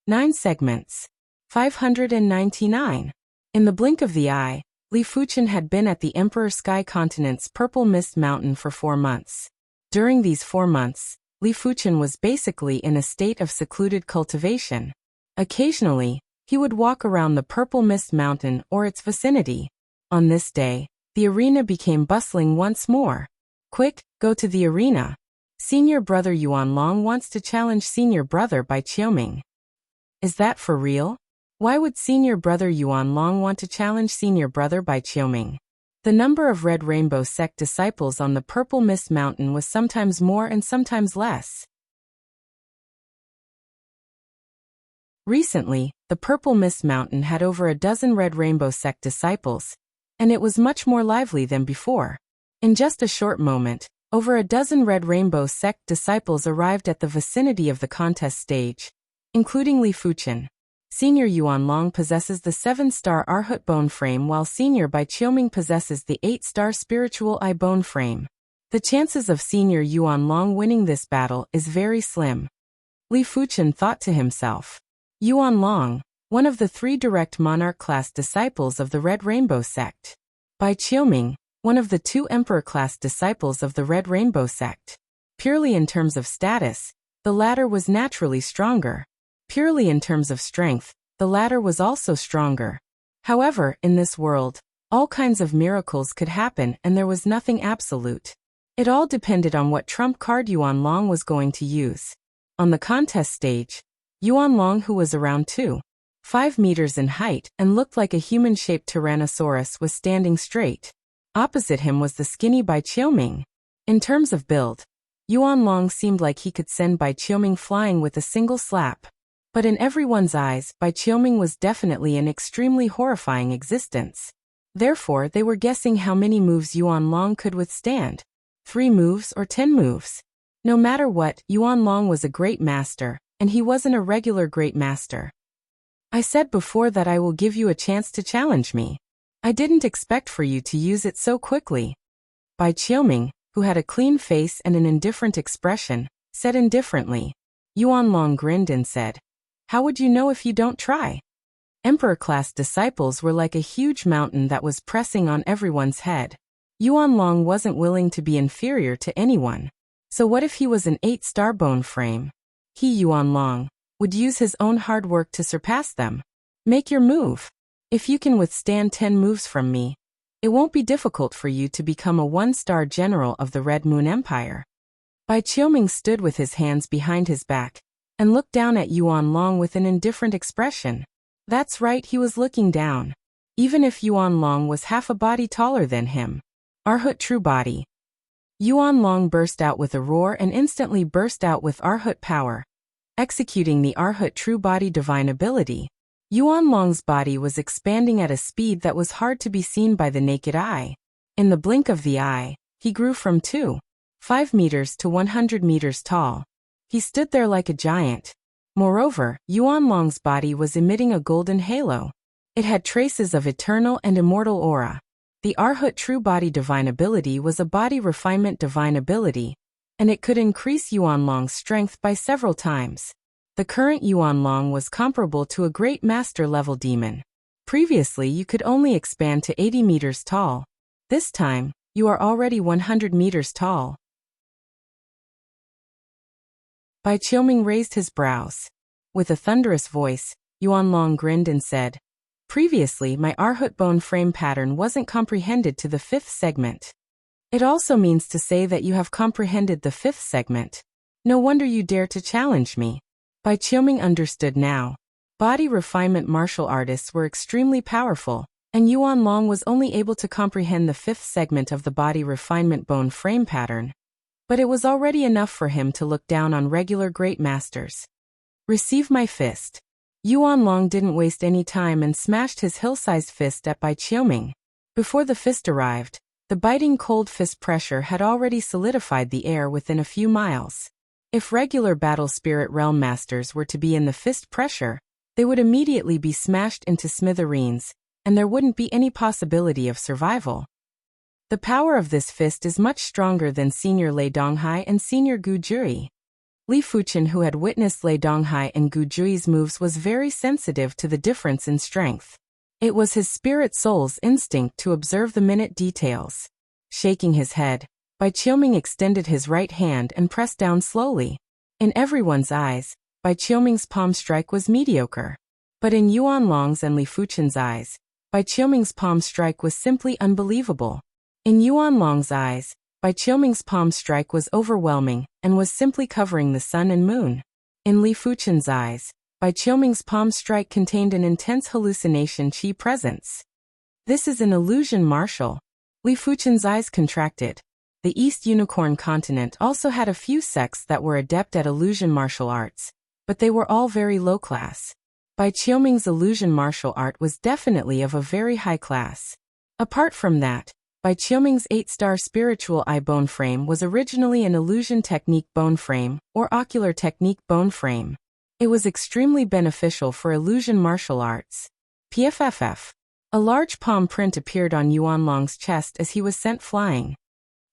9 segments. 599. In the blink of the eye, Li Fuchen had been at the Emperor Sky Continent's Purple Mist Mountain for 4 months. During these 4 months, Li Fuchen was basically in a state of secluded cultivation. Occasionally, he would walk around the Purple Mist Mountain or its vicinity. On this day, the arena became bustling once more. Quick, go to the arena. Senior brother Yuan Long wants to challenge senior brother Bai Qiuming. Is that for real? Why would senior brother Yuan Long want to challenge senior brother Bai Qiuming? The number of Red Rainbow sect disciples on the Purple Mist Mountain was sometimes more and sometimes less. Recently, the Purple Mist Mountain had over a dozen Red Rainbow sect disciples, and it was much more lively than before. In just a short moment, over a dozen Red Rainbow sect disciples arrived at the vicinity of the contest stage, including Li Fuchen. Senior Yuan Long possesses the 7-star Arhut bone frame while Senior Bai Qiuming possesses the 8-star Spiritual Eye bone frame. The chances of Senior Yuan Long winning this battle is very slim. Li Fuchen thought to himself. Yuan Long, one of the 3 direct monarch-class disciples of the Red Rainbow sect. Bai Qiuming, one of the 2 emperor-class disciples of the Red Rainbow sect. Purely in terms of status, the latter was naturally stronger. Purely in terms of strength, the latter was also stronger. However, in this world, all kinds of miracles could happen and there was nothing absolute. It all depended on what trump card Yuan Long was going to use. On the contest stage, Yuan Long, who was around 2.5 meters in height and looked like a human-shaped Tyrannosaurus, was standing straight. Opposite him was the skinny Bai Qiuming. In terms of build, Yuan Long seemed like he could send Bai Qiuming flying with a single slap. But in everyone's eyes, Bai Qiuming was definitely an extremely horrifying existence. Therefore, they were guessing how many moves Yuan Long could withstand. 3 moves or 10 moves. No matter what, Yuan Long was a great master, and he wasn't a regular great master. I said before that I will give you a chance to challenge me. I didn't expect for you to use it so quickly. Bai Qiuming, who had a clean face and an indifferent expression, said indifferently. Yuan Long grinned and said, "How would you know if you don't try?" Emperor-class disciples were like a huge mountain that was pressing on everyone's head. Yuan Long wasn't willing to be inferior to anyone. So what if he was an 8-star bone frame? He, Yuan Long, would use his own hard work to surpass them. Make your move. If you can withstand 10 moves from me, it won't be difficult for you to become a 1-star general of the Red Moon Empire. Bai Qiuming stood with his hands behind his back and looked down at Yuan Long with an indifferent expression. That's right, he was looking down. Even if Yuan Long was half a body taller than him. Arhut true body. Yuan Long burst out with a roar and instantly burst out with Arhut power. Executing the Arhut true body divine ability, Yuan Long's body was expanding at a speed that was hard to be seen by the naked eye. In the blink of the eye, he grew from 2.5 meters to 100 meters tall. He stood there like a giant. Moreover, Yuan Long's body was emitting a golden halo. It had traces of eternal and immortal aura. The Arhut True Body Divine Ability was a body refinement divine ability, and it could increase Yuan Long's strength by several times. The current Yuan Long was comparable to a great master-level demon. Previously, you could only expand to 80 meters tall. This time, you are already 100 meters tall. Bai Qiuming raised his brows. With a thunderous voice, Yuan Long grinned and said, "Previously, my Arhut bone frame pattern wasn't comprehended to the 5th segment. It also means to say that you have comprehended the 5th segment. No wonder you dare to challenge me." Bai Qiuming understood now. Body refinement martial artists were extremely powerful, and Yuan Long was only able to comprehend the 5th segment of the body refinement bone frame pattern. But it was already enough for him to look down on regular great masters. "Receive my fist." Yuan Long didn't waste any time and smashed his hill-sized fist at Bai Qiuming. Before the fist arrived, the biting cold fist pressure had already solidified the air within a few miles. If regular battle spirit realm masters were to be in the fist pressure, they would immediately be smashed into smithereens, and there wouldn't be any possibility of survival. The power of this fist is much stronger than Senior Lei Donghai and Senior Gu Jui. Li Fuchen, who had witnessed Lei Donghai and Gu Jui's moves, was very sensitive to the difference in strength. It was his spirit soul's instinct to observe the minute details. Shaking his head, Bai Qiuming extended his right hand and pressed down slowly. In everyone's eyes, Bai Qiuming's palm strike was mediocre. But in Yuan Long's and Li Fuchen's eyes, Bai Qiuming's palm strike was simply unbelievable. In Yuan Long's eyes, Bai Qiuming's palm strike was overwhelming and was simply covering the sun and moon. In Li Fuchen's eyes, Bai Qiuming's palm strike contained an intense hallucination qi presence. This is an illusion martial. Li Fuchen's eyes contracted. The East Unicorn continent also had a few sects that were adept at illusion martial arts, but they were all very low class. Bai Qiuming's illusion martial art was definitely of a very high class. Apart from that, Bai Qiuming's 8-star spiritual eye bone frame was originally an illusion technique bone frame, or ocular technique bone frame. It was extremely beneficial for illusion martial arts. PFFF. A large palm print appeared on Yuanlong's chest as he was sent flying.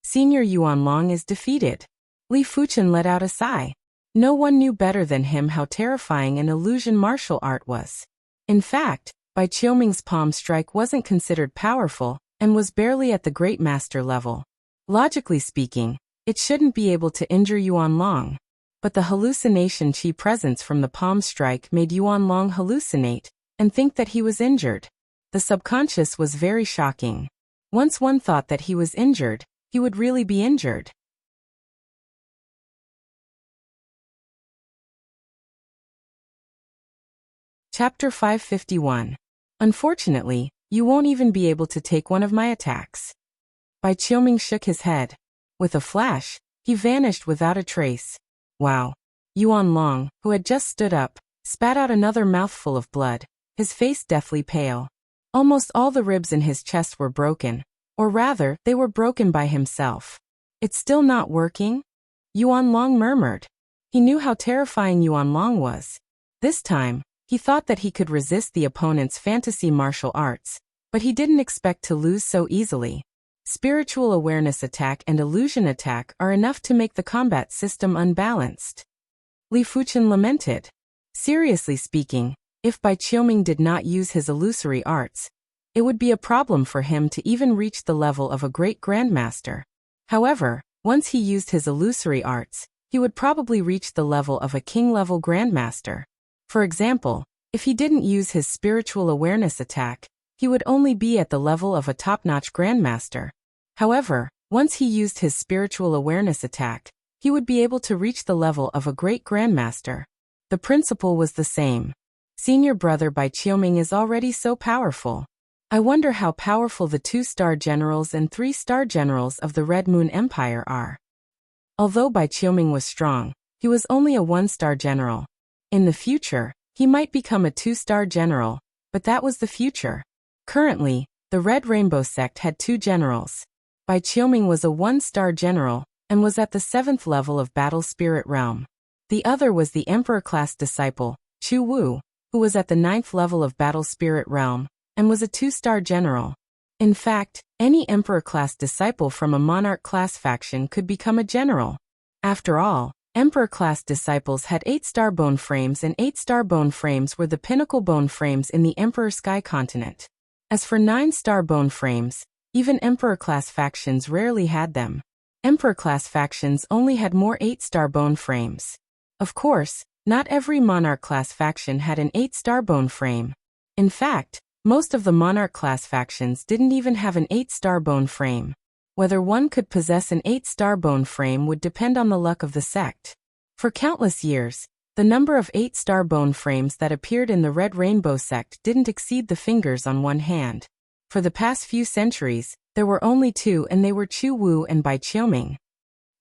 Senior Yuanlong is defeated. Li Fuchen let out a sigh. No one knew better than him how terrifying an illusion martial art was. In fact, Bai Qiuming's palm strike wasn't considered powerful, and was barely at the Great Master level. Logically speaking, it shouldn't be able to injure Yuanlong. But the hallucination qi presence from the palm strike made Yuanlong hallucinate, and think that he was injured. The subconscious was very shocking. Once one thought that he was injured, he would really be injured. Chapter 551. Unfortunately, you won't even be able to take one of my attacks. Bai Qiuming shook his head. With a flash, he vanished without a trace. Wow. Yuanlong, who had just stood up, spat out another mouthful of blood, his face deathly pale. Almost all the ribs in his chest were broken, or rather, they were broken by himself. It's still not working? Yuanlong murmured. He knew how terrifying Yuanlong was. This time, he thought that he could resist the opponent's fantasy martial arts, but he didn't expect to lose so easily. Spiritual awareness attack and illusion attack are enough to make the combat system unbalanced. Li Fuchen lamented. Seriously speaking, if Bai Qiuming did not use his illusory arts, it would be a problem for him to even reach the level of a great grandmaster. However, once he used his illusory arts, he would probably reach the level of a king-level grandmaster. For example, if he didn't use his spiritual awareness attack, he would only be at the level of a top-notch grandmaster. However, once he used his spiritual awareness attack, he would be able to reach the level of a great grandmaster. The principle was the same. Senior brother Bai Qiuming is already so powerful. I wonder how powerful the 2-star generals and 3-star generals of the Red Moon Empire are. Although Bai Qiuming was strong, he was only a 1-star general. In the future, he might become a 2-star general, but that was the future. Currently, the Red Rainbow sect had 2 generals. Bai Qiuming was a 1-star general, and was at the 7th level of Battle Spirit Realm. The other was the Emperor-class disciple, Chu Wu, who was at the 9th level of Battle Spirit Realm, and was a 2-star general. In fact, any Emperor-class disciple from a Monarch-class faction could become a general. After all, Emperor-class disciples had 8-star bone frames, and 8-star bone frames were the pinnacle bone frames in the Emperor Sky continent. As for 9-star bone frames, even Emperor-class factions rarely had them. Emperor-class factions only had more 8-star bone frames. Of course, not every Monarch-class faction had an 8-star bone frame. In fact, most of the Monarch-class factions didn't even have an 8-star bone frame. Whether one could possess an 8-star bone frame would depend on the luck of the sect. For countless years, the number of 8-star bone frames that appeared in the Red Rainbow sect didn't exceed the fingers on one hand. For the past few centuries, there were only 2, and they were Chu Wu and Bai Qiuming.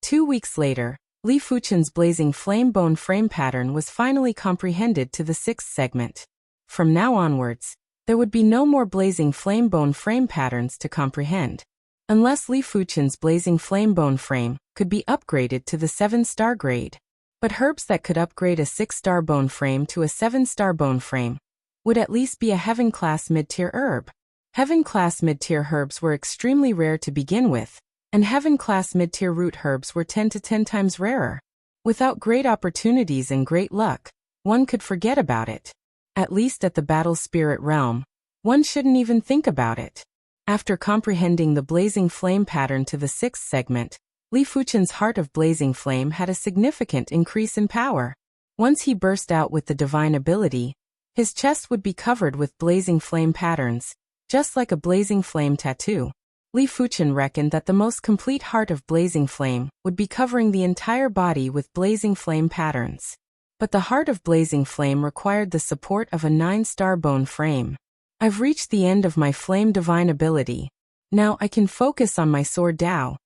2 weeks later, Li Fuchen's blazing flame bone frame pattern was finally comprehended to the 6th segment. From now onwards, there would be no more blazing flame bone frame patterns to comprehend. Unless Li Fuchen's blazing flame bone frame could be upgraded to the 7-star grade. But herbs that could upgrade a 6-star bone frame to a 7-star bone frame would at least be a heaven-class mid-tier herb. Heaven-class mid-tier herbs were extremely rare to begin with, and heaven-class mid-tier root herbs were 10 to 10 times rarer. Without great opportunities and great luck, one could forget about it. At least at the Battle Spirit Realm, one shouldn't even think about it. After comprehending the blazing flame pattern to the 6th segment, Li Fuchen's heart of blazing flame had a significant increase in power. Once he burst out with the divine ability, his chest would be covered with blazing flame patterns, just like a blazing flame tattoo. Li Fuchen reckoned that the most complete heart of blazing flame would be covering the entire body with blazing flame patterns. But the heart of blazing flame required the support of a 9-star bone frame. I've reached the end of my flame divine ability. Now I can focus on my sword Dao.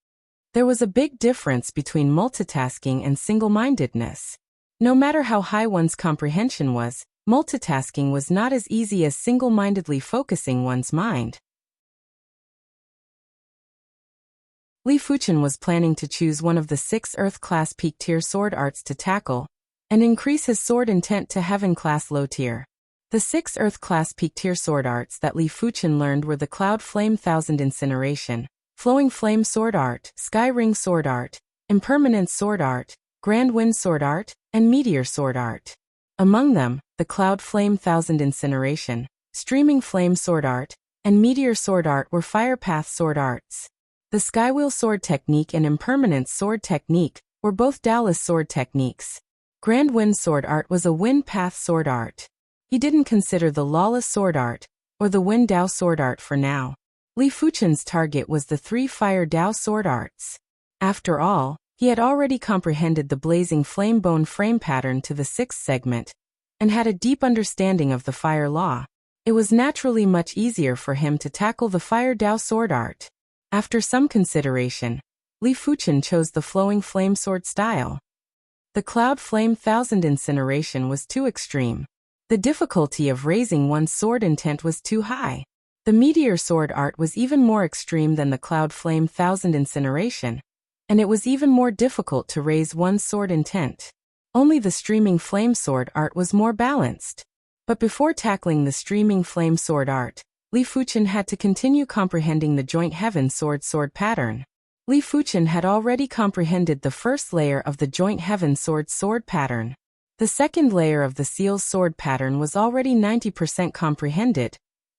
There was a big difference between multitasking and single-mindedness. No matter how high one's comprehension was, multitasking was not as easy as single-mindedly focusing one's mind. Li Fuchen was planning to choose one of the 6 Earth-class peak-tier sword arts to tackle, and increase his sword intent to Heaven-class low-tier. The 6 Earth-class peak-tier sword arts that Li Fuchen learned were the Cloud Flame Thousand Incineration, Flowing Flame Sword Art, Sky Ring Sword Art, Impermanence Sword Art, Grand Wind Sword Art, and Meteor Sword Art. Among them, the Cloud Flame Thousand Incineration, Streaming Flame Sword Art, and Meteor Sword Art were Fire Path Sword Arts. The Skywheel Sword Technique and Impermanence Sword Technique were both Daoist sword techniques. Grand Wind Sword Art was a Wind Path Sword Art. He didn't consider the Lawless Sword Art or the Wind Dao Sword Art for now. Li Fuchen's target was the 3 Fire Dao Sword Arts. After all, he had already comprehended the blazing flame bone frame pattern to the 6th segment, and had a deep understanding of the fire law. It was naturally much easier for him to tackle the Fire Dao Sword Art. After some consideration, Li Fuchen chose the Flowing Flame Sword style. The Cloud Flame Thousand Incineration was too extreme. The difficulty of raising one's sword intent was too high. The Meteor Sword Art was even more extreme than the Cloud Flame Thousand Incineration, and it was even more difficult to raise one's sword intent. Only the Streaming Flame Sword Art was more balanced. But before tackling the Streaming Flame Sword Art, Li Fuchen had to continue comprehending the Joint Heaven Sword pattern. Li Fuchen had already comprehended the first layer of the Joint Heaven Sword pattern. The second layer of the Seal's sword pattern was already 90% comprehended,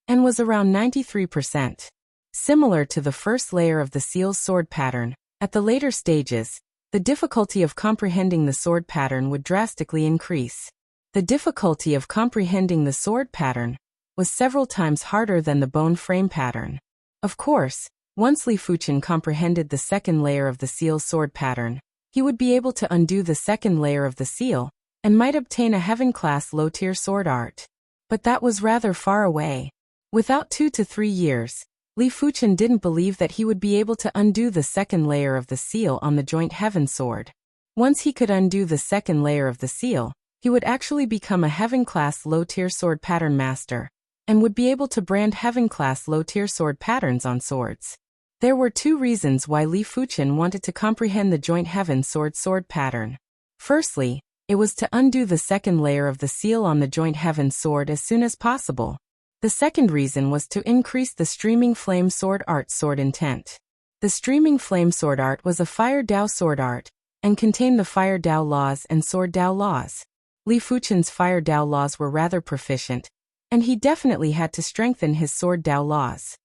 and was around 93%. Similar to the first layer of the Seal's sword pattern, at the later stages, the difficulty of comprehending the sword pattern would drastically increase. The difficulty of comprehending the sword pattern was several times harder than the bone frame pattern. Of course, once Li Fuchen comprehended the second layer of the Seal's sword pattern, he would be able to undo the second layer of the Seal, and might obtain a Heaven-class low-tier sword art. But that was rather far away. Without 2 to 3 years, Li Fuchen didn't believe that he would be able to undo the second layer of the Seal on the Joint Heaven Sword. Once he could undo the second layer of the Seal, he would actually become a Heaven-class low-tier sword pattern master, and would be able to brand Heaven-class low-tier sword patterns on swords. There were 2 reasons why Li Fuchen wanted to comprehend the Joint Heaven sword pattern. Firstly, it was to undo the second layer of the Seal on the Joint Heaven sword as soon as possible. The second reason was to increase the Streaming Flame Sword Art's sword intent. The Streaming Flame Sword Art was a Fire Dao sword art, and contained the Fire Dao laws and Sword Dao laws. Li Fuchen's Fire Dao laws were rather proficient, and he definitely had to strengthen his Sword Dao laws.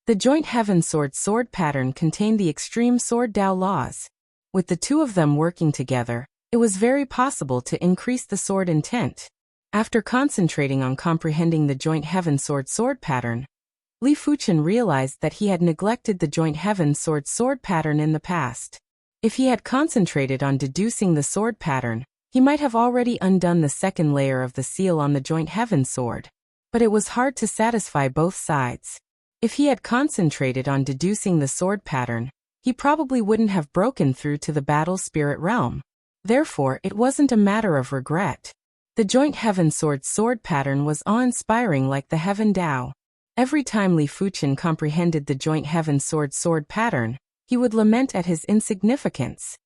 The Joint Heaven sword pattern contained the extreme Sword Dao laws. With the 2 of them working together, it was very possible to increase the sword intent. After concentrating on comprehending the Joint Heaven sword pattern, Li Fuchen realized that he had neglected the Joint Heaven sword pattern in the past. If he had concentrated on deducing the sword pattern, he might have already undone the second layer of the Seal on the Joint Heaven sword. But it was hard to satisfy both sides. If he had concentrated on deducing the sword pattern, he probably wouldn't have broken through to the battle spirit realm. Therefore, it wasn't a matter of regret. The Joint Heaven sword pattern was awe-inspiring like the Heaven Dao. Every time Li Fuchen comprehended the Joint Heaven sword pattern, he would lament at his insignificance.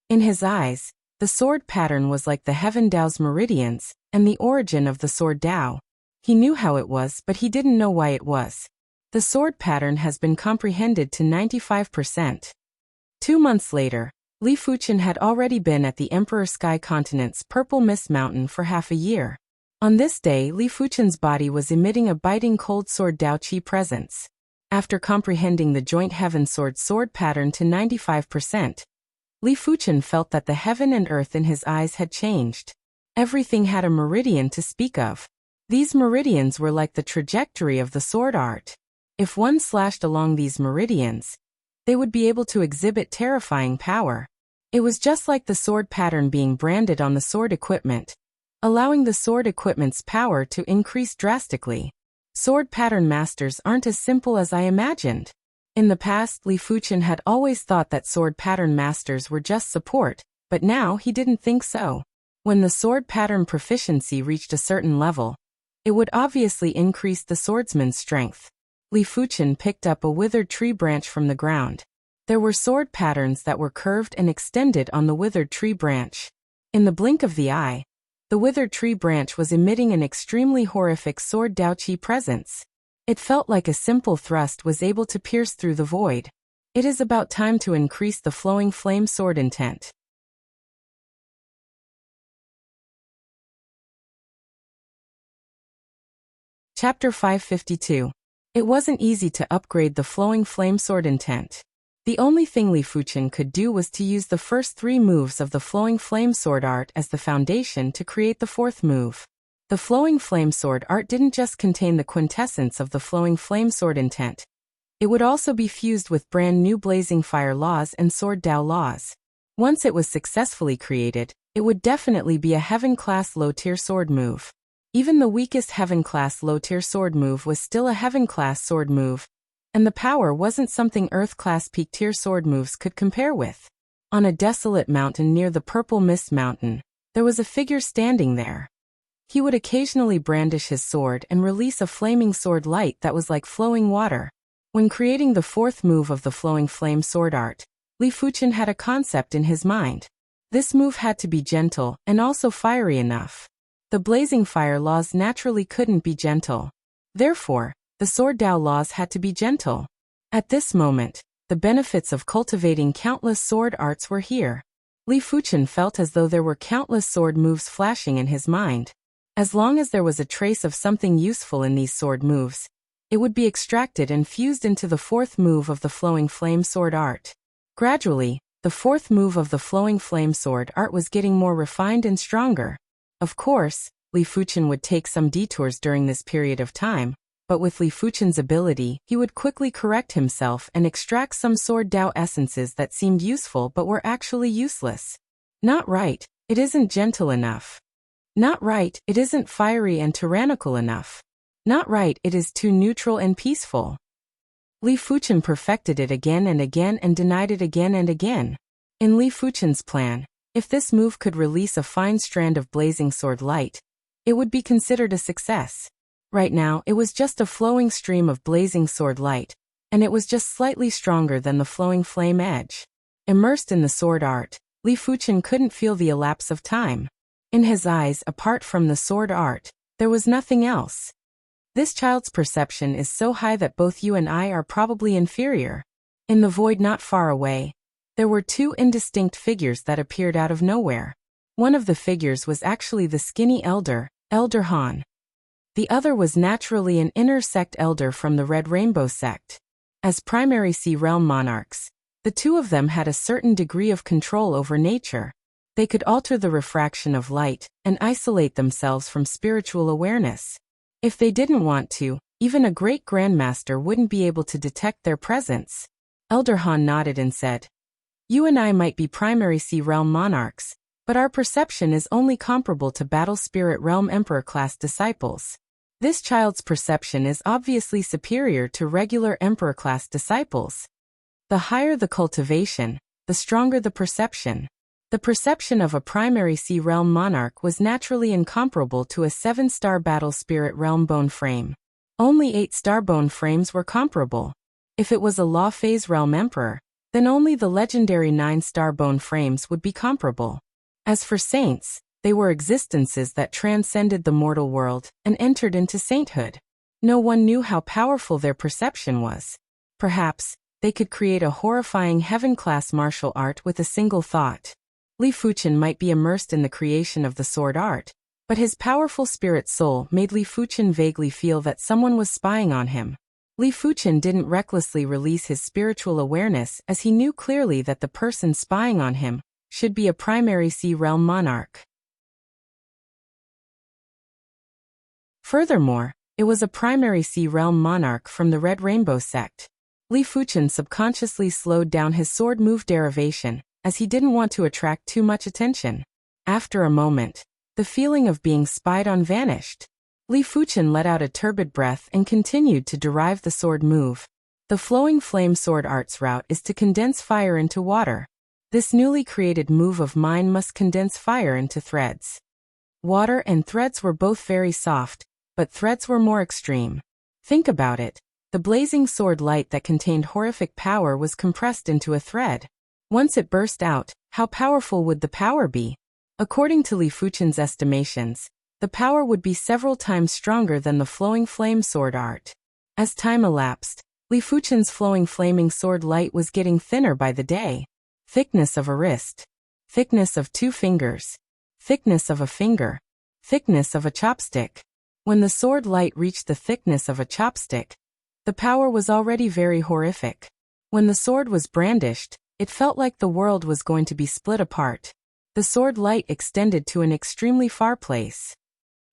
In his eyes, the sword pattern was like the Heaven Dao's meridians, and the origin of the Sword Dao. He knew how it was, but he didn't know why it was. The sword pattern has been comprehended to 95%. 2 months later, Li Fuchen had already been at the Emperor Sky Continent's Purple Mist Mountain for half a year. On this day, Li Fuchen's body was emitting a biting cold Sword Dao Qi presence. After comprehending the Joint Heaven sword pattern to 95%, Li Fuchen felt that the heaven and earth in his eyes had changed. Everything had a meridian to speak of. These meridians were like the trajectory of the sword art. If one slashed along these meridians, they would be able to exhibit terrifying power. It was just like the sword pattern being branded on the sword equipment, allowing the sword equipment's power to increase drastically. Sword pattern masters aren't as simple as I imagined. In the past, Li Fuchen had always thought that sword pattern masters were just support, but now he didn't think so. When the sword pattern proficiency reached a certain level, it would obviously increase the swordsman's strength. Li Fuchen picked up a withered tree branch from the ground. There were sword patterns that were curved and extended on the withered tree branch. In the blink of the eye, the withered tree branch was emitting an extremely horrific sword Daoqi presence. It felt like a simple thrust was able to pierce through the void. It is about time to increase the flowing flame sword intent. Chapter 552. It wasn't easy to upgrade the flowing flame sword intent. The only thing Li Fuchen could do was to use the first 3 moves of the flowing flame sword art as the foundation to create the 4th move. The flowing flame sword art didn't just contain the quintessence of the flowing flame sword intent. It would also be fused with brand new blazing fire laws and sword Dao laws. Once it was successfully created, it would definitely be a heaven-class low-tier sword move. Even the weakest heaven-class low-tier sword move was still a heaven-class sword move, and the power wasn't something Earth-class peak-tier sword moves could compare with. On a desolate mountain near the Purple Mist Mountain, there was a figure standing there. He would occasionally brandish his sword and release a flaming sword light that was like flowing water. When creating the 4th move of the flowing flame sword art, Li Fuchen had a concept in his mind. This move had to be gentle and also fiery enough. The blazing fire laws naturally couldn't be gentle. Therefore, the sword Dao laws had to be gentle. At this moment, the benefits of cultivating countless sword arts were here. Li Fuchen felt as though there were countless sword moves flashing in his mind. As long as there was a trace of something useful in these sword moves, it would be extracted and fused into the 4th move of the flowing flame sword art. Gradually, the 4th move of the flowing flame sword art was getting more refined and stronger. Of course, Li Fuchen would take some detours during this period of time, but with Li Fuchen's ability, he would quickly correct himself and extract some sword Dao essences that seemed useful but were actually useless. Not right, it isn't gentle enough. Not right, it isn't fiery and tyrannical enough. Not right, it is too neutral and peaceful. Li Fuchen perfected it again and again and denied it again and again. In Li Fuchen's plan, if this move could release a fine strand of blazing sword light, it would be considered a success. Right now, it was just a flowing stream of blazing sword light, and it was just slightly stronger than the flowing flame edge. Immersed in the sword art, Li Fuchen couldn't feel the elapse of time. In his eyes, apart from the sword art, there was nothing else. This child's perception is so high that both you and I are probably inferior. In the void not far away, there were 2 indistinct figures that appeared out of nowhere. One of the figures was actually the skinny elder, Elder Han. The other was naturally an inner sect elder from the Red Rainbow sect. As primary Sea Realm monarchs, the 2 of them had a certain degree of control over nature. They could alter the refraction of light and isolate themselves from spiritual awareness. If they didn't want to, even a great grandmaster wouldn't be able to detect their presence. Elder Han nodded and said, "You and I might be primary Sea Realm monarchs, but our perception is only comparable to Battle Spirit Realm Emperor-class disciples. This child's perception is obviously superior to regular Emperor-class disciples. The higher the cultivation, the stronger the perception. The perception of a primary Sea Realm monarch was naturally incomparable to a 7-star Battle Spirit Realm bone frame. Only 8-star bone frames were comparable. If it was a Law Phase Realm Emperor, then only the legendary 9-star bone frames would be comparable. As for saints, they were existences that transcended the mortal world and entered into sainthood. No one knew how powerful their perception was. Perhaps, they could create a horrifying heaven-class martial art with a single thought. Li Fuchen might be immersed in the creation of the sword art, but his powerful spirit soul made Li Fuchen vaguely feel that someone was spying on him. Li Fuchen didn't recklessly release his spiritual awareness as he knew clearly that the person spying on him should be a primary Sea Realm monarch. Furthermore, it was a primary Sea Realm monarch from the Red Rainbow sect. Li Fuchen subconsciously slowed down his sword move derivation, as he didn't want to attract too much attention. After a moment, the feeling of being spied on vanished. Li Fuchen let out a turbid breath and continued to derive the sword move. The flowing flame sword art's route is to condense fire into water. This newly created move of mine must condense fire into threads. Water and threads were both very soft, but threads were more extreme. Think about it. The blazing sword light that contained horrific power was compressed into a thread. Once it burst out, how powerful would the power be? According to Li Fuchen's estimations, the power would be several times stronger than the flowing flame sword art. As time elapsed, Li Fuchen's flowing flaming sword light was getting thinner by the day. Thickness of a wrist. Thickness of 2 fingers. Thickness of a finger. Thickness of a chopstick. When the sword light reached the thickness of a chopstick, the power was already very horrific. When the sword was brandished, it felt like the world was going to be split apart. The sword light extended to an extremely far place.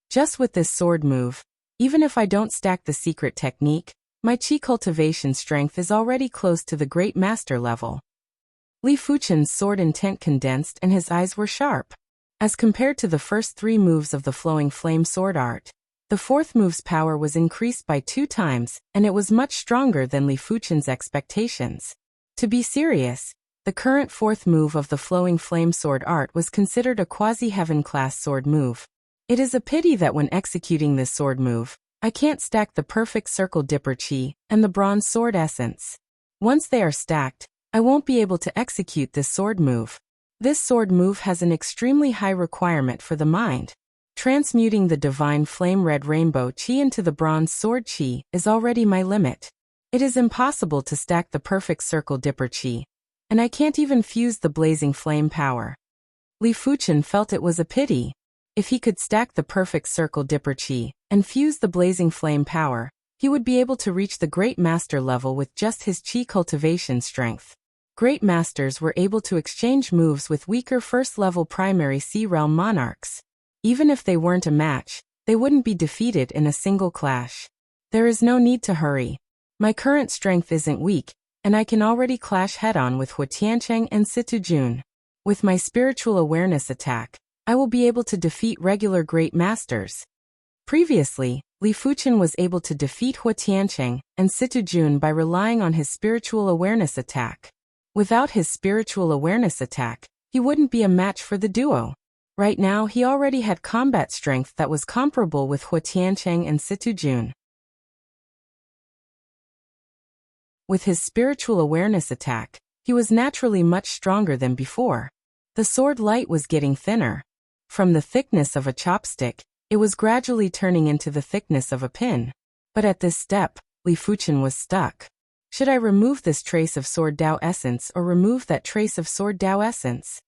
Just with this sword move, even if I don't stack the secret technique, my chi cultivation strength is already close to the great master level. Li Fuchen's sword intent condensed and his eyes were sharp. As compared to the first 3 moves of the flowing flame sword art, the 4th move's power was increased by 2 times, and it was much stronger than Li Fuchen's expectations. To be serious, the current 4th move of the flowing flame sword art was considered a quasi-heaven class sword move. It is a pity that when executing this sword move, I can't stack the perfect circle dipper chi and the bronze sword essence. Once they are stacked, I won't be able to execute this sword move. This sword move has an extremely high requirement for the mind. Transmuting the divine flame red rainbow chi into the bronze sword chi is already my limit. It is impossible to stack the perfect circle dipper chi, and I can't even fuse the blazing flame power. Li Fuchen felt it was a pity. If he could stack the perfect circle dipper chi and fuse the blazing flame power, he would be able to reach the great master level with just his chi cultivation strength. Great masters were able to exchange moves with weaker first-level primary Sea Realm monarchs. Even if they weren't a match, they wouldn't be defeated in a single clash. There is no need to hurry. My current strength isn't weak, and I can already clash head-on with Hua Tiancheng and Situ Jun. With my spiritual awareness attack, I will be able to defeat regular great masters. Previously, Li Fuchen was able to defeat Hua Tiancheng and Situ Jun by relying on his spiritual awareness attack. Without his spiritual awareness attack, he wouldn't be a match for the duo. Right now he already had combat strength that was comparable with Hua Tiancheng and Situ Jun. With his spiritual awareness attack, he was naturally much stronger than before. The sword light was getting thinner. From the thickness of a chopstick, it was gradually turning into the thickness of a pin. But at this step, Li Fuchen was stuck. Should I remove this trace of Sword Dao essence or remove that trace of Sword Dao essence?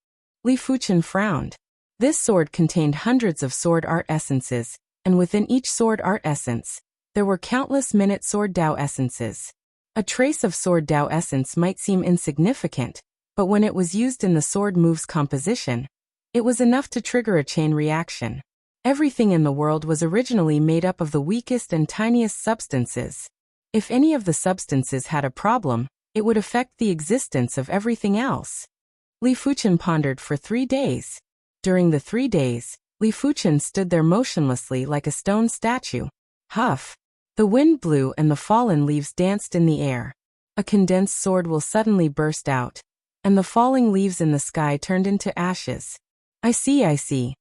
Li Fuchen frowned. This sword contained hundreds of sword art essences, and within each sword art essence, there were countless minute Sword Dao essences. A trace of Sword Dao essence might seem insignificant, but when it was used in the sword move's composition, it was enough to trigger a chain reaction. Everything in the world was originally made up of the weakest and tiniest substances. If any of the substances had a problem, it would affect the existence of everything else. Li Fuchen pondered for 3 days. During the 3 days, Li Fuchen stood there motionlessly like a stone statue. Huff! The wind blew and the fallen leaves danced in the air. A condensed sword will suddenly burst out, and the falling leaves in the sky turned into ashes. I see.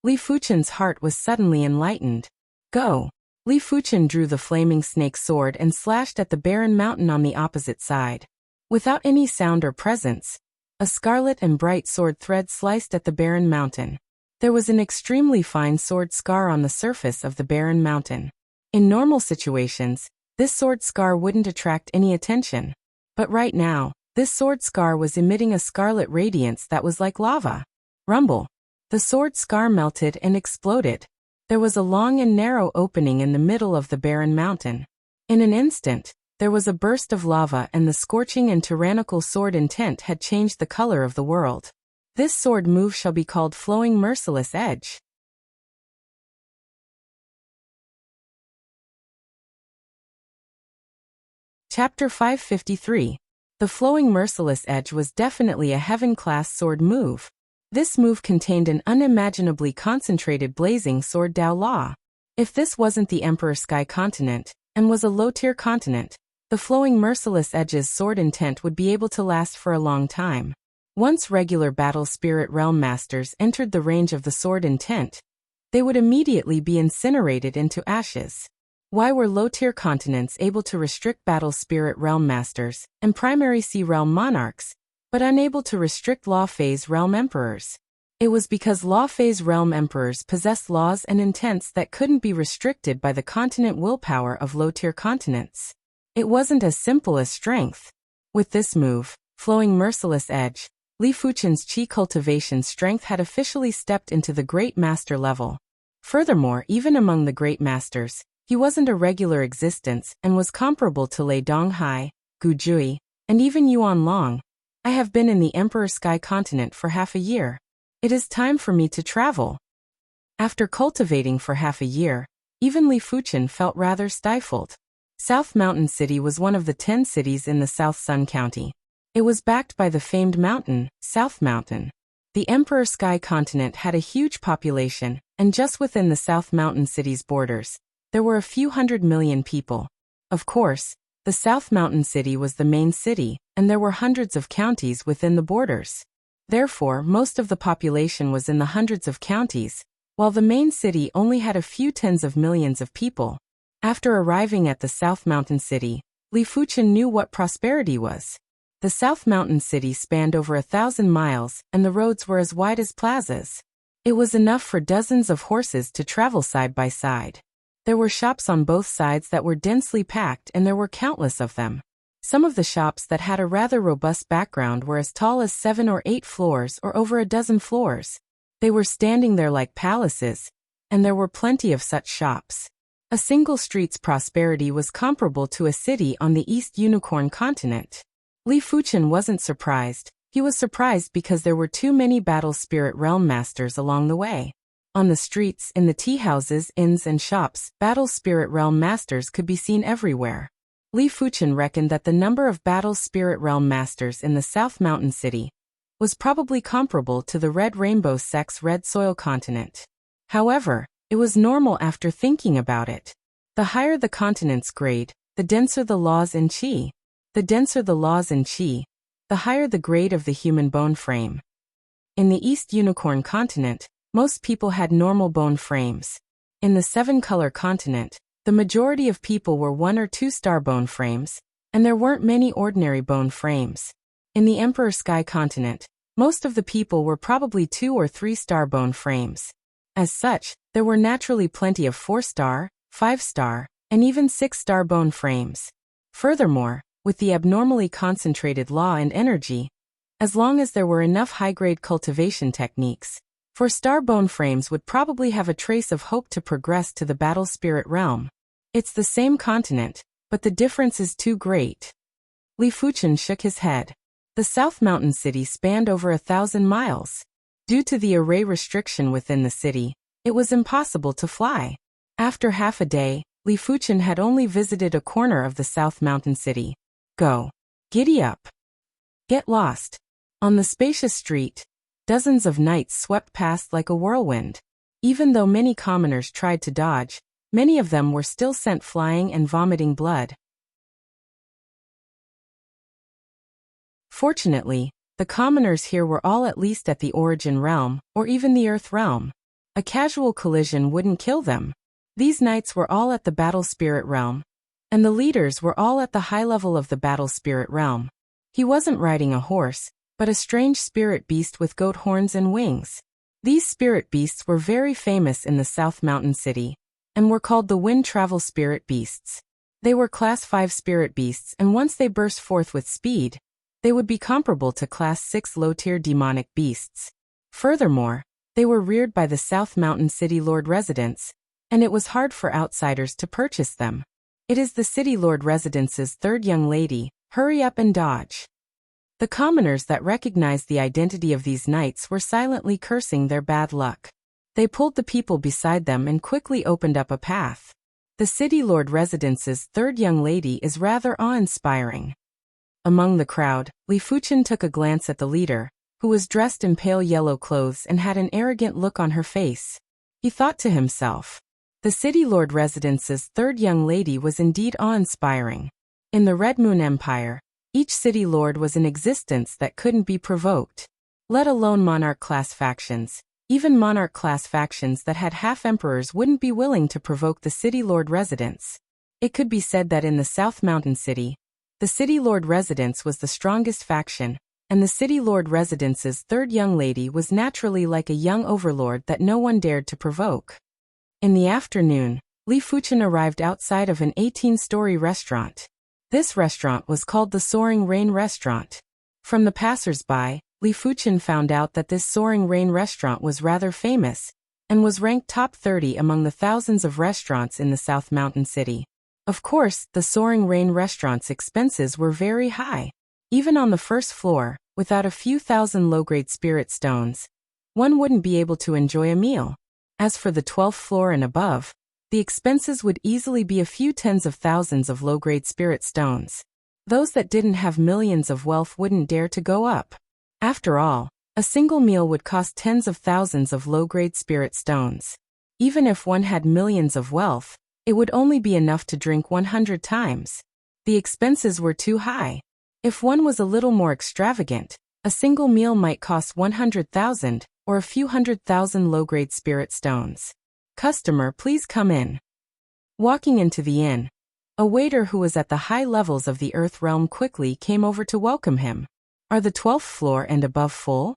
Li Fuchen's heart was suddenly enlightened. Go! Li Fuchen drew the flaming snake sword and slashed at the barren mountain on the opposite side. Without any sound or presence, a scarlet and bright sword thread sliced at the barren mountain. There was an extremely fine sword scar on the surface of the barren mountain. In normal situations, this sword scar wouldn't attract any attention. But right now, this sword scar was emitting a scarlet radiance that was like lava. Rumble! The sword scar melted and exploded. There was a long and narrow opening in the middle of the barren mountain. In an instant, there was a burst of lava and the scorching and tyrannical sword intent had changed the color of the world. This sword move shall be called Flowing Merciless Edge. Chapter 553. The flowing merciless edge was definitely a heaven-class sword move. This move contained an unimaginably concentrated blazing sword Dao Law. If this wasn't the Emperor Sky continent, and was a low-tier continent, the flowing merciless edge's sword intent would be able to last for a long time. Once regular battle spirit realm masters entered the range of the sword intent, they would immediately be incinerated into ashes. Why were low-tier continents able to restrict battle spirit realm masters and primary sea realm monarchs, but unable to restrict law phase realm emperors? It was because law phase realm emperors possessed laws and intents that couldn't be restricted by the continent willpower of low-tier continents. It wasn't as simple as strength. With this move, flowing merciless edge, Li Fuchen's qi cultivation strength had officially stepped into the great master level. Furthermore, even among the great masters, he wasn't a regular existence and was comparable to Lei Donghai, Gu Jui, and even Yuan Long. I have been in the Emperor Sky continent for half a year. It is time for me to travel. After cultivating for half a year, even Li Fuchen felt rather stifled. South Mountain City was one of the 10 cities in the South Sun County. It was backed by the famed mountain, South Mountain. The Emperor Sky continent had a huge population, and just within the South Mountain City's borders, there were a few 100 million people. Of course, the South Mountain City was the main city, and there were hundreds of counties within the borders. Therefore, most of the population was in the hundreds of counties, while the main city only had a few tens of millions of people. After arriving at the South Mountain City, Li Fuchen knew what prosperity was. The South Mountain City spanned over 1,000 miles, and the roads were as wide as plazas. It was enough for dozens of horses to travel side by side. There were shops on both sides that were densely packed, and there were countless of them. Some of the shops that had a rather robust background were as tall as 7 or 8 floors or over a dozen floors. They were standing there like palaces, and there were plenty of such shops. A single street's prosperity was comparable to a city on the East Unicorn continent. Li Fuchen wasn't surprised. He was surprised because there were too many battle spirit realm masters along the way. On the streets, in the tea houses, inns and shops, battle spirit realm masters could be seen everywhere. Li Fuchen reckoned that the number of battle spirit realm masters in the South Mountain City was probably comparable to the Red Rainbow Sex Red Soil continent. However, it was normal after thinking about it. The higher the continent's grade, the denser the laws in qi. The denser the laws in qi, the higher the grade of the human bone frame. In the East Unicorn continent, most people had normal bone frames. In the 7-color continent, the majority of people were 1 or 2 star bone frames, and there weren't many ordinary bone frames. In the Emperor Sky continent, most of the people were probably 2 or 3 star bone frames. As such, there were naturally plenty of 4-star, 5-star, and even 6-star bone frames. Furthermore, with the abnormally concentrated law and energy, as long as there were enough high-grade cultivation techniques, 4-star bone frames would probably have a trace of hope to progress to the battle spirit realm. It's the same continent, but the difference is too great. Li Fuchen shook his head. The South Mountain City spanned over 1,000 miles. Due to the array restriction within the city, it was impossible to fly. After half a day, Li Fuchen had only visited a corner of the South Mountain City. Go. Giddy up. Get lost. On the spacious street, dozens of knights swept past like a whirlwind. Even though many commoners tried to dodge, many of them were still sent flying and vomiting blood. Fortunately, the commoners here were all at least at the origin realm, or even the earth realm. A casual collision wouldn't kill them. These knights were all at the battle spirit realm, and the leaders were all at the high level of the battle spirit realm. He wasn't riding a horse, but a strange spirit beast with goat horns and wings. These spirit beasts were very famous in the South Mountain City, and were called the Wind Travel Spirit Beasts. They were Class 5 spirit beasts, and once they burst forth with speed, they would be comparable to Class 6 low-tier demonic beasts. Furthermore, they were reared by the South Mountain City Lord residents, and it was hard for outsiders to purchase them. It is the City Lord residence's third young lady. Hurry up and dodge. The commoners that recognized the identity of these knights were silently cursing their bad luck. They pulled the people beside them and quickly opened up a path. The City Lord residence's third young lady is rather awe-inspiring. Among the crowd, Li Fuchen took a glance at the leader, who was dressed in pale yellow clothes and had an arrogant look on her face. He thought to himself, the city lord residence's third young lady was indeed awe-inspiring. In the Red Moon Empire, each city lord was in existence that couldn't be provoked. Let alone monarch-class factions. Even monarch-class factions that had half-emperors wouldn't be willing to provoke the city lord residence. It could be said that in the South Mountain City, the city lord residence was the strongest faction, and the city lord residence's third young lady was naturally like a young overlord that no one dared to provoke. In the afternoon, Li Fuchen arrived outside of an 18-story restaurant. This restaurant was called the Soaring Rain Restaurant. From the passers-by, Li Fuchen found out that this Soaring Rain restaurant was rather famous, and was ranked top 30 among the thousands of restaurants in the South Mountain City. Of course, the Soaring Rain restaurant's expenses were very high. Even on the first floor, without a few thousand low-grade spirit stones, one wouldn't be able to enjoy a meal. As for the 12th floor and above, the expenses would easily be a few tens of thousands of low-grade spirit stones. Those that didn't have millions of wealth wouldn't dare to go up. After all, a single meal would cost tens of thousands of low-grade spirit stones. Even if one had millions of wealth, it would only be enough to drink 100 times. The expenses were too high. If one was a little more extravagant, a single meal might cost 100,000 or a few 100,000 low-grade spirit stones. Customer, please come in. Walking into the inn, a waiter who was at the high levels of the Earth realm quickly came over to welcome him. Are the 12th floor and above full?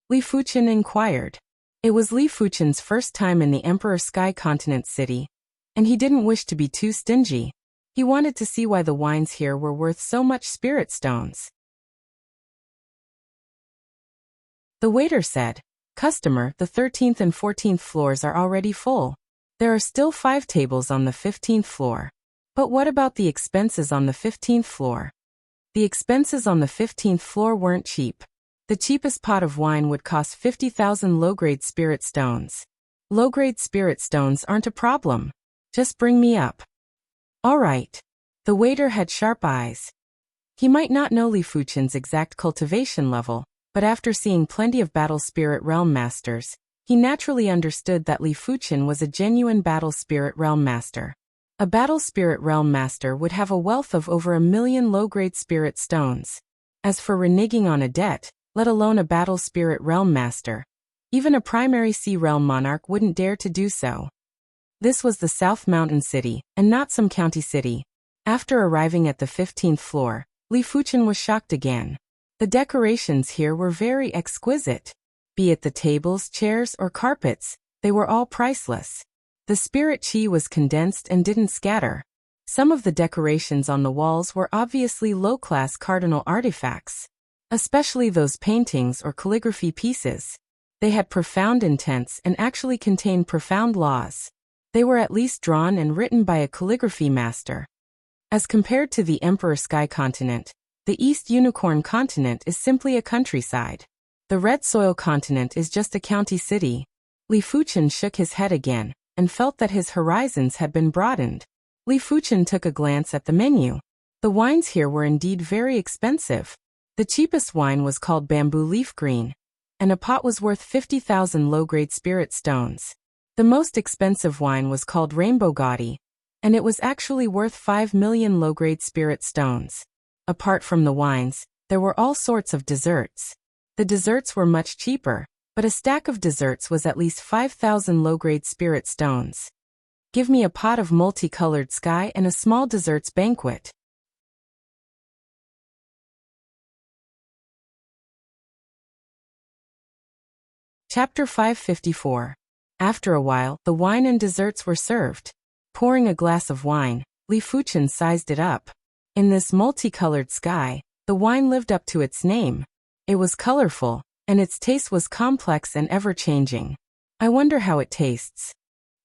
Li Fuchen inquired. It was Li Fuchen's first time in the Emperor Sky Continent city, and he didn't wish to be too stingy. He wanted to see why the wines here were worth so much spirit stones. The waiter said, Customer, the 13th and 14th floors are already full. There are still 5 tables on the 15th floor. But what about the expenses on the 15th floor? The expenses on the 15th floor weren't cheap. The cheapest pot of wine would cost 50,000 low-grade spirit stones. Low-grade spirit stones aren't a problem. Just bring me up. All right. The waiter had sharp eyes. He might not know Li Fuchen's exact cultivation level, but after seeing plenty of Battle Spirit Realm Masters, he naturally understood that Li Fuchen was a genuine Battle Spirit Realm Master. A Battle Spirit Realm Master would have a wealth of over 1 million low-grade spirit stones. As for reneging on a debt, let alone a Battle Spirit Realm Master, even a Primary Sea Realm Monarch wouldn't dare to do so. This was the South Mountain City, and not some county city. After arriving at the 15th floor, Li Fuchen was shocked again. The decorations here were very exquisite. Be it the tables, chairs, or carpets, they were all priceless. The spirit chi was condensed and didn't scatter. Some of the decorations on the walls were obviously low-class cardinal artifacts, especially those paintings or calligraphy pieces. They had profound intents and actually contained profound laws. They were at least drawn and written by a calligraphy master. As compared to the Emperor Sky Continent, the East Unicorn Continent is simply a countryside. The Red Soil Continent is just a county city. Li Fuchen shook his head again, and felt that his horizons had been broadened. Li Fuchen took a glance at the menu. The wines here were indeed very expensive. The cheapest wine was called Bamboo Leaf Green, and a pot was worth 50,000 low-grade spirit stones. The most expensive wine was called Rainbow Gaudy, and it was actually worth 5 million low-grade spirit stones. Apart from the wines, there were all sorts of desserts. The desserts were much cheaper, but a stack of desserts was at least 5,000 low-grade spirit stones. Give me a pot of multicolored sky and a small desserts banquet. Chapter 554. After a while, the wine and desserts were served. Pouring a glass of wine, Li Fuchen sized it up. In this multicolored sky, the wine lived up to its name. It was colorful, and its taste was complex and ever-changing. I wonder how it tastes.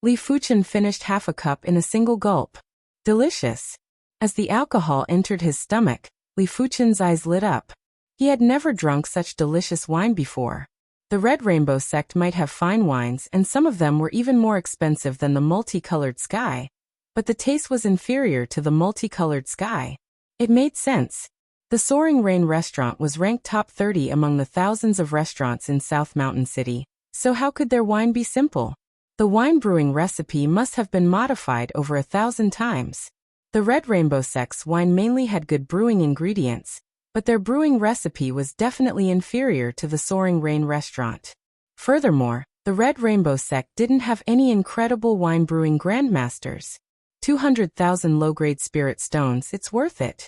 Li Fuchen finished half a cup in a single gulp. Delicious. As the alcohol entered his stomach, Li Fuchen's eyes lit up. He had never drunk such delicious wine before. The Red Rainbow sect might have fine wines, and some of them were even more expensive than the multicolored sky, but the taste was inferior to the multicolored sky. It made sense. The Soaring Rain restaurant was ranked top 30 among the thousands of restaurants in South Mountain City, so how could their wine be simple? The wine brewing recipe must have been modified over 1,000 times. The Red Rainbow Sect's wine mainly had good brewing ingredients, but their brewing recipe was definitely inferior to the Soaring Rain restaurant. Furthermore, the Red Rainbow Sect didn't have any incredible wine brewing grandmasters. 200,000 low-grade spirit stones, it's worth it.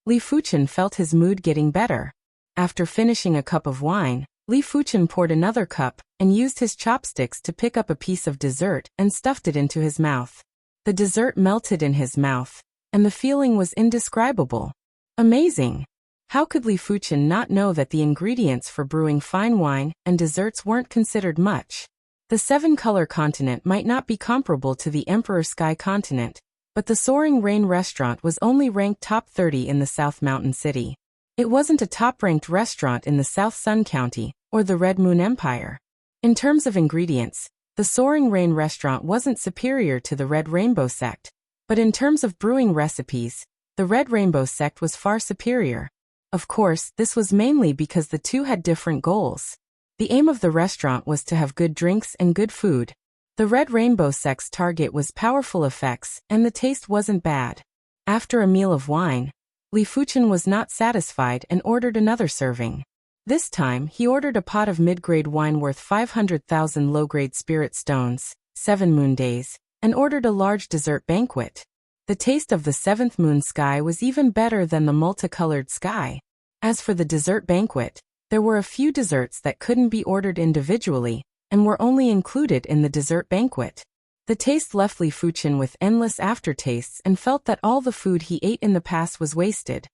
Li Fuchen felt his mood getting better. After finishing a cup of wine, Li Fuchen poured another cup and used his chopsticks to pick up a piece of dessert and stuffed it into his mouth. The dessert melted in his mouth, and the feeling was indescribable. Amazing! How could Li Fuchen not know that the ingredients for brewing fine wine and desserts weren't considered much? The Seven-Color Continent might not be comparable to the Emperor Sky Continent, but the Soaring Rain restaurant was only ranked top 30 in the South Mountain City. It wasn't a top-ranked restaurant in the South Sun County or the Red Moon Empire. In terms of ingredients, the Soaring Rain restaurant wasn't superior to the Red Rainbow Sect, but in terms of brewing recipes, the Red Rainbow Sect was far superior. Of course, this was mainly because the two had different goals. The aim of the restaurant was to have good drinks and good food. The Red Rainbow Sect's target was powerful effects, and the taste wasn't bad. After a meal of wine, Li Fuchen was not satisfied and ordered another serving. This time, he ordered a pot of mid-grade wine worth 500,000 low-grade spirit stones, 7 moon days, and ordered a large dessert banquet. The taste of the 7th moon sky was even better than the multicolored sky. As for the dessert banquet, there were a few desserts that couldn't be ordered individually, and were only included in the dessert banquet. The taste left Li Fuchen with endless aftertastes and felt that all the food he ate in the past was wasted.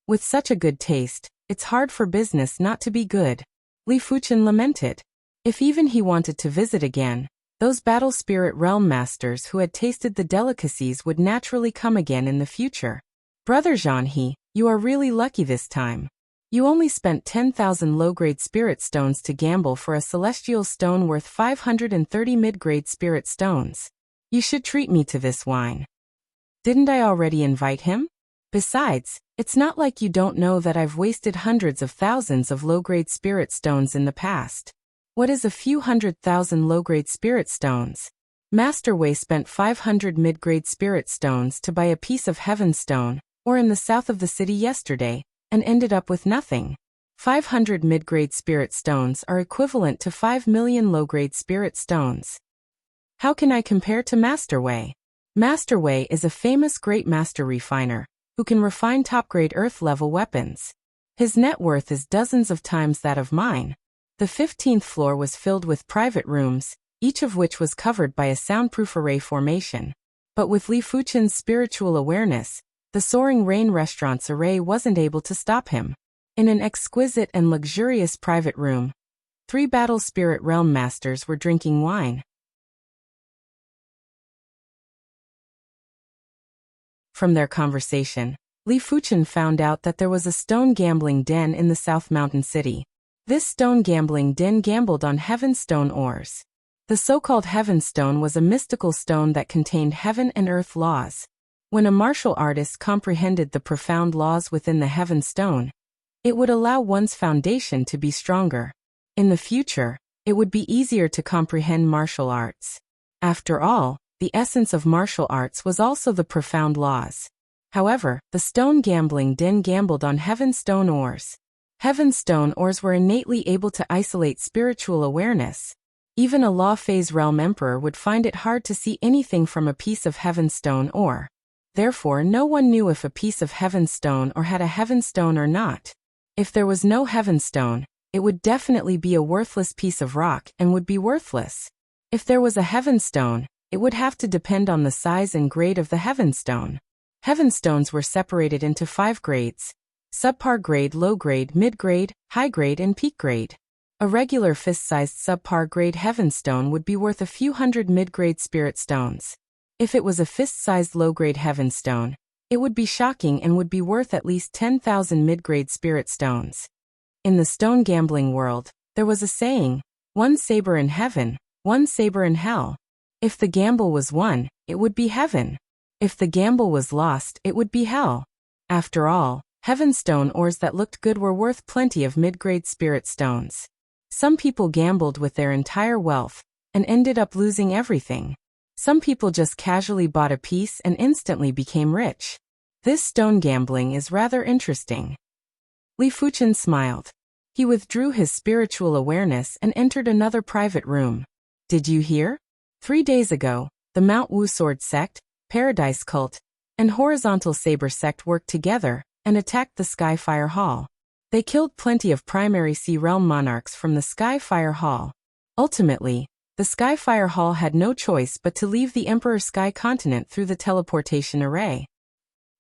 With such a good taste, it's hard for business not to be good, Li Fuchen lamented. If even he wanted to visit again, those Battle Spirit Realm Masters who had tasted the delicacies would naturally come again in the future. Brother Zhanhe, you are really lucky this time. You only spent 10,000 low-grade spirit stones to gamble for a celestial stone worth 530 mid-grade spirit stones. You should treat me to this wine. Didn't I already invite him? Besides, it's not like you don't know that I've wasted hundreds of thousands of low-grade spirit stones in the past. What is a few 100,000 low-grade spirit stones? Master Wei spent 500 mid-grade spirit stones to buy a piece of heaven stone, or in the south of the city yesterday, and ended up with nothing. 500 mid-grade spirit stones are equivalent to 5 million low-grade spirit stones. How can I compare to Master Wei? Master Wei is a famous great master refiner, who can refine top-grade earth-level weapons. His net worth is dozens of times that of mine. The 15th floor was filled with private rooms, each of which was covered by a soundproof array formation. But with Li Fuchen's spiritual awareness, the Soaring Rain restaurant's array wasn't able to stop him. In an exquisite and luxurious private room, 3 Battle Spirit Realm Masters were drinking wine. From their conversation, Li Fuchen found out that there was a stone gambling den in the South Mountain City. This stone gambling den gambled on heaven stone ores. The so-called heaven stone was a mystical stone that contained heaven and earth laws. When a martial artist comprehended the profound laws within the heaven stone, it would allow one's foundation to be stronger. In the future, it would be easier to comprehend martial arts. After all, the essence of martial arts was also the profound laws. However, the stone gambling den gambled on heaven stone ores. Heaven stone ores were innately able to isolate spiritual awareness. Even a law phase realm emperor would find it hard to see anything from a piece of heaven stone ore. Therefore, no one knew if a piece of heaven stone or had a heaven stone or not. If there was no heaven stone, it would definitely be a worthless piece of rock and would be worthless. If there was a heaven stone, it would have to depend on the size and grade of the heaven stone. Heaven stones were separated into 5 grades: subpar grade, low grade, mid grade, high grade, and peak grade. A regular fist-sized subpar grade heaven stone would be worth a few hundred mid-grade spirit stones. If it was a fist-sized low-grade heaven stone, it would be shocking and would be worth at least 10,000 mid-grade spirit stones. In the stone gambling world, there was a saying, "One saber in heaven, one saber in hell." If the gamble was won, it would be heaven. If the gamble was lost, it would be hell. After all, Heavenstone ores that looked good were worth plenty of mid-grade spirit stones. Some people gambled with their entire wealth and ended up losing everything. Some people just casually bought a piece and instantly became rich. This stone gambling is rather interesting. Li Fuchen smiled. He withdrew his spiritual awareness and entered another private room. Did you hear? 3 days ago, the Mount Wu Sword Sect, Paradise Cult, and Horizontal Saber Sect worked together and attacked the Skyfire Hall. They killed plenty of primary Sea Realm monarchs from the Skyfire Hall. Ultimately, the Skyfire Hall had no choice but to leave the Emperor Sky Continent through the teleportation array.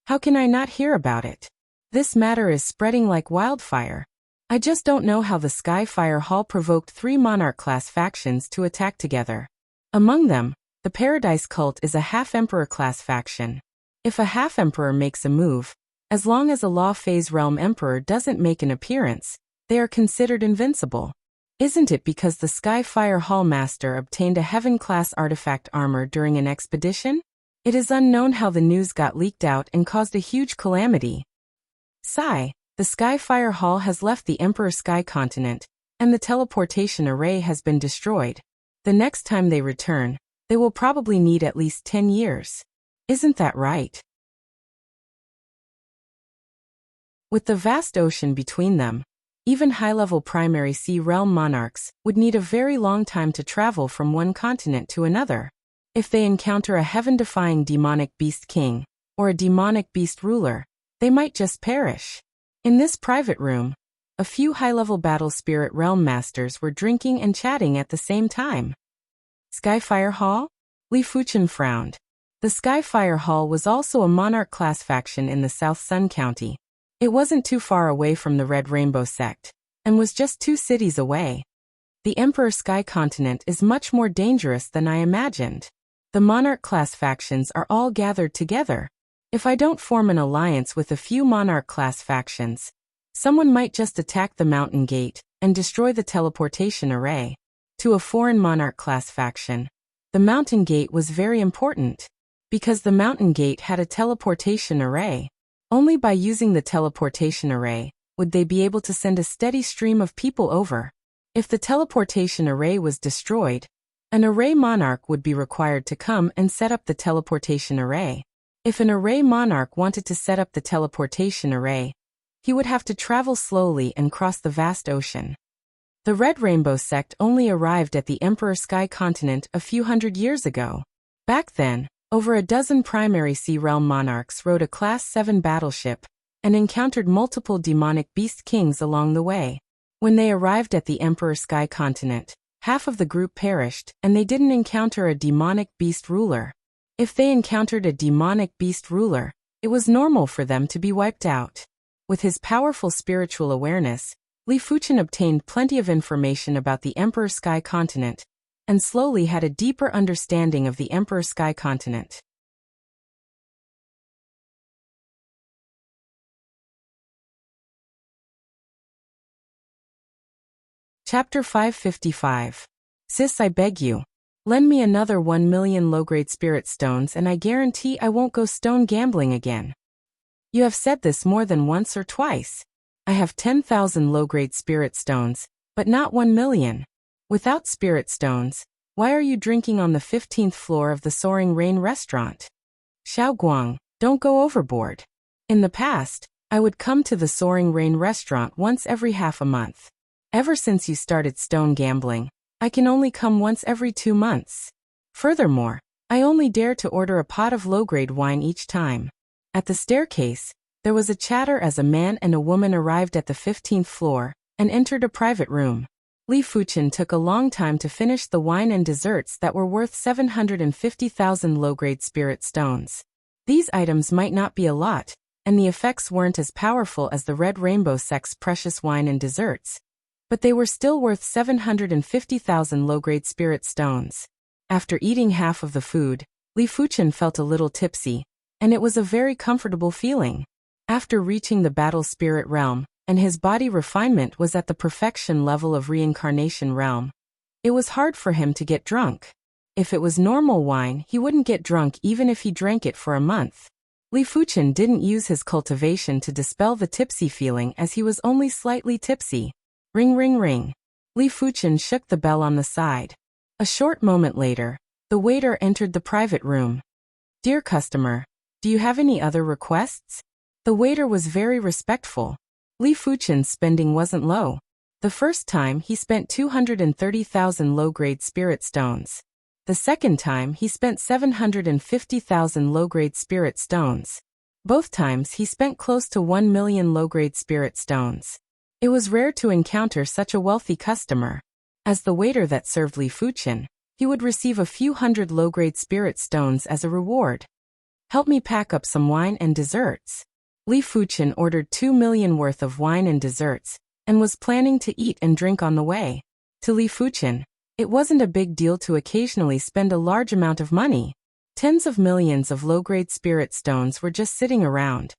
How can I not hear about it? This matter is spreading like wildfire. I just don't know how the Skyfire Hall provoked 3 monarch-class factions to attack together. Among them, the Paradise Cult is a half-emperor-class faction. If a half-emperor makes a move, as long as a Law Phase Realm Emperor doesn't make an appearance, they are considered invincible. Isn't it because the Skyfire Hall Master obtained a Heaven-class artifact armor during an expedition? It is unknown how the news got leaked out and caused a huge calamity. Sigh, the Skyfire Hall has left the Emperor Sky Continent, and the teleportation array has been destroyed. The next time they return, they will probably need at least 10 years. Isn't that right? With the vast ocean between them, even high-level primary Sea Realm monarchs would need a very long time to travel from one continent to another. If they encounter a heaven-defying demonic beast king, or a demonic beast ruler, they might just perish. In this private room, a few high-level battle spirit realm masters were drinking and chatting at the same time. Skyfire Hall? Li Fuchen frowned. The Skyfire Hall was also a monarch-class faction in the South Sun County. It wasn't too far away from the Red Rainbow Sect, and was just 2 cities away. The Emperor Sky Continent is much more dangerous than I imagined. The monarch-class factions are all gathered together. If I don't form an alliance with a few monarch-class factions, someone might just attack the mountain gate and destroy the teleportation array. To a foreign monarch-class faction, the mountain gate was very important, because the mountain gate had a teleportation array. Only by using the teleportation array would they be able to send a steady stream of people over. If the teleportation array was destroyed, an array monarch would be required to come and set up the teleportation array. If an array monarch wanted to set up the teleportation array, he would have to travel slowly and cross the vast ocean. The Red Rainbow Sect only arrived at the Emperor Sky Continent a few hundred years ago. Back then, over a dozen primary Sea Realm monarchs rode a Class 7 battleship and encountered multiple demonic beast kings along the way. When they arrived at the Emperor Sky Continent, half of the group perished and they didn't encounter a demonic beast ruler. If they encountered a demonic beast ruler, it was normal for them to be wiped out. With his powerful spiritual awareness, Li Fuchen obtained plenty of information about the Emperor Sky Continent, and slowly had a deeper understanding of the Emperor Sky Continent. Chapter 555. Sis, I beg you. Lend me another 1 million low-grade spirit stones and I guarantee I won't go stone gambling again. You have said this more than once or twice. I have 10,000 low-grade spirit stones, but not 1 million. Without spirit stones, why are you drinking on the 15th floor of the Soaring Rain restaurant? Xiao Guang, don't go overboard. In the past, I would come to the Soaring Rain restaurant once every half a month. Ever since you started stone gambling, I can only come once every 2 months. Furthermore, I only dare to order a pot of low-grade wine each time. At the staircase, there was a chatter as a man and a woman arrived at the 15th floor and entered a private room. Li Fuchen took a long time to finish the wine and desserts that were worth 750,000 low-grade spirit stones. These items might not be a lot, and the effects weren't as powerful as the Red Rainbow Sect's precious wine and desserts, but they were still worth 750,000 low-grade spirit stones. After eating half of the food, Li Fuchen felt a little tipsy, and it was a very comfortable feeling. After reaching the battle spirit realm, and his body refinement was at the perfection level of reincarnation realm, it was hard for him to get drunk. If it was normal wine, he wouldn't get drunk even if he drank it for a month. Li Fuchen didn't use his cultivation to dispel the tipsy feeling as he was only slightly tipsy. Ring ring ring. Li Fuchen shook the bell on the side. A short moment later, the waiter entered the private room. Dear customer, do you have any other requests? The waiter was very respectful. Li Fuchen's spending wasn't low. The first time he spent 230,000 low-grade spirit stones. The second time he spent 750,000 low-grade spirit stones. Both times he spent close to 1 million low-grade spirit stones. It was rare to encounter such a wealthy customer. As the waiter that served Li Fuchen, he would receive a few hundred low-grade spirit stones as a reward. Help me pack up some wine and desserts. Li Fuchen ordered 2 million worth of wine and desserts, and was planning to eat and drink on the way. To Li Fuchen, it wasn't a big deal to occasionally spend a large amount of money. Tens of millions of low-grade spirit stones were just sitting around.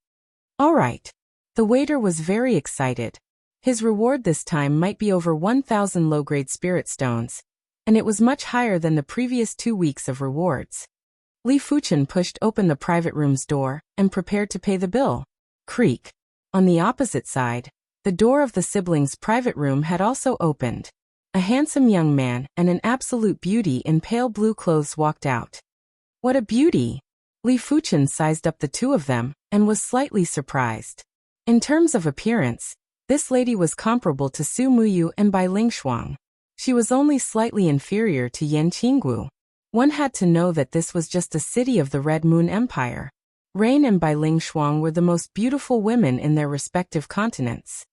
All right. The waiter was very excited. His reward this time might be over 1,000 low-grade spirit stones, and it was much higher than the previous 2 weeks of rewards. Li Fuchen pushed open the private room's door and prepared to pay the bill. Creak. On the opposite side, the door of the siblings' private room had also opened. A handsome young man and an absolute beauty in pale blue clothes walked out. What a beauty! Li Fuchen sized up the two of them and was slightly surprised. In terms of appearance, this lady was comparable to Su Muyu and Bai Lingshuang. She was only slightly inferior to Yan Qinggu. One had to know that this was just a city of the Red Moon Empire. Rain and Bai Lingshuang were the most beautiful women in their respective continents.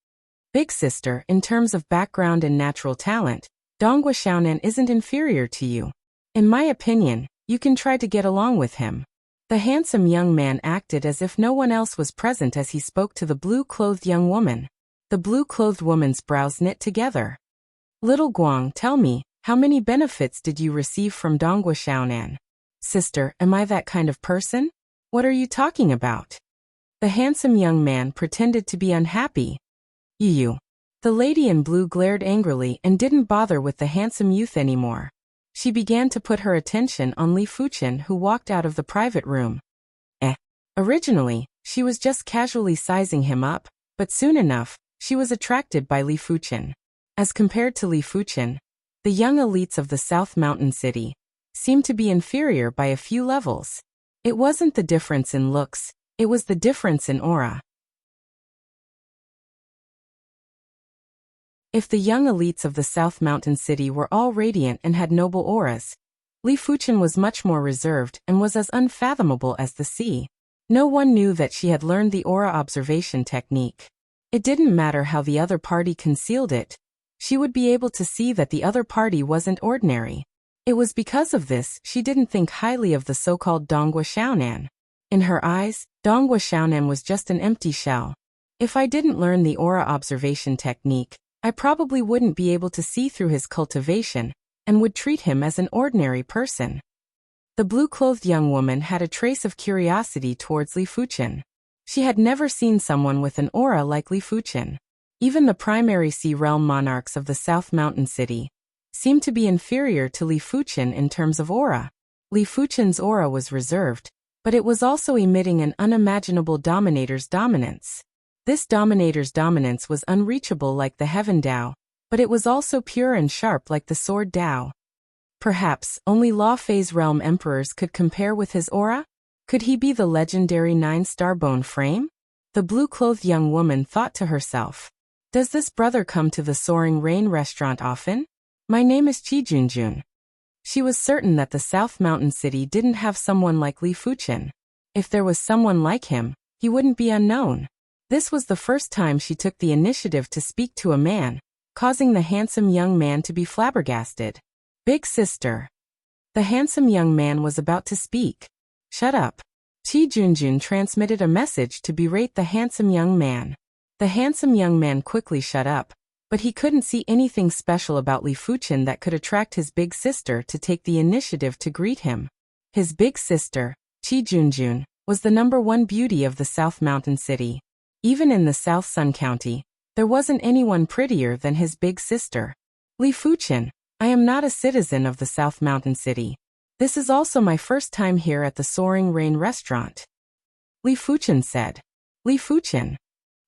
Big sister, in terms of background and natural talent, Donghua Xiaonan isn't inferior to you. In my opinion, you can try to get along with him. The handsome young man acted as if no one else was present as he spoke to the blue-clothed young woman. The blue-clothed woman's brows knit together. Little Guang, tell me, how many benefits did you receive from Donghua Xiaonan? Sister, am I that kind of person? What are you talking about? The handsome young man pretended to be unhappy. You. The lady in blue glared angrily and didn't bother with the handsome youth anymore. She began to put her attention on Li Fuchen, who walked out of the private room. Originally, she was just casually sizing him up, but soon enough, she was attracted by Li Fuchen. As compared to Li Fuchen, the young elites of the South Mountain City seemed to be inferior by a few levels. It wasn't the difference in looks, it was the difference in aura. If the young elites of the South Mountain City were all radiant and had noble auras, Li Fuchen was much more reserved and was as unfathomable as the sea. No one knew that she had learned the aura observation technique. It didn't matter how the other party concealed it. She would be able to see that the other party wasn't ordinary. It was because of this she didn't think highly of the so-called Donghua Xiaonan. In her eyes, Donghua Xiaonan was just an empty shell. If I didn't learn the aura observation technique, I probably wouldn't be able to see through his cultivation, and would treat him as an ordinary person. The blue-clothed young woman had a trace of curiosity towards Li Fuchen. She had never seen someone with an aura like Li Fuchen. Even the primary Sea Realm monarchs of the South Mountain City seemed to be inferior to Li Fuchen in terms of aura. Li Fuchen's aura was reserved, but it was also emitting an unimaginable dominator's dominance. This dominator's dominance was unreachable like the Heaven Dao, but it was also pure and sharp like the Sword Dao. Perhaps only Law Fei's realm emperors could compare with his aura? Could he be the legendary 9-star bone frame? The blue-clothed young woman thought to herself. Does this brother come to the Soaring Rain restaurant often? My name is Qi Junjun. She was certain that the South Mountain City didn't have someone like Li Fuchen. If there was someone like him, he wouldn't be unknown. This was the first time she took the initiative to speak to a man, causing the handsome young man to be flabbergasted. Big sister. The handsome young man was about to speak. Shut up. Qi Junjun transmitted a message to berate the handsome young man. The handsome young man quickly shut up, but he couldn't see anything special about Li Fuchen that could attract his big sister to take the initiative to greet him. His big sister, Qi Junjun, was the #1 beauty of the South Mountain City. Even in the South Sun County, there wasn't anyone prettier than his big sister. Li Fuchen, I am not a citizen of the South Mountain City. This is also my first time here at the Soaring Rain restaurant. Li Fuchen said. Li Fuchen.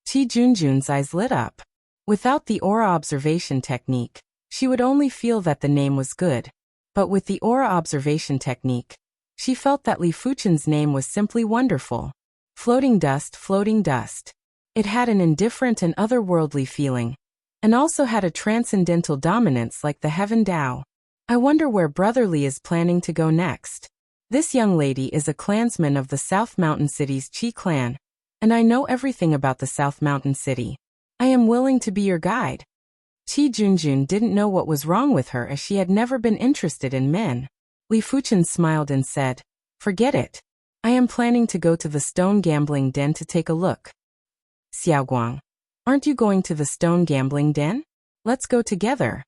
Qi Junjun's eyes lit up. Without the aura observation technique, she would only feel that the name was good. But with the aura observation technique, she felt that Li Fuchen's name was simply wonderful. Floating dust, floating dust. It had an indifferent and otherworldly feeling, and also had a transcendental dominance like the heaven Tao. I wonder where Brother Li is planning to go next. This young lady is a clansman of the South Mountain City's Qi clan, and I know everything about the South Mountain City. I am willing to be your guide. Qi Junjun didn't know what was wrong with her as she had never been interested in men. Li Fuchen smiled and said, "Forget it. I am planning to go to the stone gambling den to take a look." Xiaoguang, aren't you going to the stone gambling den? Let's go together.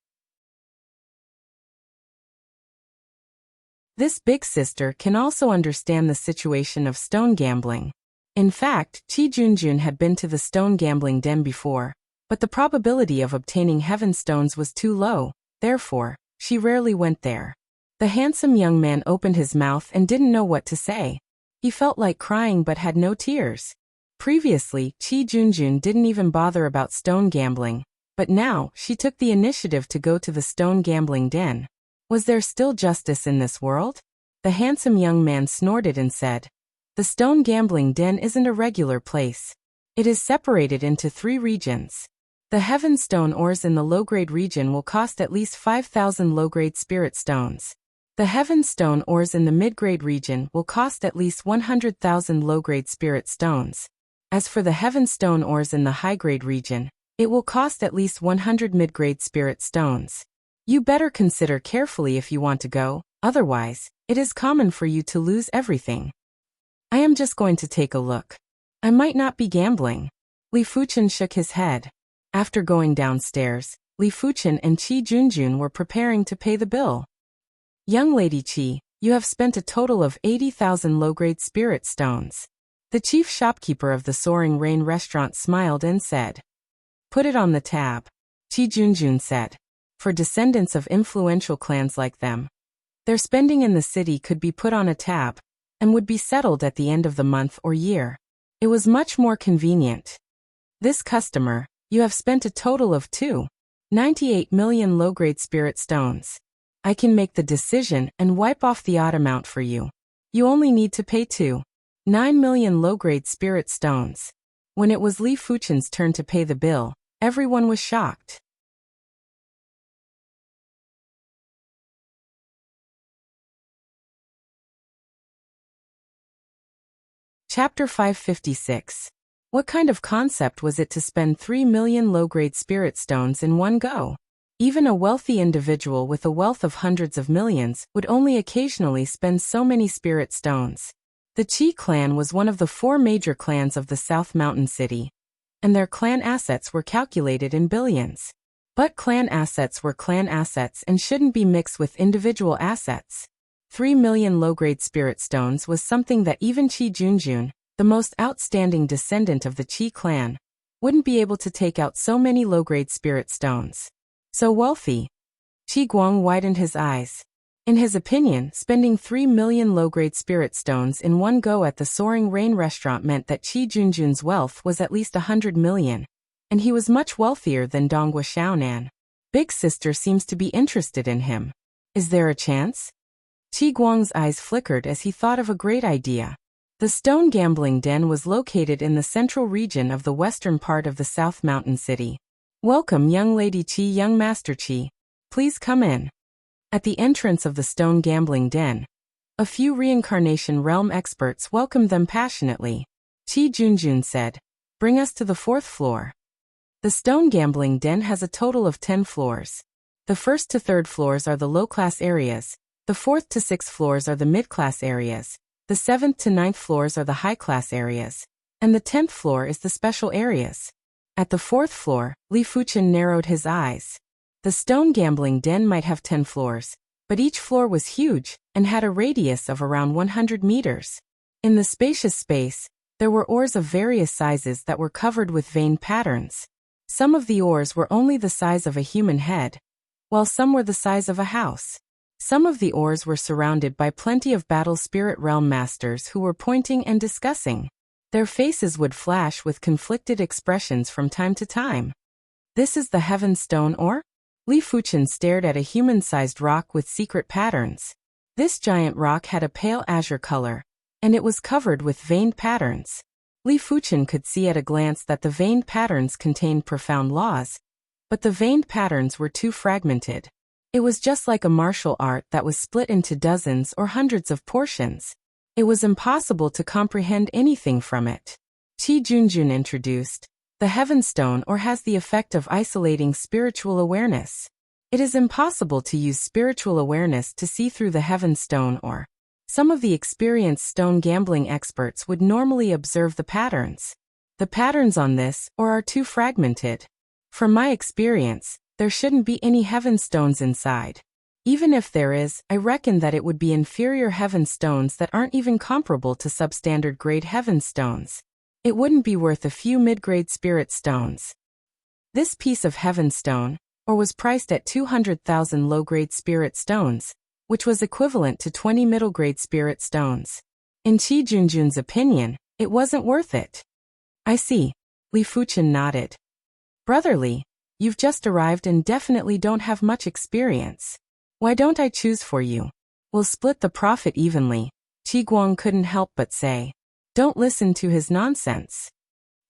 This big sister can also understand the situation of stone gambling. In fact, Qi Junjun had been to the stone gambling den before, but the probability of obtaining heaven stones was too low, therefore, she rarely went there. The handsome young man opened his mouth and didn't know what to say. He felt like crying but had no tears. Previously, Qi Junjun didn't even bother about stone gambling, but now she took the initiative to go to the stone gambling den. Was there still justice in this world? The handsome young man snorted and said, "The stone gambling den isn't a regular place. It is separated into 3 regions. The heaven stone ores in the low-grade region will cost at least 5,000 low-grade spirit stones. The heaven stone ores in the mid-grade region will cost at least 100,000 low-grade spirit stones. As for the heaven stone ores in the high-grade region, it will cost at least 100 mid-grade spirit stones. You better consider carefully if you want to go, otherwise, it is common for you to lose everything." "I am just going to take a look. I might not be gambling." Li Fuchen shook his head. After going downstairs, Li Fuchen and Qi Junjun were preparing to pay the bill. "Young lady Qi, you have spent a total of 80,000 low-grade spirit stones." The chief shopkeeper of the Soaring Rain restaurant smiled and said, "Put it on the tab." Qi Junjun said, "For descendants of influential clans like them, their spending in the city could be put on a tab, and would be settled at the end of the month or year. It was much more convenient. This customer, you have spent a total of 2.98 million low-grade spirit stones. I can make the decision and wipe off the odd amount for you. You only need to pay 2.9 million low-grade spirit stones." When it was Li Fuchen's turn to pay the bill, everyone was shocked. Chapter 556. What kind of concept was it to spend 3 million low-grade spirit stones in one go? Even a wealthy individual with a wealth of hundreds of millions would only occasionally spend so many spirit stones. The Qi clan was one of the 4 major clans of the South Mountain City, and their clan assets were calculated in billions. But clan assets were clan assets and shouldn't be mixed with individual assets. 3 million low-grade spirit stones was something that even Qi Junjun, the most outstanding descendant of the Qi clan, wouldn't be able to take out so many low-grade spirit stones. So wealthy. Qi Guang widened his eyes. In his opinion, spending 3 million low-grade spirit stones in one go at the Soaring Rain restaurant meant that Qi Junjun's wealth was at least 100 million, and he was much wealthier than Donghua Xiaonan. Big sister seems to be interested in him. Is there a chance? Qi Guang's eyes flickered as he thought of a great idea. The stone gambling den was located in the central region of the western part of the South Mountain City. "Welcome, young lady Qi, young master Qi. Please come in." At the entrance of the stone gambling den, a few reincarnation realm experts welcomed them passionately. Qi Junjun said, "Bring us to the 4th floor." The stone gambling den has a total of 10 floors. The 1st to 3rd floors are the low-class areas, the 4th to 6th floors are the mid-class areas, the 7th to 9th floors are the high-class areas, and the 10th floor is the special areas. At the 4th floor, Li Fuchen narrowed his eyes. The stone gambling den might have 10 floors, but each floor was huge and had a radius of around 100 meters. In the spacious space, there were ores of various sizes that were covered with vein patterns. Some of the ores were only the size of a human head, while some were the size of a house. Some of the ores were surrounded by plenty of battle spirit realm masters who were pointing and discussing. Their faces would flash with conflicted expressions from time to time. This is the Heaven Stone or? Li Fuchen stared at a human-sized rock with secret patterns. This giant rock had a pale azure color, and it was covered with veined patterns. Li Fuchen could see at a glance that the veined patterns contained profound laws, but the veined patterns were too fragmented. It was just like a martial art that was split into dozens or hundreds of portions. It was impossible to comprehend anything from it. Qi Junjun introduced, the Heaven Stone or has the effect of isolating spiritual awareness. It is impossible to use spiritual awareness to see through the Heaven Stone or. Some of the experienced stone gambling experts would normally observe the patterns. The patterns on this or are too fragmented. From my experience, there shouldn't be any Heaven Stones inside. Even if there is, I reckon that it would be inferior Heaven Stones that aren't even comparable to substandard grade Heaven Stones. It wouldn't be worth a few mid-grade Spirit Stones. This piece of Heaven Stone, or was priced at 200,000 low-grade Spirit Stones, which was equivalent to 20 middle-grade Spirit Stones. In Qi Junjun's opinion, it wasn't worth it. I see. Li Fuchen nodded. Brotherly, you've just arrived and definitely don't have much experience. Why don't I choose for you? We'll split the profit evenly. Qi Guang couldn't help but say. Don't listen to his nonsense.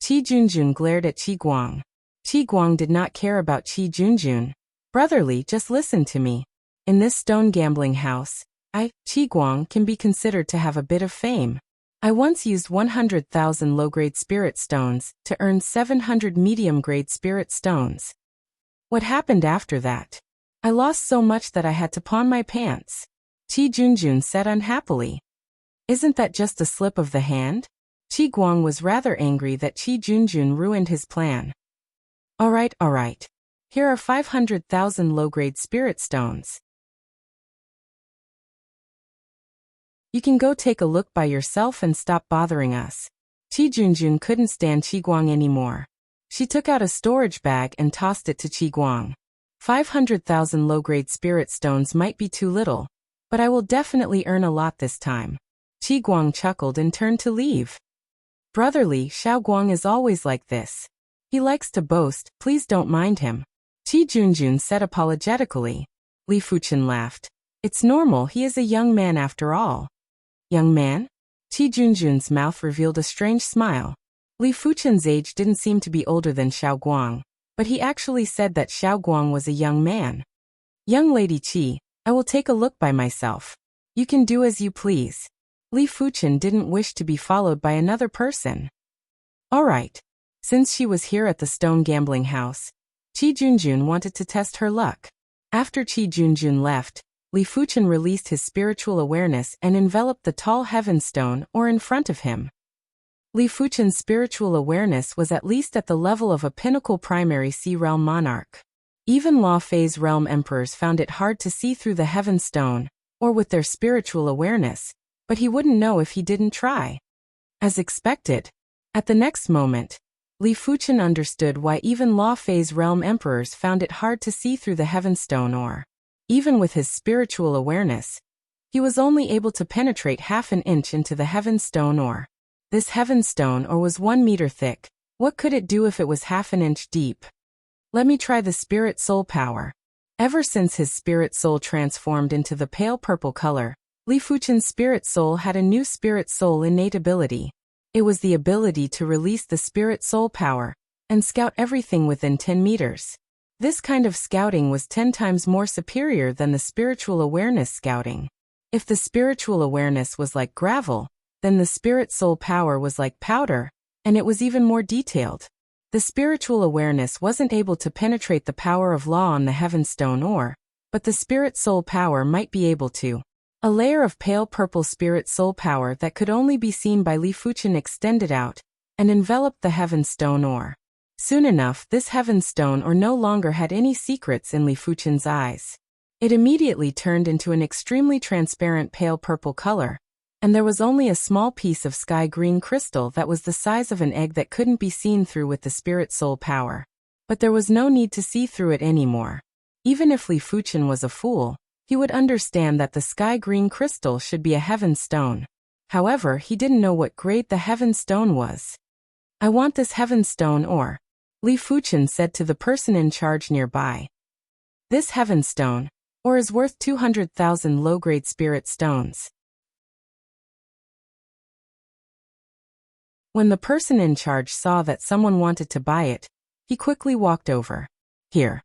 Qi Junjun glared at Qi Guang. Qi Guang did not care about Qi Junjun. Brotherly, just listen to me. In this stone gambling house, I, Qi Guang, can be considered to have a bit of fame. I once used 100,000 low-grade Spirit Stones to earn 700 medium-grade Spirit Stones. What happened after that? I lost so much that I had to pawn my pants. Qi Junjun said unhappily. Isn't that just a slip of the hand? Qi Guang was rather angry that Qi Junjun ruined his plan. All right. Here are 500,000 low-grade Spirit Stones. You can go take a look by yourself and stop bothering us. Qi Junjun couldn't stand Qi Guang anymore. She took out a storage bag and tossed it to Qi Guang. 500,000 low-grade Spirit Stones might be too little, but I will definitely earn a lot this time. Qi Guang chuckled and turned to leave. Brotherly, Xiao Guang is always like this. He likes to boast, please don't mind him. Qi Junjun said apologetically. Li Fuchen laughed. It's normal, he is a young man after all. Young man? Qi Junjun's mouth revealed a strange smile. Li Fuchen's age didn't seem to be older than Xiao Guang, but he actually said that Xiao Guang was a young man. Young Lady Qi, I will take a look by myself. You can do as you please. Li Fuchen didn't wish to be followed by another person. All right. Since she was here at the stone gambling house, Qi Junjun wanted to test her luck. After Qi Junjun left, Li Fuchen released his spiritual awareness and enveloped the tall Heaven Stone or in front of him. Li Fuchen's spiritual awareness was at least at the level of a pinnacle primary Sea Realm monarch. Even Law Phase Realm emperors found it hard to see through the Heaven Stone, or with their spiritual awareness, but he wouldn't know if he didn't try. As expected, at the next moment, Li Fuchen understood why even Law Phase Realm emperors found it hard to see through the Heaven Stone or. Even with his spiritual awareness, he was only able to penetrate half an inch into the Heaven Stone or. This Heaven Stone or was 1 meter thick. What could it do if it was half an inch deep? Let me try the Spirit Soul power. Ever since his Spirit Soul transformed into the pale purple color, Li Fuchen's Spirit Soul had a new Spirit Soul innate ability. It was the ability to release the Spirit Soul power and scout everything within 10 meters. This kind of scouting was 10 times more superior than the spiritual awareness scouting. If the spiritual awareness was like gravel, then the Spirit Soul power was like powder, and it was even more detailed. The spiritual awareness wasn't able to penetrate the power of law on the Heaven Stone or, but the Spirit Soul power might be able to. A layer of pale purple Spirit Soul power that could only be seen by Li Fuchen extended out and enveloped the Heaven Stone or. Soon enough, this Heaven Stone or no longer had any secrets in Li Fuchen's eyes. It immediately turned into an extremely transparent pale purple color, and there was only a small piece of sky green crystal that was the size of an egg that couldn't be seen through with the Spirit Soul power. But there was no need to see through it anymore. Even if Li Fuchen was a fool, he would understand that the sky green crystal should be a Heaven Stone. However, he didn't know what grade the heaven stone was. I want this heaven stone ore, Li Fuchen said to the person in charge nearby. This heaven stone ore is worth 200,000 low-grade spirit stones. When the person in charge saw that someone wanted to buy it, he quickly walked over. Here.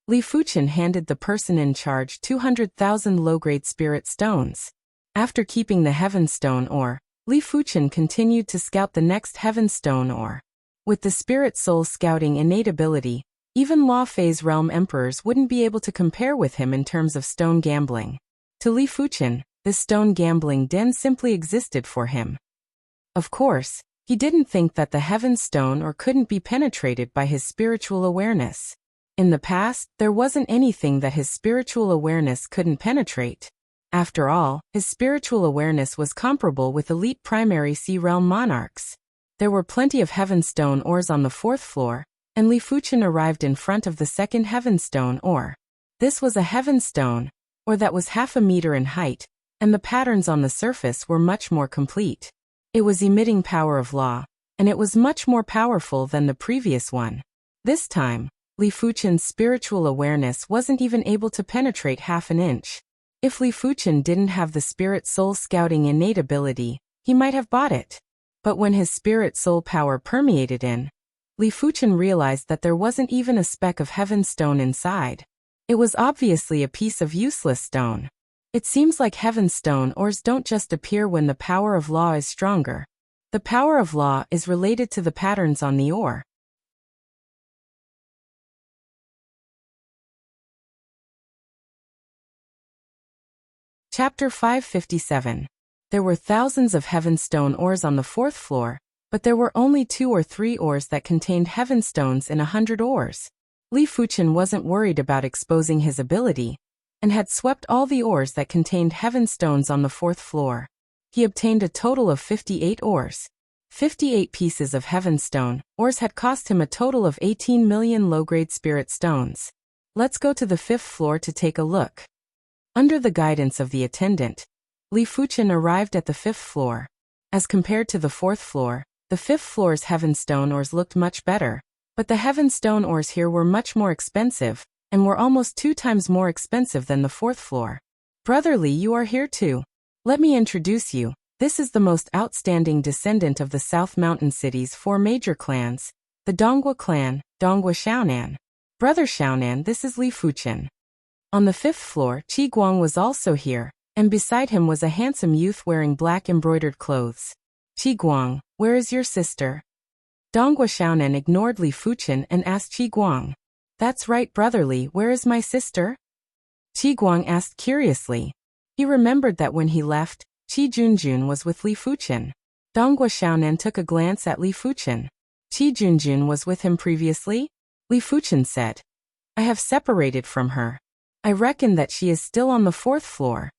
Li Fuchen handed the person in charge 200,000 low-grade spirit stones. After keeping the heaven stone ore, Li Fuchen continued to scout the next heaven stone ore. With the spirit soul scouting innate ability, even Law Phase realm emperors wouldn't be able to compare with him in terms of stone gambling. To Li Fuchen, this stone gambling den simply existed for him. Of course, he didn't think that the heaven stone ore couldn't be penetrated by his spiritual awareness. In the past, there wasn't anything that his spiritual awareness couldn't penetrate. After all, his spiritual awareness was comparable with elite primary sea realm monarchs. There were plenty of heaven stone ores on the 4th floor, and Li Fuchen arrived in front of the second heaven stone ore. This was a heaven stone ore that was half a meter in height, and the patterns on the surface were much more complete. It was emitting power of law, and it was much more powerful than the previous one. This time, Li Fuchen's spiritual awareness wasn't even able to penetrate half an inch. If Li Fuchen didn't have the spirit soul scouting innate ability, he might have bought it. But when his spirit soul power permeated in, Li Fuchen realized that there wasn't even a speck of heaven stone inside. It was obviously a piece of useless stone. It seems like heaven stone ores don't just appear when the power of law is stronger. The power of law is related to the patterns on the ore. Chapter 557. There were thousands of heaven stone ores on the 4th floor, but there were only 2 or 3 ores that contained heaven stones in 100 ores. Li Fuchen wasn't worried about exposing his ability, and had swept all the ores that contained heaven stones on the 4th floor. He obtained a total of 58 ores. 58 pieces of heaven stone ores had cost him a total of 18 million low-grade spirit stones. Let's go to the 5th floor to take a look. Under the guidance of the attendant, Li Fuchen arrived at the 5th floor. As compared to the 4th floor, the 5th floor's heaven stone ores looked much better, but the heaven stone ores here were much more expensive, and were almost 2 times more expensive than the 4th floor. Brother Li, you are here too. Let me introduce you. This is the most outstanding descendant of the South Mountain City's 4 major clans, the Donghua clan, Donghua Xiaonan. Brother Xiaonan, this is Li Fuchen. On the 5th floor, Qi Guang was also here, and beside him was a handsome youth wearing black embroidered clothes. Qi Guang, where is your sister? Donghua Xiaonan ignored Li Fuchen and asked Qi Guang. That's right, Brother Li, where is my sister? Qi Guang asked curiously. He remembered that when he left, Qi Junjun was with Li Fuchen. Donghua Xiaonan took a glance at Li Fuchen. Qi Junjun was with him previously? Li Fuchen said. I have separated from her. I reckon that she is still on the 4th floor.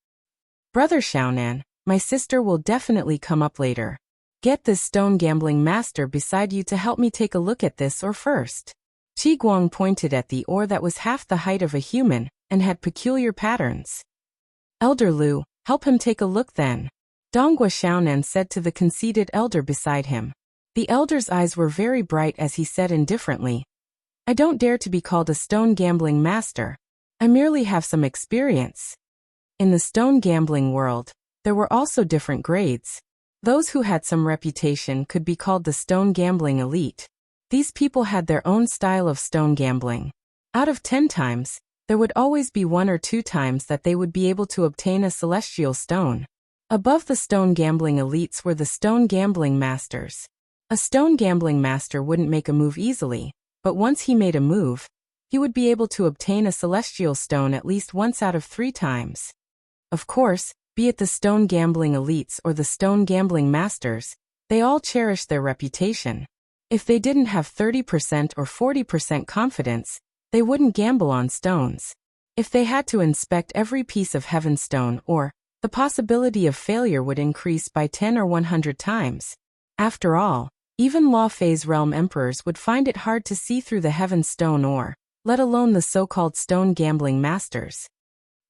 Brother Xiaonan, my sister will definitely come up later. Get this stone gambling master beside you to help me take a look at this ore first. Qi Guang pointed at the ore that was half the height of a human, and had peculiar patterns. Elder Lu, help him take a look then. Donghua Xiaonan said to the conceited elder beside him. The elder's eyes were very bright as he said indifferently. I don't dare to be called a stone gambling master. I merely have some experience. In the stone gambling world, there were also different grades. Those who had some reputation could be called the stone gambling elite. These people had their own style of stone gambling. Out of 10 times, there would always be 1 or 2 times that they would be able to obtain a celestial stone. Above the stone gambling elites were the stone gambling masters. A stone gambling master wouldn't make a move easily, but once he made a move, he would be able to obtain a celestial stone at least once out of 3 times. Of course, be it the stone gambling elites or the stone gambling masters, they all cherished their reputation. If they didn't have 30% or 40% confidence, they wouldn't gamble on stones. If they had to inspect every piece of heaven stone ore, the possibility of failure would increase by 10 or 100 times. After all, even Law Phase realm emperors would find it hard to see through the heaven stone ore, let alone the so-called stone gambling masters.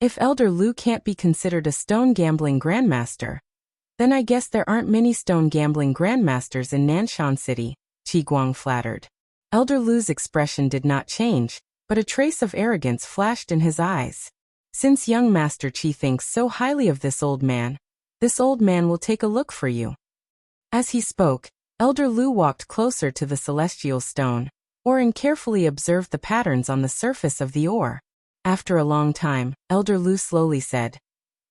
If Elder Lu can't be considered a stone gambling grandmaster, Then I guess there aren't many stone gambling grandmasters in Nanshan City, Qi Guang flattered. Elder Lu's expression did not change, but a trace of arrogance flashed in his eyes. Since young Master Qi thinks so highly of this old man will take a look for you. As he spoke, Elder Lu walked closer to the celestial stone, and carefully observed the patterns on the surface of the ore. After a long time, Elder Lu slowly said,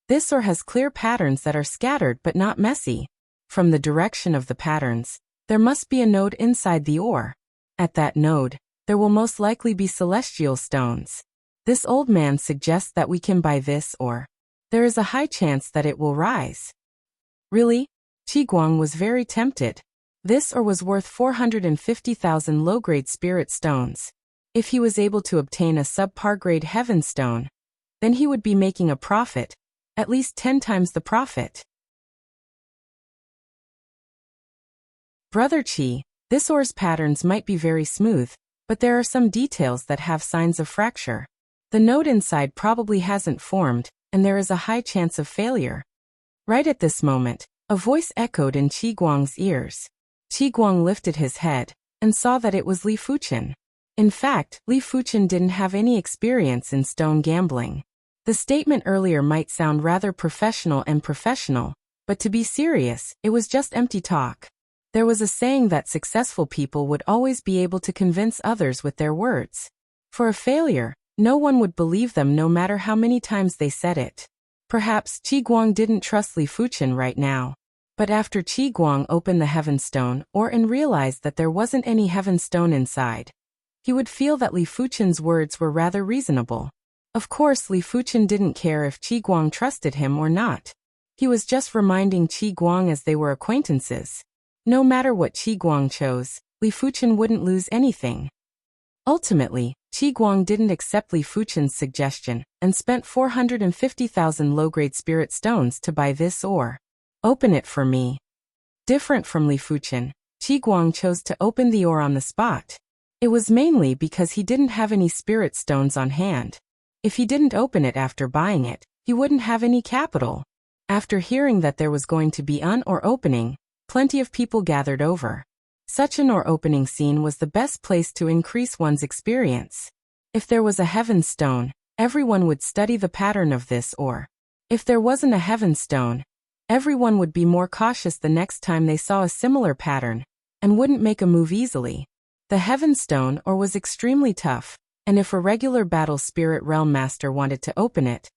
"This ore has clear patterns that are scattered but not messy. From the direction of the patterns, there must be a node inside the ore. At that node, there will most likely be celestial stones. This old man suggests that we can buy this ore. There is a high chance that it will rise." Really? Qi Guang was very tempted. This ore was worth 450,000 low-grade spirit stones. If he was able to obtain a subpar-grade heaven stone, then he would be making a profit, at least 10 times the profit. Brother Qi, this ore's patterns might be very smooth, but there are some details that have signs of fracture. The node inside probably hasn't formed, and there is a high chance of failure. Right at this moment, a voice echoed in Qi Guang's ears. Qi Guang lifted his head and saw that it was Li Fuqian. In fact, Li Fuqian didn't have any experience in stone gambling. The statement earlier might sound rather professional, but to be serious, it was just empty talk. There was a saying that successful people would always be able to convince others with their words. For a failure, no one would believe them no matter how many times they said it. Perhaps Qi Guang didn't trust Li Fuqian right now. But after Qi Guang opened the heaven stone and realized that there wasn't any heaven stone inside, he would feel that Li Fuqian's words were rather reasonable. Of course, Li Fuqian didn't care if Qi Guang trusted him or not. He was just reminding Qi Guang as they were acquaintances. No matter what Qi Guang chose, Li Fuqian wouldn't lose anything. Ultimately, Qi Guang didn't accept Li Fuqian's suggestion and spent 450,000 low-grade spirit stones to buy this ore. "Open it for me." Different from Li Fuqian, Qi Guang chose to open the ore on the spot. It was mainly because he didn't have any spirit stones on hand. If he didn't open it after buying it, he wouldn't have any capital. After hearing that there was going to be an ore opening, plenty of people gathered over. Such an ore opening scene was the best place to increase one's experience. If there was a heaven stone, everyone would study the pattern of this ore. If there wasn't a heaven stone, everyone would be more cautious the next time they saw a similar pattern, and wouldn't make a move easily. The heaven stone ore was extremely tough, and if a regular battle spirit realm master wanted to open it,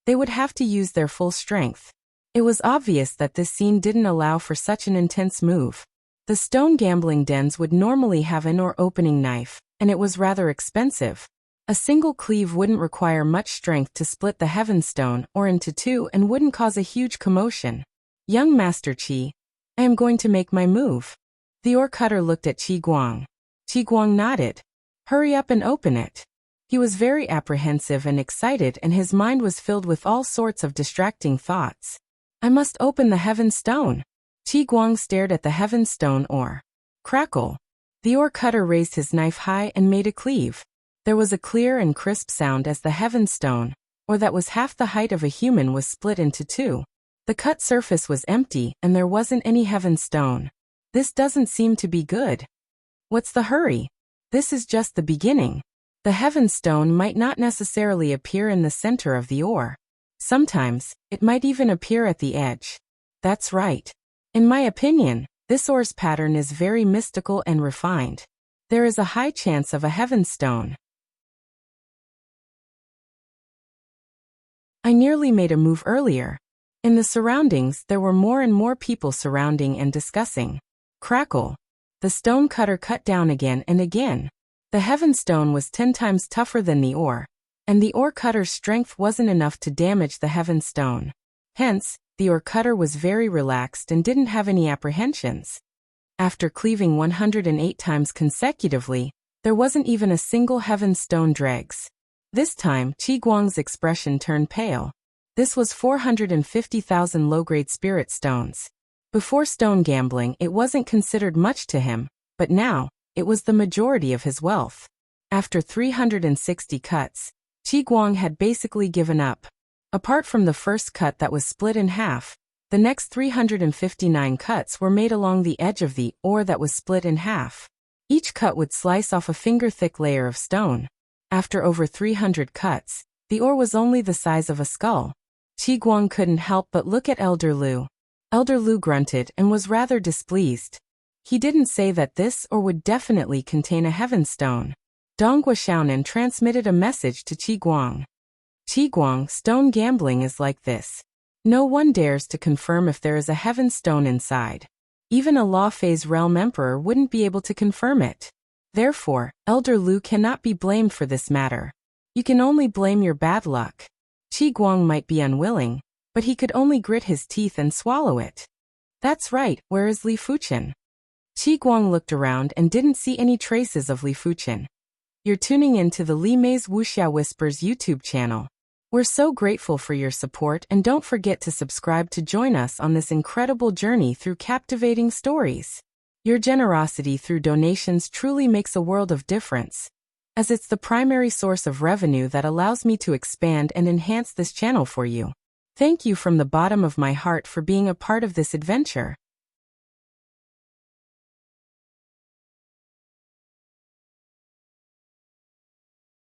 they would have to use their full strength. It was obvious that this scene didn't allow for such an intense move. The stone gambling dens would normally have an ore opening knife, and it was rather expensive. A single cleave wouldn't require much strength to split the heaven stone ore into two and wouldn't cause a huge commotion. "Young Master Qi, I am going to make my move." The ore cutter looked at Qi Guang. Qi Guang nodded. "Hurry up and open it." He was very apprehensive and excited, and his mind was filled with all sorts of distracting thoughts. "I must open the heaven stone." Qi Guang stared at the heaven stone ore. Crackle. The ore cutter raised his knife high and made a cleave. There was a clear and crisp sound as the heaven stone, that was half the height of a human, was split into two. The cut surface was empty and there wasn't any heaven stone. "This doesn't seem to be good. What's the hurry? This is just the beginning." The heaven stone might not necessarily appear in the center of the ore. Sometimes, it might even appear at the edge. That's right. In my opinion, this ore's pattern is very mystical and refined. There is a high chance of a heaven stone. I nearly made a move earlier. In the surroundings, there were more and more people surrounding and discussing. Crackle. The stone cutter cut down again and again. The heaven stone was 10 times tougher than the ore, and the ore cutter's strength wasn't enough to damage the heaven stone. Hence, the ore cutter was very relaxed and didn't have any apprehensions. After cleaving 108 times consecutively, there wasn't even a single heaven stone dregs. This time, Qi Guang's expression turned pale. This was 450,000 low-grade spirit stones. Before stone gambling, it wasn't considered much to him, but now, it was the majority of his wealth. After 360 cuts, Qi Guang had basically given up. Apart from the first cut that was split in half, The next 359 cuts were made along the edge of the ore that was split in half. Each cut would slice off a finger-thick layer of stone. After over 300 cuts, the ore was only the size of a skull. Qi Guang couldn't help but look at Elder Lu. Elder Lu grunted and was rather displeased. He didn't say that this ore would definitely contain a heaven stone. Donghua Xiaonan transmitted a message to Qi Guang. Qi Guang, stone gambling is like this. No one dares to confirm if there is a heaven stone inside. Even a Law Phase Realm Emperor wouldn't be able to confirm it. Therefore, Elder Lu cannot be blamed for this matter. You can only blame your bad luck. Qi Guang might be unwilling, but he could only grit his teeth and swallow it. That's right, where is Li Fuchen? Qi Guang looked around and didn't see any traces of Li Fuchen. You're tuning in to the Li Mei's Wuxia Whispers YouTube channel. We're so grateful for your support, and don't forget to subscribe to join us on this incredible journey through captivating stories. Your generosity through donations truly makes a world of difference, as it's the primary source of revenue that allows me to expand and enhance this channel for you. Thank you from the bottom of my heart for being a part of this adventure.